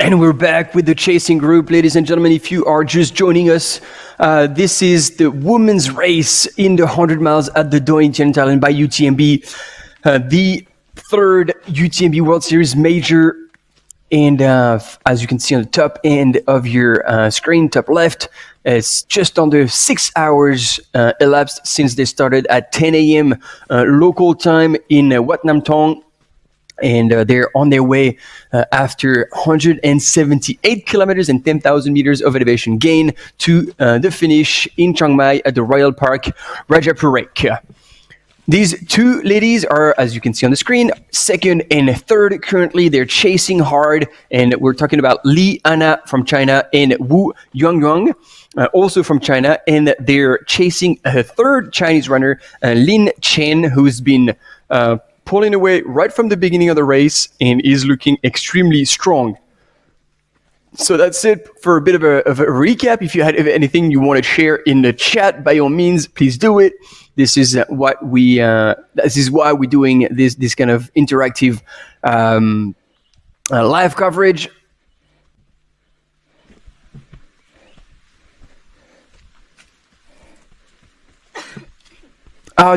And we're back with the chasing group. Ladies and gentlemen, if you are just joining us, this is the women's race in the 100 miles at the Doi Inthanon Thailand by UTMB, the third UTMB World Series major. And as you can see on the top end of your screen, top left, it's just under 6 hours elapsed since they started at 10 a.m. Local time in Wat Nam Thong. And they're on their way after 178 kilometers and 10,000 meters of elevation gain to the finish in Chiang Mai at the Royal Park Rajapurek. These two ladies are, as you can see on the screen, second and third currently. They're chasing hard, and we're talking about Li Anna from China and Wu Yuangyuan, also from China, and they're chasing a third Chinese runner, Lin Chen, who's been pulling away right from the beginning of the race and is looking extremely strong. So that's it for a bit of a recap. If you had anything you want to share in the chat, by all means, please do it. This is what we. This is why we're doing this kind of interactive live coverage.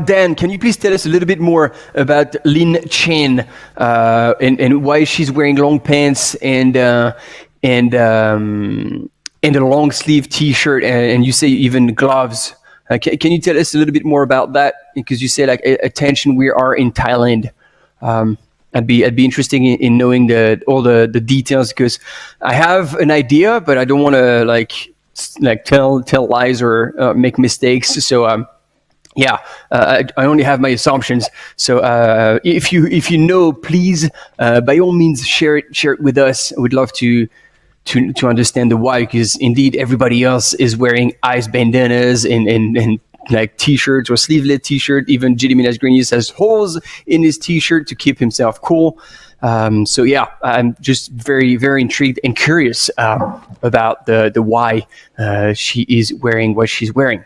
Dan, can you please tell us a little bit more about Lin Chen and why she's wearing long pants and a long sleeve T-shirt and you say even gloves? Can you tell us a little bit more about that? Because you say like attention, we are in Thailand. I'd be interested in knowing all the details because I have an idea, but I don't want to like tell lies or make mistakes. So. Yeah, I only have my assumptions. So if you know, please, by all means, share it with us. I would love to understand the why, because indeed everybody else is wearing ice bandanas and like t-shirts or sleeveless t-shirt. Even Jiri Minas Grenius has holes in his t-shirt to keep himself cool. So yeah, I'm just very, very intrigued and curious about the why she is wearing what she's wearing.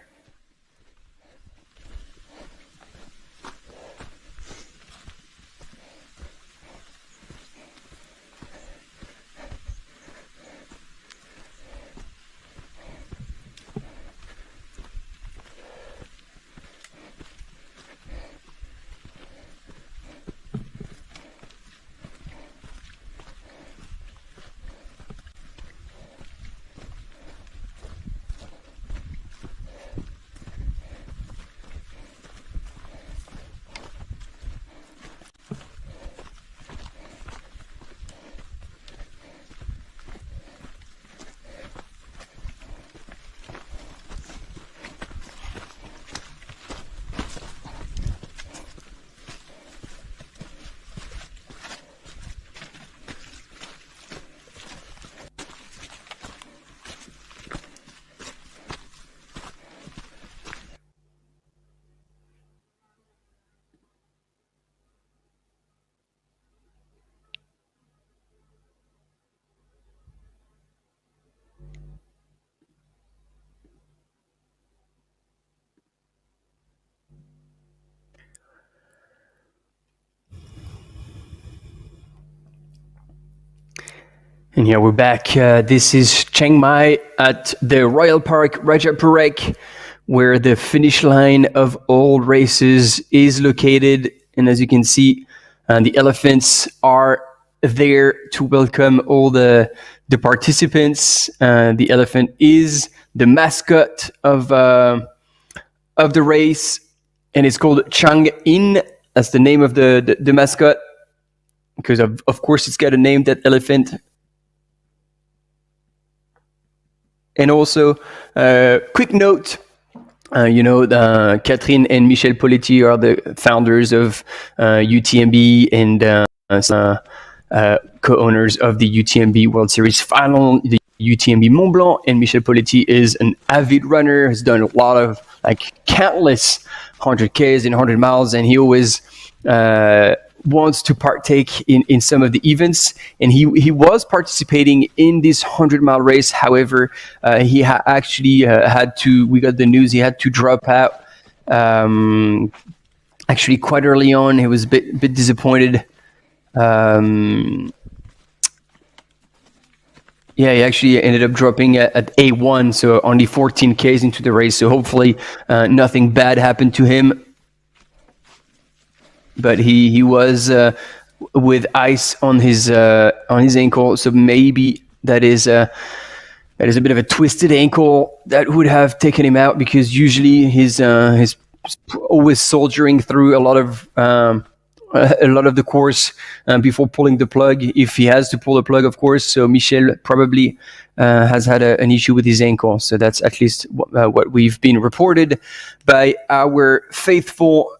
And here we're back. This is Chiang Mai at the Royal Park Rajapurek, where the finish line of all races is located. And as you can see, the elephants are there to welcome all the participants. The elephant is the mascot of the race, and it's called Chang In. That's the name of the mascot, because of course it's got a name, that elephant. And also, quick note, Catherine and Michel Poletti are the founders of UTMB and co-owners of the UTMB World Series final, the UTMB Mont-Blanc. And Michel Poletti is an avid runner, has done a lot of countless 100Ks and 100 miles, and he always wants to partake in some of the events, and he was participating in this 100-mile race. However, he actually had to, we got the news, he had to drop out actually quite early on. He was a bit disappointed. Yeah, he actually ended up dropping at A1, so only 14 Ks into the race. So hopefully nothing bad happened to him. But he was with ice on his ankle, so maybe that is a bit of a twisted ankle that would have taken him out, because usually he's always soldiering through a lot of the course before pulling the plug, if he has to pull the plug, of course. So Michel probably has had an issue with his ankle. So that's at least what we've been reported by our faithful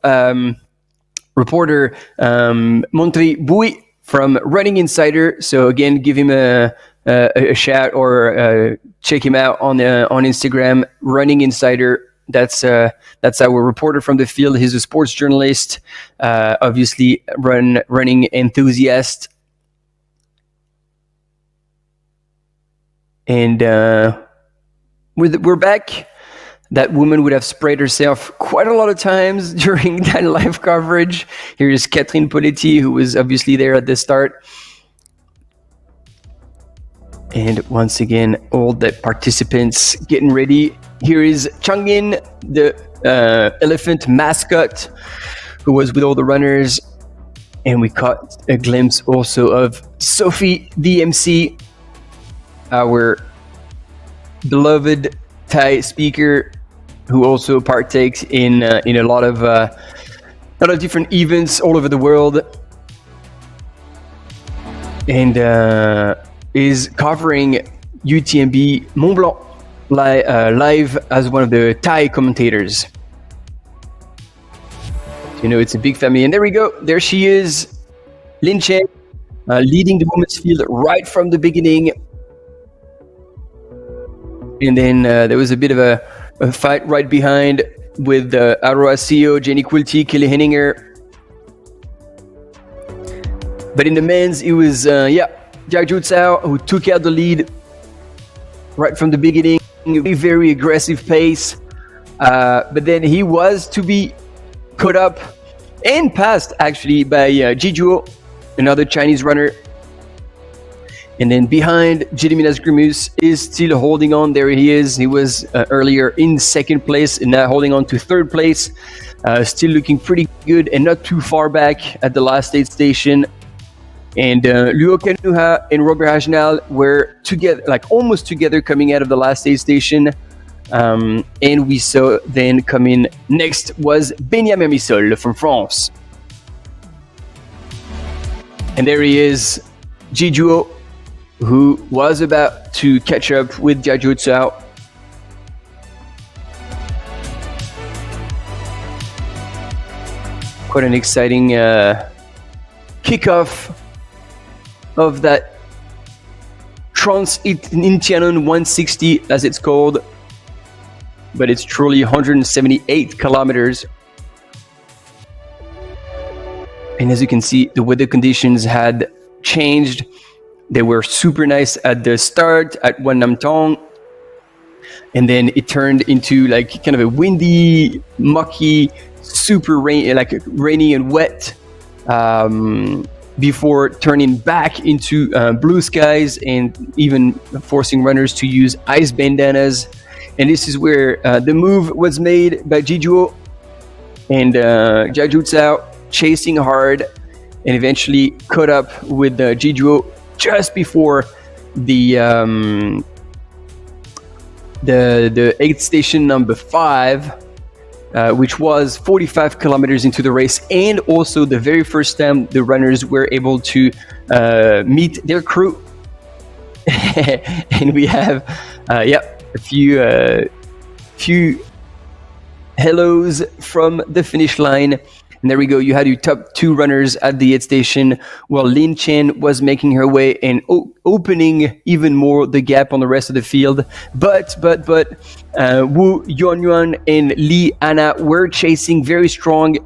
reporter, Montri Bouy from Running Insider. So again, give him a shout, or check him out on Instagram, Running Insider. That's our reporter from the field. He's a sports journalist, obviously running enthusiast. And we're back. That woman would have sprayed herself quite a lot of times during that live coverage. Here is Catherine Poletti, who was obviously there at the start. And once again, all the participants getting ready. Here is Changin, the elephant mascot, who was with all the runners. And we caught a glimpse also of Sophie, the MC, our beloved Thai speaker, who also partakes in a lot of different events all over the world, and is covering UTMB Mont-Blanc live as one of the Thai commentators. You know, it's a big family. And there we go. There she is, Lin Chen, leading the women's field right from the beginning. And then there was a bit of a fight right behind with Aurora CEO, Jenny Quilty, Kelly Henninger. But in the men's, it was Jiaju Tsao who took out the lead right from the beginning. A very aggressive pace. But then he was to be caught up and passed actually by Jijuo, another Chinese runner. And then behind, Gediminas Grimus is still holding on. There he is. He was earlier in second place and now holding on to third place. Still looking pretty good and not too far back at the last aid station. And Luo Kanuha and Robert Hajnal were together, like almost together, coming out of the last aid station. And we saw then coming next was Benjamin Misol from France. And there he is, Jijuo, who was about to catch up with Jiaju Tsao. Quite an exciting kickoff of that Trans Inthanon 160, as it's called, but it's truly 178 kilometers. And as you can see, the weather conditions had changed. They were super nice at the start at Wat Nam Tong, and then it turned into like kind of a windy, mucky, super rainy and wet, before turning back into blue skies and even forcing runners to use ice bandanas. And this is where the move was made by Jijuo and Jiaju Tsao, chasing hard and eventually caught up with Jijuo just before the aid station number 5, which was 45 kilometers into the race, and also the very first time the runners were able to meet their crew. And we have a few hellos from the finish line. And there we go. You had your top 2 runners at the aid station, while Lin Chen was making her way and opening even more the gap on the rest of the field. But Wu Yuanyuan and Li Anna were chasing very strong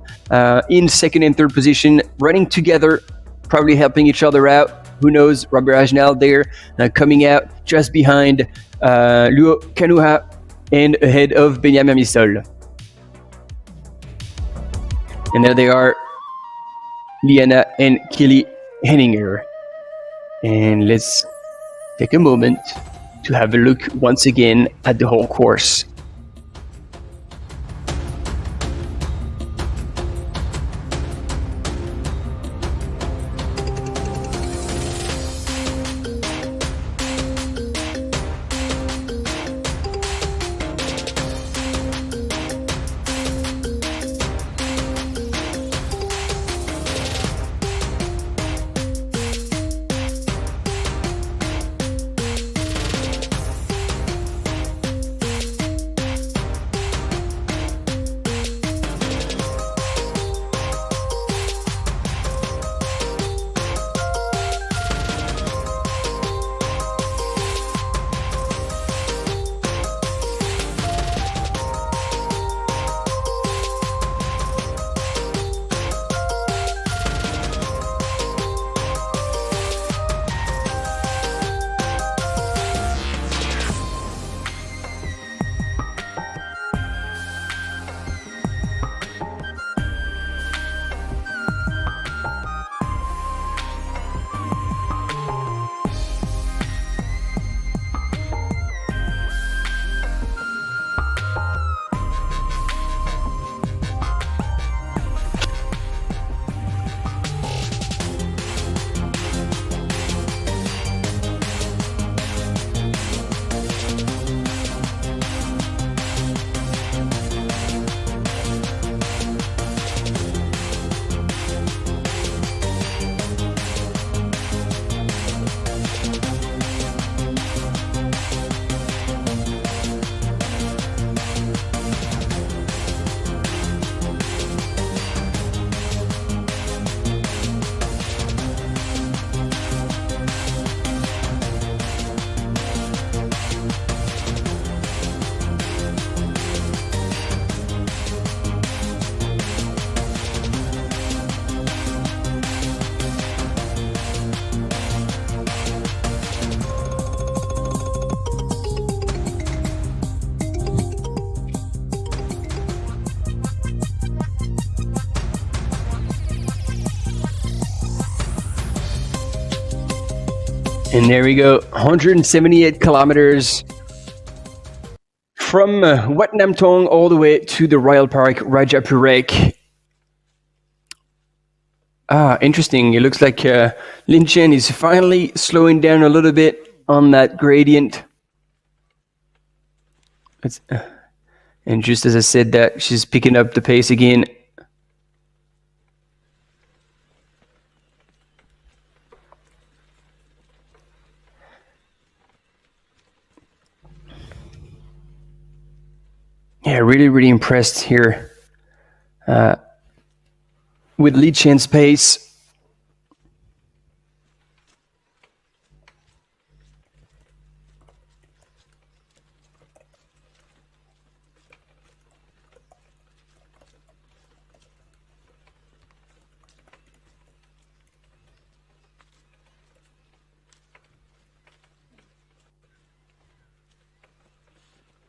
in second and third position, running together, probably helping each other out. Who knows? Robert Hajnal there coming out just behind Luo Kanuha and ahead of Benjamin Misol. And there they are, Liana and Kelly Henninger. And let's take a moment to have a look once again at the whole course. And there we go, 178 kilometers from Wat Nam Thong all the way to the Royal Park Rajapurek. Interesting. It looks like Lin Chen is finally slowing down a little bit on that gradient. And just as I said that, she's picking up the pace again. Yeah, really impressed here with Li Chen's pace.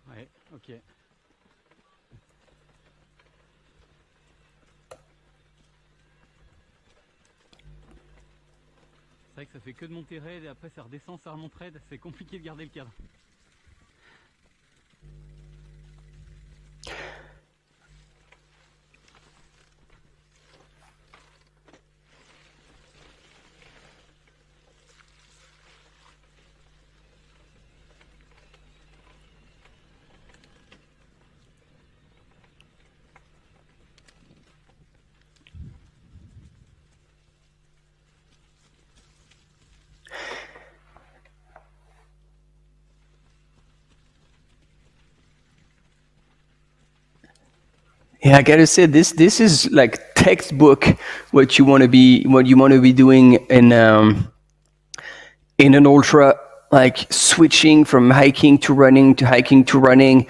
Ouais, ok. C'est vrai que ça fait que de monter raide et après ça redescend, ça remonte raide, c'est compliqué de garder le cadre. Yeah, I gotta say this is like textbook what you want to be doing in an ultra, like switching from hiking to running,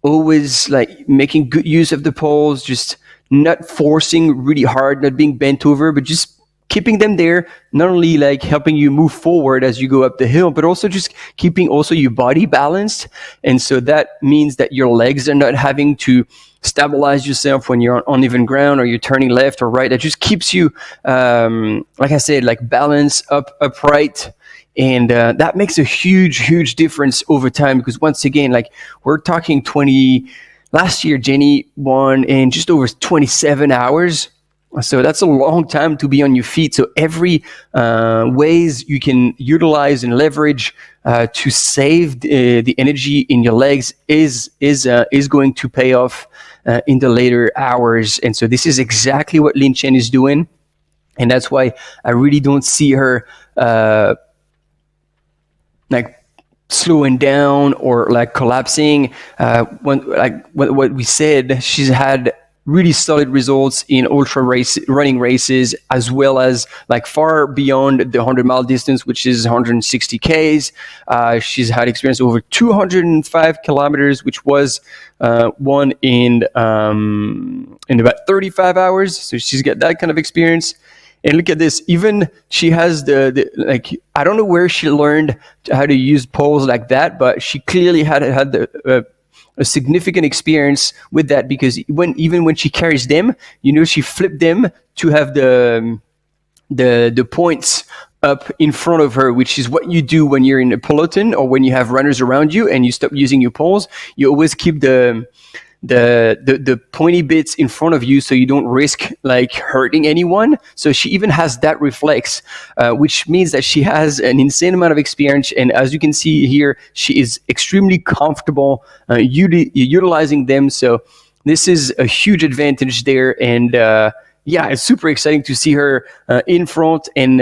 always like making good use of the poles, just not forcing really hard, not being bent over, but just keeping them there, not only like helping you move forward as you go up the hill, but also just keeping also your body balanced. And so that means that your legs are not having to stabilize yourself when you're on uneven ground or you're turning left or right. That just keeps you, like I said, like balanced, upright. And that makes a huge difference over time, because once again, like we're talking last year, Jenny won in just over 27 hours. So that's a long time to be on your feet. So every ways you can utilize and leverage to save the energy in your legs is going to pay off in the later hours. And so this is exactly what Lin Chen is doing. And that's why I really don't see her like slowing down or like collapsing. What we said, she's had really solid results in running races, as well as like far beyond the 100-mile distance, which is 160 Ks. She's had experience over 205 kilometers, which was won in about 35 hours. So she's got that kind of experience. And look at this, even she has the like, I don't know where she learned how to use poles like that, but she clearly had a significant experience with that, because even when she carries them, she flipped them to have the points up in front of her, which is what you do when you're in a peloton or when you have runners around you and you stop using your poles. You always keep the pointy bits in front of you, so you don't risk like hurting anyone. So she even has that reflex, which means that she has an insane amount of experience. And as you can see here, she is extremely comfortable utilizing them. So this is a huge advantage there. And yeah, it's super exciting to see her in front, and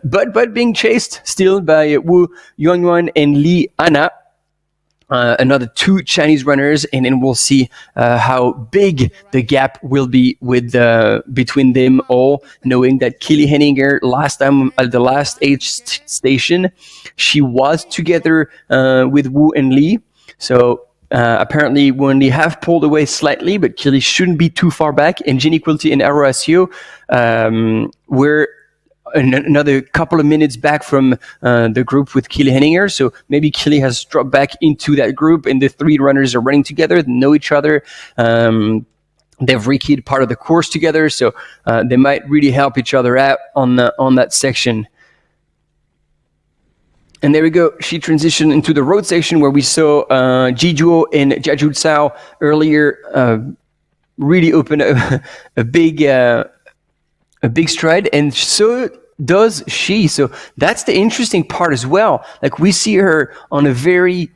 but being chased still by Wu Yuanyuan and Li Ana. Another two Chinese runners, and then we'll see how big the gap will be with between them all, knowing that Kili Henninger last time at the last age station, she was together with Wu and Li. So apparently Wu and Li have pulled away slightly, but Kili shouldn't be too far back. And Jenny Quilty and Aroasio were another couple of minutes back from the group with Kili Henninger. So maybe Kili has dropped back into that group, and the three runners are running together, they know each other. They've rekeyed part of the course together, so they might really help each other out on that section. And there we go. She transitioned into the road section where we saw Jijuo and Jiaju Cao earlier really open a big stride, and so does she. So that's the interesting part as well. Like we see her on a very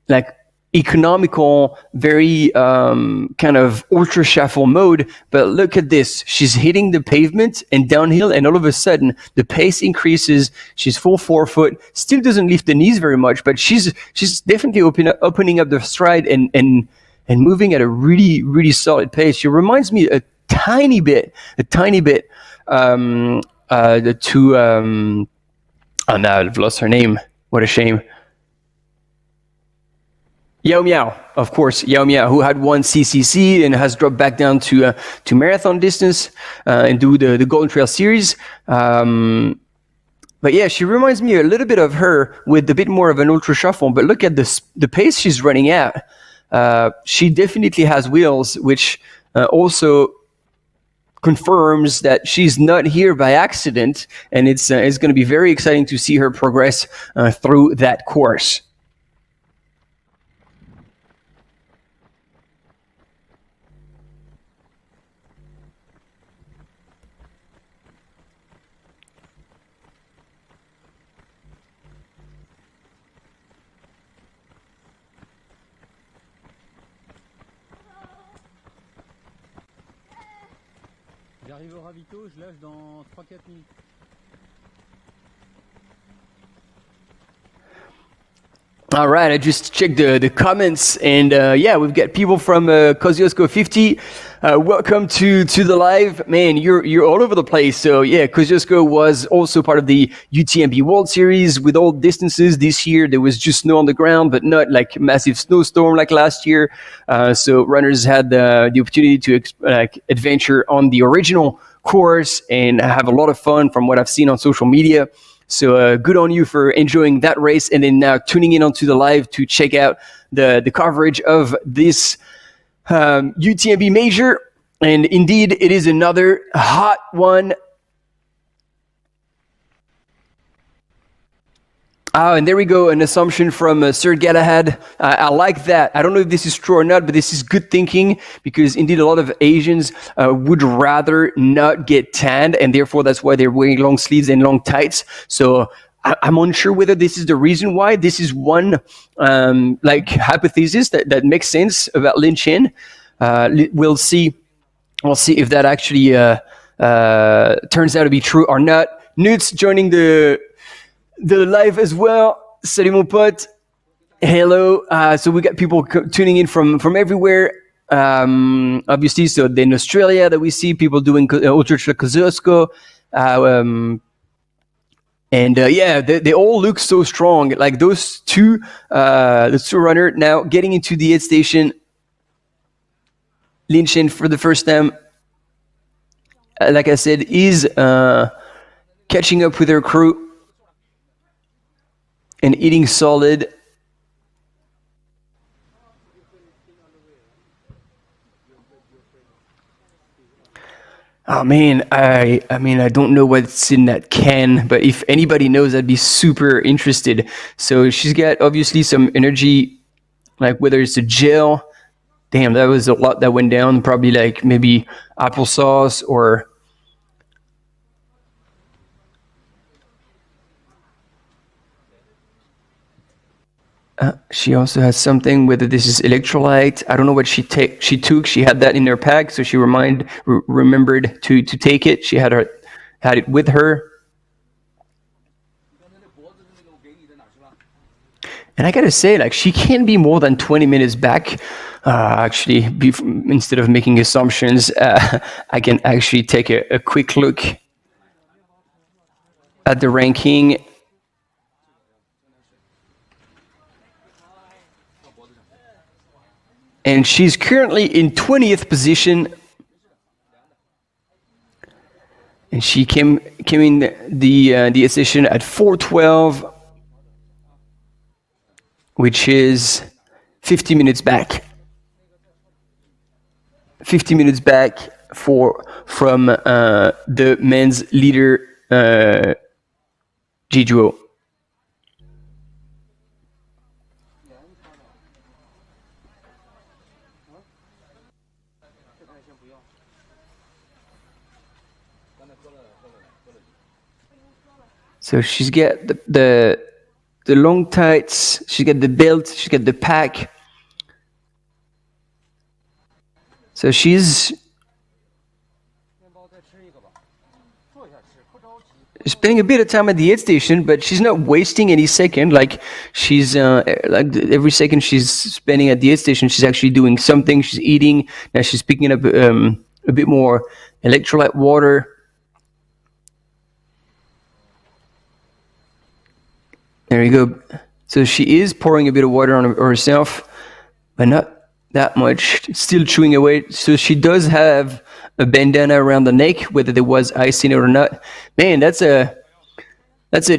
like economical, very kind of ultra shuffle mode, but look at this. She's hitting the pavement and downhill, and all of a sudden the pace increases. She's full forefoot, still doesn't lift the knees very much, but she's definitely opening up the stride and moving at a really solid pace. She reminds me a tiny bit the two oh, now I've lost her name, what a shame. Yao Miao, of course, Yao Miao, who had won CCC and has dropped back down to marathon distance and do the Golden Trail Series. But yeah, she reminds me a little bit of her with a bit more of an ultra shuffle, but look at the pace she's running at. She definitely has wheels, which also confirms that she's not here by accident, and it's going to be very exciting to see her progress through that course. J'arrive au ravito, je lâche dans 3-4 minutes. All right, I just checked the comments, and yeah, we've got people from Kosciuszko 50. Welcome to the live. Man, you're all over the place. So yeah, Kosciuszko was also part of the UTMB World Series with all distances. This year there was just snow on the ground, but not like massive snowstorm like last year. So runners had the opportunity to adventure on the original course and have a lot of fun from what I've seen on social media. So good on you for enjoying that race and then now tuning in onto the live to check out the coverage of this UTMB major. And indeed, it is another hot one. And there we go, an assumption from Sir Galahad. I like that. I don't know if this is true or not, but this is good thinking because indeed a lot of Asians would rather not get tanned, and therefore that's why they're wearing long sleeves and long tights. So I'm unsure whether this is the reason why. This is one hypothesis that makes sense about Lin Chen. We'll see if that actually turns out to be true or not. Nuts joining the live as well. Salut mon pote. Hello. So we got people tuning in from everywhere. Obviously, so in Australia that we see people doing Ultra Kosciuszko. They all look so strong. Like those two, the two runner now getting into the aid station. Lin Chen for the first time, like I said, is catching up with her crew and eating solid. Oh man, I mean I don't know what's in that can, but if anybody knows, I'd be super interested. So she's got obviously some energy, like whether it's a gel. Damn, that was a lot that went down. Probably like maybe applesauce or. She also has something, whether this is electrolyte. I don't know what she took. She had that in her pack, so she remembered to take it. She had it with her. And I gotta say, like, she can't be more than 20 minutes back. Actually, instead of making assumptions, I can actually take a quick look at the ranking. And she's currently in 20th position. And she came in the session at 4:12, which is 50 minutes back. 50 minutes back from the men's leader, Jijuo. So she's got the long tights, she's got the belt, she's got the pack. So she's spending a bit of time at the aid station, but she's not wasting any second. Like she's like every second she's spending at the aid station, she's actually doing something. She's eating. Now she's picking up a bit more electrolyte water. There you go. So she is pouring a bit of water on herself, but not that much. Still chewing away. So she does have a bandana around the neck, whether there was ice in it or not. Man, that's an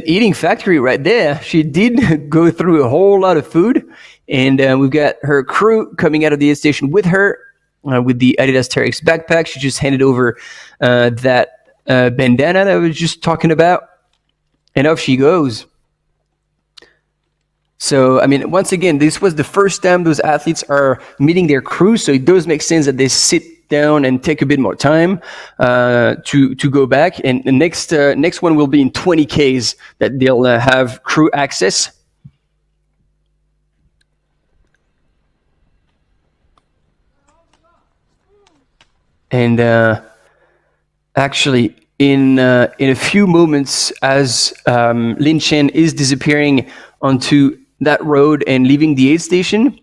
eating factory right there. She did go through a whole lot of food, and we've got her crew coming out of the aid station with her with the Adidas Terex backpack. She just handed over that bandana that I was just talking about, and off she goes. So, I mean, once again, this was the first time those athletes are meeting their crew, so it does make sense that they sit down and take a bit more time to go back. And the next one will be in 20Ks that they'll have crew access. And actually, in a few moments, as Lin Chen is disappearing onto that road and leaving the aid station,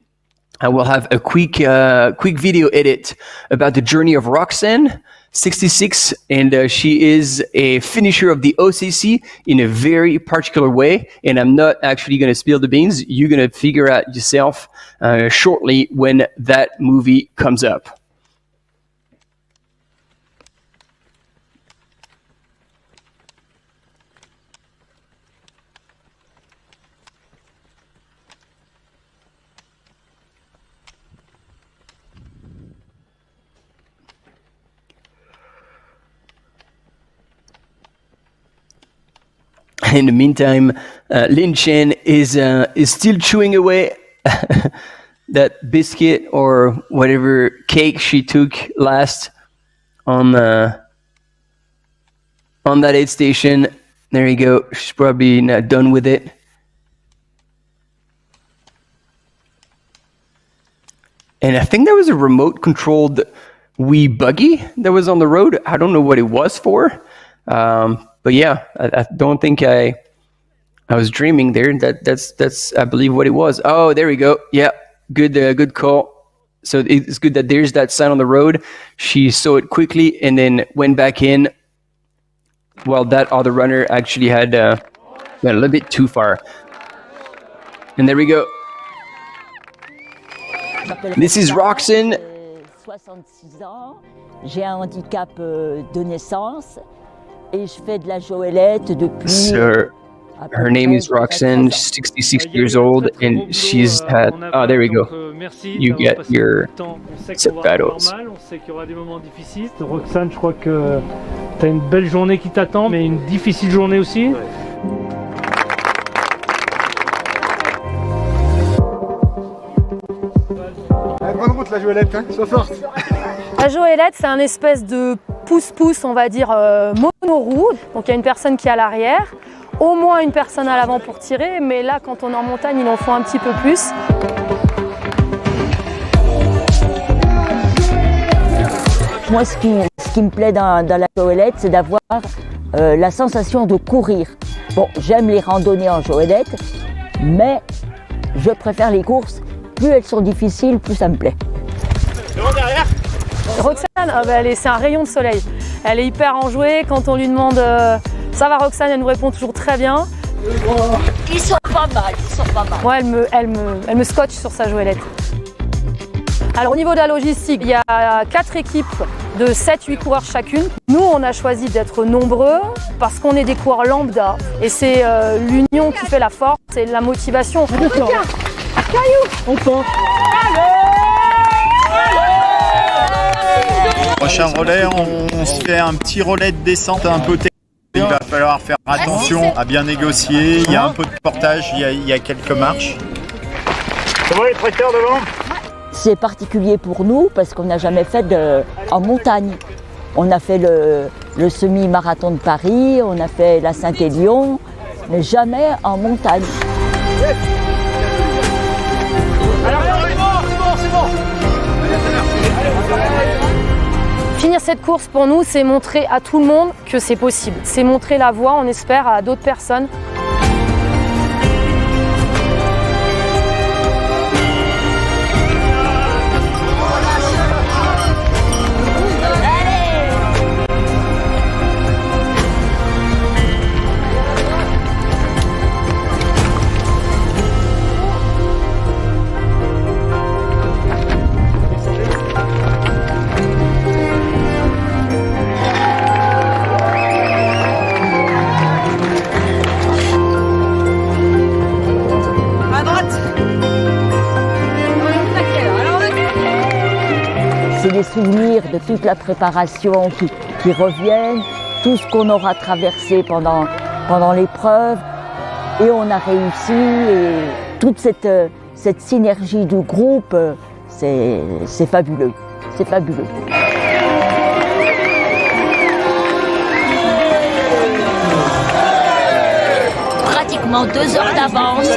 I will have a quick video edit about the journey of Roxanne, 66, and she is a finisher of the OCC in a very particular way, and I'm not actually going to spill the beans. You're going to figure out yourself shortly when that movie comes up. In the meantime, Lin Chen is still chewing away that biscuit or whatever cake she took last on that aid station. There you go. She's probably not done with it. And I think there was a remote-controlled wee buggy that was on the road. I don't know what it was for. But yeah, I don't think I was dreaming there. That's I believe what it was. Oh, there we go. Yeah, good call. So it's good that there's that sign on the road. She saw it quickly and then went back in, while that other runner actually had went a little bit too far. And there we go. This is Roxanne. 66 ans, j'ai un handicap de naissance et je fais de la joëlette depuis. So her name is Roxanne, 66 years old, and she's had. Oh, there we go. You get your subtitles. On sait qu'il y aura des moments difficiles. Roxane, je crois que tu as une belle journée qui t'attend, mais une difficile journée aussi. Bonne route la Joëlette, hein, sois forte. La Joëlette, c'est un espèce de pouce-pouce, on va dire, monoroue. Donc il y a une personne qui est à l'arrière, au moins une personne à l'avant pour tirer, mais là, quand on est en montagne, il en faut un petit peu plus. Moi, ce qui me plaît dans la Joëlette, c'est d'avoir la sensation de courir. Bon, j'aime les randonnées en Joëlette, mais je préfère les courses. Plus elles sont difficiles, plus ça me plaît. Roxane, c'est un rayon de soleil. Elle est hyper enjouée. Quand on lui demande ça va Roxane, elle nous répond toujours très bien. Ils sont pas mal, Ouais, elle me scotche sur sa Joëlette. Alors au niveau de la logistique, il y a 4 équipes de 7-8 coureurs chacune. Nous, on a choisi d'être nombreux parce qu'on est des coureurs lambda. Et c'est l'union qui fait la force et la motivation. On part. Prochain relais, on se fait un petit relais de descente un peu technique. Il va falloir faire attention à bien négocier. Il y a un peu de portage, il y a quelques marches. Comment les tracteurs devant? C'est particulier pour nous parce qu'on n'a jamais fait en montagne. On a fait le semi-marathon de Paris, on a fait la Saint-Élion, mais jamais en montagne. Finir cette course pour nous, c'est montrer à tout le monde que c'est possible. C'est montrer la voie, on espère, à d'autres personnes. C'est des souvenirs de toute la préparation qui reviennent, tout ce qu'on aura traversé pendant l'épreuve. Et on a réussi, et toute cette synergie du groupe, c'est fabuleux, c'est fabuleux. Pratiquement 2 heures d'avance,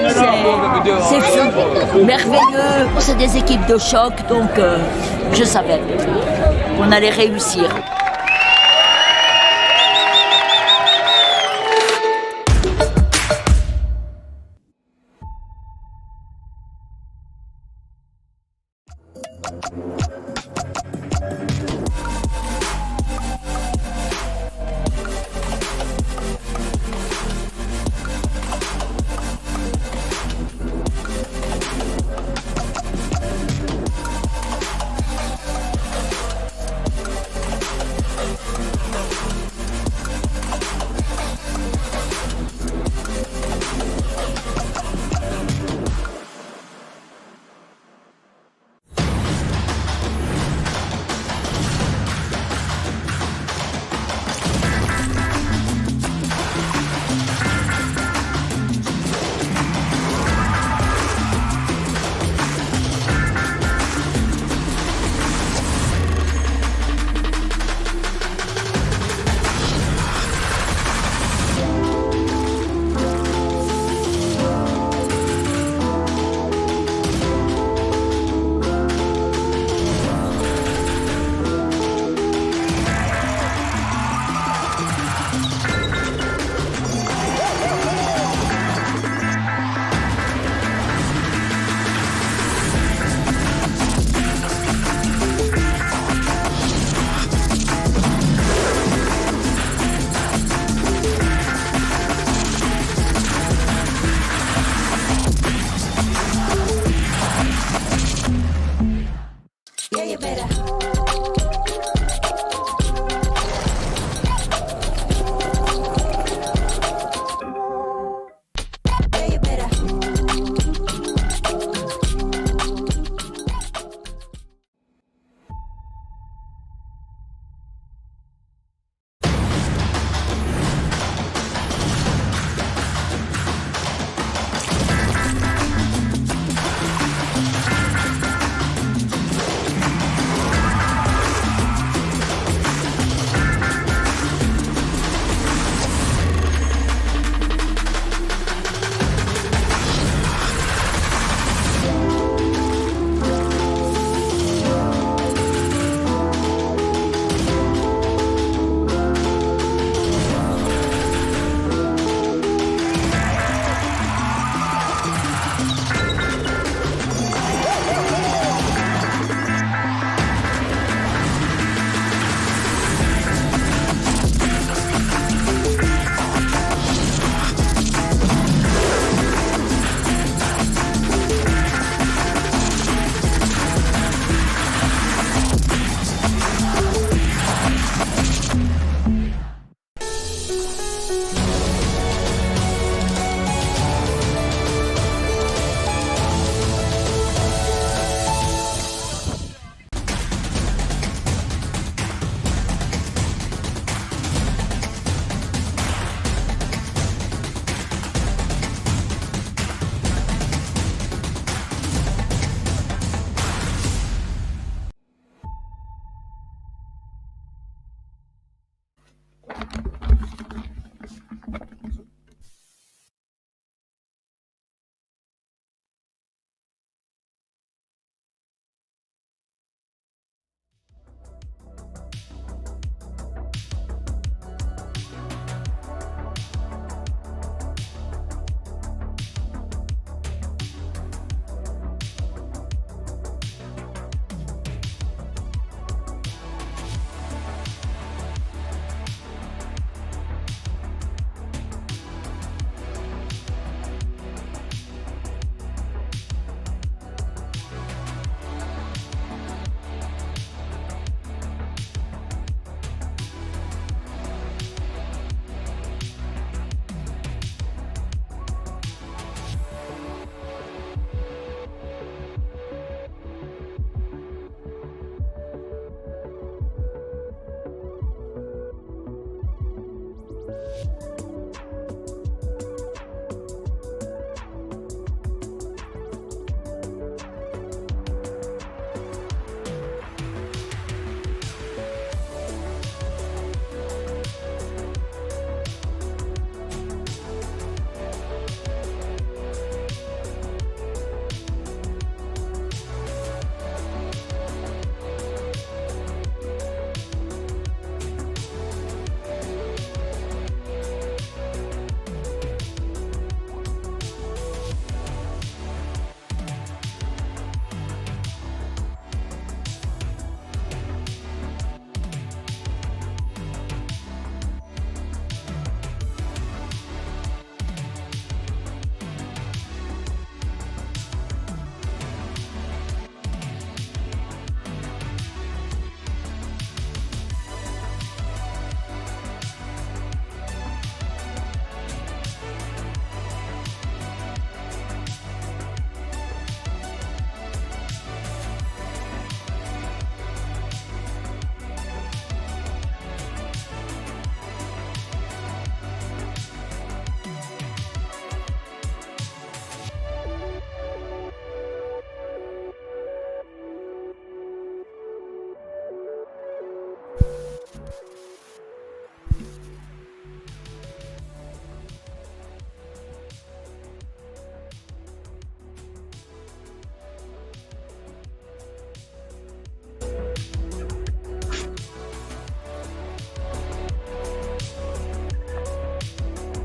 c'est fou, merveilleux. C'est des équipes de choc, donc je savais qu'on allait réussir.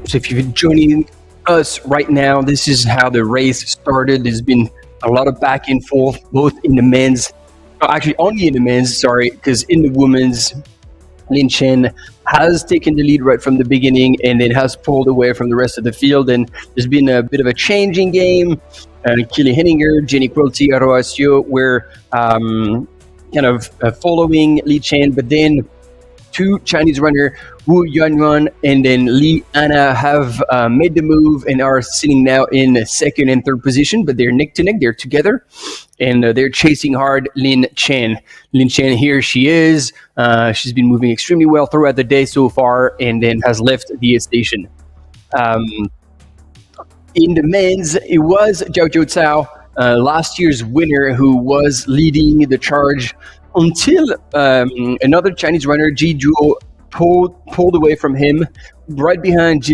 So if you're joining us right now, this is how the race started. There's been a lot of back and forth, both in the men's, actually only in the men's, sorry, because in the women's, Lin Chen has taken the lead right from the beginning and then has pulled away from the rest of the field. And there's been a bit of a changing game. Kili Henninger, Jenny Quilty, Aroasio were kind of following Li Chen, but then two Chinese runner, Wu Yuanyuan and then Li Ana, have made the move and are sitting now in second and third position, but they're neck to neck, they're together, and they're chasing hard Lin Chen. Lin Chen, here she is. She's been moving extremely well throughout the day so far, and then has left the station. In the men's, it was Zhao Jiuzhao, last year's winner, who was leading the charge until another Chinese runner, Ji Zhuo, pulled away from him. Right behind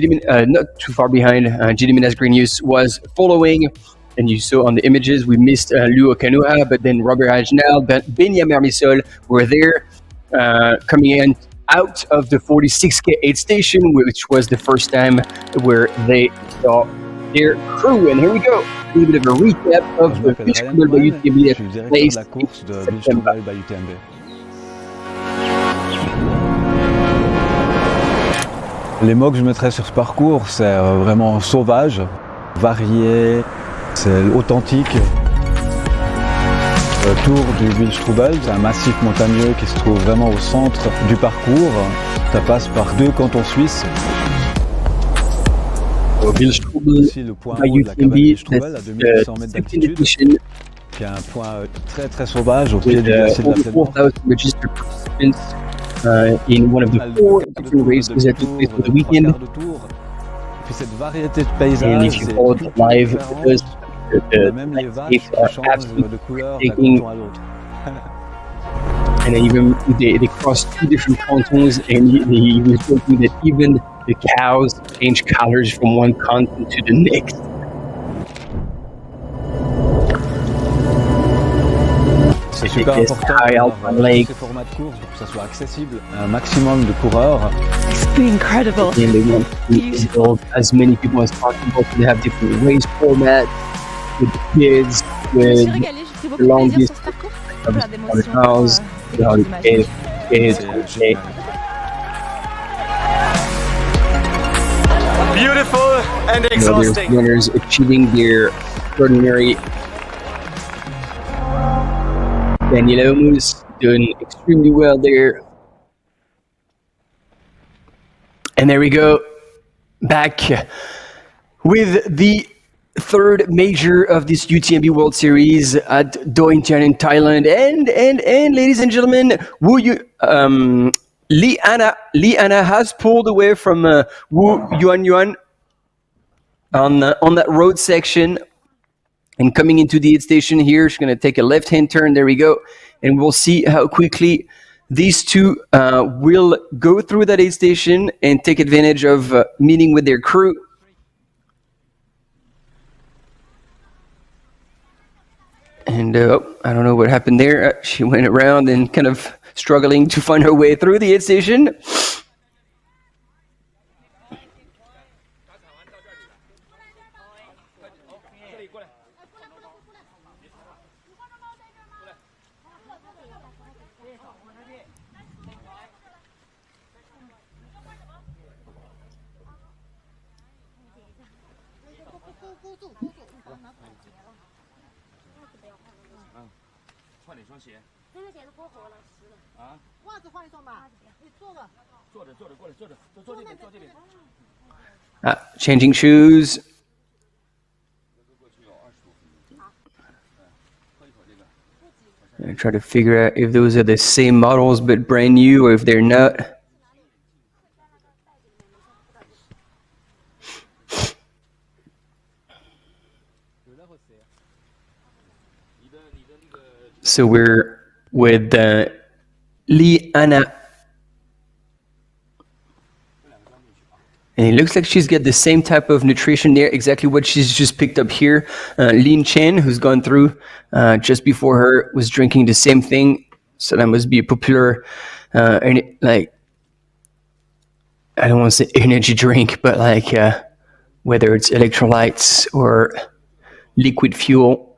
not too far behind, Jidimin Asgrenius was following. And you saw on the images, we missed Luo Kanua, but then Robert Agenal, Benya Mermisol were there, coming in out of the 46K aid station, which was the first time where they saw their crew. And here we go, a little bit of a recap of the Wildstrubel by UTMB that took place in September. Les mots que je mettrais sur ce parcours, c'est vraiment sauvage, varié, c'est authentique. Le tour du Wildstrubel, c'est un massif montagneux qui se trouve vraiment au centre du parcours. Ça passe par 2 cantons suisses. Wildstrubel by UTMB, à 2100 mètres d'altitude, qui est un point très très sauvage au pied du glacier de la Plaine. In one of the 4 different races that took place for the weekend. Puis cette variété de paysages, and if you follow it live, the landscapes are absolutely breathtaking. And then even they crossed 2 different cantons, and he was joking that even the cows change colors from one canton to the next. C'est super important d'avoir ces formats de course pour que ça soit accessible à un maximum de coureurs. It's been incredible. And they want to involve as many people as possible. So they have different race formats with the kids, with the long distance, the house, the kids. Beautiful and exhausting. Runners achieving their extraordinary. Daniel Olmos doing extremely well there. And there we go, back with the third major of this UTMB World Series at Doi Inthanon Thailand. And ladies and gentlemen, Lin Li Anna has pulled away from Wu Yuanyuan on that road section, and coming into the aid station here, she's going to take a left-hand turn. There we go, and we'll see how quickly these two will go through that aid station and take advantage of meeting with their crew. And I don't know what happened there. She went around and kind of struggling to find her way through the aid station. Changing shoes. I try to figure out if those are the same models but brand new or if they're not. So we're with Li Anna. And it looks like she's got the same type of nutrition there, exactly what she's just picked up here. Lin Chen, who's gone through just before her, was drinking the same thing. So that must be a popular, like, I don't want to say energy drink, but like whether it's electrolytes or liquid fuel.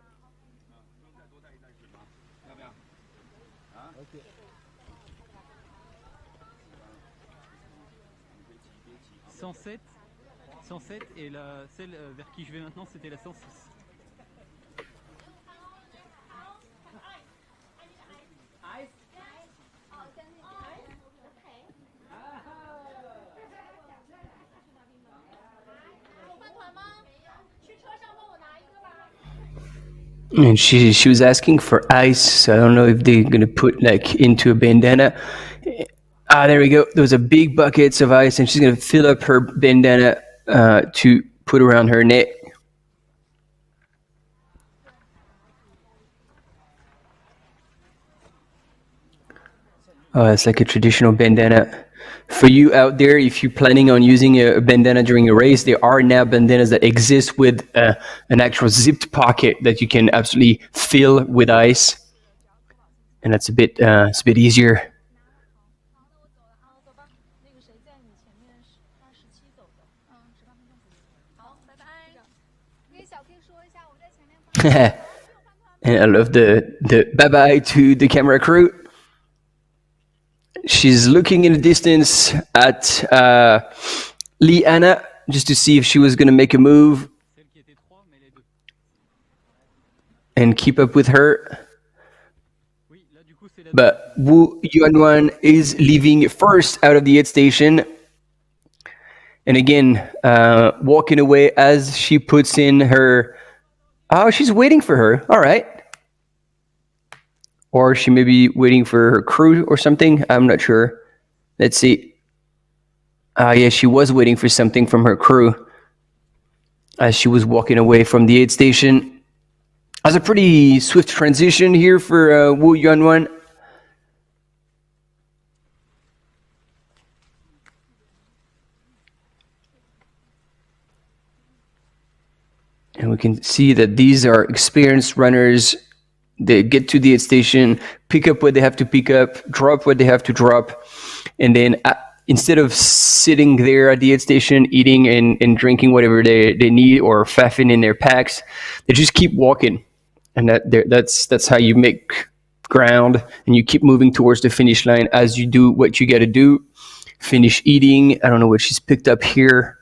Et celle vers qui je vais maintenant, c'était la 106. And she was asking for ice, so I don't know if they're gonna put like into a bandana. There we go. Those are big buckets of ice, and she's gonna fill up her bandana to put around her neck. Oh, it's like a traditional bandana. For you out there, if you're planning on using a bandana during a race, there are now bandanas that exist with an actual zipped pocket that you can absolutely fill with ice, and that's it's a bit easier. And I love the bye-bye to the camera crew. She's looking in the distance at Li Anna just to see if she was going to make a move and keep up with her. But Wu Yuanyuan is leaving first out of the aid station. And again, walking away as she puts in her... Oh, she's waiting for her. All right. Or she may be waiting for her crew or something. I'm not sure. Let's see. Yeah, she was waiting for something from her crew as she was walking away from the aid station. That's a pretty swift transition here for Wu Yuanyuan. And we can see that these are experienced runners. They get to the aid station, pick up what they have to pick up, drop what they have to drop, and then instead of sitting there at the aid station eating and drinking whatever they need or faffing in their packs, they just keep walking. And that's how you make ground, and you keep moving towards the finish line as you do what you got to do. Finish eating. I don't know what she's picked up here.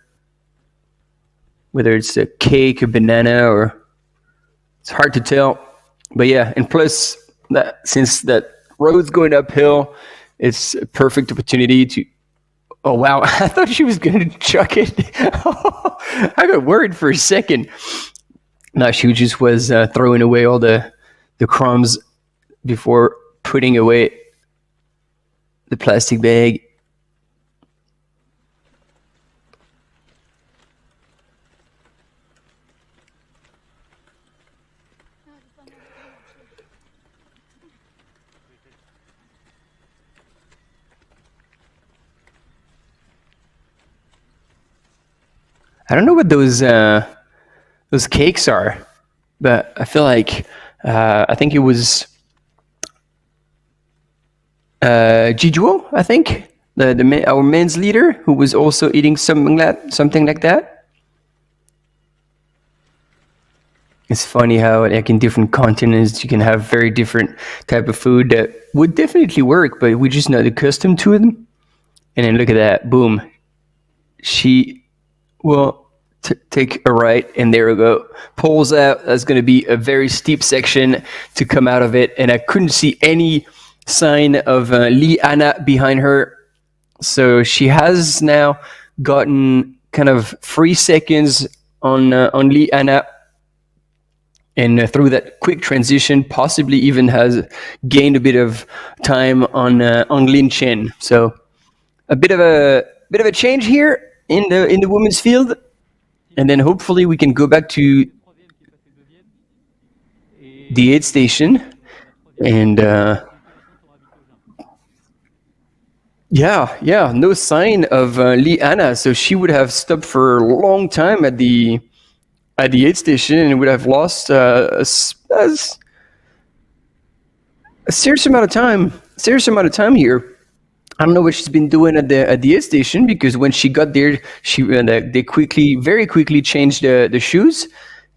Whether it's a cake, a banana, or it's hard to tell. But yeah, and plus, since that road's going uphill, it's a perfect opportunity to... Oh, wow. I thought she was going to chuck it. I got worried for a second. No, she just was throwing away all the crumbs before putting away the plastic bag. I don't know what those cakes are, but I feel like I think it was Jijuo, I think our men's leader, who was also eating something like that. It's funny how like in different continents you can have very different type of food that would definitely work, but we're just not accustomed to them. And then look at that, boom. She will take a right, and there we go. Pulls out. That's going to be a very steep section to come out of it, and I couldn't see any sign of Lee Anna behind her. So she has now gotten kind of 3 seconds on Lee Anna, and through that quick transition, possibly even has gained a bit of time on Lin Chen. So a bit of a change here in the women's field, and then hopefully we can go back to the aid station, and no sign of Lee Anna, so she would have stopped for a long time at the aid station and would have lost a serious amount of time here. I don't know what she's been doing at the aid station, because when she got there, they very quickly changed the shoes.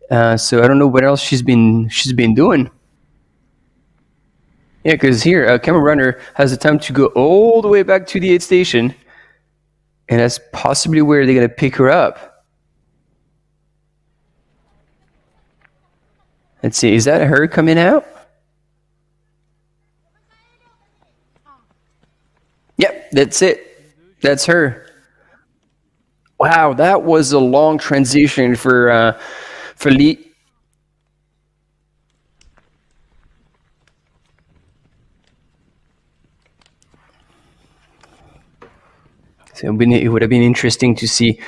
So I don't know what else she's been doing. Yeah, because here a camera runner has the time to go all the way back to the aid station, and that's possibly where they're gonna pick her up. Let's see, is that her coming out? Yep, that's it. That's her. Wow, that was a long transition for Lee. So it would have been interesting to see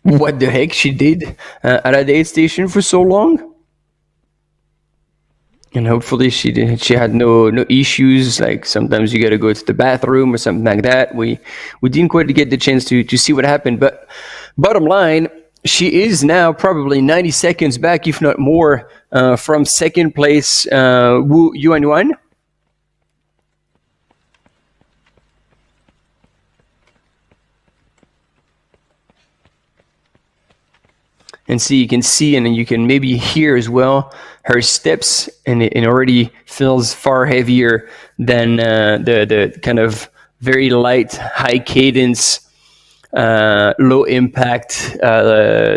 what the heck she did at a aid station for so long. And hopefully she had no issues, like sometimes you got to go to the bathroom or something like that. We didn't quite get the chance to see what happened, but bottom line, she is now probably 90 seconds back, if not more, from second place Wu Yuanyuan. And see, you can see, and you can maybe hear as well her steps, and it already feels far heavier than the kind of very light, high cadence, low impact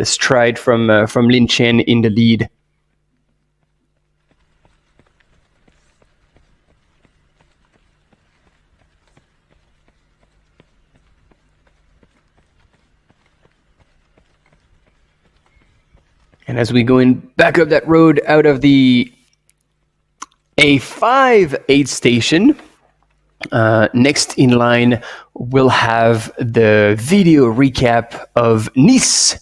stride from Lin Chen in the lead. And as we go back up that road out of the A5 aid station, next in line we'll have the video recap of Nice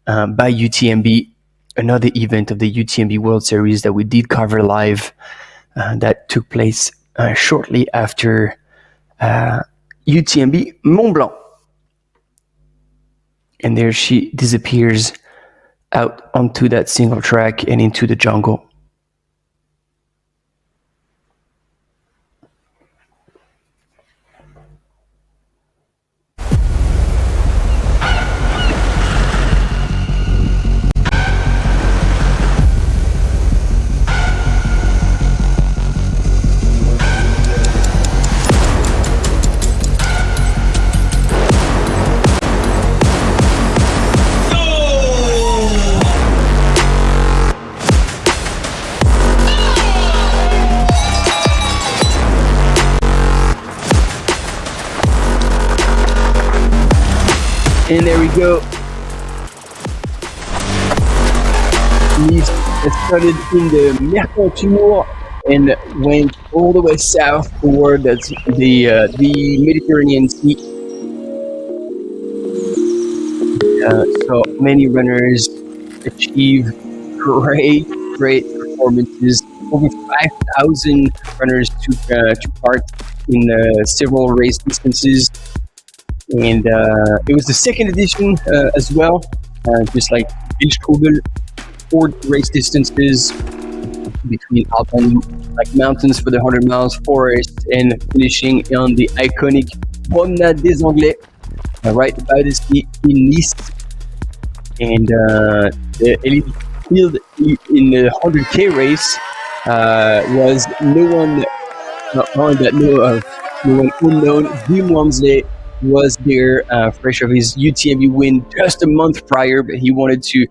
by UTMB, another event of the UTMB World Series that we did cover live, that took place shortly after UTMB Mont-Blanc. And there she disappears out onto that single track and into the jungle. And there we go. Nice started in the Mercantour and went all the way south toward the Mediterranean Sea. So many runners achieve great performances. Over 5,000 runners took part in several race distances, and it was the second edition as well, just like Wildstrubel, 4 race distances between alpine like mountains for the 100 miles, forest, and finishing on the iconic Promenade des Anglais, right by the sea in Nice. And the elite field in the 100K race was no one that know of, no one unknown. Wim Wamsley was there, fresh of his UTMB win just a month prior, but he wanted to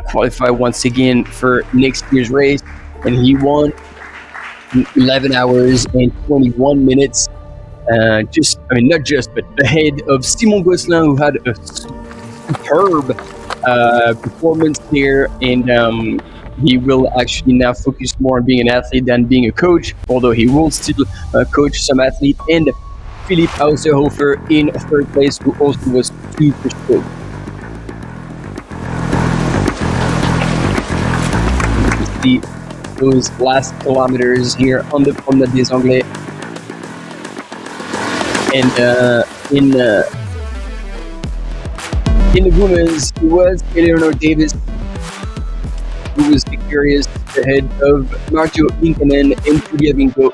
qualify once again for next year's race, and he won in 11 hours and 21 minutes. But ahead of Simon Gosselin, who had a superb performance there, and he will actually now focus more on being an athlete than being a coach, although he will still coach some athletes. And Philipp Auserhofer in third place, who also was super stoked. You can see those last kilometers here on the Promenade des Anglais. And in the women's, it was Eleanor Davis who was victorious ahead of Doi Inthanon and Julia Vinko.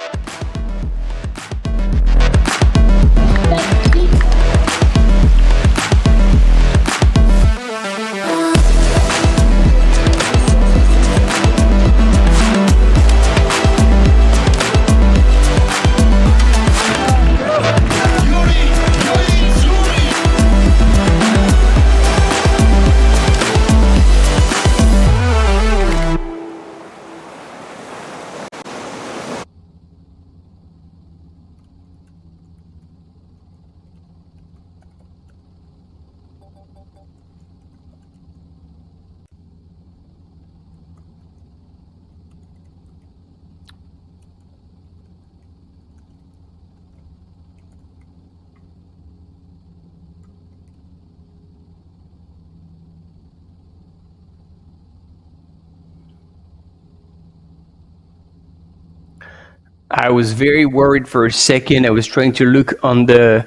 I was very worried for a second. I was trying to look on the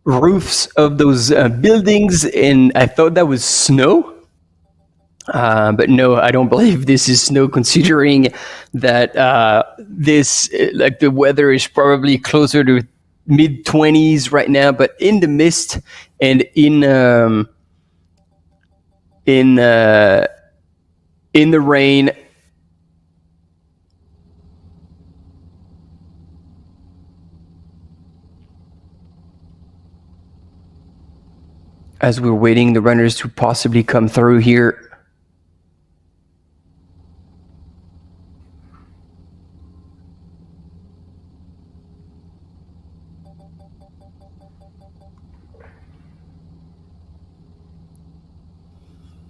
roofs of those buildings, and I thought that was snow. But no, I don't believe this is snow, considering that the weather is probably closer to mid-20s right now. But in the mist and in the rain, as we're waiting the runners to possibly come through here.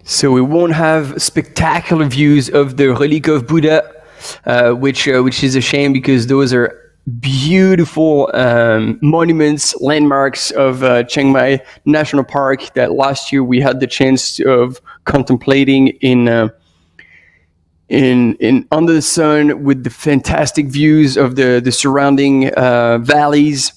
So we won't have spectacular views of the Relic of Buddha, which is a shame, because those are beautiful monuments, landmarks of Chiang Mai National Park that last year we had the chance of contemplating in under the sun, with the fantastic views of the surrounding valleys,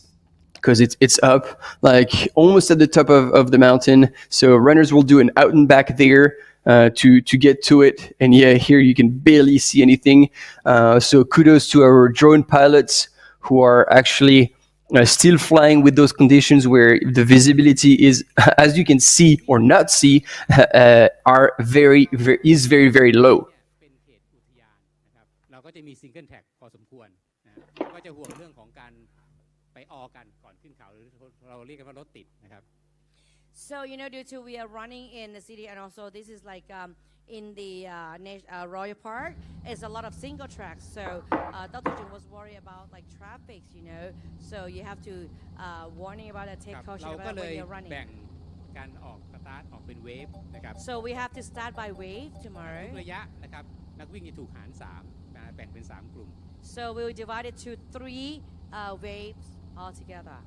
because it's up like almost at the top of the mountain. So runners will do an out and back there to get to it. And yeah, here you can barely see anything. So kudos to our drone pilots who are actually still flying with those conditions where the visibility is, as you can see or not see, are very, very low. เราก็จะมีซิงเกิลแท็กพอสมควรก็จะห่วงเรื่องของการไปออกันก่อนขึ้นเขาหรือเราเรียกกันว่ารถติดนะครับ So due to we are running in the city, and also this is like in the Royal Park, it's a lot of single tracks. So Dr. Jun was worried about like traffic, So you have to warning about that, take caution about when you're running. การออกสตาร์ทออกเป็นเวฟนะครับ So we have to start by wave tomorrow. ทุกระยะนะครับนักวิ่งจะถูกหาร3แบ่งเป็น3กลุ่ม So we'll divide it to 3 waves altogether.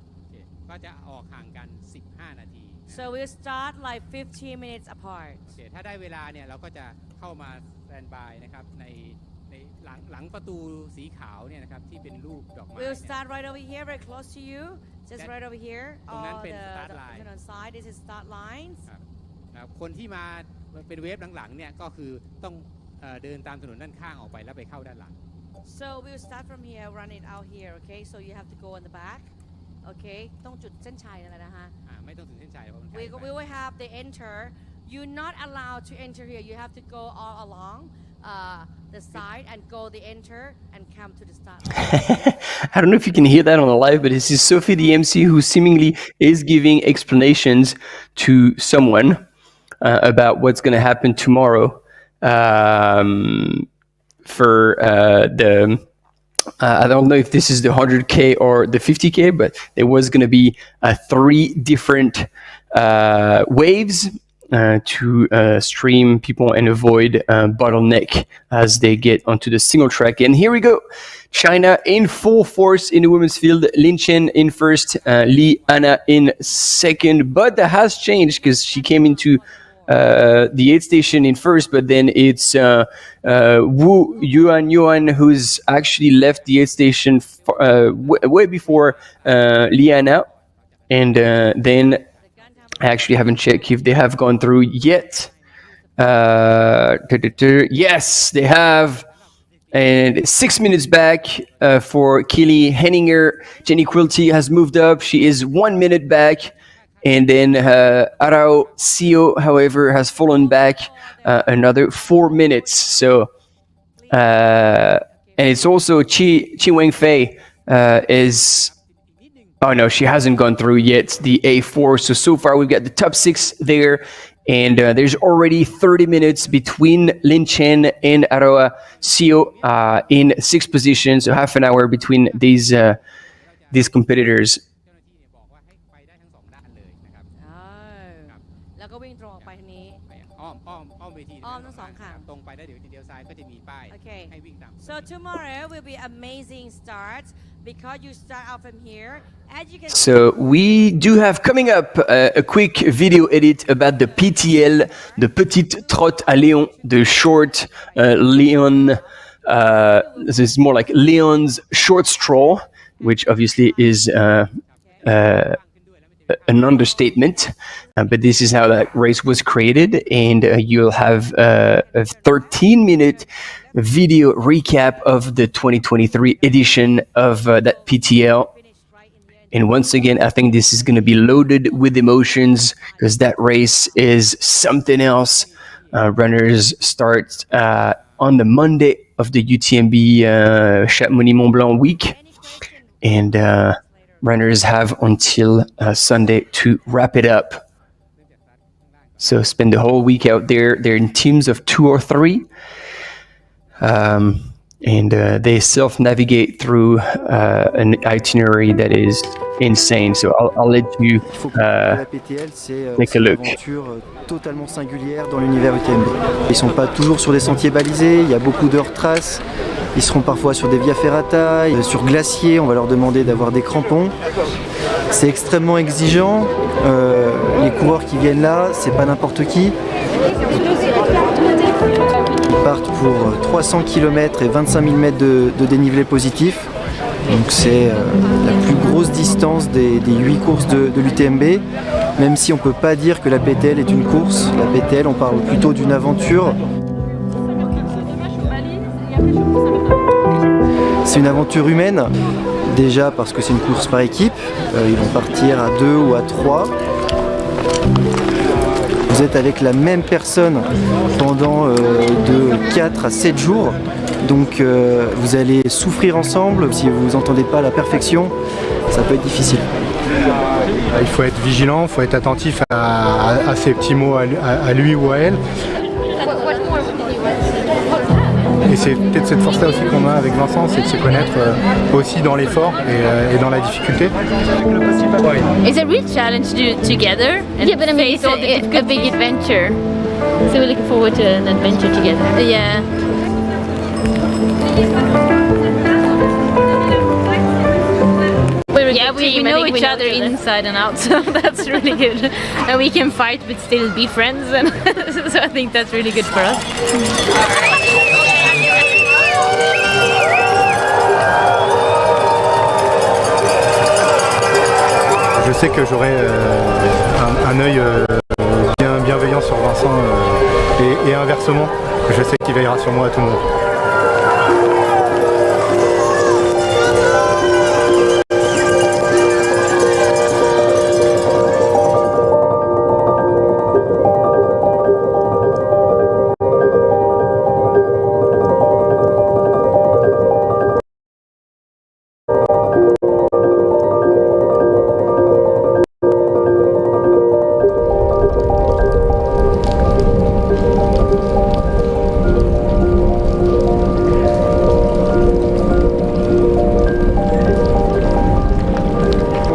ก็จะออกห่างกัน 15 นาที So we'll start like 15 minutes apart. โอเคถ้าได้เวลาเนี่ยเราก็จะเข้ามาสแตนบายนะครับในหลังประตูสีขาวเนี่ยนะครับที่เป็นรูปดอกไม้ We'll start right over here, very close to you. Just right over here. ตรงนั้นเป็น The start line on side, this is start lines. ครับคนที่มาเป็นเวฟหลังๆเนี่ยก็คือต้องเดินตามถนนด้านข้างออกไปแล้วไปเข้าด้านหลัง So we'll start from here, run it out here, okay? So you have to go on the back, okay? ต้องจุดเส้นชัยนั่นแหละนะฮะ ไม่ต้องถึงเส้นชัยเพราะมันไกลไป We will have the enter. You're not allowed to enter here. You have to go all along the side and go the enter and come to the start line. I don't know if you can hear that on the live, but this is Sophie, the MC, who seemingly is giving explanations to someone about what's going to happen tomorrow for the. I don't know if this is the 100K or the 50K, but there was going to be 3 different waves to stream people and avoid bottleneck as they get onto the single track. And here we go. China in full force in the women's field. Lin Chen in first, Li Anna in second. But that has changed because she came into the aid station in first, but then it's Wu Yuan who's actually left the aid station way before Liana, and then I actually haven't checked if they have gone through yet. Yes, they have. And 6 minutes back for Kili Henninger. Jenny Quilty has moved up. She is 1 minute back. And then Arao Sio, however, has fallen back another 4 minutes. So, and it's also Chi Wengfei is. Oh no, she hasn't gone through yet the A4. So far we've got the top 6 there, and there's already 30 minutes between Lin Chen and Aroa Sio in 6th position. So half an hour between these competitors. แล้วก็วิ่งตรงออกไปทางนี้อ้อมเวทีอ้อมทั้งสองข้างตรงไปได้เดี๋ยวเดียวซ้ายก็จะมีป้ายให้วิ่งตาม So tomorrow will be amazing start because you start out from here. As you can So we do have coming up a quick video edit about the PTL, the Petite Trotte à Léon, the short Leon. This is more like Leon's short stroll, which obviously is an understatement, but this is how that race was created, and you'll have a 13-minute video recap of the 2023 edition of that PTL. And once again, I think this is going to be loaded with emotions because that race is something else. Runners start on the Monday of the UTMB Chamonix Mont-Blanc week, and runners have until Sunday to wrap it up. So spend the whole week out there. They're in teams of 2 or 3. And they self-navigate through an itinerary that is insane. So I'll let you take a look. C'est une aventure totalement singulière dans l'univers UTMB. Ils ne sont pas toujours sur des sentiers balisés, il y a beaucoup de hors-traces. Ils seront parfois sur des via ferrata, sur glacier, on va leur demander d'avoir des crampons. C'est extrêmement exigeant. Les coureurs qui viennent là, c'est pas n'importe qui. Ils partent pour 300 km et 25 000 mètres de dénivelé positif. Donc c'est la plus grosse distance des 8 courses de l'UTMB. Même si on ne peut pas dire que la PTL est une course, la PTL on parle plutôt d'une aventure. C'est une aventure humaine, déjà parce que c'est une course par équipe, ils vont partir à 2 ou à 3. Vous êtes avec la même personne pendant de 4 à 7 jours, donc vous allez souffrir ensemble. Si vous vous entendez pas à la perfection, ça peut être difficile. Il faut être vigilant, il faut être attentif à ces petits mots à lui ou à elle. Et c'est peut-être cette force-là aussi qu'on a avec Vincent, c'est de se connaître aussi dans l'effort et dans la difficulté. It's a real challenge to do together and face a big adventure. So we're looking forward to an adventure together. Yeah. Yeah, we know each other inside and out, so that's really good. And we can fight but still be friends, and so I think that's really good for us. Je sais que j'aurai un œil bien bienveillant sur Vincent et inversement, je sais qu'il veillera sur moi à tout moment.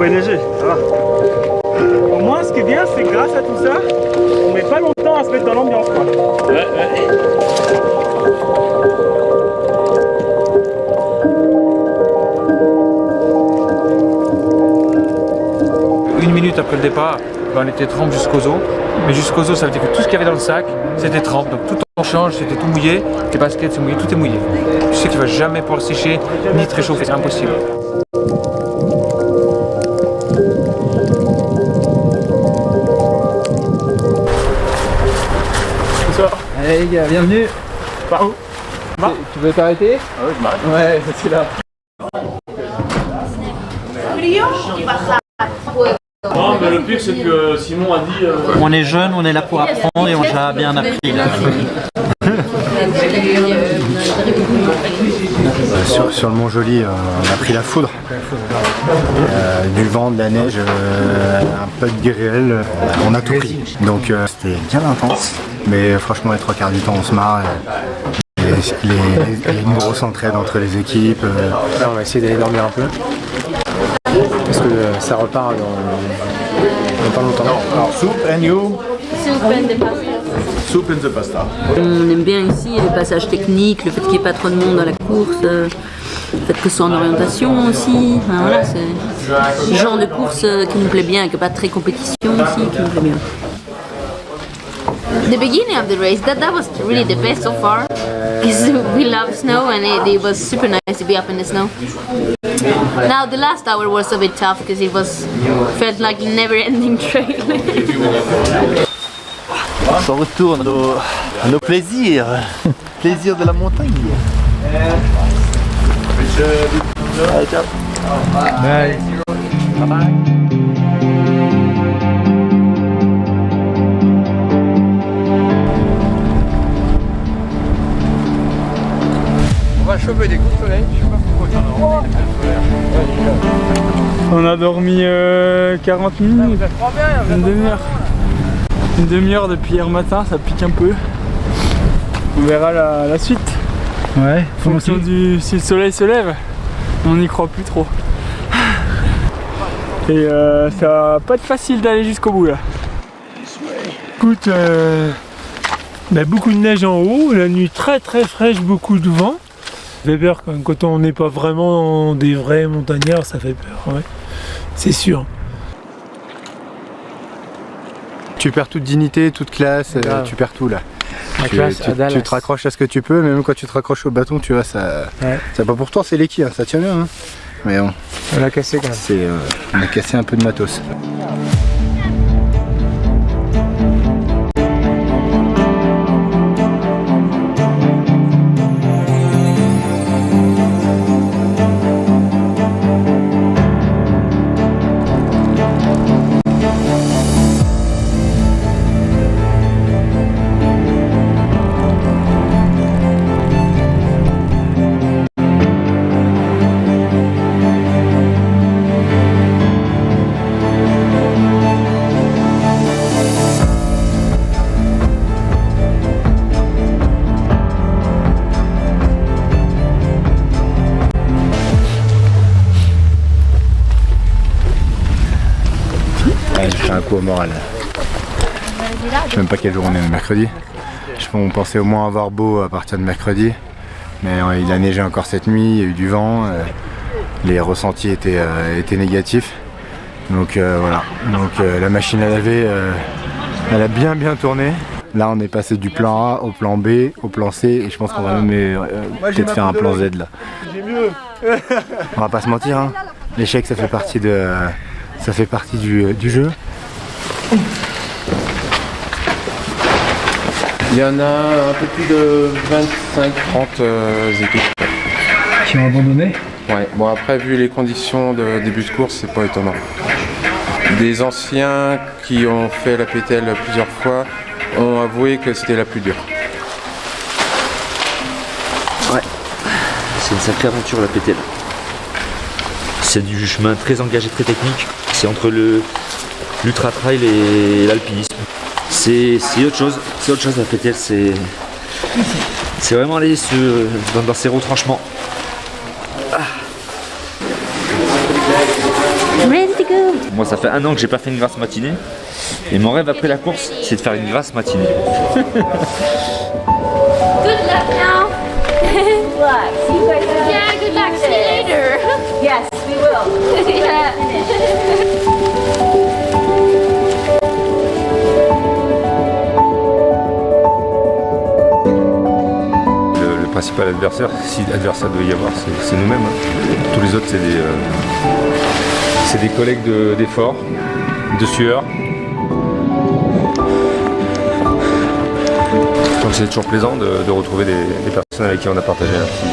Neiger, ça va. Au moins, ce qui est bien, c'est que grâce à tout ça, on met pas longtemps à se mettre dans l'ambiance. Ouais. Une minute après le départ, on était trempe jusqu'aux os. Mais jusqu'aux os, ça veut dire que tout ce qu'il y avait dans le sac, c'était trempe. Donc tout en change, c'était tout mouillé. Les baskets, c'est mouillé, tout est mouillé. Tu sais que tu vas jamais pouvoir le sécher ni te réchauffer, c'est impossible. Hey les gars, bienvenue. Par où? Tu veux t'arrêter? Ah oui, je m'arrête. Ouais, c'est là. Non, mais le pire, c'est que Simon a dit... On est jeune, on est là pour apprendre et on a bien appris là. Sur le Mont Joli, on a pris la foudre. Du vent, de la neige, un peu de grêle, on a tout pris. Donc c'était bien intense, mais franchement les trois quarts du temps on se marre. Une grosse entraide entre les équipes. Là on va essayer d'aller dormir un peu. Parce que ça repart dans pas longtemps. Alors soup and you? Soup and the pasta. Soup and the pasta. On aime bien ici les passages techniques, le fait qu'il n'y ait pas trop de monde dans la course, le fait que ce soit en orientation aussi. Enfin, voilà, c'est le genre de course qui nous plaît bien, qui n'est pas très compétition aussi, qui nous plaît bien. The beginning of the race, that was really the best so far, because we love snow and it was super nice to be up in the snow. Now the last hour was a bit tough because it felt like a never-ending trail. On s'en retourne à nos plaisirs, plaisirs de la montagne. Allez, ciao. Bye. Bye. On va choper des coups de soleil, je sais pas pourquoi. On a dormi 40 minutes, une demi-heure. Une demi-heure depuis hier matin, ça pique un peu. On verra la suite. Ouais, en fonction si le soleil se lève, on n'y croit plus trop. Et ça va pas être facile d'aller jusqu'au bout là. Écoute, beaucoup de neige en haut, la nuit très fraîche, beaucoup de vent. Ça fait peur quand on n'est pas vraiment des vrais montagnards, ça fait peur, ouais. C'est sûr. Tu perds toute dignité, toute classe, tu perds tout là. Tu te raccroches à ce que tu peux, mais même quand tu te raccroches au bâton, tu vois, ça. Ouais. C'est pas pour toi, c'est l'équipe, ça tient bien. Hein. Mais bon. On l'a cassé quand même. On a cassé un peu de matos. Un coup au moral. Je sais même pas quel jour on est, le mercredi. On pensait au moins avoir beau à partir de mercredi, mais il a neigé encore cette nuit, il y a eu du vent. les ressentis étaient négatifs. Donc voilà, donc la machine à laver, elle a bien tourné. Là on est passé du plan A au plan B, au plan C, et je pense qu'on va même peut-être faire un plan Z là. J'ai mieux. On va pas se mentir, hein. L'échec ça fait partie du jeu. Il y en a un peu plus de 25-30 équipes. Qui ont abandonné? Ouais, bon après vu les conditions de début de course, c'est pas étonnant. Des anciens qui ont fait la PTL plusieurs fois ont avoué que c'était la plus dure. Ouais, c'est une sacrée aventure la PTL. C'est du chemin très engagé, très technique. C'est entre l'ultra trail et l'alpinisme. C'est autre chose. C'est autre chose la PTL. C'est vraiment aller dans ces retranchements. Ready to go. Moi, ça fait 1 an que j'ai pas fait une grasse matinée. Et mon rêve après la course, c'est de faire une grasse matinée. Good luck now. Good luck. See you guys later. Yeah, good luck. See you later. Yes, we will. Yeah. Le principal adversaire, si adversaire doit y avoir, c'est nous-mêmes. Hein. Tous les autres, c'est des collègues d'effort, de sueur. Donc c'est toujours plaisant de retrouver des personnes avec qui on a partagé un petit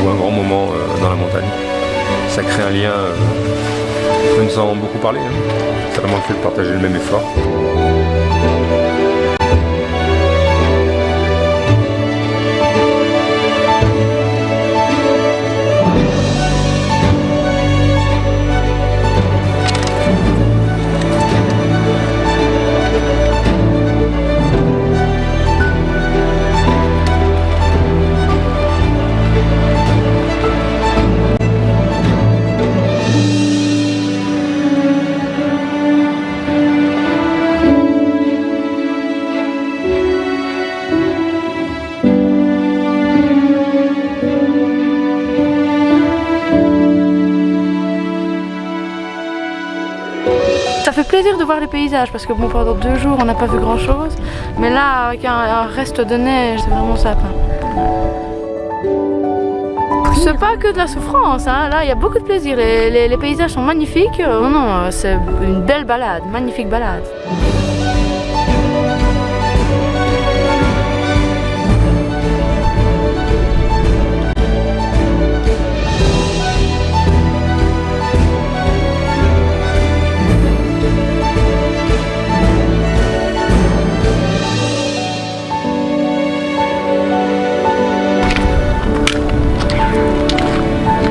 ou un grand moment dans la montagne. Ça crée un lien, on nous en a beaucoup parlé, hein. C'est vraiment le fait de partager le même effort. Ça fait plaisir de voir les paysages parce que bon, pendant 2 jours on n'a pas vu grand chose, mais là avec un reste de neige c'est vraiment sympa. C'est pas que de la souffrance, hein. Là il y a beaucoup de plaisir, les paysages sont magnifiques, non, c'est une belle balade, magnifique balade.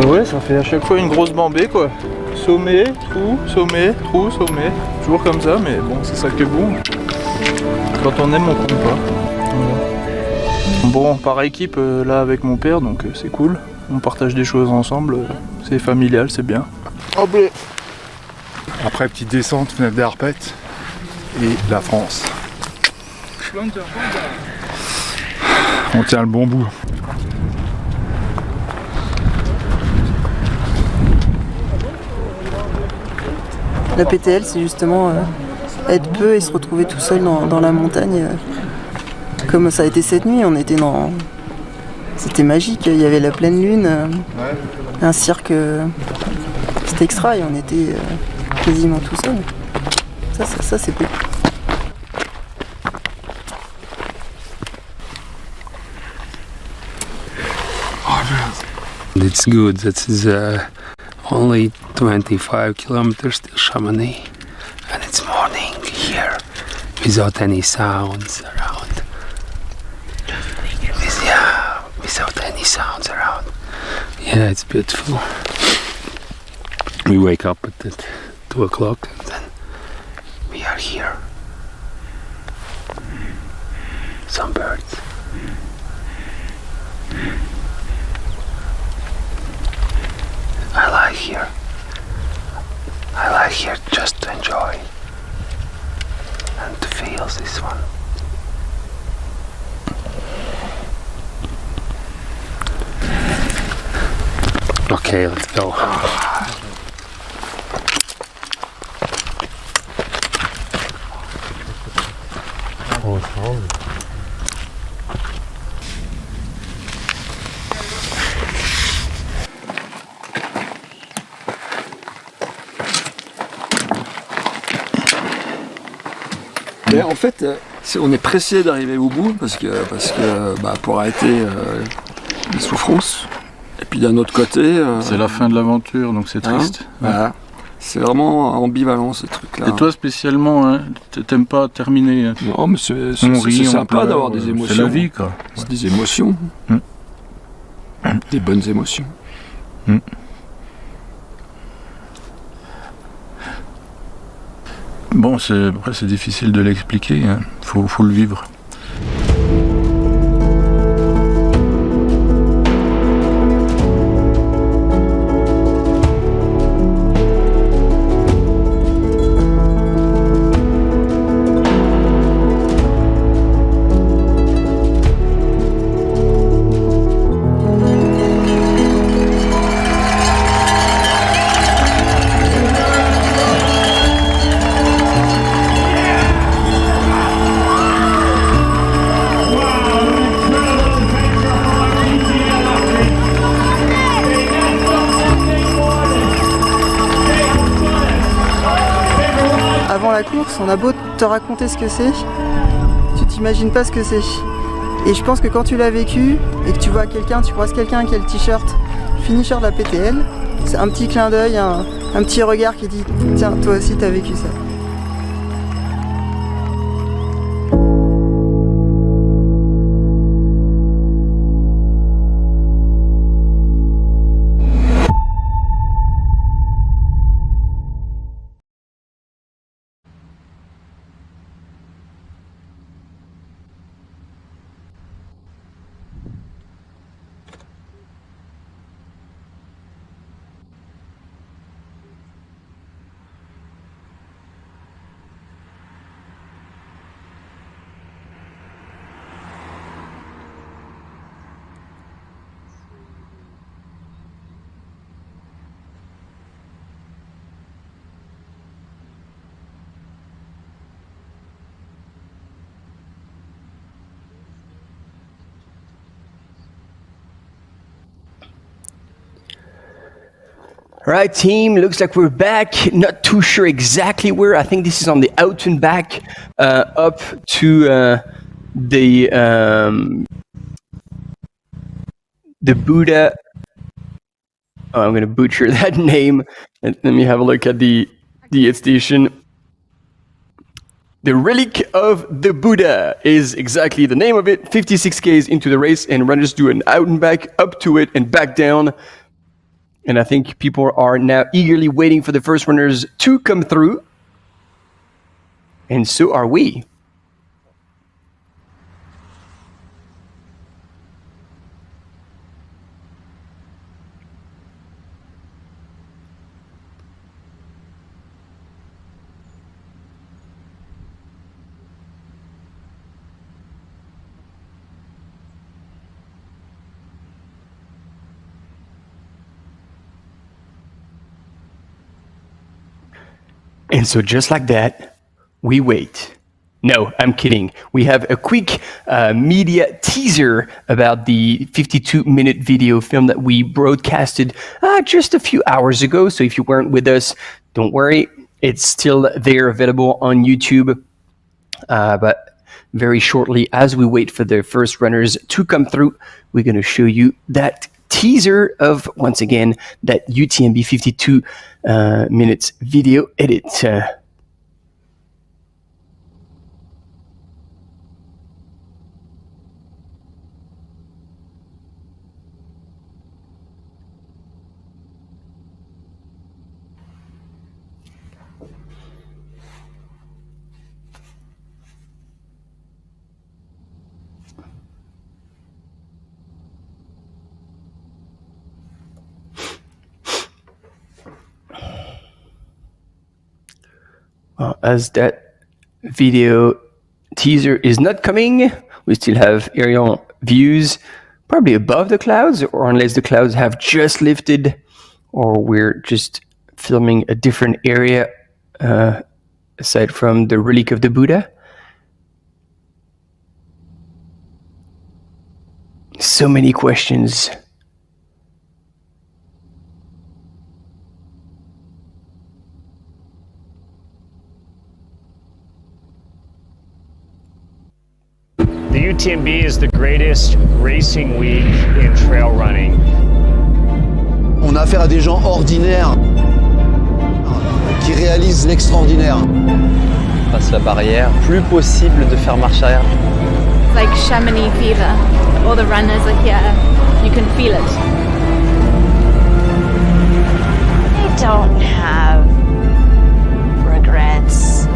Ouais, ça fait à chaque fois une grosse bambée quoi. Sommet, trou, sommet, trou, sommet. Toujours comme ça, mais bon, c'est ça qui est bon. Quand on aime, on compte pas. Voilà. Bon, par équipe, là avec mon père, donc c'est cool. On partage des choses ensemble, c'est familial, c'est bien. Oh bleu. Après, petite descente, fenêtre d'Arpette et la France. On tient le bon bout. La PTL, c'est justement être peu et se retrouver tout seul dans la montagne. Comme ça a été cette nuit, on était dans... C'était magique, il y avait la pleine lune, un cirque, c'était extra et on était quasiment tout seul. Ça c'est cool. It's good that is only 25 kilometers to Chamonix, and it's morning here without any sounds around. Without any sounds around. Yeah, it's beautiful. We wake up at 2 o'clock and then we are here. Some birds. I like here. I like here just to enjoy and to feel this one. Okay, let's go. Mais en fait, on est pressé d'arriver au bout parce que pour arrêter les souffrances. Et puis d'un autre côté... c'est la fin de l'aventure, donc c'est triste. Voilà. C'est vraiment ambivalent ce truc-là. Et toi spécialement, hein, t'aimes pas terminer? Non, mais c'est sympa d'avoir des émotions. C'est la vie, quoi. C'est des émotions. Des bonnes émotions. Bon, c'est difficile de l'expliquer, hein. Faut le vivre. Avant la course, on a beau te raconter ce que c'est, tu t'imagines pas ce que c'est. Et je pense que quand tu l'as vécu et que tu vois quelqu'un, tu croises quelqu'un qui a le t-shirt finisher de la PTL, c'est un petit clin d'œil, un petit regard qui dit tiens, toi aussi t'as vécu ça. Right, team, looks like we're back. Not too sure exactly where. I think this is on the out and back up to the Buddha. Oh, I'm going to butcher that name. Let me have a look at the aid station. The Relic of the Buddha is exactly the name of it. 56 Ks into the race, and runners do an out and back up to it and back down. And I think people are now eagerly waiting for the first runners to come through. And so are we. And so just like that, we wait. No, I'm kidding. We have a quick media teaser about the 52-minute video film that we broadcasted just a few hours ago. So if you weren't with us, don't worry. It's still there, available on YouTube. But very shortly, as we wait for the first runners to come through, we're going to show you that teaser of, once again, that UTMB 52 minutes video edit. As that video teaser is not coming, we still have aerial views probably above the clouds, or unless the clouds have just lifted, or we're just filming a different area aside from the relic of the Buddha. So many questions. The UTMB is the greatest racing week in trail running. On a affaire à des gens ordinaires qui réalisent l'extraordinaire. Passe la barrière, plus possible de faire marche arrière. Like Chamonix fever. All the runners are here. You can feel it. I don't have regrets.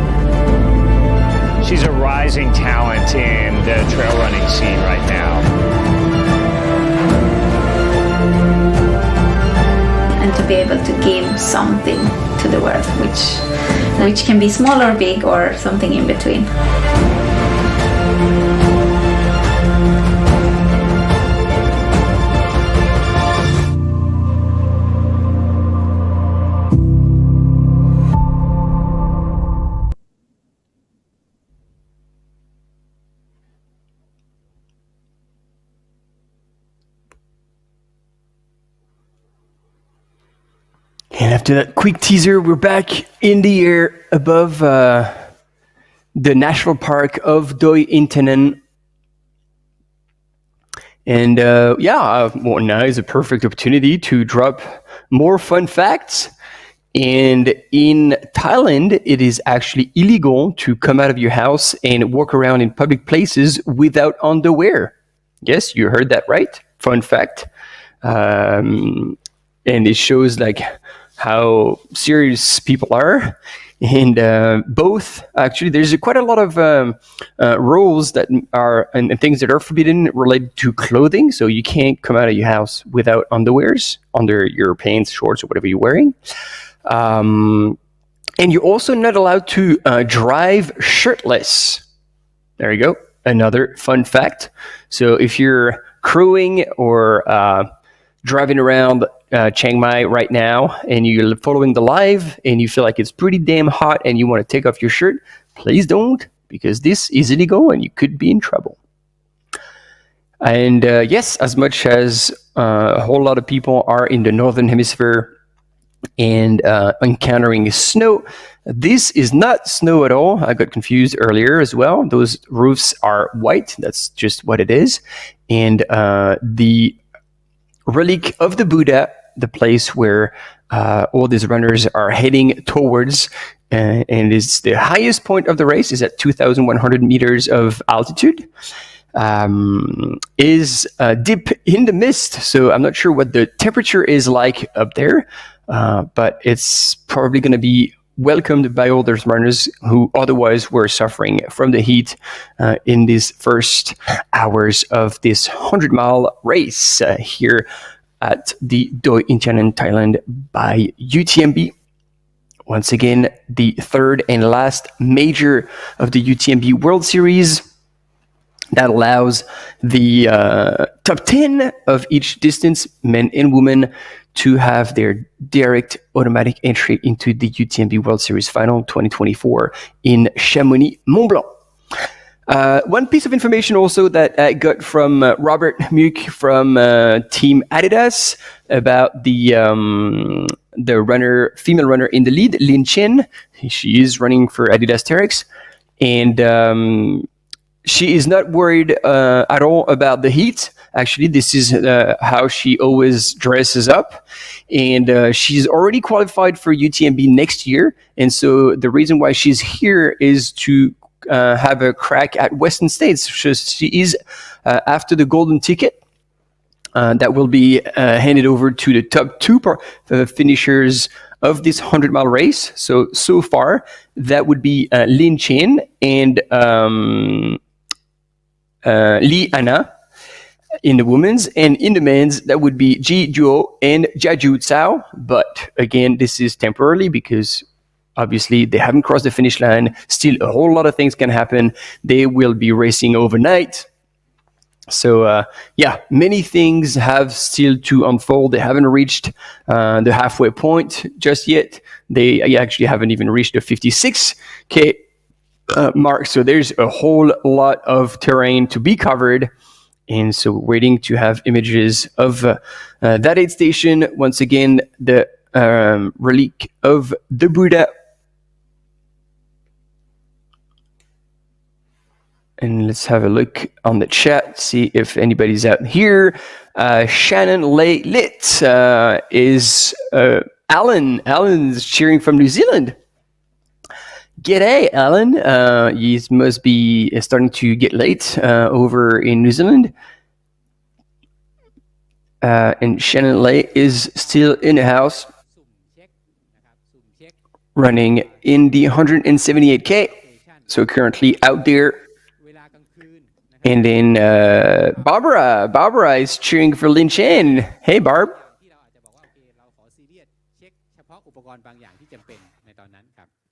She's a rising talent in the trail running scene right now. And to be able to give something to the world, which can be small or big or something in between. And after that quick teaser, we're back in the air above the national park of Doi Inthanon. And well, now is a perfect opportunity to drop more fun facts. And in Thailand, it is actually illegal to come out of your house and walk around in public places without underwear. Yes, you heard that right. Fun fact. And it shows like how serious people are. And both, actually, there's quite a lot of rules that are and things that are forbidden related to clothing. So you can't come out of your house without underwears under your pants, shorts, or whatever you're wearing. And you're also not allowed to drive shirtless. There you go. Another fun fact. So if you're crewing or driving around Chiang Mai right now and you're following the live and you feel like it's pretty damn hot and you want to take off your shirt, please don't, because this is illegal and you could be in trouble. And yes, as much as a whole lot of people are in the northern hemisphere and encountering snow, this is not snow at all. I got confused earlier as well. Those roofs are white. That's just what it is. And the relic of the Buddha, the place where all these runners are heading towards, and is the highest point of the race, is at 2,100 meters of altitude, is deep in the mist. So I'm not sure what the temperature is like up there, but it's probably going to be welcomed by all those runners who otherwise were suffering from the heat in these first hours of this 100-mile race here at the Doi Inthanon Thailand by UTMB. Once again, the third and last major of the UTMB World Series that allows the top 10 of each distance, men and women, to have their direct automatic entry into the UTMB World Series Final 2024 in Chamonix, Mont-Blanc. One piece of information also that I got from Robert Muck from Team Adidas about the runner, female runner in the lead, Lin Chen. She is running for Adidas Terex, and she is not worried at all about the heat. Actually, this is how she always dresses up, and she's already qualified for UTMB next year. And so the reason why she's here is to have a crack at Western States. She is after the golden ticket that will be handed over to the top two finishers of this 100-mile race. So far, that would be Lin Chen and Li Anna in the women's, and in the men's, that would be Ji Duo and Jiaju Cao. But again, this is temporarily because obviously they haven't crossed the finish line. Still, a whole lot of things can happen. They will be racing overnight. So yeah, many things have still to unfold. They haven't reached the halfway point just yet. They actually haven't even reached the 56K mark. So there's a whole lot of terrain to be covered. And so waiting to have images of that aid station. Once again, the relic of the Buddha. And let's have a look on the chat, see if anybody's out here. Shannon Lit is Alan. Alan's cheering from New Zealand. G'day, Alan. You must be starting to get late over in New Zealand. And Shannon Lay is still in the house, running in the 178K. So currently out there. And then Barbara is cheering for Lin Chen. Hey, Barb.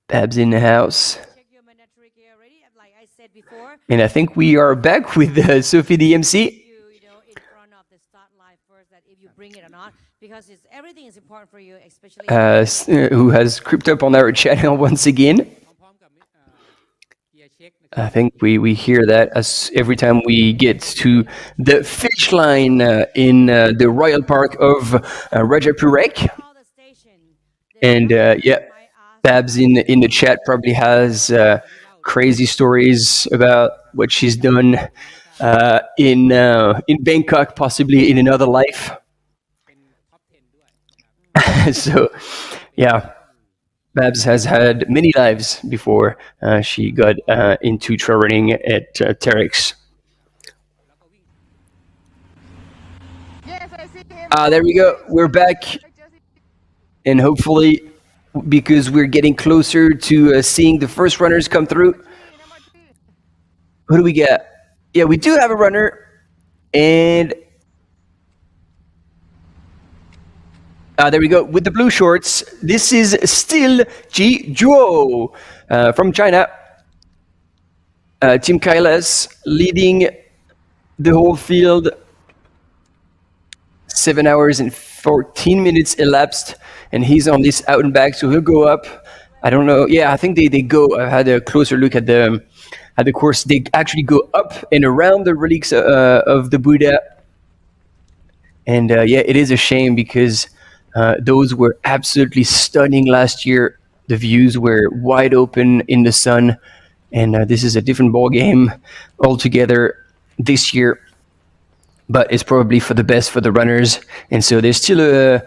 Bab's in the house. And I think we are back with Sophie the MC. Who has creeped up on our channel once again. I think we hear that as every time we get to the finish line in the Royal Park of Rajapurek. And yeah, Babs in the chat probably has crazy stories about what she's done in Bangkok, possibly in another life. So, yeah, Babs has had many lives before she got into trail running at Terex. There we go. We're back. And hopefully, because we're getting closer to seeing the first runners come through. Who do we get? Yeah, we do have a runner. And there we go. With the blue shorts, this is still Ji Zhuo from China. Tim Kailas leading the whole field. 7 hours and 14 minutes elapsed, and he's on this out and back, so he'll go up. I don't know. Yeah, I think they go. I had a closer look at the course. They actually go up and around the relics of the Buddha. And yeah, it is a shame because those were absolutely stunning last year. The views were wide open in the sun, and this is a different ball game altogether this year. But it's probably for the best for the runners, and so there's still a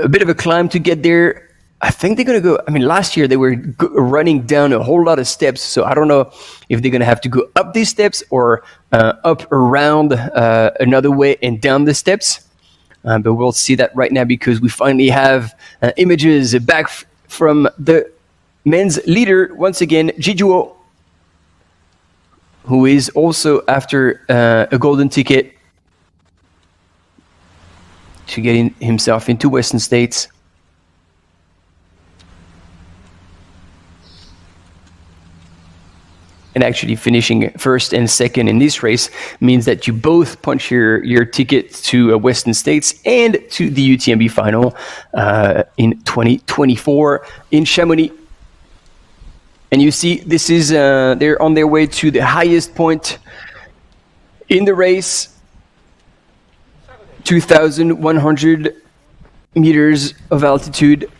bit of a climb to get there. I think they're going to go. I mean, last year they were running down a whole lot of steps, so I don't know if they're going to have to go up these steps or up around another way and down the steps. But we'll see that right now because we finally have images back from the men's leader once again, Ji Zhuo, who is also after a golden ticket to get himself into Western States. And actually finishing first and second in this race means that you both punch your ticket to Western States and to the UTMB final in 2024 in Chamonix. And you see, this is they're on their way to the highest point in the race, 2,100 meters of altitude.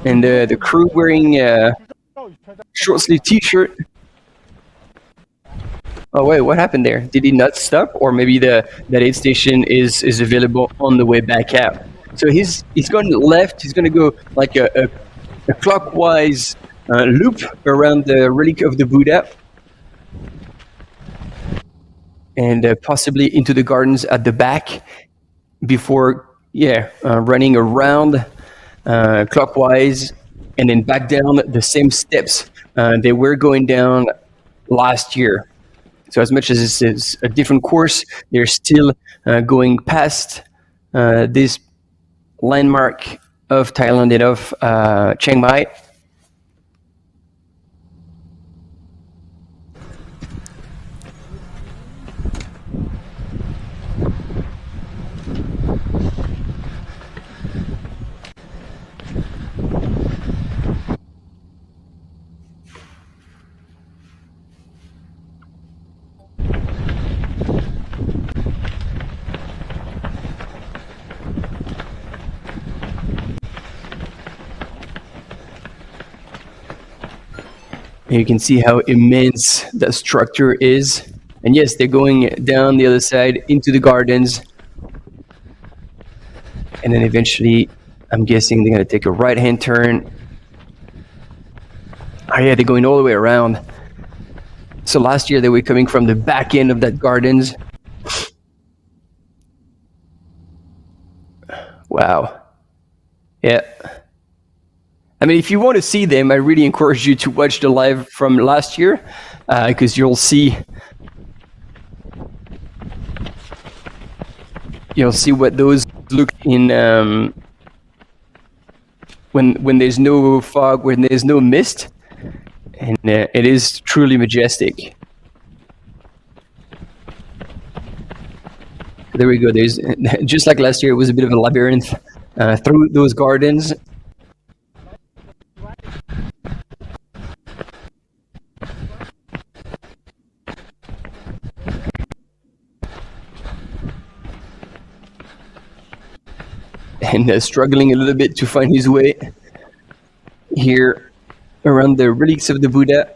And the crew wearing a short-sleeve T-shirt. Oh wait, what happened there? Did he not stop, or maybe that aid station is available on the way back out? So he's going left. He's going to go like a clockwise loop around the relic of the Buddha, and possibly into the gardens at the back before, running around clockwise and then back down the same steps they were going down last year. So as much as this is a different course, they're still going past this landmark of Thailand and of Chiang Mai. And you can see how immense that structure is. And yes, they're going down the other side into the gardens. And then eventually, I'm guessing they're going to take a right-hand turn. Oh yeah, they're going all the way around. So last year they were coming from the back end of that gardens. Wow. Yeah. I mean, if you want to see them, I really encourage you to watch the live from last year, because you'll see what those look in when there's no fog, when there's no mist, and it is truly majestic. There we go. There's just like last year, it was a bit of a labyrinth through those gardens. And struggling a little bit to find his way here around the relics of the Buddha.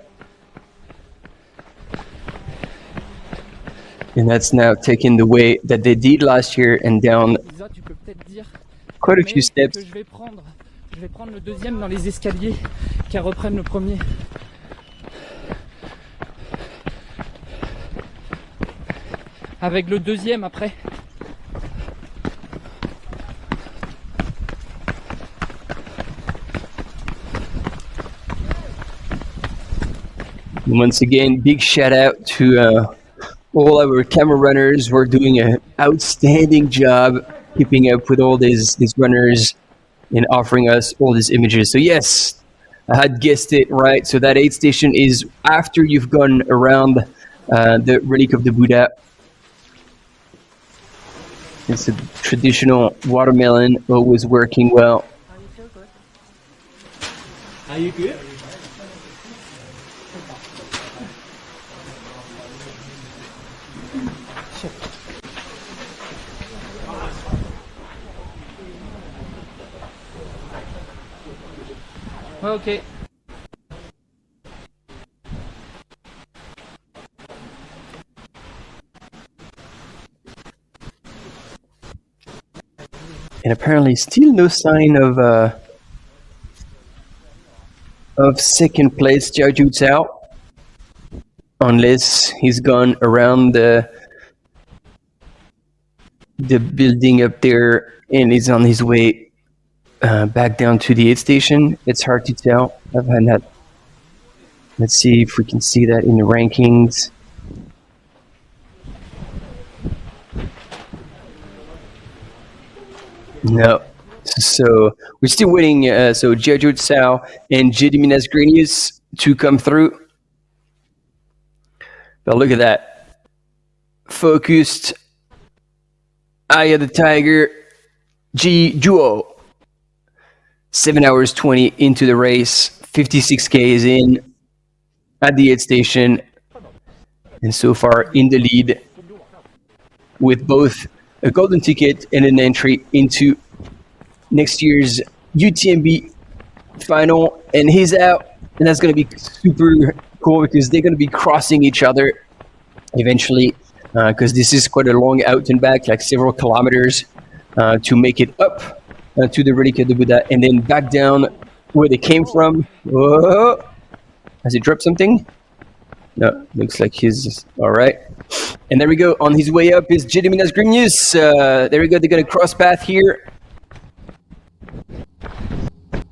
And that's now taking the way that they did last year and down quite a few steps. Je vais prendre le deuxième dans les escaliers qui reprennent le premier. Avec le deuxième après. Once again, big shout out to all our camera runners who are doing an outstanding job keeping up with all these runners and offering us all these images. So yes, I had guessed it right. So that aid station is after you've gone around the relic of the Buddha. It's a traditional watermelon, always working well. Are you good? Okay. And apparently still no sign of second place Jiaju Zhao, unless he's gone around the building up there and is on his way back down to the aid station. It's hard to tell. I've had that. Let's see if we can see that in the rankings. No. So we're still waiting. So Jiaju Zhao and Gediminas Grenius to come through. But look at that. Focused. Eye of the Tiger. Ji Juo. 7 hours 20 into the race. 56K is in at the aid station. And so far in the lead with both a golden ticket and an entry into next year's UTMB final. And he's out. And that's going to be super cool because they're going to be crossing each other eventually. Because this is quite a long out and back, like several kilometers to make it up to the relic of the Buddha and then back down where they came from. Whoa. Has he dropped something? No, looks like he's all right. And there we go. On his way up is Gediminas Grenius. There we go. They're going to cross path here.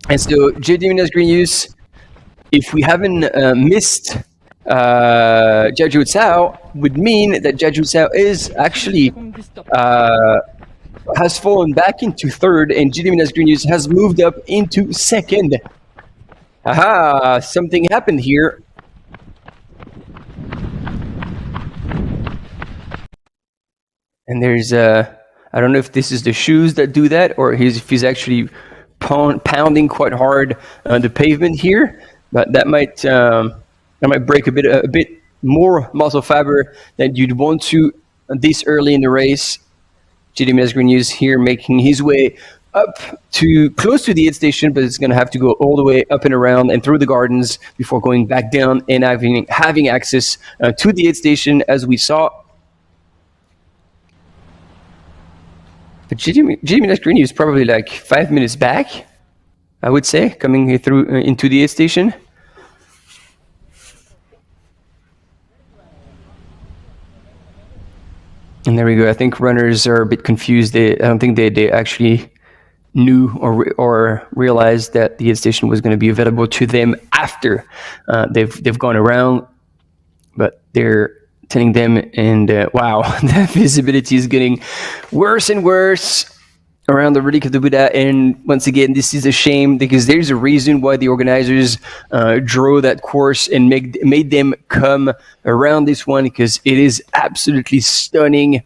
And so Gediminas Grenius, if we haven't missed Jiaju Zhao, would mean that Jiaju Zhao is actually has fallen back into third, and Gediminas Grenius has moved up into second. Aha! Something happened here. And there's I don't know if this is the shoes that do that, or if he's actually pounding quite hard on the pavement here. But that might break a bit more muscle fiber than you'd want to this early in the race. Gediminas Grenius here making his way up to close to the aid station, but it's going to have to go all the way up and around and through the gardens before going back down and having access to the aid station, as we saw. But GD Green is probably like 5 minutes back, I would say, coming through into the aid station. And there we go. I think runners are a bit confused. I don't think they actually knew or realized that the aid station was going to be available to them after they've gone around. But they're telling them, and wow, the visibility is getting worse and worse around the Relic of the Buddha. And once again, this is a shame, because there's a reason why the organizers drew that course and made them come around this one, because it is absolutely stunning,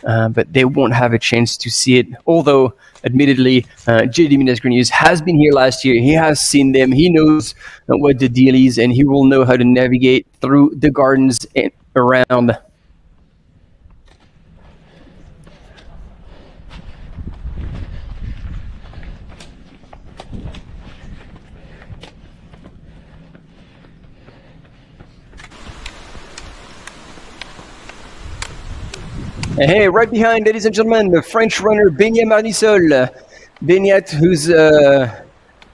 but they won't have a chance to see it. Although, admittedly, JD Minas Grenius has been here last year. He has seen them. He knows what the deal is, and he will know how to navigate through the gardens and around. Hey, right behind, ladies and gentlemen, the French runner Benyat Marnisol. Benyat,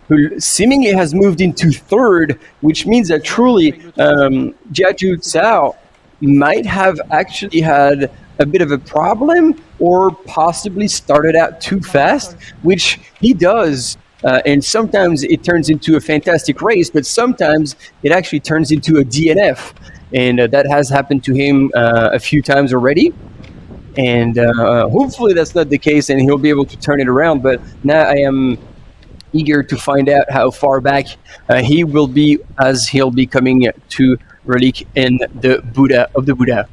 who seemingly has moved into third, which means that truly Jiaju Tsao might have actually had a bit of a problem, or possibly started out too fast, which he does. And sometimes it turns into a fantastic race, but sometimes it actually turns into a DNF. And that has happened to him a few times already. And hopefully that's not the case, and he'll be able to turn it around. But now I am eager to find out how far back he will be, as he'll be coming to Relic and the Buddha of the Buddha.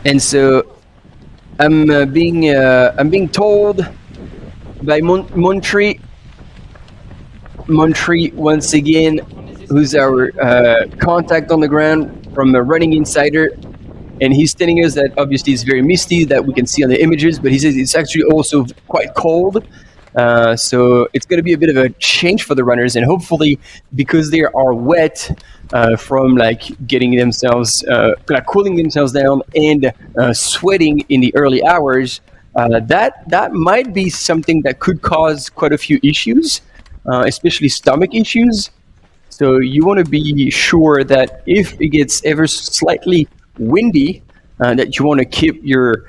And so I'm being told by Montri once again, who's our contact on the ground from a Running Insider, and he's telling us that obviously it's very misty, that we can see on the images, but he says it's actually also quite cold. So it's going to be a bit of a change for the runners, and hopefully, because they are wet from like getting themselves, cooling themselves down and sweating in the early hours, that might be something that could cause quite a few issues, especially stomach issues. So you want to be sure that if it gets ever slightly windy, that you want to keep your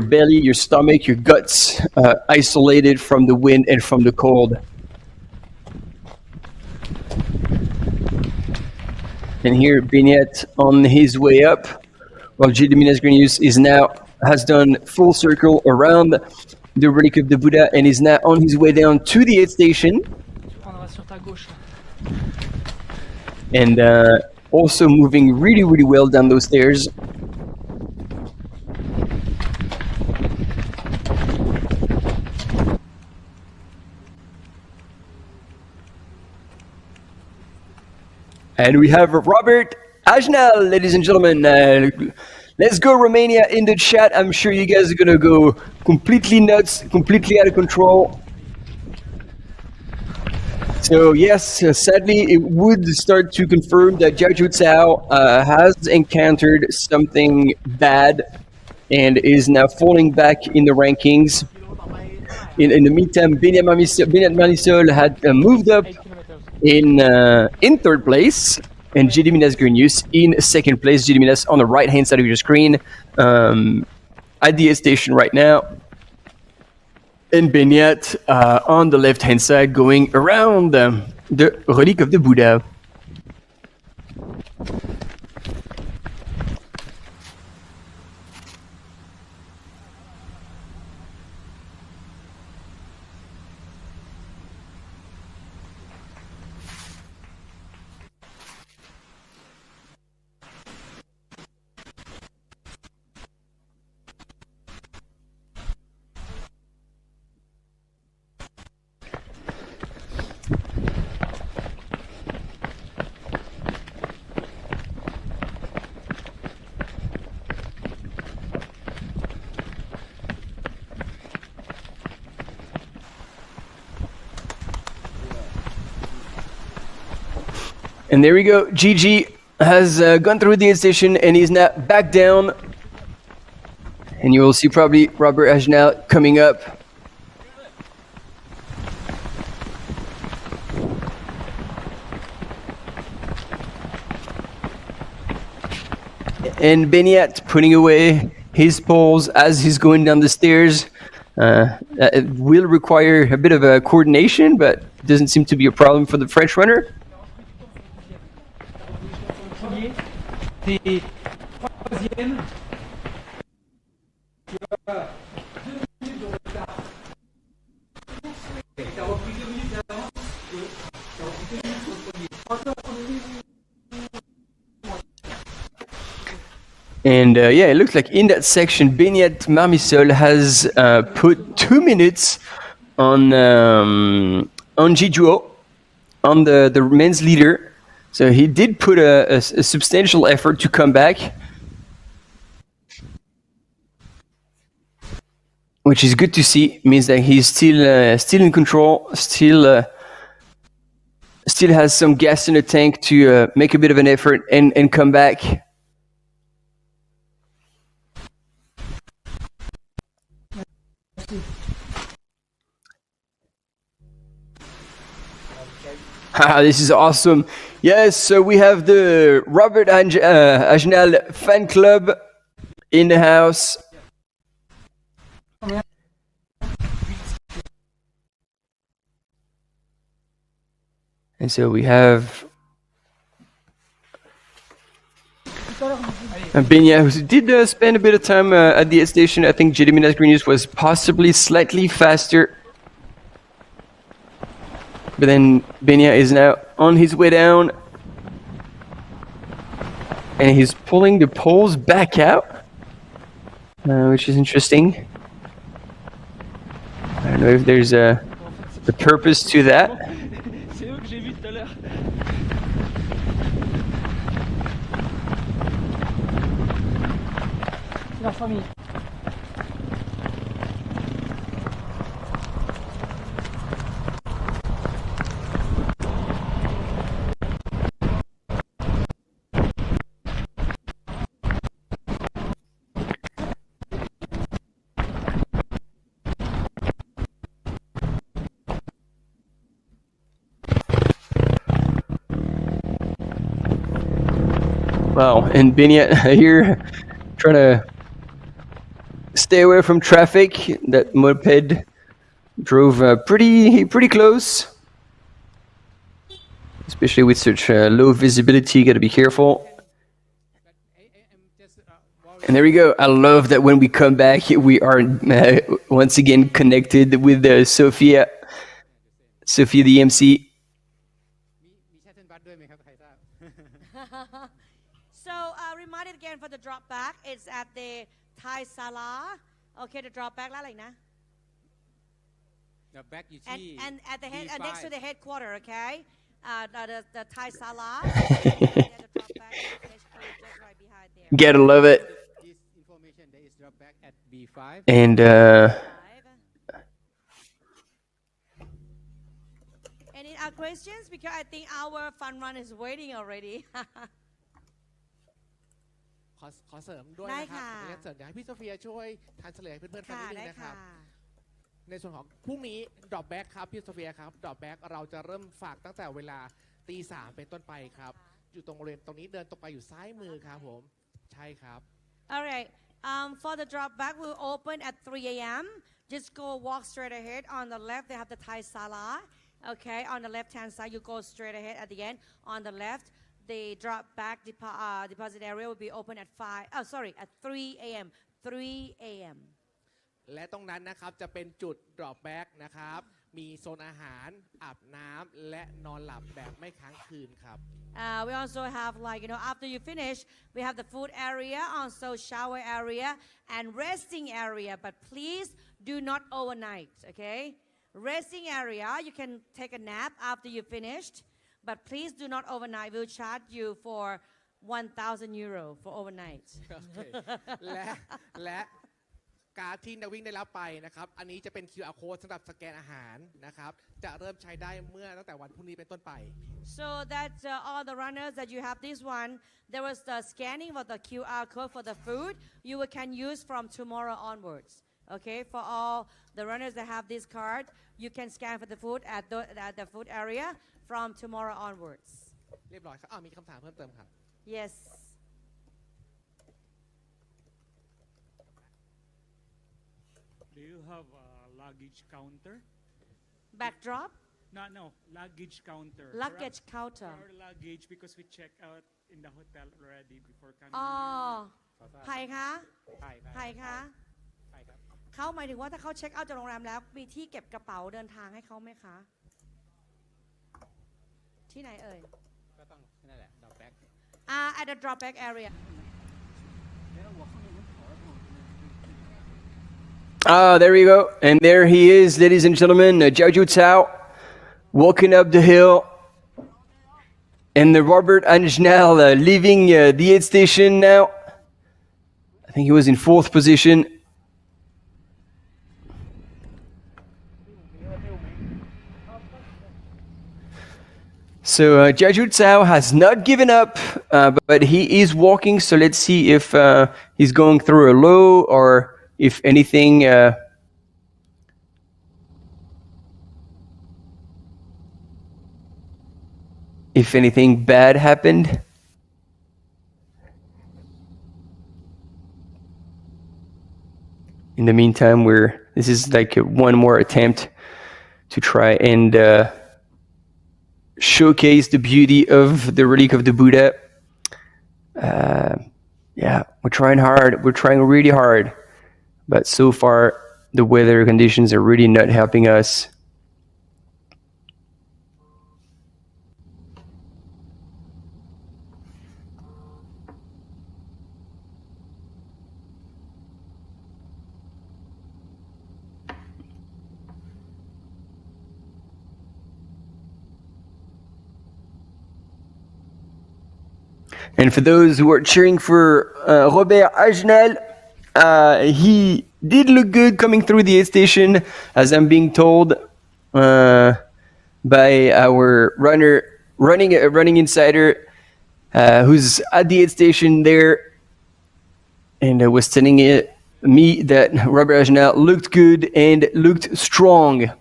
belly, your stomach, your guts isolated from the wind and from the cold. And here, Benyat on his way up, while JD Minas Grenius has done full circle around the Relic of the Buddha and is now on his way down to the aid station. And also moving really, really well down those stairs. And we have Robert Ajnal, ladies and gentlemen. Let's go Romania in the chat. I'm sure you guys are going to go completely nuts, completely out of control. So yes, sadly, it would start to confirm that Jiaju Tsao has encountered something bad and is now falling back in the rankings. In the meantime, Benyat Marnisol had moved up in third place, and JD Minas Grenius in second place. JD Minas on the right-hand side of your screen at the aid station right now. And Benyat on the left-hand side going around the Relic of the Buddha. And there we go. Gigi has gone through the aid station and he's now back down. And you will see probably Robert Agenal coming up. And Benyat putting away his poles as he's going down the stairs. It will require a bit of a coordination, but it doesn't seem to be a problem for the French runner. And yeah, it looks like in that section, Benyat Marmisol has put 2 minutes on Jijuo, on the men's leader. So he did put a substantial effort to come back, which is good to see. It means that he's still in control, still has some gas in the tank to make a bit of an effort and come back. This is awesome. Yes, so we have the Robert Agenal fan club in the house. And so we have Benya, who did spend a bit of time at the aid station. I think Jediminas Grenius was possibly slightly faster. But then Benya is now on his way down. And he's pulling the poles back out, which is interesting. I don't know if there's a purpose to that. Wow, and Benyat here trying to stay away from traffic. That moped drove pretty close, especially with such low visibility. Got to be careful. And there we go. I love that when we come back, we are once again connected with Sophia the MC. Remind it again for the drop back. It's at the Thai Sala. Okay, the drop back. The back you see. And at the head, next to the headquarter. Okay, the Thai Sala. Gotta love it. This information that is drop back at B5. And any questions? Because I think our fun run is waiting already. ขอเสริมด้วยนะครับขออนุญาตเสริมอยากให้พี่โซเฟียช่วยทันเฉลยให้เพื่อนๆฟังนิดนึงนะครับในส่วนของพรุ่งนี้ดรอปแบ็กครับพี่โซเฟียครับดรอปแบ็กเราจะเริ่มฝากตั้งแต่เวลาตี 3เป็นต้นไปครับอยู่ตรงบริเวณตรงนี้เดินตรงไปอยู่ซ้ายมือครับผมใช่ครับ Alright, for the drop back we'll open at 3 a.m. Just go walk straight ahead. On the left they have the Thai Sala. Okay, on the left hand side you go straight ahead at the end. On the left the drop back deposit area will be open at 3 a.m. 3 a.m. และตรงนั้นนะครับจะเป็นจุด drop back นะครับมีโซนอาหารอาบน้ำและนอนหลับแบบไม่ค้างคืนครับ We also have after you finish we have the food area, also shower area and resting area, but please do not overnight. Okay, resting area you can take a nap after you finished. But please do not overnight. We'll charge you for 1,000 euro for overnight. Okay. และ การ์ดที่นักวิ่งได้รับไปนะครับอันนี้จะเป็น QR code สำหรับสแกนอาหารนะครับจะเริ่มใช้ได้เมื่อตั้งแต่วันพรุ่งนี้เป็นต้นไป So that all the runners that you have this one, there was the scanning of the QR code for the food you can use from tomorrow onwards. Okay, for all the runners that have this card, you can scan for the food at the food area from tomorrow onwards. เรียบร้อยครับมีคำถามเพิ่มเติมครับ Yes. Do you have a luggage counter? Backdrop? No, luggage counter. Luggage counter. For our luggage, because we check out in the hotel already before coming. อ๋อ here. ใครคะ ใคร คะ ใครครับ เขาหมายถึงว่าถ้าเขาเช็คเอาท์จากโรงแรมแล้วมีที่เก็บกระเป๋าเดินทางให้เขาไหมคะ ที่ไหนเอ่ย ก็ต้องนั่นแหละดอกแบ็ก at the drop back area. There we go. And there he is, ladies and gentlemen, Jiao Tao, walking up the hill. And the Robert Angenal leaving the aid station now. I think he was in 4th position. So Jiao Tao has not given up, but he is walking. So let's see if he's going through a low or if anything bad happened. In the meantime, this is like one more attempt to try and showcase the beauty of the relic of the Buddha. Yeah, we're trying hard. We're trying really hard. But so far, the weather conditions are really not helping us. And for those who are cheering for Robert Agenal, he did look good coming through the aid station, as I'm being told by our running insider, who's at the aid station there, and was telling me that Robert Agenal looked good and looked strong.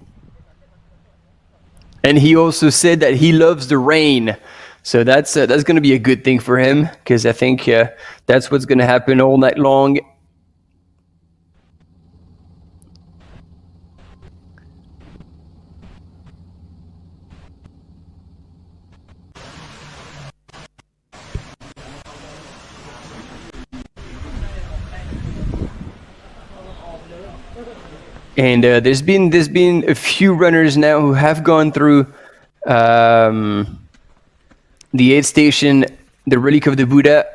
And he also said that he loves the rain. So that's going to be a good thing for him, because I think that's what's going to happen all night long. And there's been a few runners now who have gone through the aid station, the relic of the Buddha,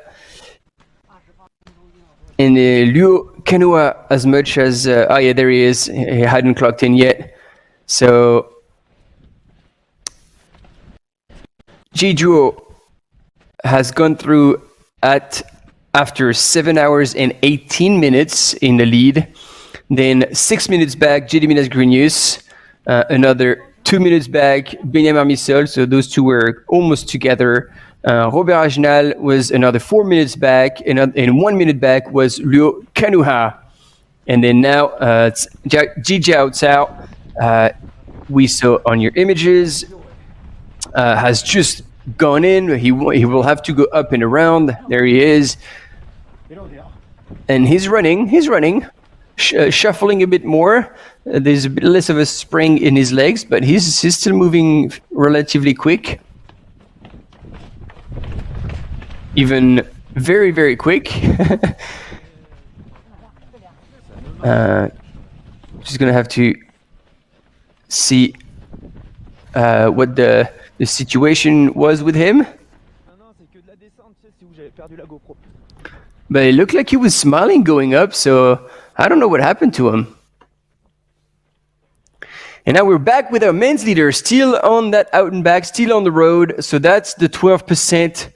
and Liu Kanua, as much as yeah, there he is. He hadn't clocked in yet. So Jijuo has gone through after 7 hours and 18 minutes in the lead. Then 6 minutes back, Gediminas Grinius, another 2 minutes back, Benjamin Misol, so those two were almost together. Robert Agenal was another 4 minutes back, and 1 minute back was Liu Kanuha. And then now, Ji Jiao Cao, we saw on your images, has just gone in. He will have to go up and around. There he is. And he's running. Shuffling a bit more. There's a bit less of a spring in his legs, but he's still moving relatively quick. Even very, very quick. Just gonna have to see what the situation was with him. But it looked like he was smiling going up, so I don't know what happened to him. And now we're back with our men's leader, still on that out and back, still on the road. So that's the 12%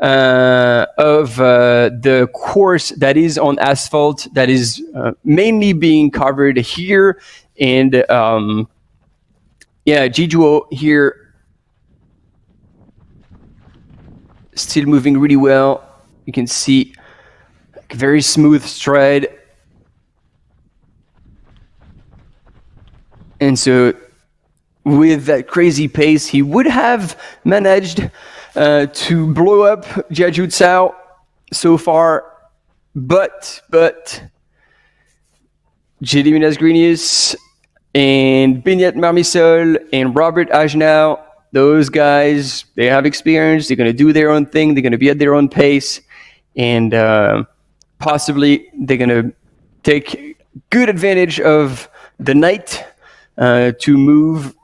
of the course that is on asphalt, that is mainly being covered here. And Jijuo here still moving really well. You can see very smooth stride. And so with that crazy pace, he would have managed to blow up Jiaju Tsao so far, but J.D. Minas-Grenius and Binyat Marmisol and Robert Agenau, those guys, they have experience. They're going to do their own thing. They're going to be at their own pace, and possibly they're going to take good advantage of the night to move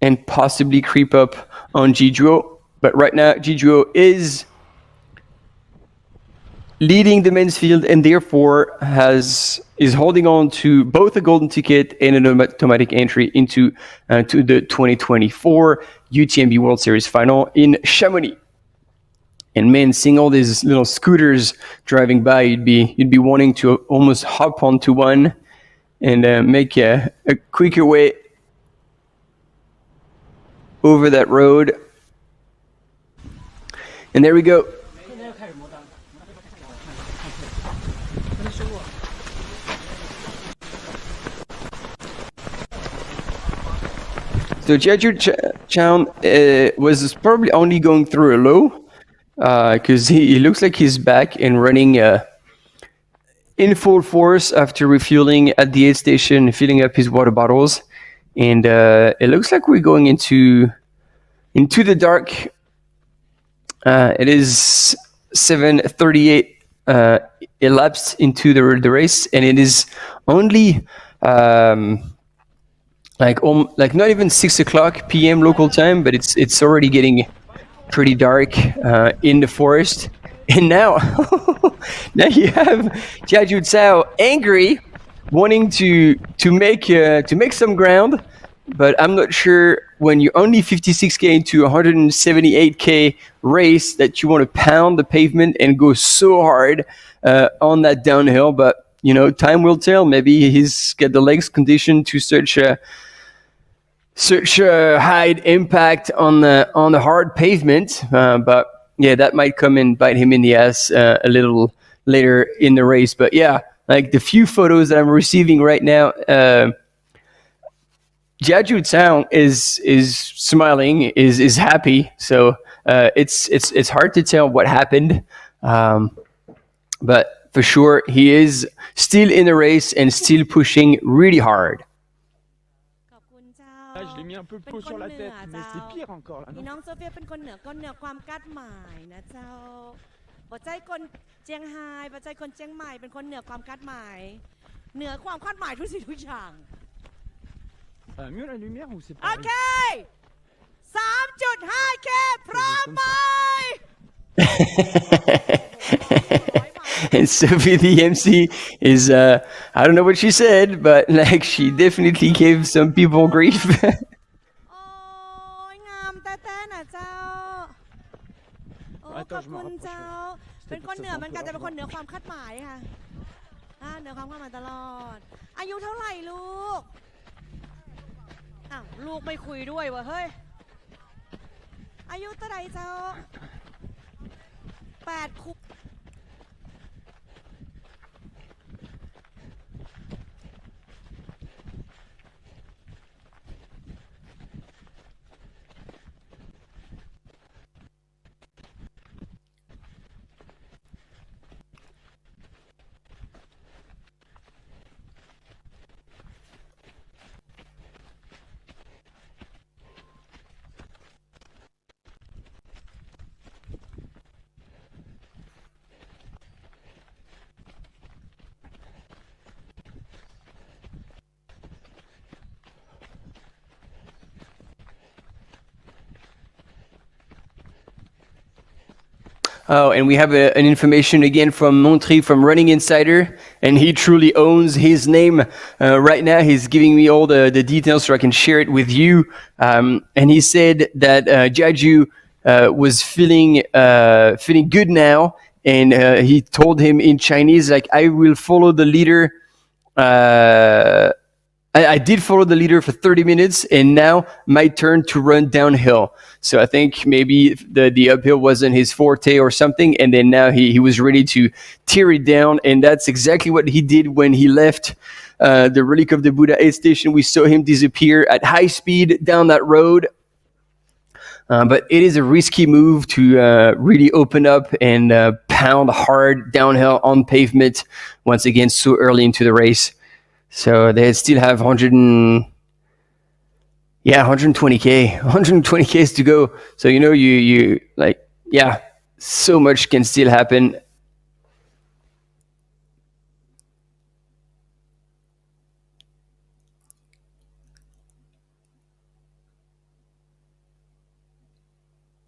and possibly creep up on Jijuo. But right now, Jijuo is leading the men's field and therefore is holding on to both a golden ticket and an automatic entry into to the 2024 UTMB World Series final in Chamonix. And man, seeing all these little scooters driving by, you'd be wanting to almost hop onto one and make a quicker way over that road. And there we go. So Jiaju Chao was probably only going through a low because he looks like he's back and running in full force after refueling at the aid station, filling up his water bottles. And it looks like we're going into the dark. It is 7:38 elapsed into the race, and it is only like not even 6:00 p.m. local time, but it's already getting pretty dark in the forest. And now you have Jiaju Tsao angry, wanting to make some ground. But I'm not sure when you're only 56k into a 178k race that you want to pound the pavement and go so hard on that downhill. But you know, time will tell. Maybe he's got the legs conditioned to such a high impact on the hard pavement. But yeah, that might come and bite him in the ass a little later in the race. But yeah, like the few photos that I'm receiving right now. Jiaju Tsao is smiling, is happy. So it's hard to tell what happened, but for sure he is still in the race and still pushing really hard. Je l'ai mis un peu de peau sur la tête, mais c'est pire encore là. น้องโซเฟียเป็นคนเหนือก็เหนือความคาดหมายนะเจ้าปัจจัยคนเจียงไฮ้ปัจจัยคนเจียงใหม่เป็นคนเหนือความคาดหมายเหนือความคาดหมายทุกสิ่งทุกอย่าง Mieux la lumière ou c'est pas? โอเค 3.5K พร้อมไหม And Sophie, the MC, is I don't know what she said, but like she definitely gave some people grief. โอ้ยงามแต่น่ะเจ้าโอ้ขอบคุณเจ้าเป็นคนเหนือมันกันแต่เป็นคนเหนือความคาดหมายค่ะเหนือความคาดหมายตลอดอายุเท่าไหร่ลูกอ้าวลูกไม่คุยด้วยวะเฮ้ยอายุเท่าไหร่เจ้า8 ขวบOh, and we have an information again from Montry from Running Insider, and he truly owns his name right now. He's giving me all the details so I can share it with you. And he said that Jiaju was feeling good now, and he told him in Chinese, like, I will follow the leader. I did follow the leader for 30 minutes, and now my turn to run downhill. So I think maybe the uphill wasn't his forte or something, and then now he was ready to tear it down, and that's exactly what he did when he left the Relic of the Buddha aid station. We saw him disappear at high speed down that road. But it is a risky move to really open up and pound hard downhill on pavement once again so early into the race. So they still have 120K to go. So, you know, you like, yeah, so much can still happen.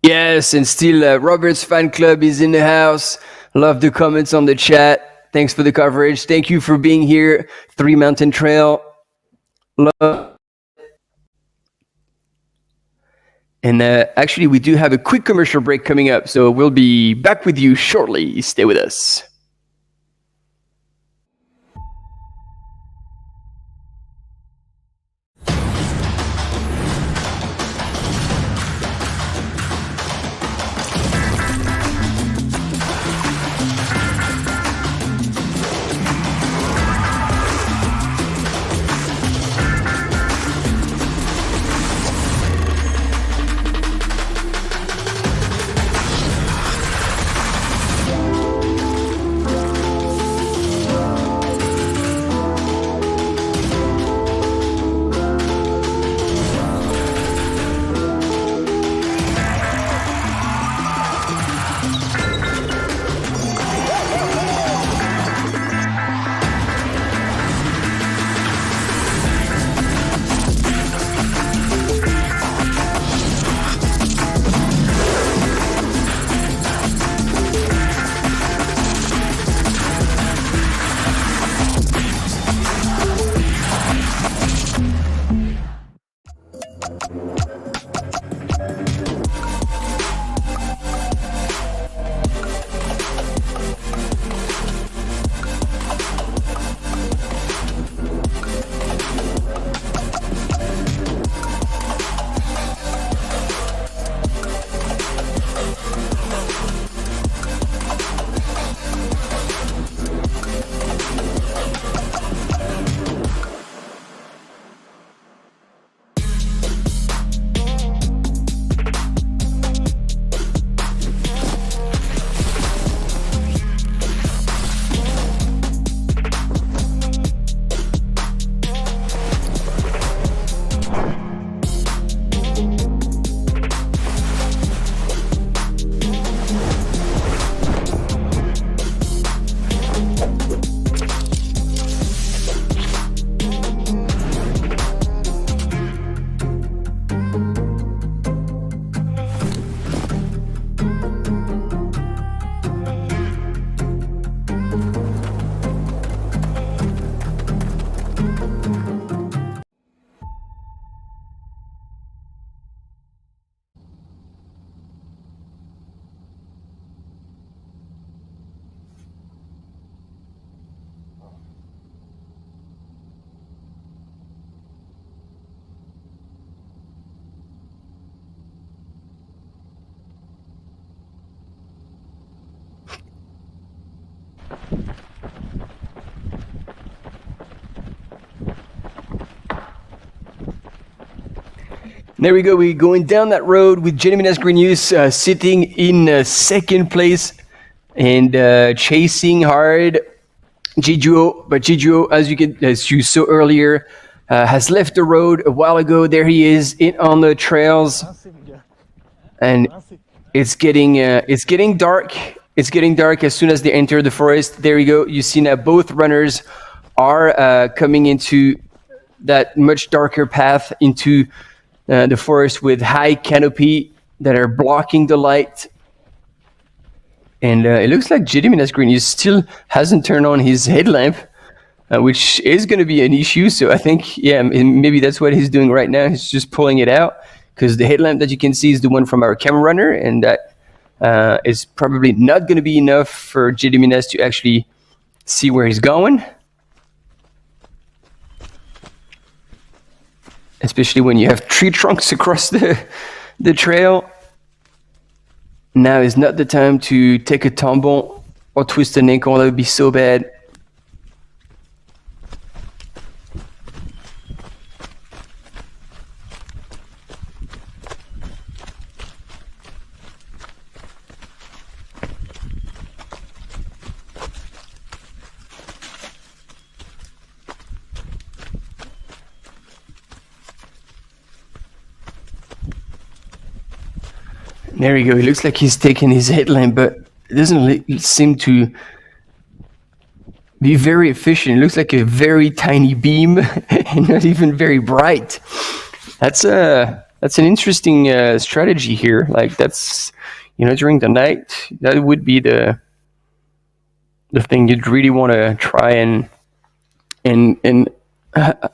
Yes, and still Robert's fan club is in the house. Love the comments on the chat. Thanks for the coverage. Thank you for being here. 3 Mountain Trail. Love. And actually, we do have a quick commercial break coming up, so we'll be back with you shortly. Stay with us. There we go. We're going down that road with Jeremy Grenius sitting in second place and chasing hard Jijuo. But Jijuo, as you saw earlier, has left the road a while ago. There he is on the trails, and it's getting dark. It's getting dark as soon as they enter the forest. There you go. You see now both runners are coming into that much darker path into the forest with high canopy that are blocking the light. And it looks like Jeremy Grenius still hasn't turned on his headlamp, which is going to be an issue. So I think, yeah, maybe that's what he's doing right now. He's just pulling it out because the headlamp that you can see is the one from our camera runner, and that is probably not going to be enough for Gediminas to actually see where he's going. Especially when you have tree trunks across the trail. Now is not the time to take a tumble or twist an ankle. That would be so bad. There you go. It looks like he's taking his headlamp, but it doesn't seem to be very efficient. It looks like a very tiny beam and not even very bright. That's an interesting strategy here. Like that's, during the night, that would be the thing you'd really want to try and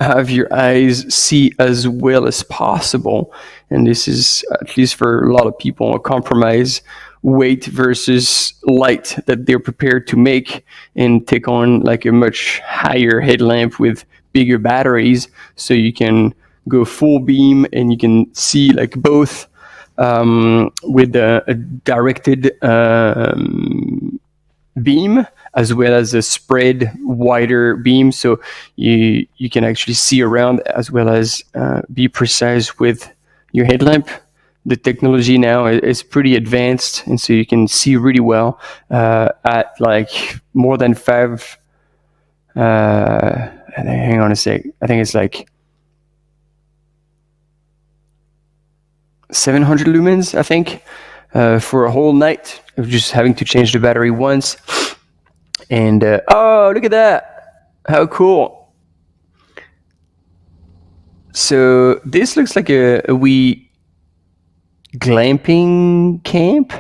have your eyes see as well as possible. And this is, at least for a lot of people, a compromise weight versus light that they're prepared to make and take on like a much higher headlamp with bigger batteries, so you can go full beam and you can see like both with a directed beam as well as a spread wider beam, so you can actually see around as well as be precise with your headlamp. The technology now is pretty advanced, and so you can see really well at like more than 5 hang on a sec, I think it's like 700 lumens, I think, for a whole night of just having to change the battery once. And oh, look at that, how cool. So this looks like a wee glamping camp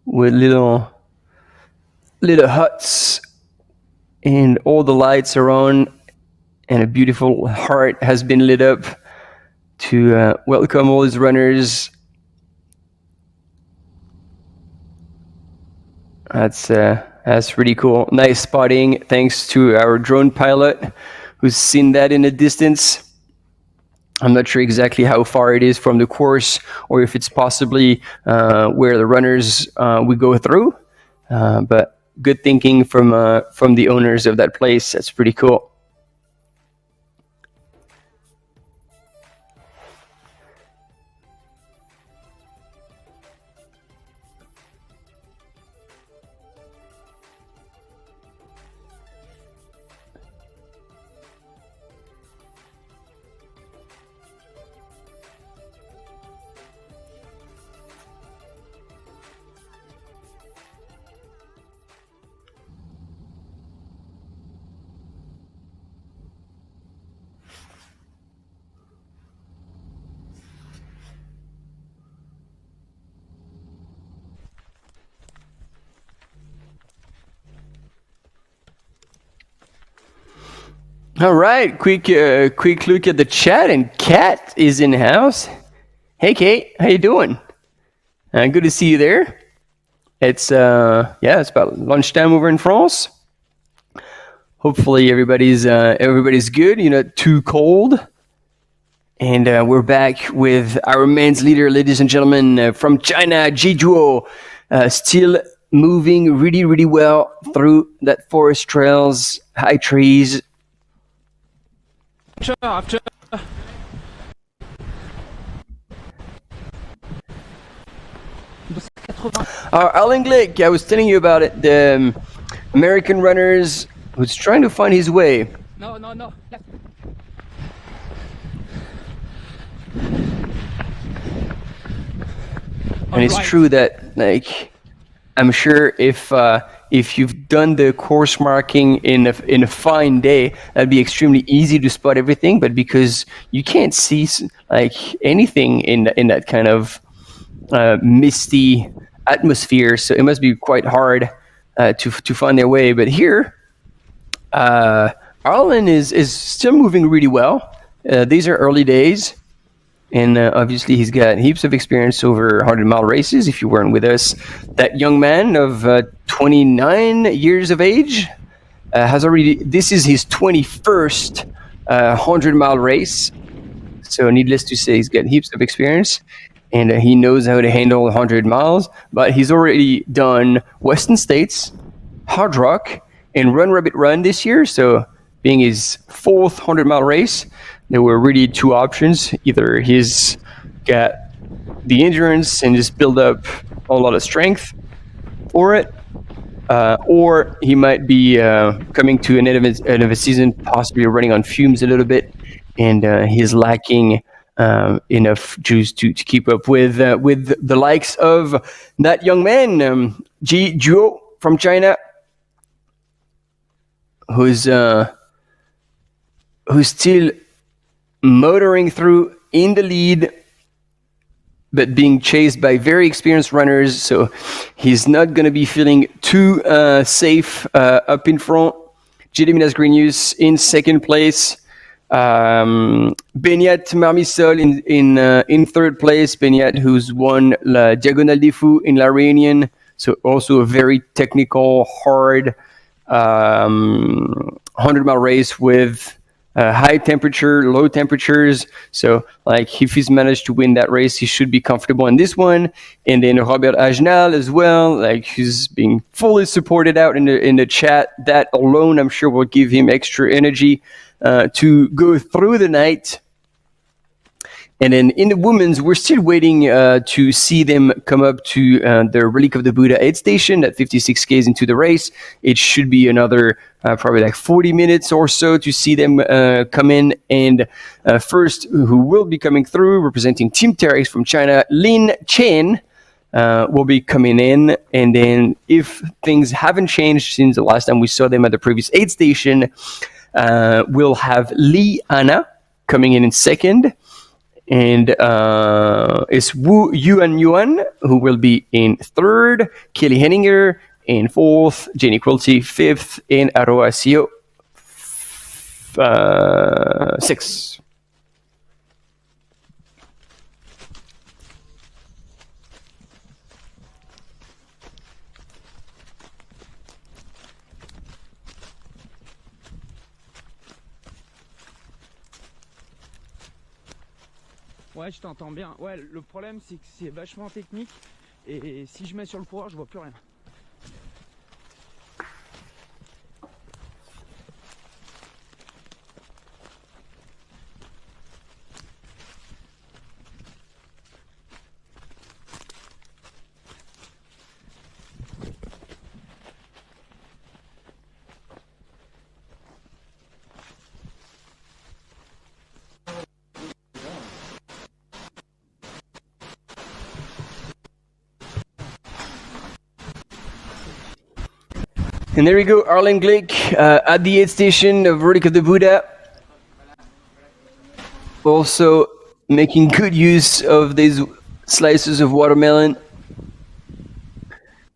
with little huts, and all the lights are on, and a beautiful heart has been lit up to welcome all these runners. That's really cool. Nice spotting, thanks to our drone pilot who's seen that in the distance. I'm not sure exactly how far it is from the course, or if it's possibly where the runners would go through. But good thinking from the owners of that place. That's pretty cool. All right, quick look at the chat, and Kat is in the house. Hey, Kate, how you doing? Good to see you there. It's it's about lunchtime over in France. Hopefully everybody's good. You're not too cold. And we're back with our men's leader, ladies and gentlemen, from China, Jijuo, still moving really, really well through that forest trails, high trees. After. Arlen Glick, I was telling you about it. The American runners who's trying to find his way. No. And it's true that, like, I'm sure if you've done the course marking in a fine day, that'd be extremely easy to spot everything. But because you can't see like anything in that kind of misty atmosphere, so it must be quite hard to find their way. But here, Arlen is still moving really well. These are early days, And obviously, he's got heaps of experience over 100-mile races. If you weren't with us, that young man of 29 years of age has already. This is his 21st 100-mile race. So, needless to say, he's got heaps of experience, and he knows how to handle 100 miles. But he's already done Western States, Hard Rock, and Run Rabbit Run this year. So, being his 4th 100-mile race, there were really two options. Either he's got the endurance and just build up a lot of strength for it, or he might be coming to an end of a season, possibly running on fumes a little bit, and he's lacking enough juice to keep up with the likes of that young man, Ji Juo from China, who's still motoring through in the lead, but being chased by very experienced runners. So he's not going to be feeling too safe up in front. Gediminas Grenius in second place. Benyat Marmisol in third place. Benyat, who's won La Diagonale des Fous in La Réunion. So also a very technical, hard 100-mile race with high temperature, low temperatures. So, like, if he's managed to win that race, he should be comfortable in this one. And then Robert Agenal as well, like, he's being fully supported out in the chat. That alone, I'm sure, will give him extra energy to go through the night. And then in the women's, we're still waiting to see them come up to the Relic of the Buddha aid station at 56 Ks into the race. It should be another probably like 40 minutes or so to see them come in. And first, who will be coming through, representing Team Terex from China, Lin Chen, will be coming in. And then if things haven't changed since the last time we saw them at the previous aid station, we'll have Li Anna coming in second. And it's Wu Yuan, who will be in third, Kelly Henninger in fourth, Jenny Quilty fifth, and Aroa Sio sixth. Ouais, je t'entends bien. Ouais, le problème c'est que c'est vachement technique et si je mets sur le coureur, je vois plus rien. And there we go, Arlen Glick at the aid station of Relic of the Buddha. Also making good use of these slices of watermelon.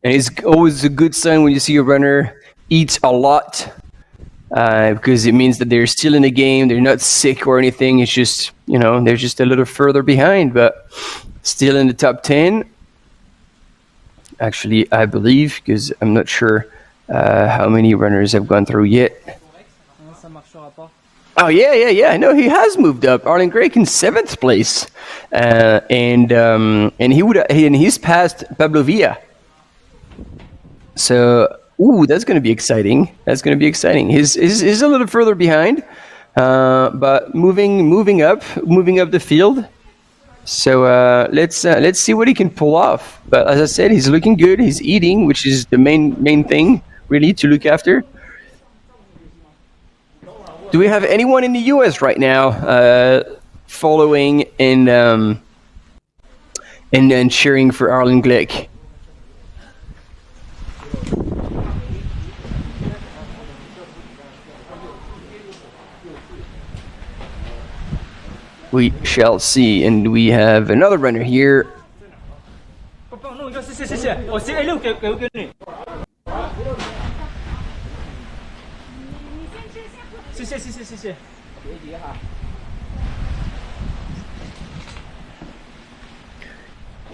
And it's always a good sign when you see a runner eat a lot, because it means that they're still in the game, they're not sick or anything. It's just, you know, they're just a little further behind, but still in the top 10. Actually, I believe, because I'm not sure how many runners have gone through yet. Oh, yeah. I know he has moved up. Arlen Grake in 7th place. And he's passed Pablo Villa. So, that's going to be exciting. He's a little further behind, but moving up the field. So let's see what he can pull off. But as I said, he's looking good. He's eating, which is the main thing, really, to look after. Do we have anyone in the US right now following and cheering for Arlen Glick? We shall see, and we have another runner here.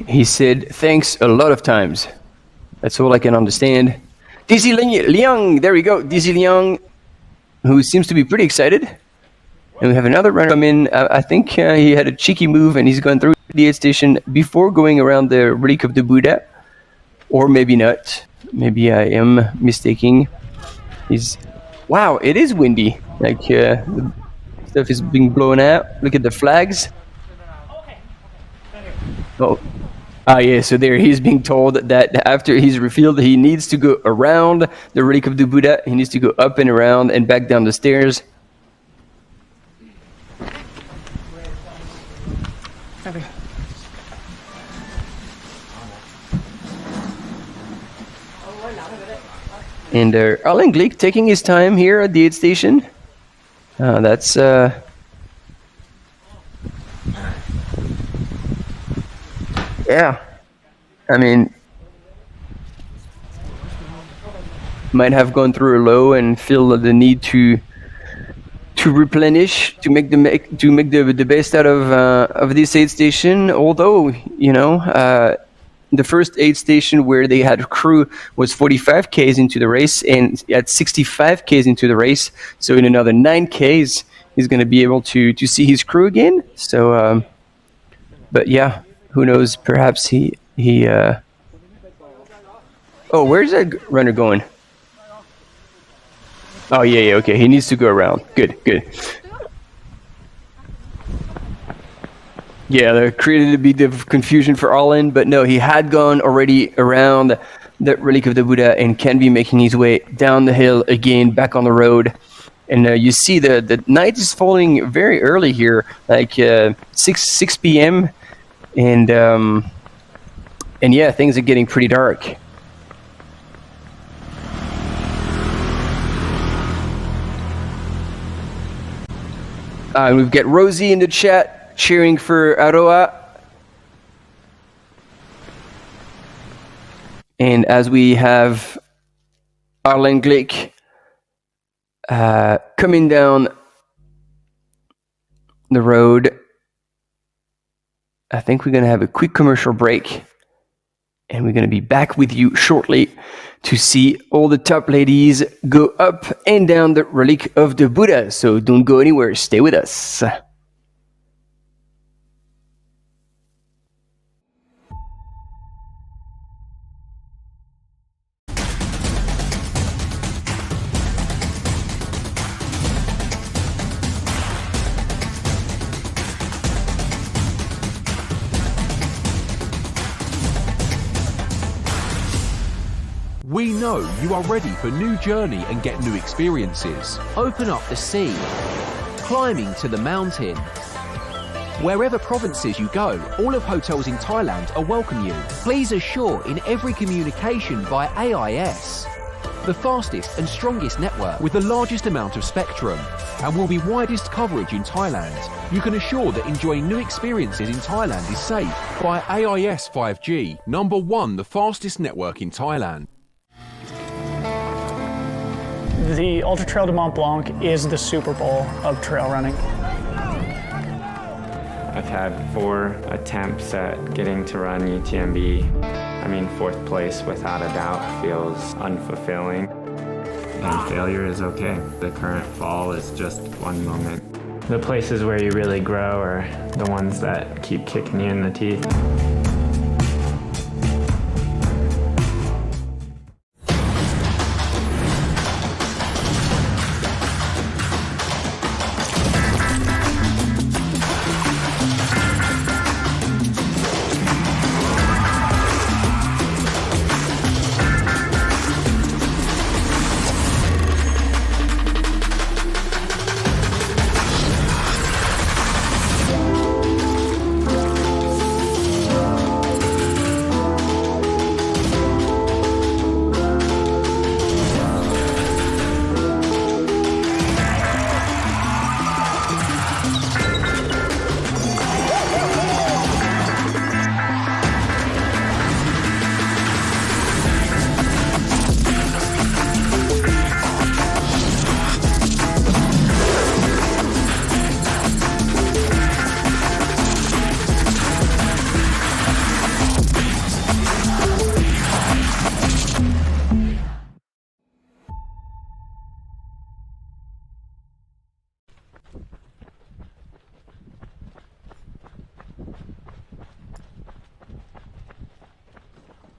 He said thanks a lot of times. That's all I can understand. Dizzy Liang, there we go. Dizzy Liang, who seems to be pretty excited. And we have another runner come in. I think he had a cheeky move and he's gone through the aid station before going around the Relic of the Buddha. Or maybe not. Maybe I am mistaking. Wow, it is windy. Like the stuff is being blown out. Look at the flags. Oh. Ah, yeah, so there he's being told that after he's refilled, he needs to go around the Relic of the Buddha. He needs to go up and around and back down the stairs. And Alain Glick taking his time here at the aid station. That's... Yeah, I mean, might have gone through a low and feel the need to replenish, to make the best out of this aid station. Although, you know, the first aid station where they had a crew was 45 Ks into the race, and at 65 Ks into the race. So in another 9 Ks, he's going to be able to see his crew again. So, but yeah. Who knows? Perhaps he. Oh, where's that runner going? Oh yeah. Okay, he needs to go around. Good. Yeah, that created a bit of confusion for Alain, but no, he had gone already around the Relic of the Buddha and can be making his way down the hill again, back on the road. And you see the night is falling very early here, like 6 p.m. And yeah, things are getting pretty dark. And we've got Rosie in the chat cheering for Aroa. And as we have Alain Glick coming down the road, I think we're going to have a quick commercial break, and we're going to be back with you shortly to see all the top ladies go up and down the Relic of the Buddha. So don't go anywhere. Stay with us. We know you are ready for new journey and get new experiences. Open up the sea, climbing to the mountain. Wherever provinces you go, all of hotels in Thailand are welcome you. Please assure in every communication by AIS. The fastest and strongest network with the largest amount of spectrum and will be widest coverage in Thailand. You can assure that enjoying new experiences in Thailand is safe by AIS 5G, #1, the fastest network in Thailand. The Ultra Trail de Mont-Blanc is the Super Bowl of trail running. I've had 4 attempts at getting to run UTMB. I mean, 4th place without a doubt feels unfulfilling. And failure is okay. The current fall is just one moment. The places where you really grow are the ones that keep kicking you in the teeth.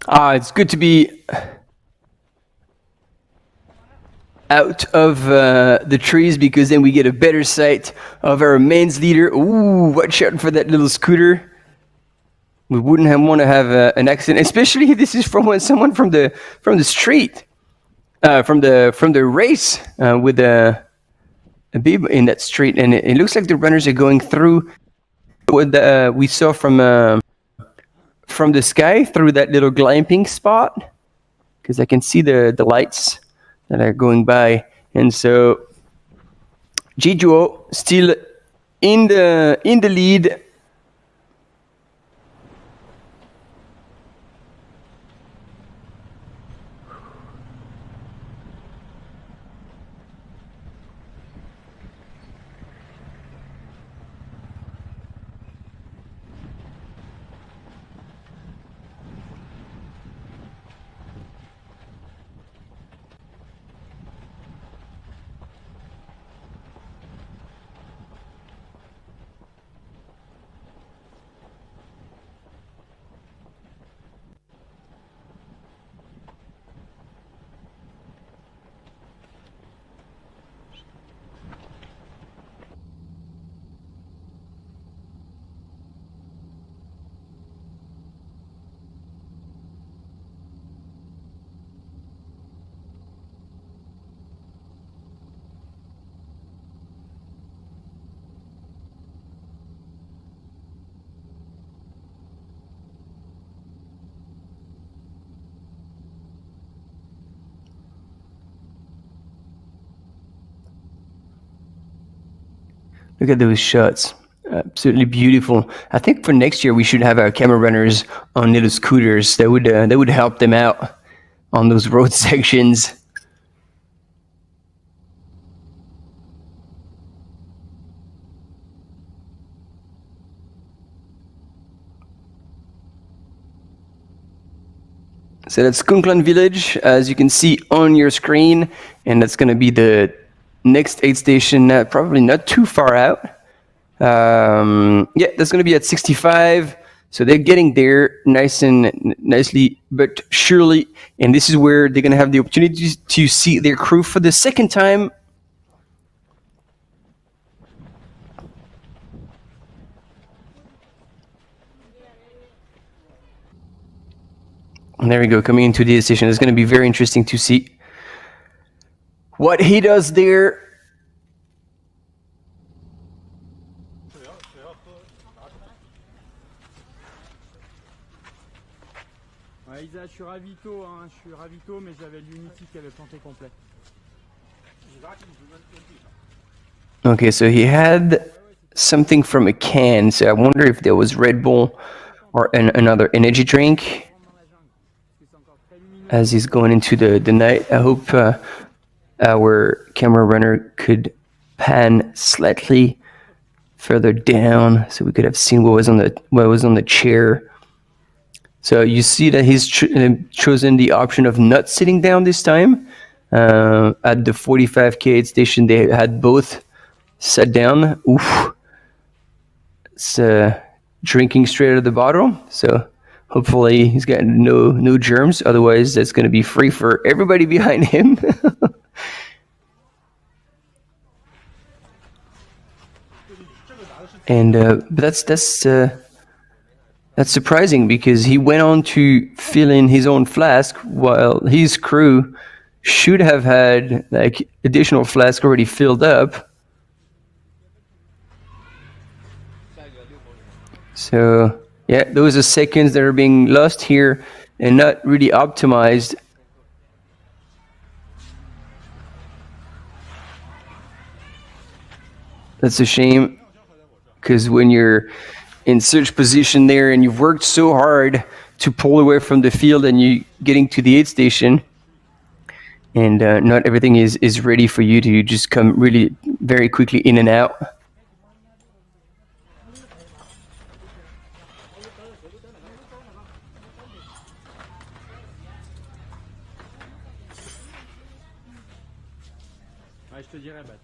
It's good to be out of the trees because then we get a better sight of our men's leader. Ooh, watch out for that little scooter. We wouldn't want to have an accident, especially if this is from someone from the street, from the race with a babe in that street, and it looks like the runners are going through what we saw from the sky through that little glamping spot, because I can see the lights that are going by, and so Jijuo still in the lead. Look at those shots. Absolutely beautiful. I think for next year we should have our camera runners on little scooters. That would help them out on those road sections. So that's Kunklan village, as you can see on your screen, and that's going to be the next aid station, probably not too far out. Yeah, that's going to be at 65. So they're getting there nicely, but surely. And this is where they're going to have the opportunity to see their crew for the second time. And there we go, coming into the station. It's going to be very interesting to see what he does there. Ouais, Isa, je suis ravito, mais j'avais l'Unity qui avait planté complet. Okay, so he had something from a can, so I wonder if there was Red Bull or another energy drink as he's going into the night. I hope our camera runner could pan slightly further down so we could have seen what was on the chair. So you see that he's chosen the option of not sitting down this time. At the 45K aid station, they had both sat down. Oof. It's drinking straight out of the bottle. So hopefully he's got no germs. Otherwise, that's going to be free for everybody behind him. And but that's surprising because he went on to fill in his own flask while his crew should have had like additional flask already filled up. So yeah, those are seconds that are being lost here and not really optimized. That's a shame, because when you're in such position there and you've worked so hard to pull away from the field and you getting to the aid station and not everything is ready for you to just come really very quickly in and out. Ouais, je te dirai, Bat.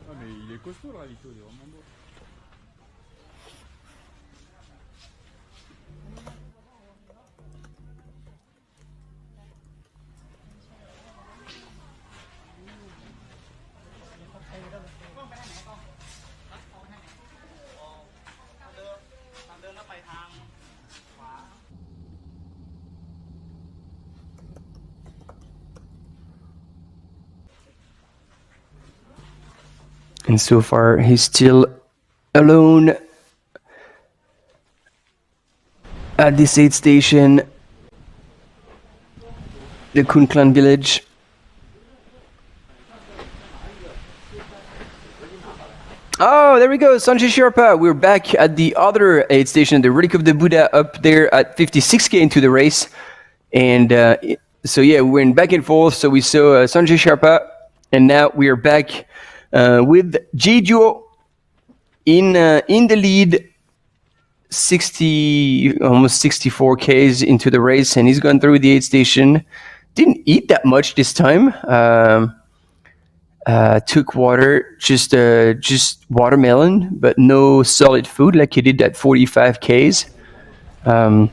Ah, mais il est costaud le ravito, il est vraiment beau. And so far, he's still alone at this aid station, the Khon Klan village. Oh, there we go, Sanjay Sherpa. We're back at the other aid station, the Relic of the Buddha, up there at 56k into the race. And so yeah, we went back and forth. So we saw Sanjay Sherpa, and now we are back with Jijo in the lead, 60, almost 64 Ks into the race, and he's gone through the aid station. Didn't eat that much this time. Took water, just watermelon, but no solid food like he did at 45 Ks. And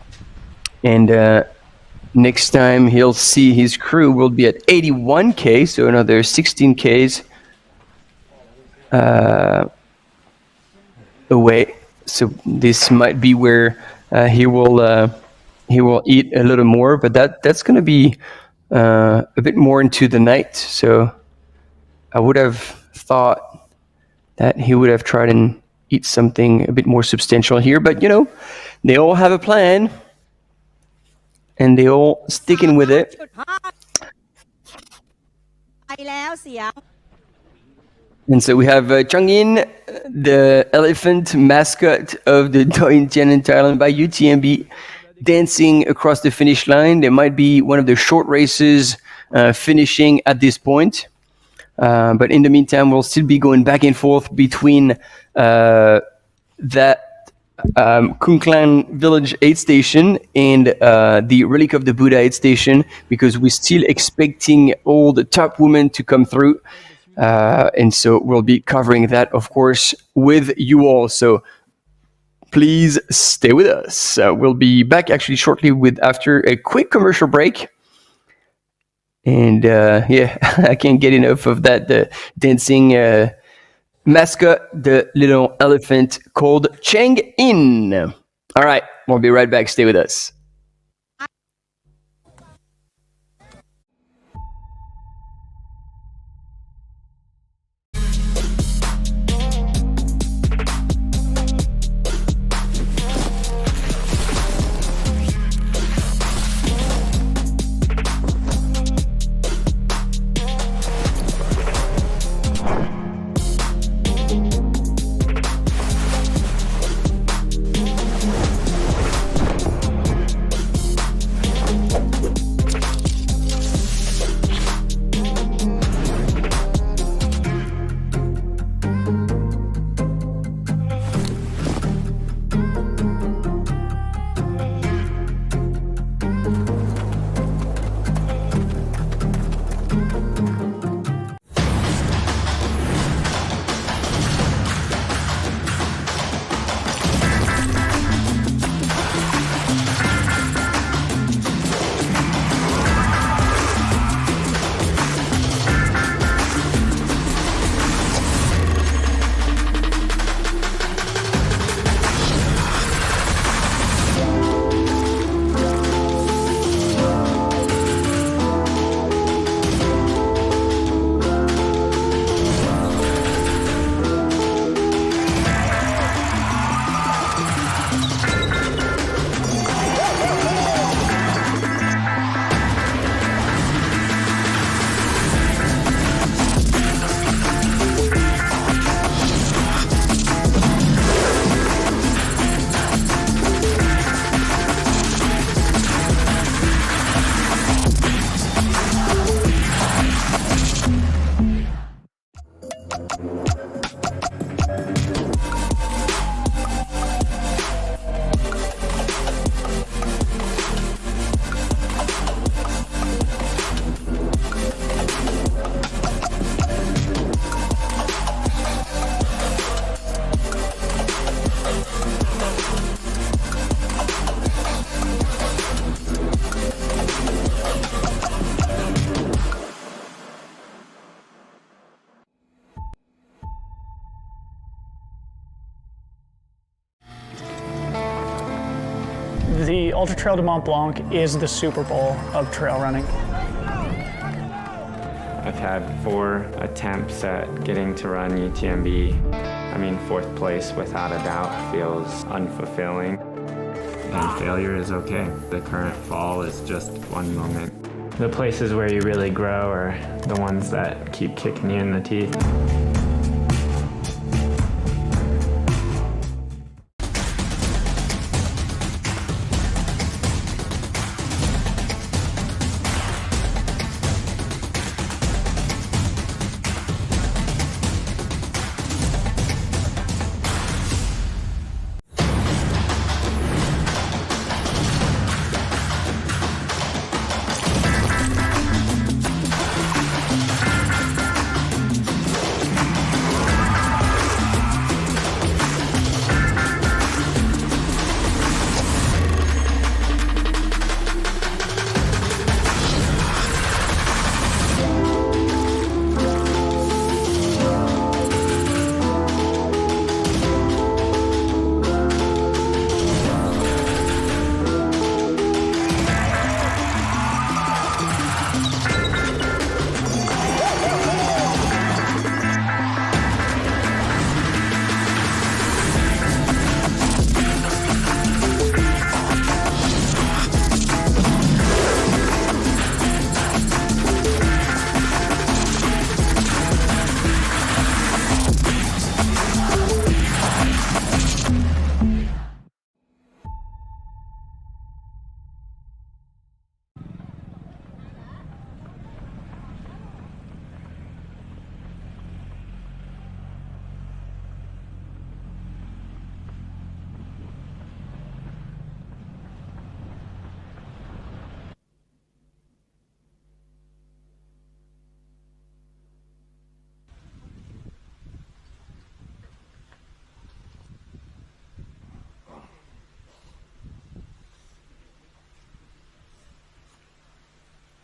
next time he'll see his crew will be at 81K, so another 16 Ks away. So this might be where he will eat a little more, but that's going to be a bit more into the night. So I would have thought that he would have tried and eat something a bit more substantial here, but you know, they all have a plan and they all sticking with it. And so we have Changin, the elephant mascot of the Doi Inthanon Thailand by UTMB, dancing across the finish line. There might be one of the short races finishing at this point. But in the meantime, we'll still be going back and forth between that Khon Klan village aid station and the Relic of the Buddha aid station, because we're still expecting all the top women to come through. And so we'll be covering that, of course, with you all. So please stay with us. We'll be back actually shortly after a quick commercial break. And yeah, I can't get enough of that, the dancing mascot, the little elephant called Chang-in. All right, we'll be right back. Stay with us. The Ultra Trail de Mont-Blanc is the Super Bowl of trail running. I had 4 attempts at getting to run UTMB. I mean, 4th place without a doubt feels unfulfilling. And failure is okay. The current fall is just one moment. The places where you really grow are the ones that keep kicking you in the teeth.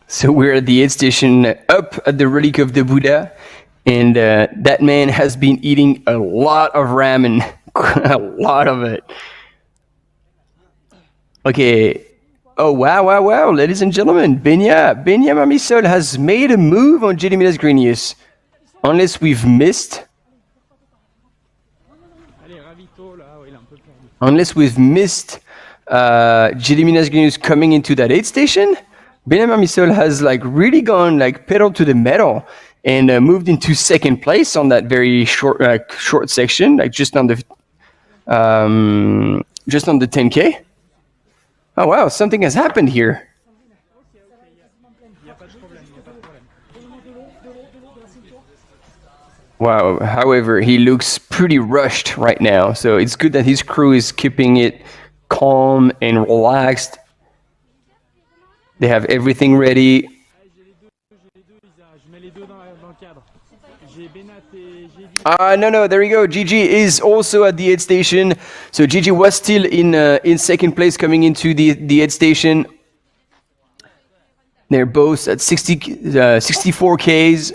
So we're at the aid station up at the Relic of the Buddha, and that man has been eating a lot of ramen, a lot of it. Okay. Oh, wow, ladies and gentlemen, Benya Mamisol has made a move on Gediminas Grenius. Unless we've missed Gediminas Grenius coming into that aid station, Benya Mamisol has like really gone like pedal to the metal and moved into 2nd place on that very short section, like just on the 10K. Oh wow, something has happened here. Wow, however, he looks pretty rushed right now, so it's good that his crew is keeping it calm and relaxed. They have everything ready. No, there we go. Gigi is also at the aid station. So Gigi was still in 2nd place coming into the aid station. They're both at 64 Ks.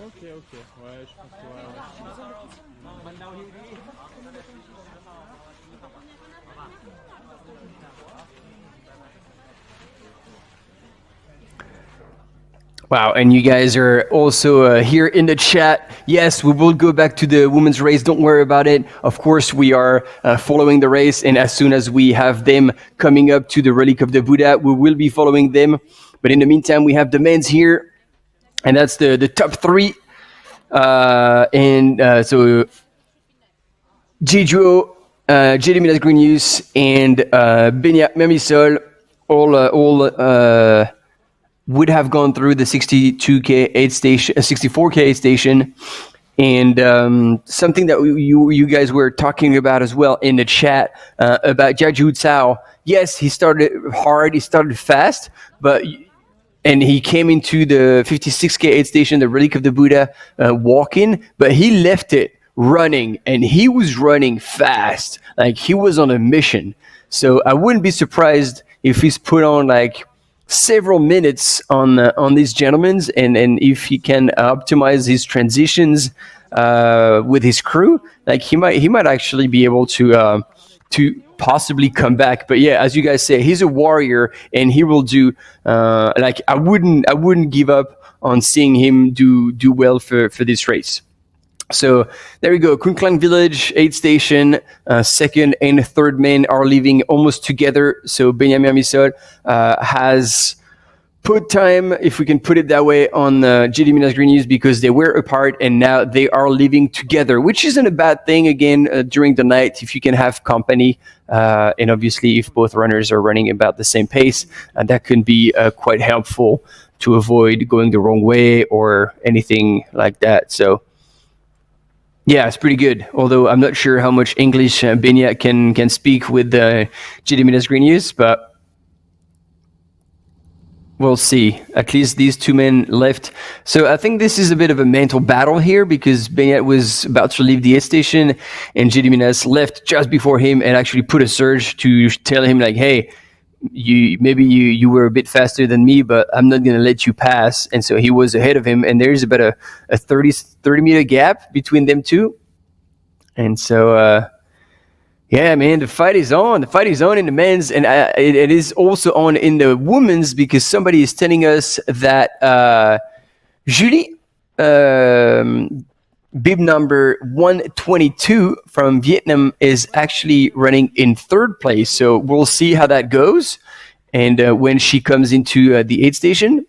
Ok, ouais, je pense que ouais. Wow, and you guys are also here in the chat. Yes, we will go back to the women's race. Don't worry about it. Of course, we are following the race, and as soon as we have them coming up to the Relic of the Buddha, we will be following them. But in the meantime, we have the men's here, and that's the top 3. So Jeju, Gediminas Grenius, and Benya Mamisol all would have gone through the 62K aid station, 64K aid station, and something that you guys were talking about as well in the chat about Jiaju Cao. Yes, he started hard, he started fast, and he came into the 56K aid station, the Relic of the Buddha, walking, but he left it running, and he was running fast. Like, he was on a mission. So I wouldn't be surprised if he's put on like several minutes on these gentlemen, and if he can optimize his transitions with his crew, like he might actually be able to possibly come back. But yeah, as you guys say, he's a warrior, and he will do. Like, I wouldn't give up on seeing him do well for this race. So there we go. Khun Klang Village, 8th station, second and third men are leaving almost together. So Benjamin Amisol has put time, if we can put it that way, on GD Minas Green News, because they were apart and now they are living together, which isn't a bad thing. Again, during the night, if you can have company, and obviously if both runners are running about the same pace, that can be quite helpful to avoid going the wrong way or anything like that. So yeah, it's pretty good. Although I'm not sure how much English Benya can speak with GD Minas Green News, but we'll see. At least these two men left. So I think this is a bit of a mental battle here, because Benya was about to leave the 8th station, and GD Minas left just before him and actually put a surge to tell him like, hey, you were a bit faster than me, but I'm not going to let you pass. And so he was ahead of him, and there's about a 30 meter gap between them two. And so, yeah, man, the fight is on. The fight is on in the men's, and it is also on in the women's, because somebody is telling us that Julie, bib number 122 from Vietnam, is actually running in 3rd place. So we'll see how that goes, and when she comes into the 8th station,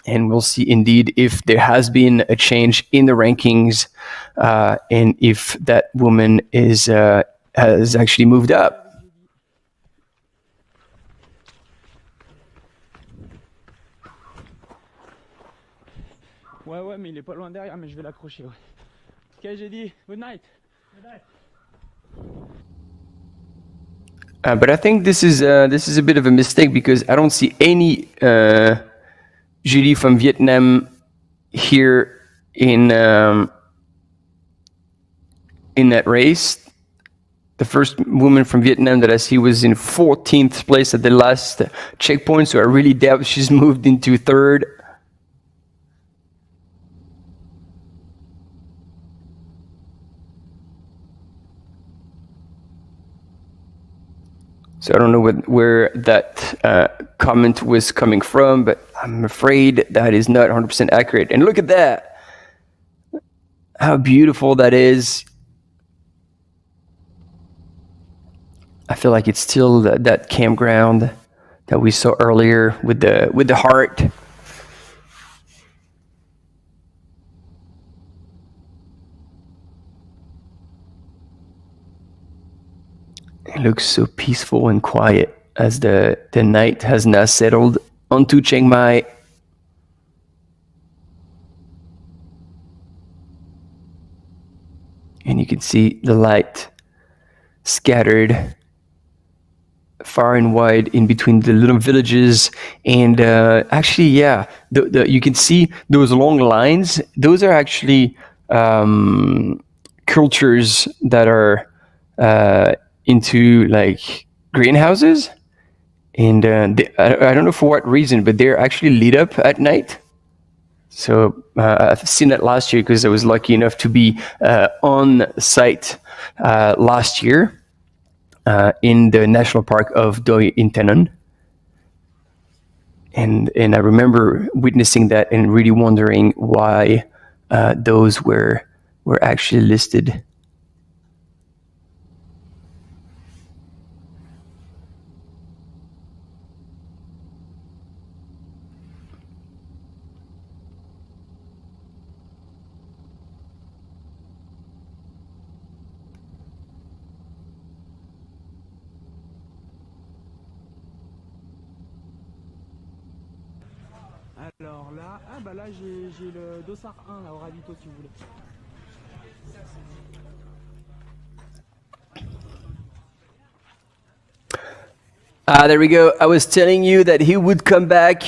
and we'll see indeed if there has been a change in the rankings, and if that woman has actually moved up. Ouais, mais il est pas loin derrière, mais je vais l'accrocher, ouais. Ok, j'ai dit, good night. Good night. But I think this is a bit of a mistake, because I don't see any Julie from Vietnam here in that race. The first woman from Vietnam that I see was in 14th place at the last checkpoint, so I really doubt she's moved into 3rd. So I don't know where that comment was coming from, but I'm afraid that is not 100% accurate. And look at that! How beautiful that is. I feel like it's still that campground that we saw earlier with the heart. It looks so peaceful and quiet as the night has now settled onto Chiang Mai. And you can see the light scattered far and wide in between the little villages. And actually, yeah, you can see those long lines. Those are actually cultures that are into like greenhouses, and I don't know for what reason, but they're actually lit up at night. So I've seen that last year, because I was lucky enough to be on site last year in the national park of Doi Inthanon, and I remember witnessing that and really wondering why those were actually listed. Alors là, là j'ai le Dossard 1 là au ravito si vous voulez. There we go. I was telling you that he would come back,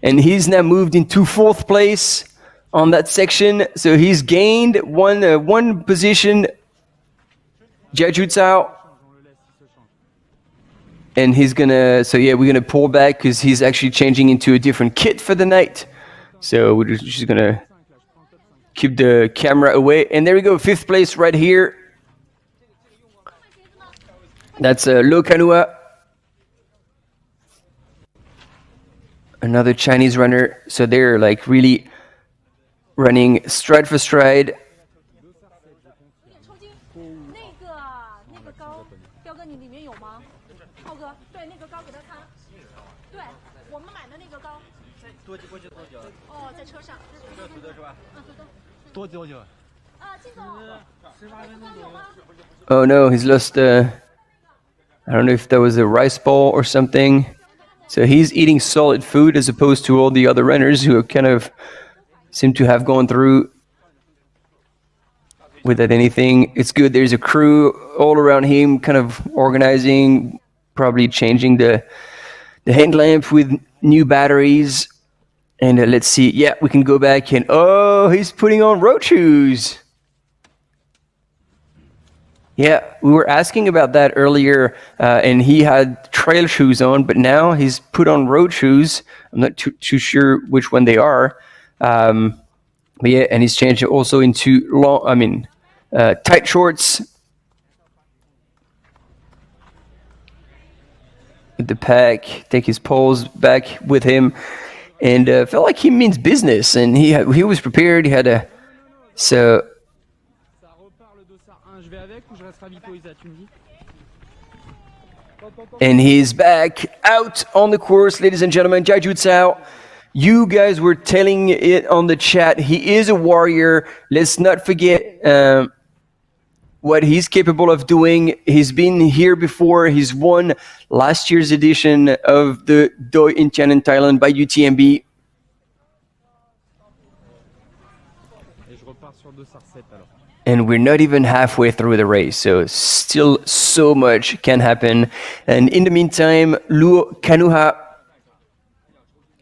and he's now moved into 4th place on that section. So he's gained one position, Jiaju Cao. And he's gonna, so yeah, we're gonna pull back because he's actually changing into a different kit for the night. So we're just gonna keep the camera away. And there we go, 5th place right here. That's Lo Kanua. Another Chinese runner. So they're like really running stride for stride. Oh no, he's lost I don't know if that was a rice ball or something. So he's eating solid food as opposed to all the other runners who kind of seem to have gone through without anything. It's good. There's a crew all around him kind of organizing, probably changing the headlamp with new batteries. And let's see. Yeah, we can go back and oh, he's putting on road shoes. Yeah, we were asking about that earlier, and he had trail shoes on, but now he's put on road shoes. I'm not too sure which one they are. But yeah, and he's changed it also into tight shorts. With the pack, take his poles back with him, and felt like he means business, and he was prepared. He had a so. And he's back out on the course, ladies and gentlemen. Jiaju Cao, you guys were telling it on the chat. He is a warrior. Let's not forget what he's capable of doing. He's been here before. He's won last year's edition of the Doi Inthanon Thailand by UTMB. And we're not even halfway through the race, so still so much can happen. And in the meantime, Luo Kanuha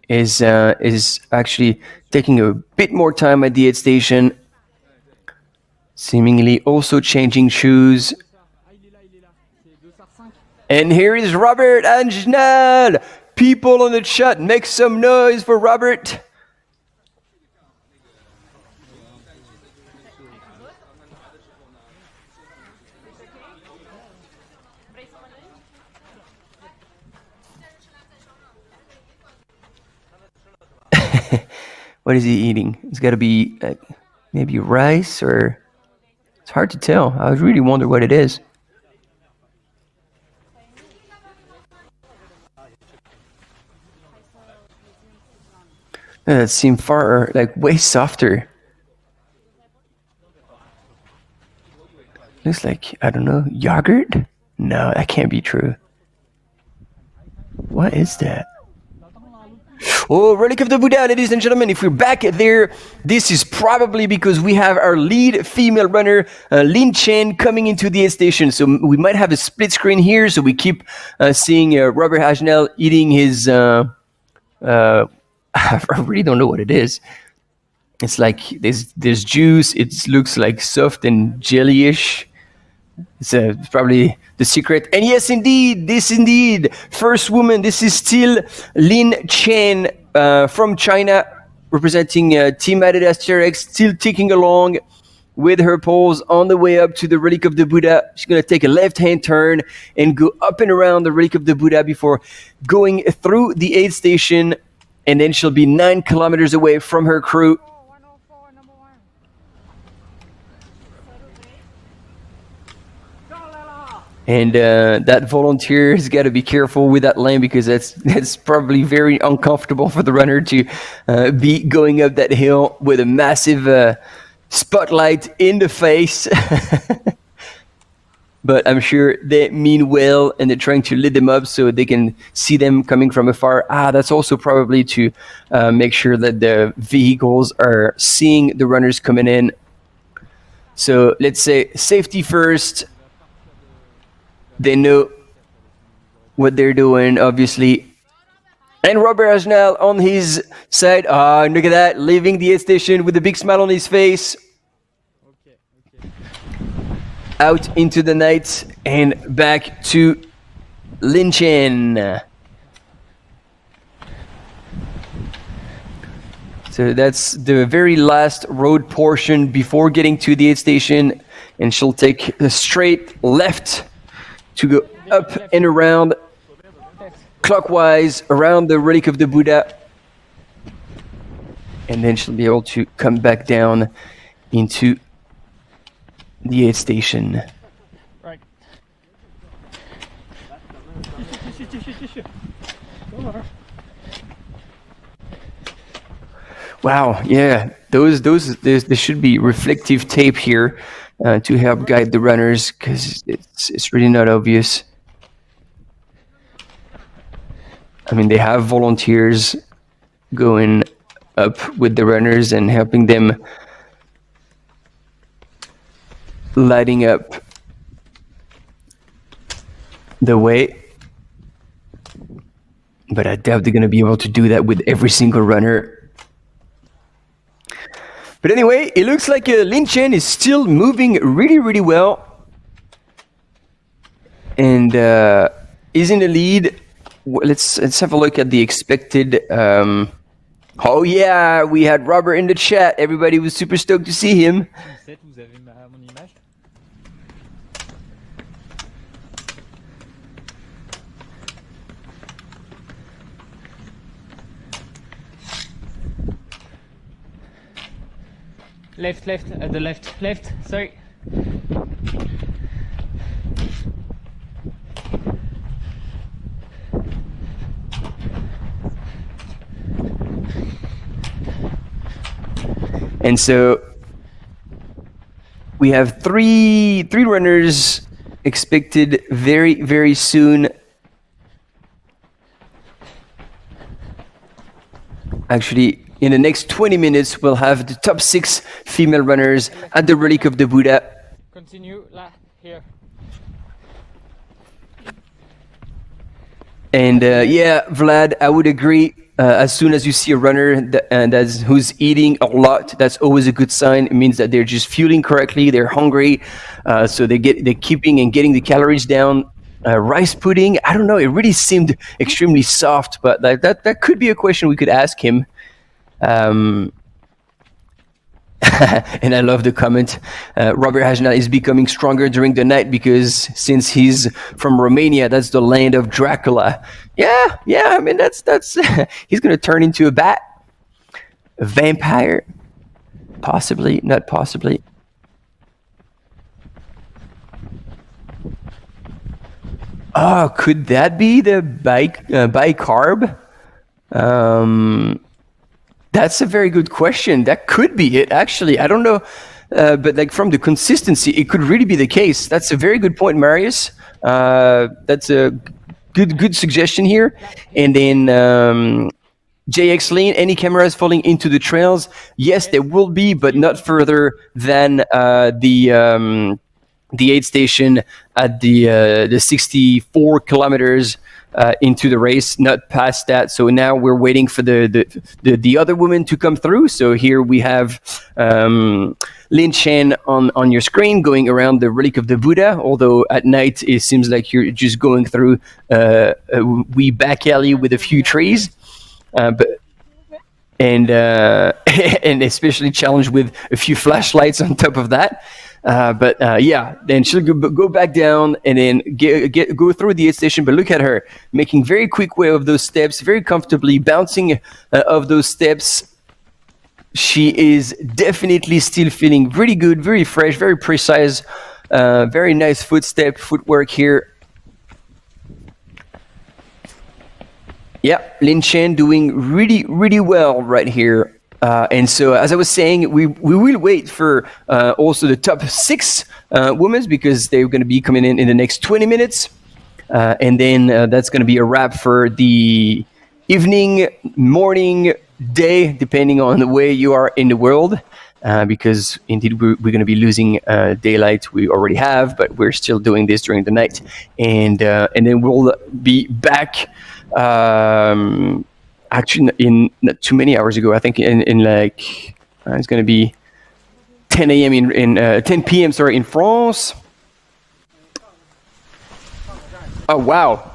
is actually taking a bit more time at the aid station, seemingly also changing shoes. And here is Robert Angenal. People on the chat, make some noise for Robert. What is he eating? It's got to be maybe rice, or it's hard to tell. I really wonder what it is. That seemed far, like way softer. Looks like, I don't know, yogurt? No, that can't be true. What is that? Oh, Relic of the Buddha, ladies and gentlemen. If we're back there, this is probably because we have our lead female runner, Lin Chen, coming into the aid station. So we might have a split screen here, so we keep seeing Robert Hagenel eating his... I really don't know what it is. It's like there's juice. It looks like soft and jellyish. It's probably the secret. And yes, indeed, first woman. This is still Lin Chen from China, representing Team Adidas TRX, still ticking along with her poles on the way up to the Relic of the Buddha. She's going to take a left-hand turn and go up and around the Relic of the Buddha before going through the aid station. And then she'll be 9 kilometers away from her crew. And that volunteer has got to be careful with that lane, because that's probably very uncomfortable for the runner to be going up that hill with a massive spotlight in the face. But I'm sure they mean well, and they're trying to lit them up so they can see them coming from afar. That's also probably to make sure that the vehicles are seeing the runners coming in. So let's say safety first. They know what they're doing, obviously. And Robert Ajnal on his side. Look at that, leaving the aid station with a big smile on his face. Out into the night and back to Linchen. So that's the very last road portion before getting to the aid station, and she'll take a straight left to go up and around clockwise around the relic of the Buddha, and then she'll be able to come back down into the aid station. Right. Wow, yeah, there should be reflective tape here to help guide the runners, because it's really not obvious. I mean, they have volunteers going up with the runners and helping them, lighting up the way. But I doubt they're going to be able to do that with every single runner. But anyway, it looks like Lin Chen is still moving really, really well. And is in the lead. Let's have a look at the expected. Oh yeah, we had Robert in the chat. Everybody was super stoked to see him. Left, at the left, sorry. And so we have three runners expected very, very soon. Actually, in the next 20 minutes, we'll have the top 6 female runners at the Relic of the Buddha. Continue, here. And yeah, Vlad, I would agree. As soon as you see a runner who's eating a lot, that's always a good sign. It means that they're just fueling correctly, they're hungry, so they're keeping and getting the calories down. Rice pudding, I don't know, it really seemed extremely soft, but that could be a question we could ask him. And I love the comment. Robert Hajnal is becoming stronger during the night because since he's from Romania, that's the land of Dracula. Yeah. I mean, that's he's gonna turn into a bat, a vampire, possibly, not possibly. Oh, could that be the bicarb? That's a very good question. That could be it, actually. I don't know, but like from the consistency, it could really be the case. That's a very good point, Marius. That's a good suggestion here. And then JX Lane, any cameras falling into the trails? Yes, there will be, but not further than the aid station at the 64 kilometers. Into the race, not past that. So now we're waiting for the other women to come through. So here we have Lin Chen on your screen going around the Relic of the Buddha, although at night it seems like you're just going through a wee back alley with a few trees. And especially challenged with a few flashlights on top of that. Yeah, then she'll go back down and then go through the aid station. But look at her making very quick way of those steps, very comfortably bouncing of those steps. She is definitely still feeling really good, very fresh, very precise, very nice footwork here. Yeah, Lin Chen doing really, really well right here. And so, as I was saying, we will wait for also the top 6 women because they're going to be coming in the next 20 minutes. And then that's going to be a wrap for the evening, morning, day, depending on the way you are in the world. Because indeed we're going to be losing daylight. We already have, but we're still doing this during the night. And then we'll be back Actually, in not too many hours ago, I think in like it's going to be 10 a.m. in 10 p.m. Sorry, in France. Oh wow,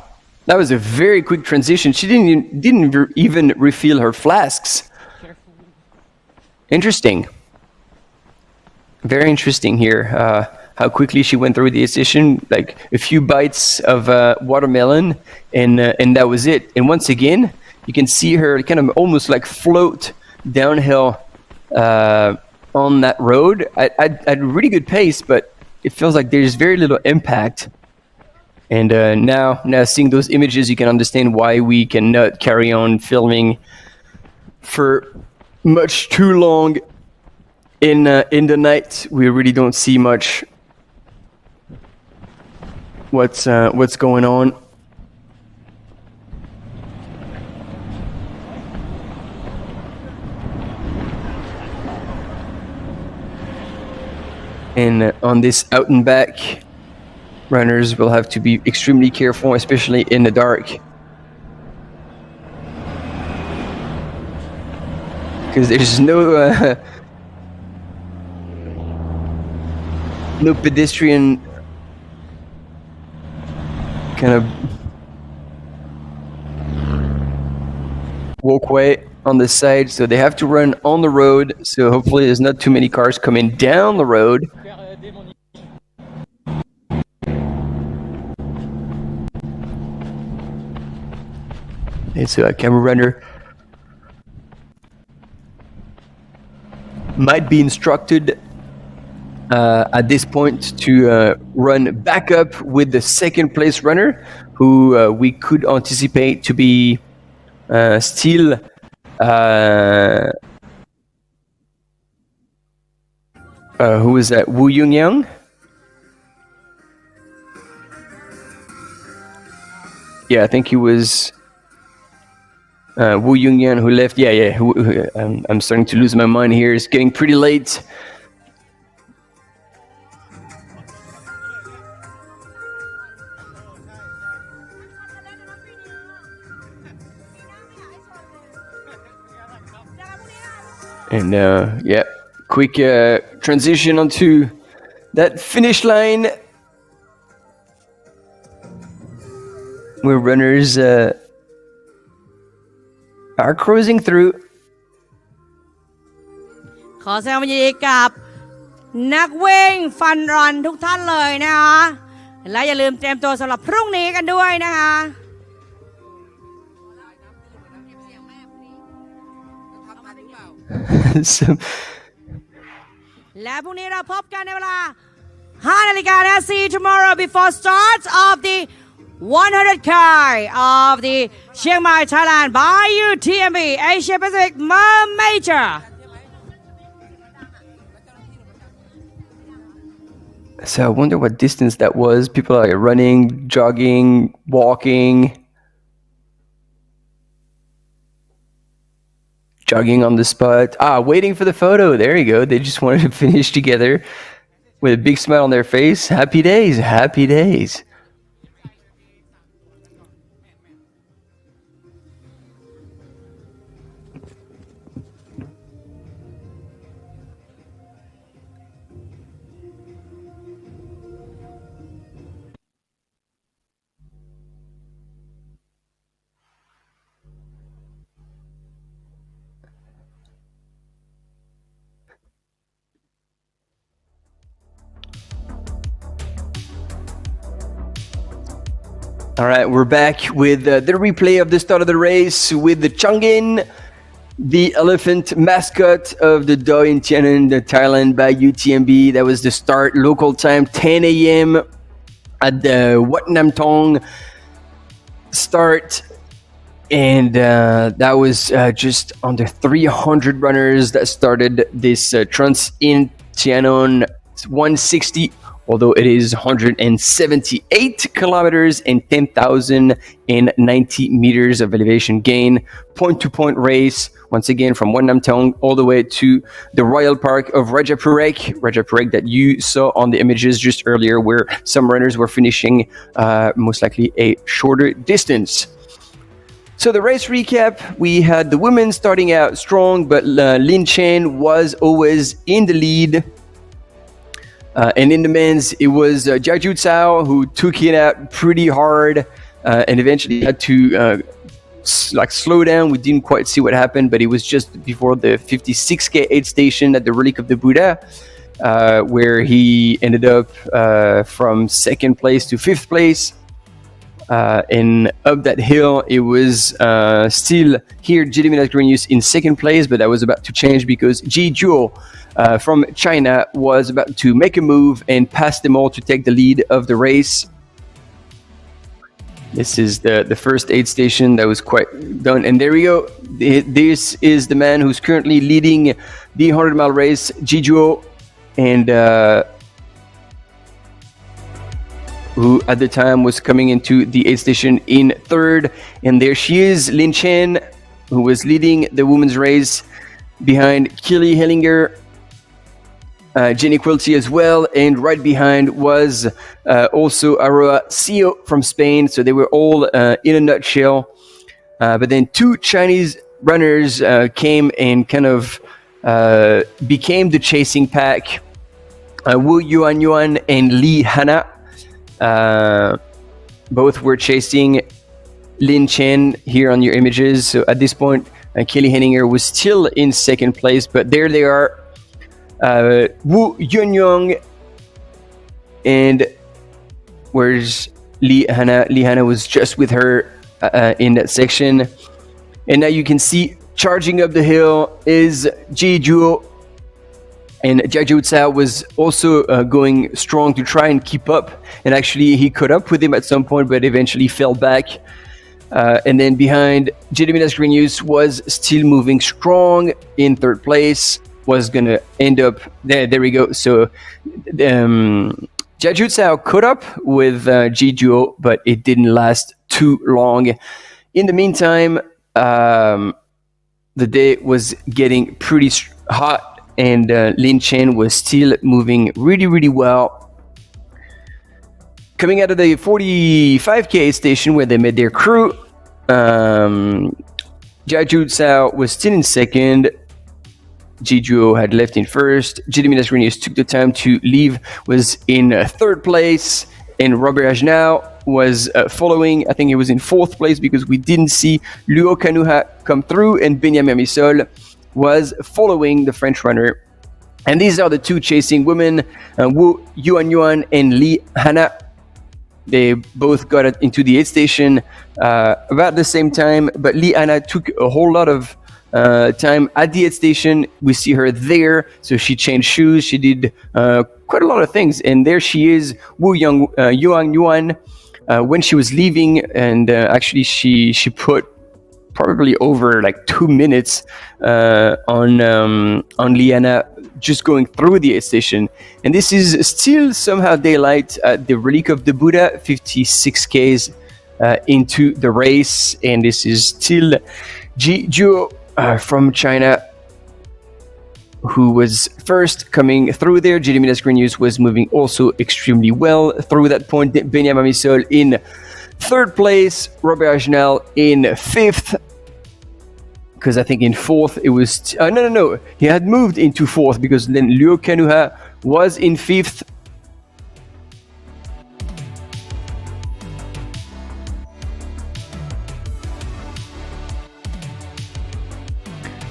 that was a very quick transition. She didn't even refill her flasks. Interesting. Very interesting here. How quickly she went through the session, like a few bites of watermelon, and that was it. And once again, you can see her kind of almost like float downhill on that road at a really good pace, but it feels like there's very little impact. And now seeing those images, you can understand why we cannot carry on filming for much too long in the night. We really don't see much what's going on. And on this out and back, runners will have to be extremely careful, especially in the dark, because there's no pedestrian kind of walkway on the side, so they have to run on the road. So hopefully there's not too many cars coming down the road. And so a camera runner might be instructed at this point to run back up with the second place runner, who we could anticipate to be still who is that? Wu Yungyang? Yeah, I think he was Wu Yungyang who left. Yeah. I'm starting to lose my mind here. It's getting pretty late. And yeah, quick transition onto that finish line where runners are cruising through. ขอแสดงความยินดีกับนักวิ่งฟันรันทุกท่านเลยนะคะและอย่าลืมเตรียมตัวสำหรับพรุ่งนี้กันด้วยนะคะ และพรุ่งนี้เราพบกันในเวลา 5 นาฬิกานะ See you tomorrow before start of the 100K of the Chiang Mai, Thailand by UTMB Asia Pacific Major. So I wonder what distance that was. People are running, jogging, walking. Jogging on the spot. Waiting for the photo. There you go. They just wanted to finish together with a big smile on their face. Happy days. Happy days. All right, we're back with the replay of the start of the race with the Changin, the elephant mascot of the Doi Inthanon Thailand by UTMB. That was the start, local time, 10 a.m. at the Wat Nam Thong start. And that was just under 300 runners that started this Trans Inthanon 160. Although it is 178 kilometers and 10,090 meters of elevation gain, point-to-point race, once again from Wat Nam Thong all the way to the Royal Park of Rajapurek that you saw on the images just earlier, where some runners were finishing most likely a shorter distance. So the race recap, we had the women starting out strong, but Lin Chen was always in the lead. And in the men's, it was Jiaju Cao who took it out pretty hard and eventually had to slow down. We didn't quite see what happened, but it was just before the 56K aid station at the Relic of the Buddha, where he ended up from 2nd place to 5th place. And up that hill, it was still here Jedimir Asgrenius in 2nd place, but that was about to change because Ji Zhuo from China was about to make a move and pass them all to take the lead of the race. This is the first aid station that was quite done. And there we go. This is the man who's currently leading the 100-mile race, Ji Zhuo, and who at the time was coming into the aid station in 3rd. And there she is, Lin Chen, who was leading the women's race behind Kili Hellinger, Jenny Quilty as well, and right behind was also Aroa Sio from Spain. So they were all in a nutshell. But then 2 Chinese runners came and kind of became the chasing pack. Wu Yuanyuan and Li Hana. Both were chasing Lin Chen here on your images. So at this point, Kelly Henninger was still in 2nd place, but there they are. Wu Yuanyuan and where's Li Hana? Li Hana was just with her in that section. And now you can see charging up the hill is Ji Zhuo. And Jiaju Cao was also going strong to try and keep up. And actually, he caught up with him at some point, but eventually fell back. And then behind, Jedimir Asgrenius was still moving strong in 3rd place. Was going to end up there. There we go. So Jiaju Cao caught up with Ji Zhuo, but it didn't last too long. In the meantime, the day was getting pretty hot. And Lin Chen was still moving really, really well. Coming out of the 45K station where they met their crew, Jiaju Cao was still in 2nd. Ji Zhuo had left in 1st. Jedimir Asgrenius took the time to leave, was in 3rd place. And Robert Agenau was following. I think he was in 4th place because we didn't see Luo Kanuha come through. And Benjamin Misol was following the French runner. And these are the 2 chasing women, Wu Yuanyuan and Li Hana. They both got into the aid station about the same time, but Li Hana took a whole lot of time at the aid station. We see her there, so she changed shoes, she did quite a lot of things. And there she is, Wu Yuanyuan, when she was leaving, and actually she put probably over like 2 minutes on Liana just going through the aid station. And this is still somehow daylight at the Relic of the Buddha, 56Ks into the race. And this is still Ji Zhuo from China, who was first coming through there. Jedimir Asgrenius was moving also extremely well through that point. Benjamin Misol in 3rd place, Robert Agenal in 5th, because I think in 4th it was... no, he had moved into 4th because then Luo Kanuha was in 5th.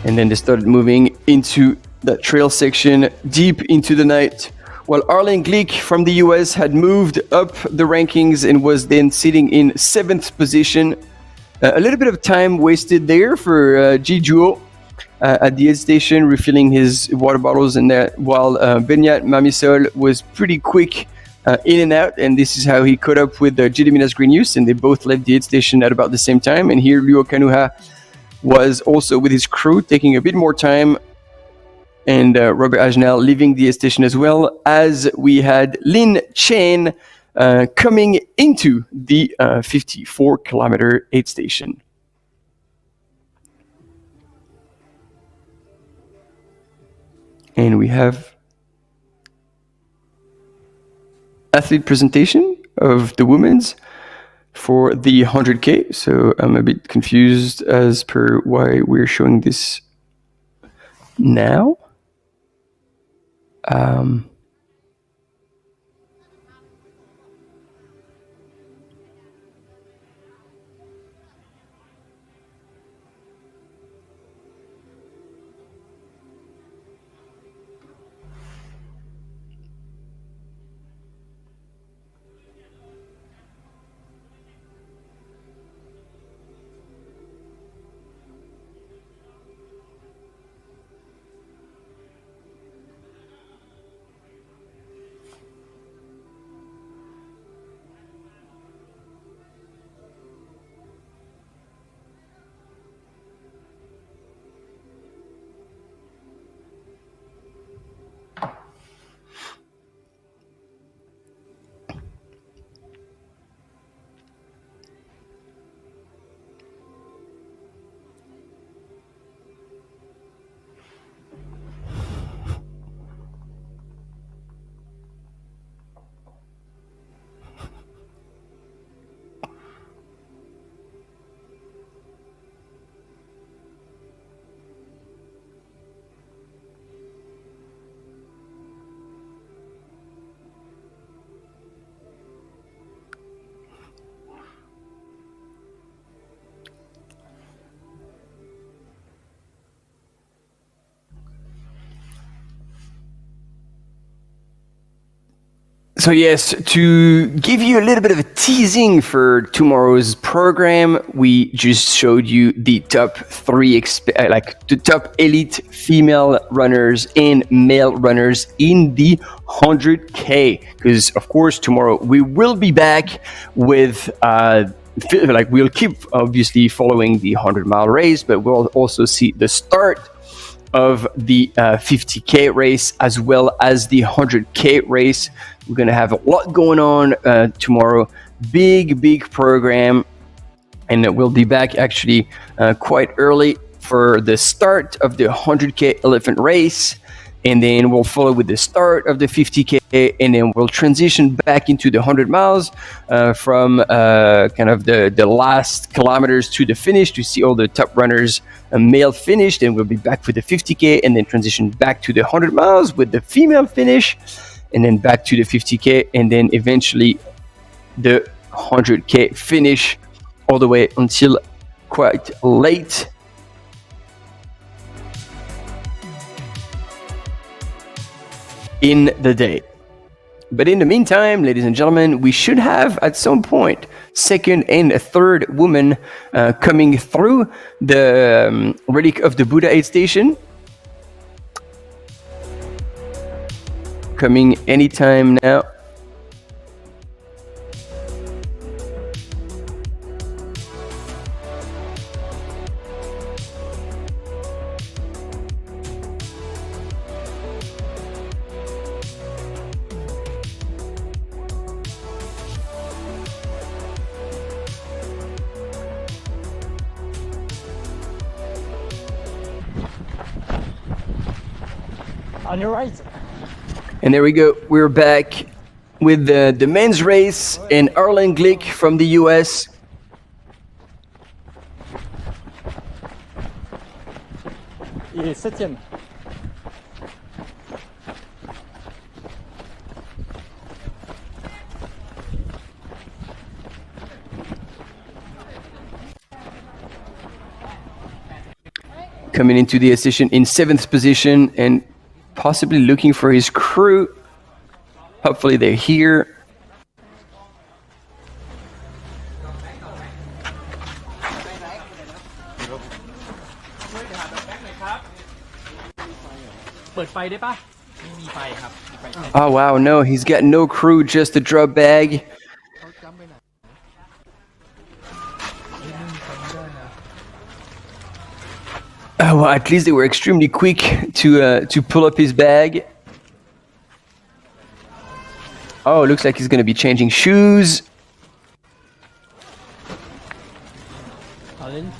And then they started moving into that trail section deep into the night, while Arlen Glick from the US had moved up the rankings and was then sitting in 7th position. A little bit of time wasted there for Ji Zhuo at the aid station, refilling his water bottles, and that while Benyat Mamisol was pretty quick in and out, and this is how he caught up with Jedimir Asgrenius, and they both left the aid station at about the same time. And here Luo Kanuha was also with his crew, taking a bit more time, and Robert Agenal leaving the aid station as well, as we had Lin Chen coming into the 54-kilometer aid station. And we have athlete presentation of the women's. for the 100K. So I'm a bit confused as per why we're showing this now. So yes, to give you a little bit of a teasing for tomorrow's program, we just showed you the top three, the top elite female runners and male runners in the 100K. Because of course, tomorrow we will be back with, we'll keep obviously following the 100-mile race, but we'll also see the start of the 50K race as well as the 100K race. We're going to have a lot going on tomorrow. Big program. And we'll be back actually quite early for the start of the 100K elephant race. And then we'll follow with the start of the 50K. And then we'll transition back into the 100 miles from kind of the last kilometers to the finish to see all the top runners male finished. And we'll be back for the 50K and then transition back to the 100 miles with the female finish. And then back to the 50K, and then eventually the 100K finish all the way until quite late. In the day. But in the meantime, ladies and gentlemen, we should have at some point second and a third woman coming through the Relic of the Buddha aid station. Coming anytime now. On your right. And there we go. We're back with the men's race and Arlen Glick from the US. Il est 7e. Coming into the session in 7th position and possibly looking for his crew. Hopefully they're here. Oh wow, no, he's got no crew, just a drop bag. Well, at least they were extremely quick to pull up his bag. Oh, looks like he's going to be changing shoes. Alan,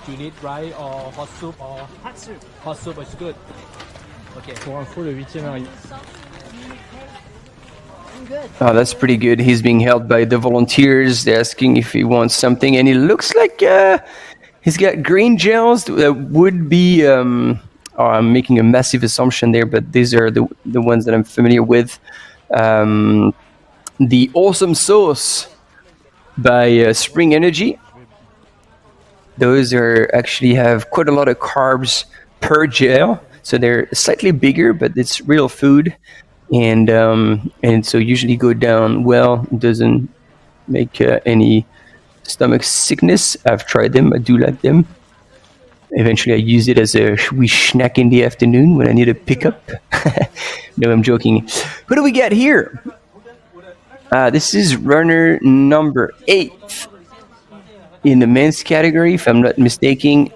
do you need dry or hot soup or hot soup? Hot soup is good. Ok. Pour info, le 8e arrive. Oh, that's pretty good. He's being held by the volunteers. They're asking if he wants something, and it looks like he's got green gels that would be. I'm making a massive assumption there, but these are the ones that I'm familiar with. The Awesome Sauce by Spring Energy. Those are actually have quite a lot of carbs per gel, so they're slightly bigger, but it's real food, and so usually go down well. It doesn't make any stomach sickness. I've tried them. I do like them. Eventually, I use it as a wee snack in the afternoon when I need a pickup. No, I'm joking. Who do we get here? This is runner number 8 in the men's category, if I'm not mistaken.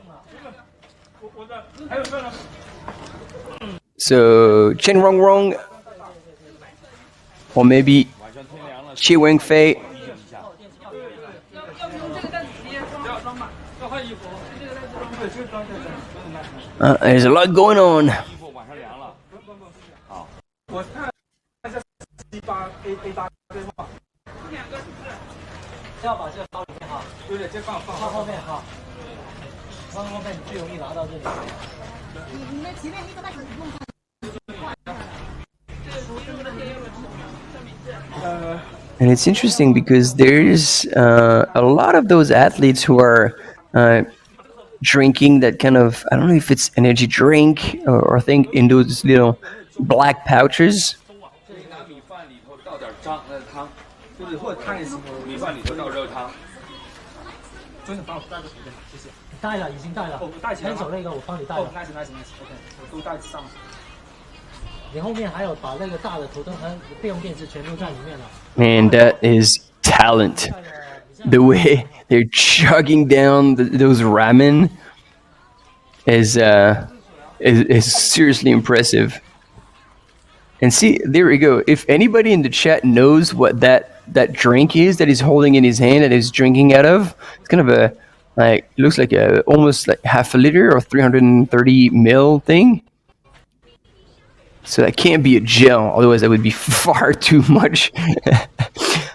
So Chen Rongrong, or maybe Chi Wengfei. There's a lot going on. And it's interesting because there's a lot of those athletes who are drinking that kind of, I don't know if it's energy drink or I think in those little black pouches. Man, that is talent. The way they're chugging down those ramen is seriously impressive. And see, there we go. If anybody in the chat knows what that drink is that he's holding in his hand and is drinking out of, it's kind of looks like almost like half a liter or 330 ml thing. So that can't be a gel, otherwise that would be far too much.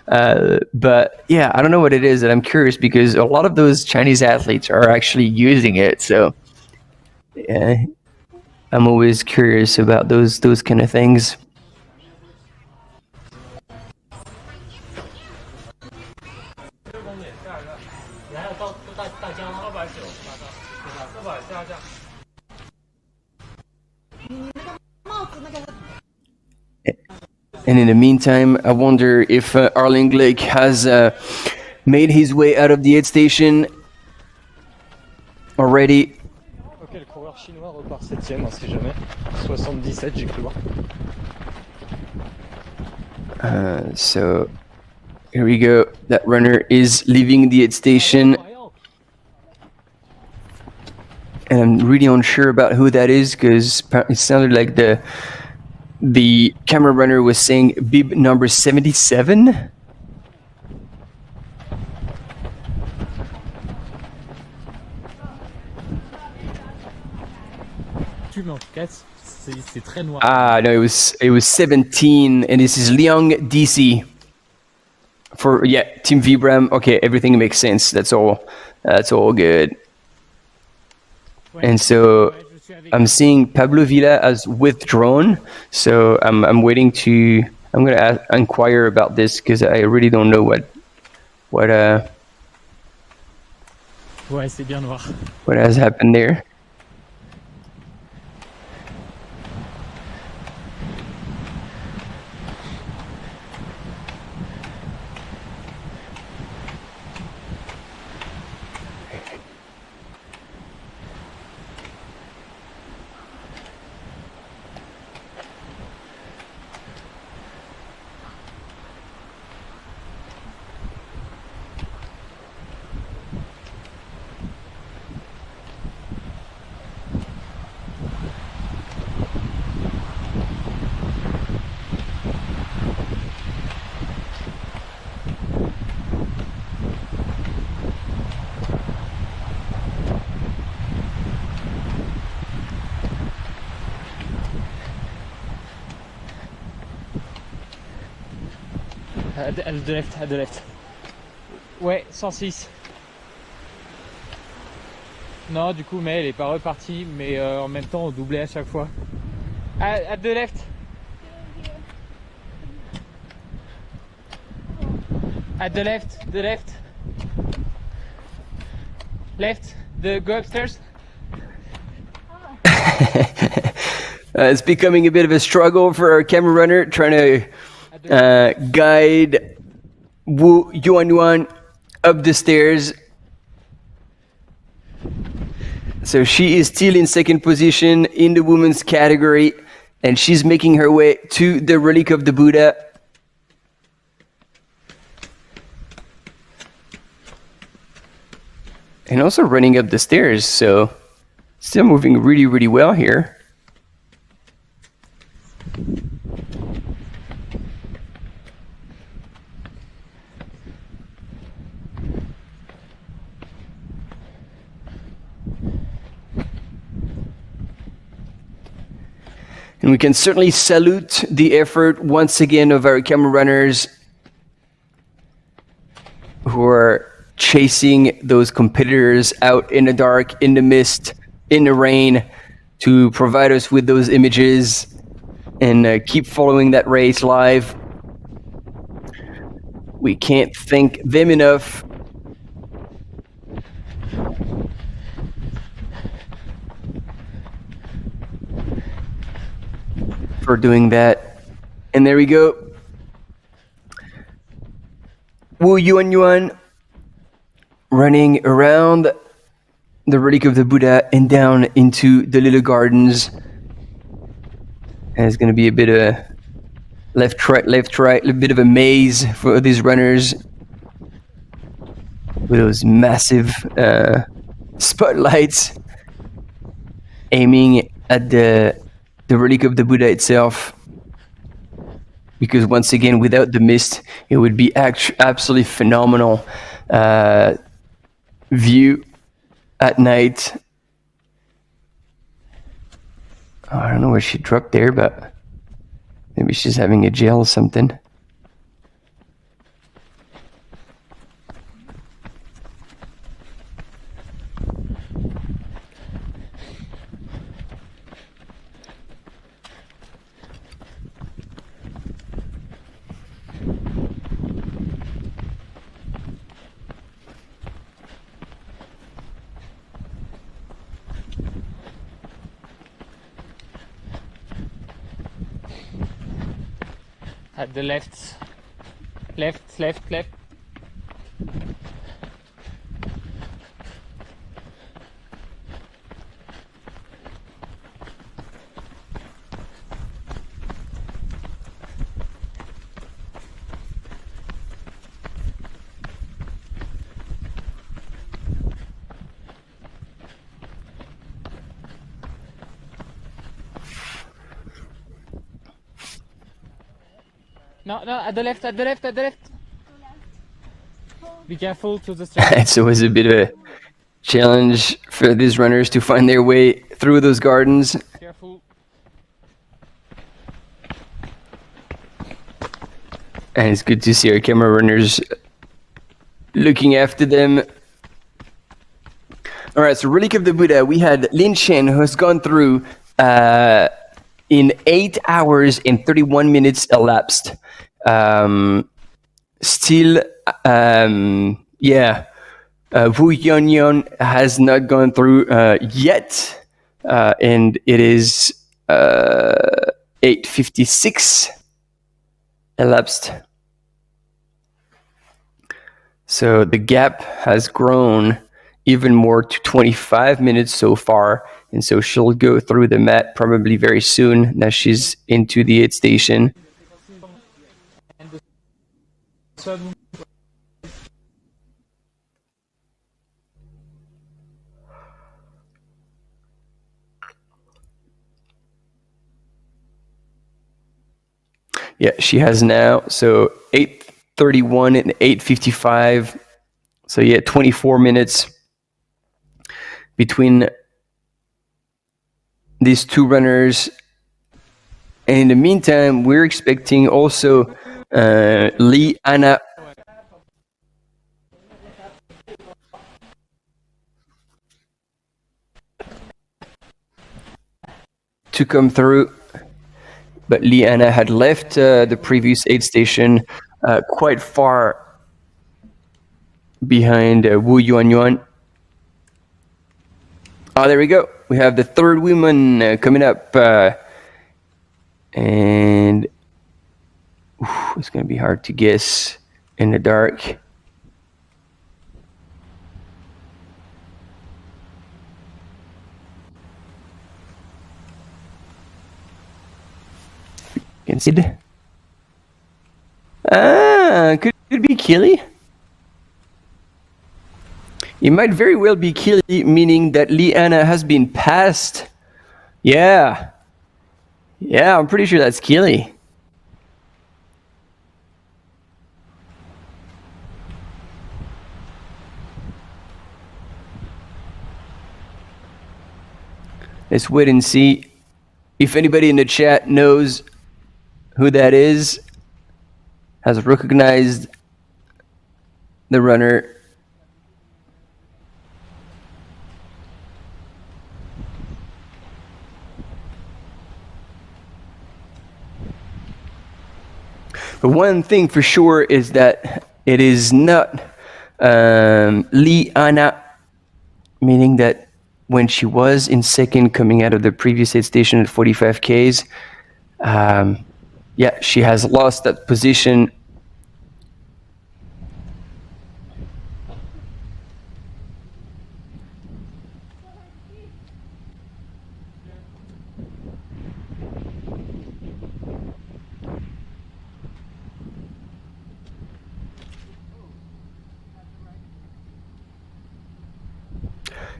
But yeah, I don't know what it is, and I'm curious because a lot of those Chinese athletes are actually using it. So yeah, I'm always curious about those kind of things. And in the meantime, I wonder if Arling Glick has made his way out of the aid station already. Ok, le coureur chinois repart 7ème, on sait jamais. 77, j'ai cru voir. So here we go. That runner is leaving the aid station. And I'm really unsure about who that is because it sounded like the camera runner was saying bib number 77. C'est très noir. Ah no, it was 17, and this is Liang DC for Team Vibram. Okay, everything makes sense. That's all good. And so I'm seeing Pablo Villa as withdrawn. So I'm waiting to. I'm gonna inquire about this because I really don't know what Ouais, c'est bien noir. What has happened there. À the left. Ouais, 106. Non, du coup, mais elle est pas repartie, mais en même temps, on doublait à chaque fois. At the left. At the left. Left, go upstairs. It's becoming a bit of a struggle for our camera runner, trying to guide Wu Yuan up the stairs. So she is still in second position in the women's category, and she's making her way to the relic of the Buddha. And also running up the stairs, so still moving really, really well here. And we can certainly salute the effort once again of our camera runners who are chasing those competitors out in the dark, in the mist, in the rain, to provide us with those images and keep following that race live. We can't thank them enough. For doing that. And there we go. Wu Yuan running around the relic of the Buddha and down into the little gardens. And it's going to be a bit of a left, right, a bit of a maze for these runners with those massive spotlights aiming at the relic of the Buddha itself. Because once again, without the mist, it would be absolutely phenomenal view at night. Oh, I don't know what she dropped there, but maybe she's having a gel or something. At the left. No, at the left. Be careful to the stairs. It's always a bit of a challenge for these runners to find their way through those gardens. Careful. And it's good to see our camera runners looking after them. Alright, so Relic of the Buddha, we had Lin Chen, who has gone through in 8 hours and 31 minutes elapsed. Wu Yuan has not gone through yet, and it is 8:56 elapsed. So the gap has grown even more to 25 minutes so far, and so she'll go through the mat probably very soon now she's into the aid station. Yeah, she has now, so 8:31 and 8:55. So yeah, 24 minutes between these two runners. And in the meantime, we're expecting also Lee Anna to come through, but Lee Anna had left the previous aid station quite far behind Wu Yuanyuan. Oh, there we go. We have the third woman coming up, and it's going to be hard to guess in the dark. You can see it. Could be Kelly. It might very well be Kelly, meaning that Lee Anna has been passed. Yeah, I'm pretty sure that's Kelly. Let's wait and see if anybody in the chat knows who that is, has recognized the runner. But one thing for sure is that it is not Lee Anna, meaning that when she was in second coming out of the previous aid station at 45 Ks, yeah, she has lost that position.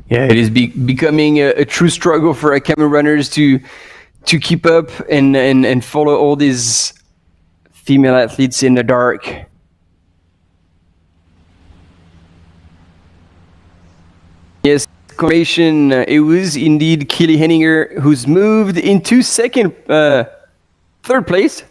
Yeah, it is becoming a true struggle for camera runners to keep up and follow all these female athletes in the dark. Yes, confirmation. It was indeed Kelly Henninger who's moved into third place.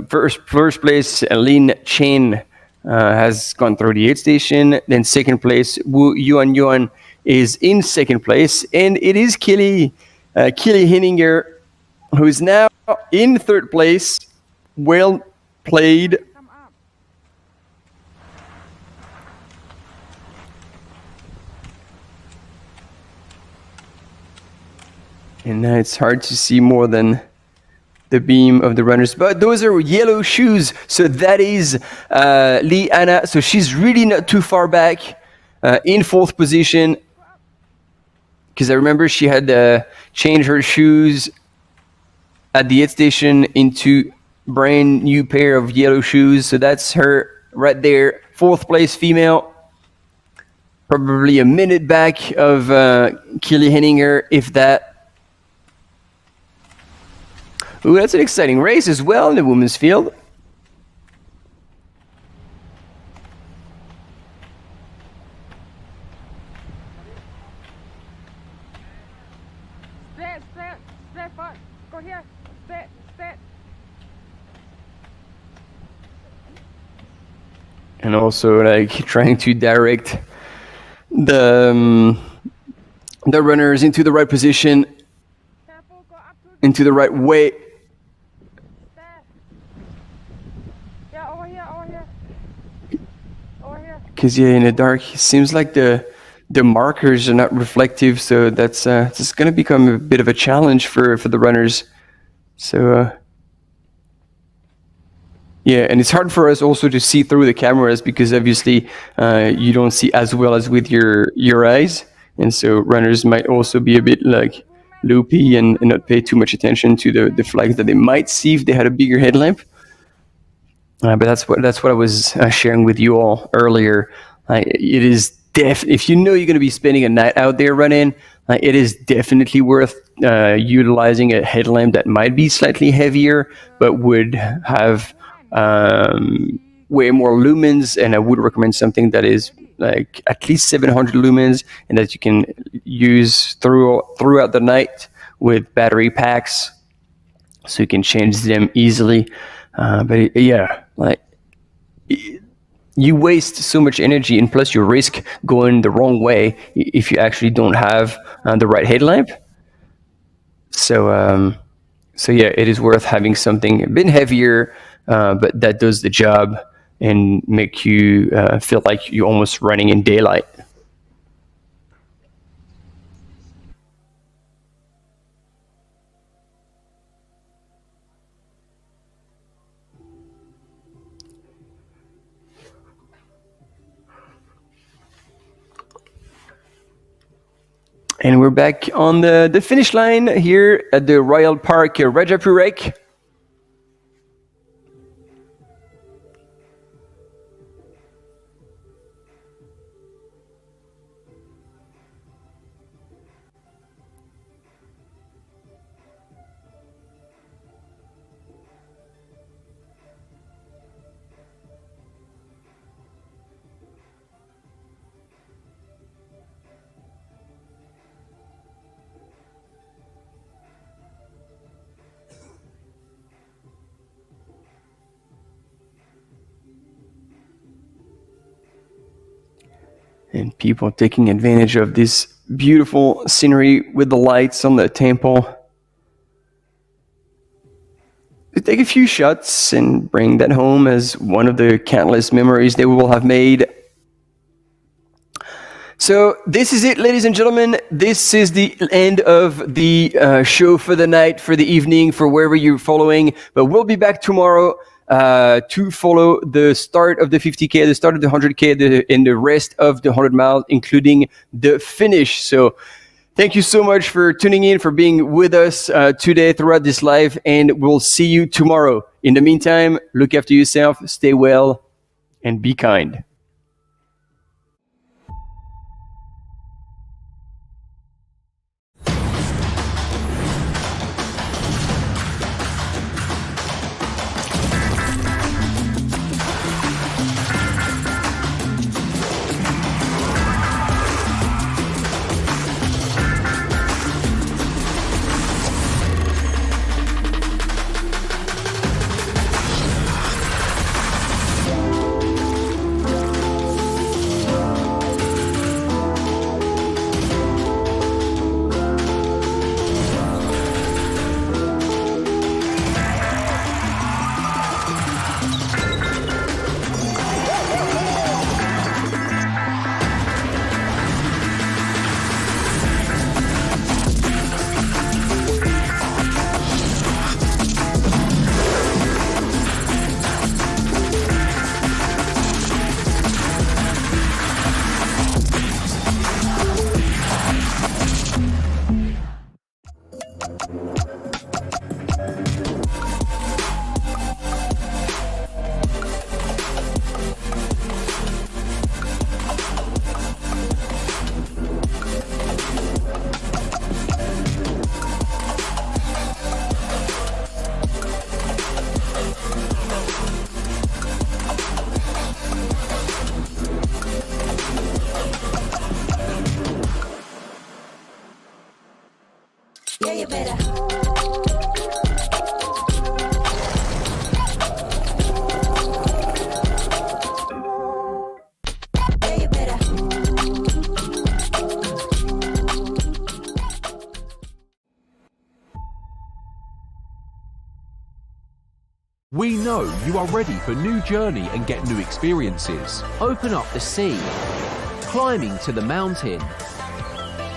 First place, Lin Chen has gone through the aid station. Then second place, Wu Yuanyuan is in second place, and it is Kelly Henninger who's now in third place. Well played. And now it's hard to see more than the beam of the runners, but those are yellow shoes, so that is Lee Anna, so she's really not too far back, in fourth position, because I remember she had changed her shoes at the aid station into brand new pair of yellow shoes, so that's her right there, fourth place female, probably a minute back of Kelly Henninger, if that. Ooh, that's an exciting race as well in the women's field. Straight forward. Go here. Straight. And also like trying to direct the runners into the right position, into the right way. Because yeah, in the dark, it seems like the markers are not reflective, so that's going to become a bit of a challenge for the runners. So yeah, and it's hard for us also to see through the cameras because obviously you don't see as well as with your eyes, and so runners might also be a bit like loopy and not pay too much attention to the flags that they might see if they had a bigger headlamp. But that's what I was sharing with you all earlier. It is if you know you're going to be spending a night out there running, it is definitely worth utilizing a headlamp that might be slightly heavier, but would have way more lumens. And I would recommend something that is like at least 700 lumens, and that you can use throughout the night with battery packs. so you can change them easily. But yeah, like you waste so much energy, and plus you risk going the wrong way if you actually don't have the right headlamp. So yeah, it is worth having something a bit heavier, but that does the job and make you feel like you're almost running in daylight. And we're back on the finish line here at the Royal Park Rajapurek. And people taking advantage of this beautiful scenery with the lights on the temple. They take a few shots and bring that home as one of the countless memories they will have made. So this is it, ladies and gentlemen. This is the end of the show for the night, for the evening, for wherever you're following. But we'll be back tomorrow to follow the start of the 50K, the start of the 100K, and the rest of the 100 miles, including the finish. So thank you so much for tuning in, for being with us today throughout this live, and we'll see you tomorrow. In the meantime, look after yourself, stay well, and be kind. Yeah, you better. We know you are ready for new journey and get new experiences. Open up the sea, climbing to the mountain.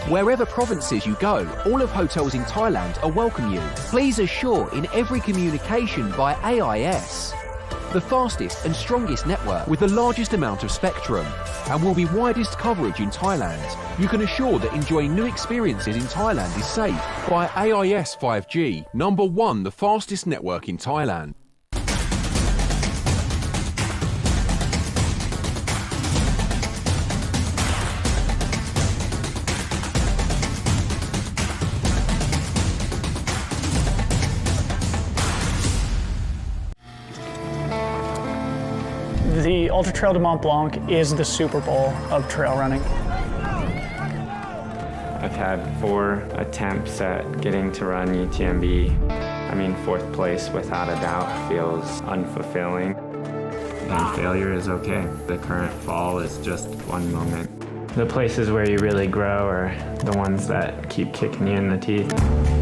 Wherever provinces you go, all of hotels in Thailand are welcome you. Please assure in every communication by AIS. The fastest and strongest network with the largest amount of spectrum and will be widest coverage in Thailand. You can assure that enjoying new experiences in Thailand is safe by AIS 5G, #1, the fastest network in Thailand. The Ultra Trail de Mont-Blanc is the Super Bowl of trail running. I've had 4 attempts at getting to run UTMB. I mean, fourth place without a doubt feels unfulfilling. And failure is okay. The current fall is just one moment. The places where you really grow are the ones that keep kicking you in the teeth.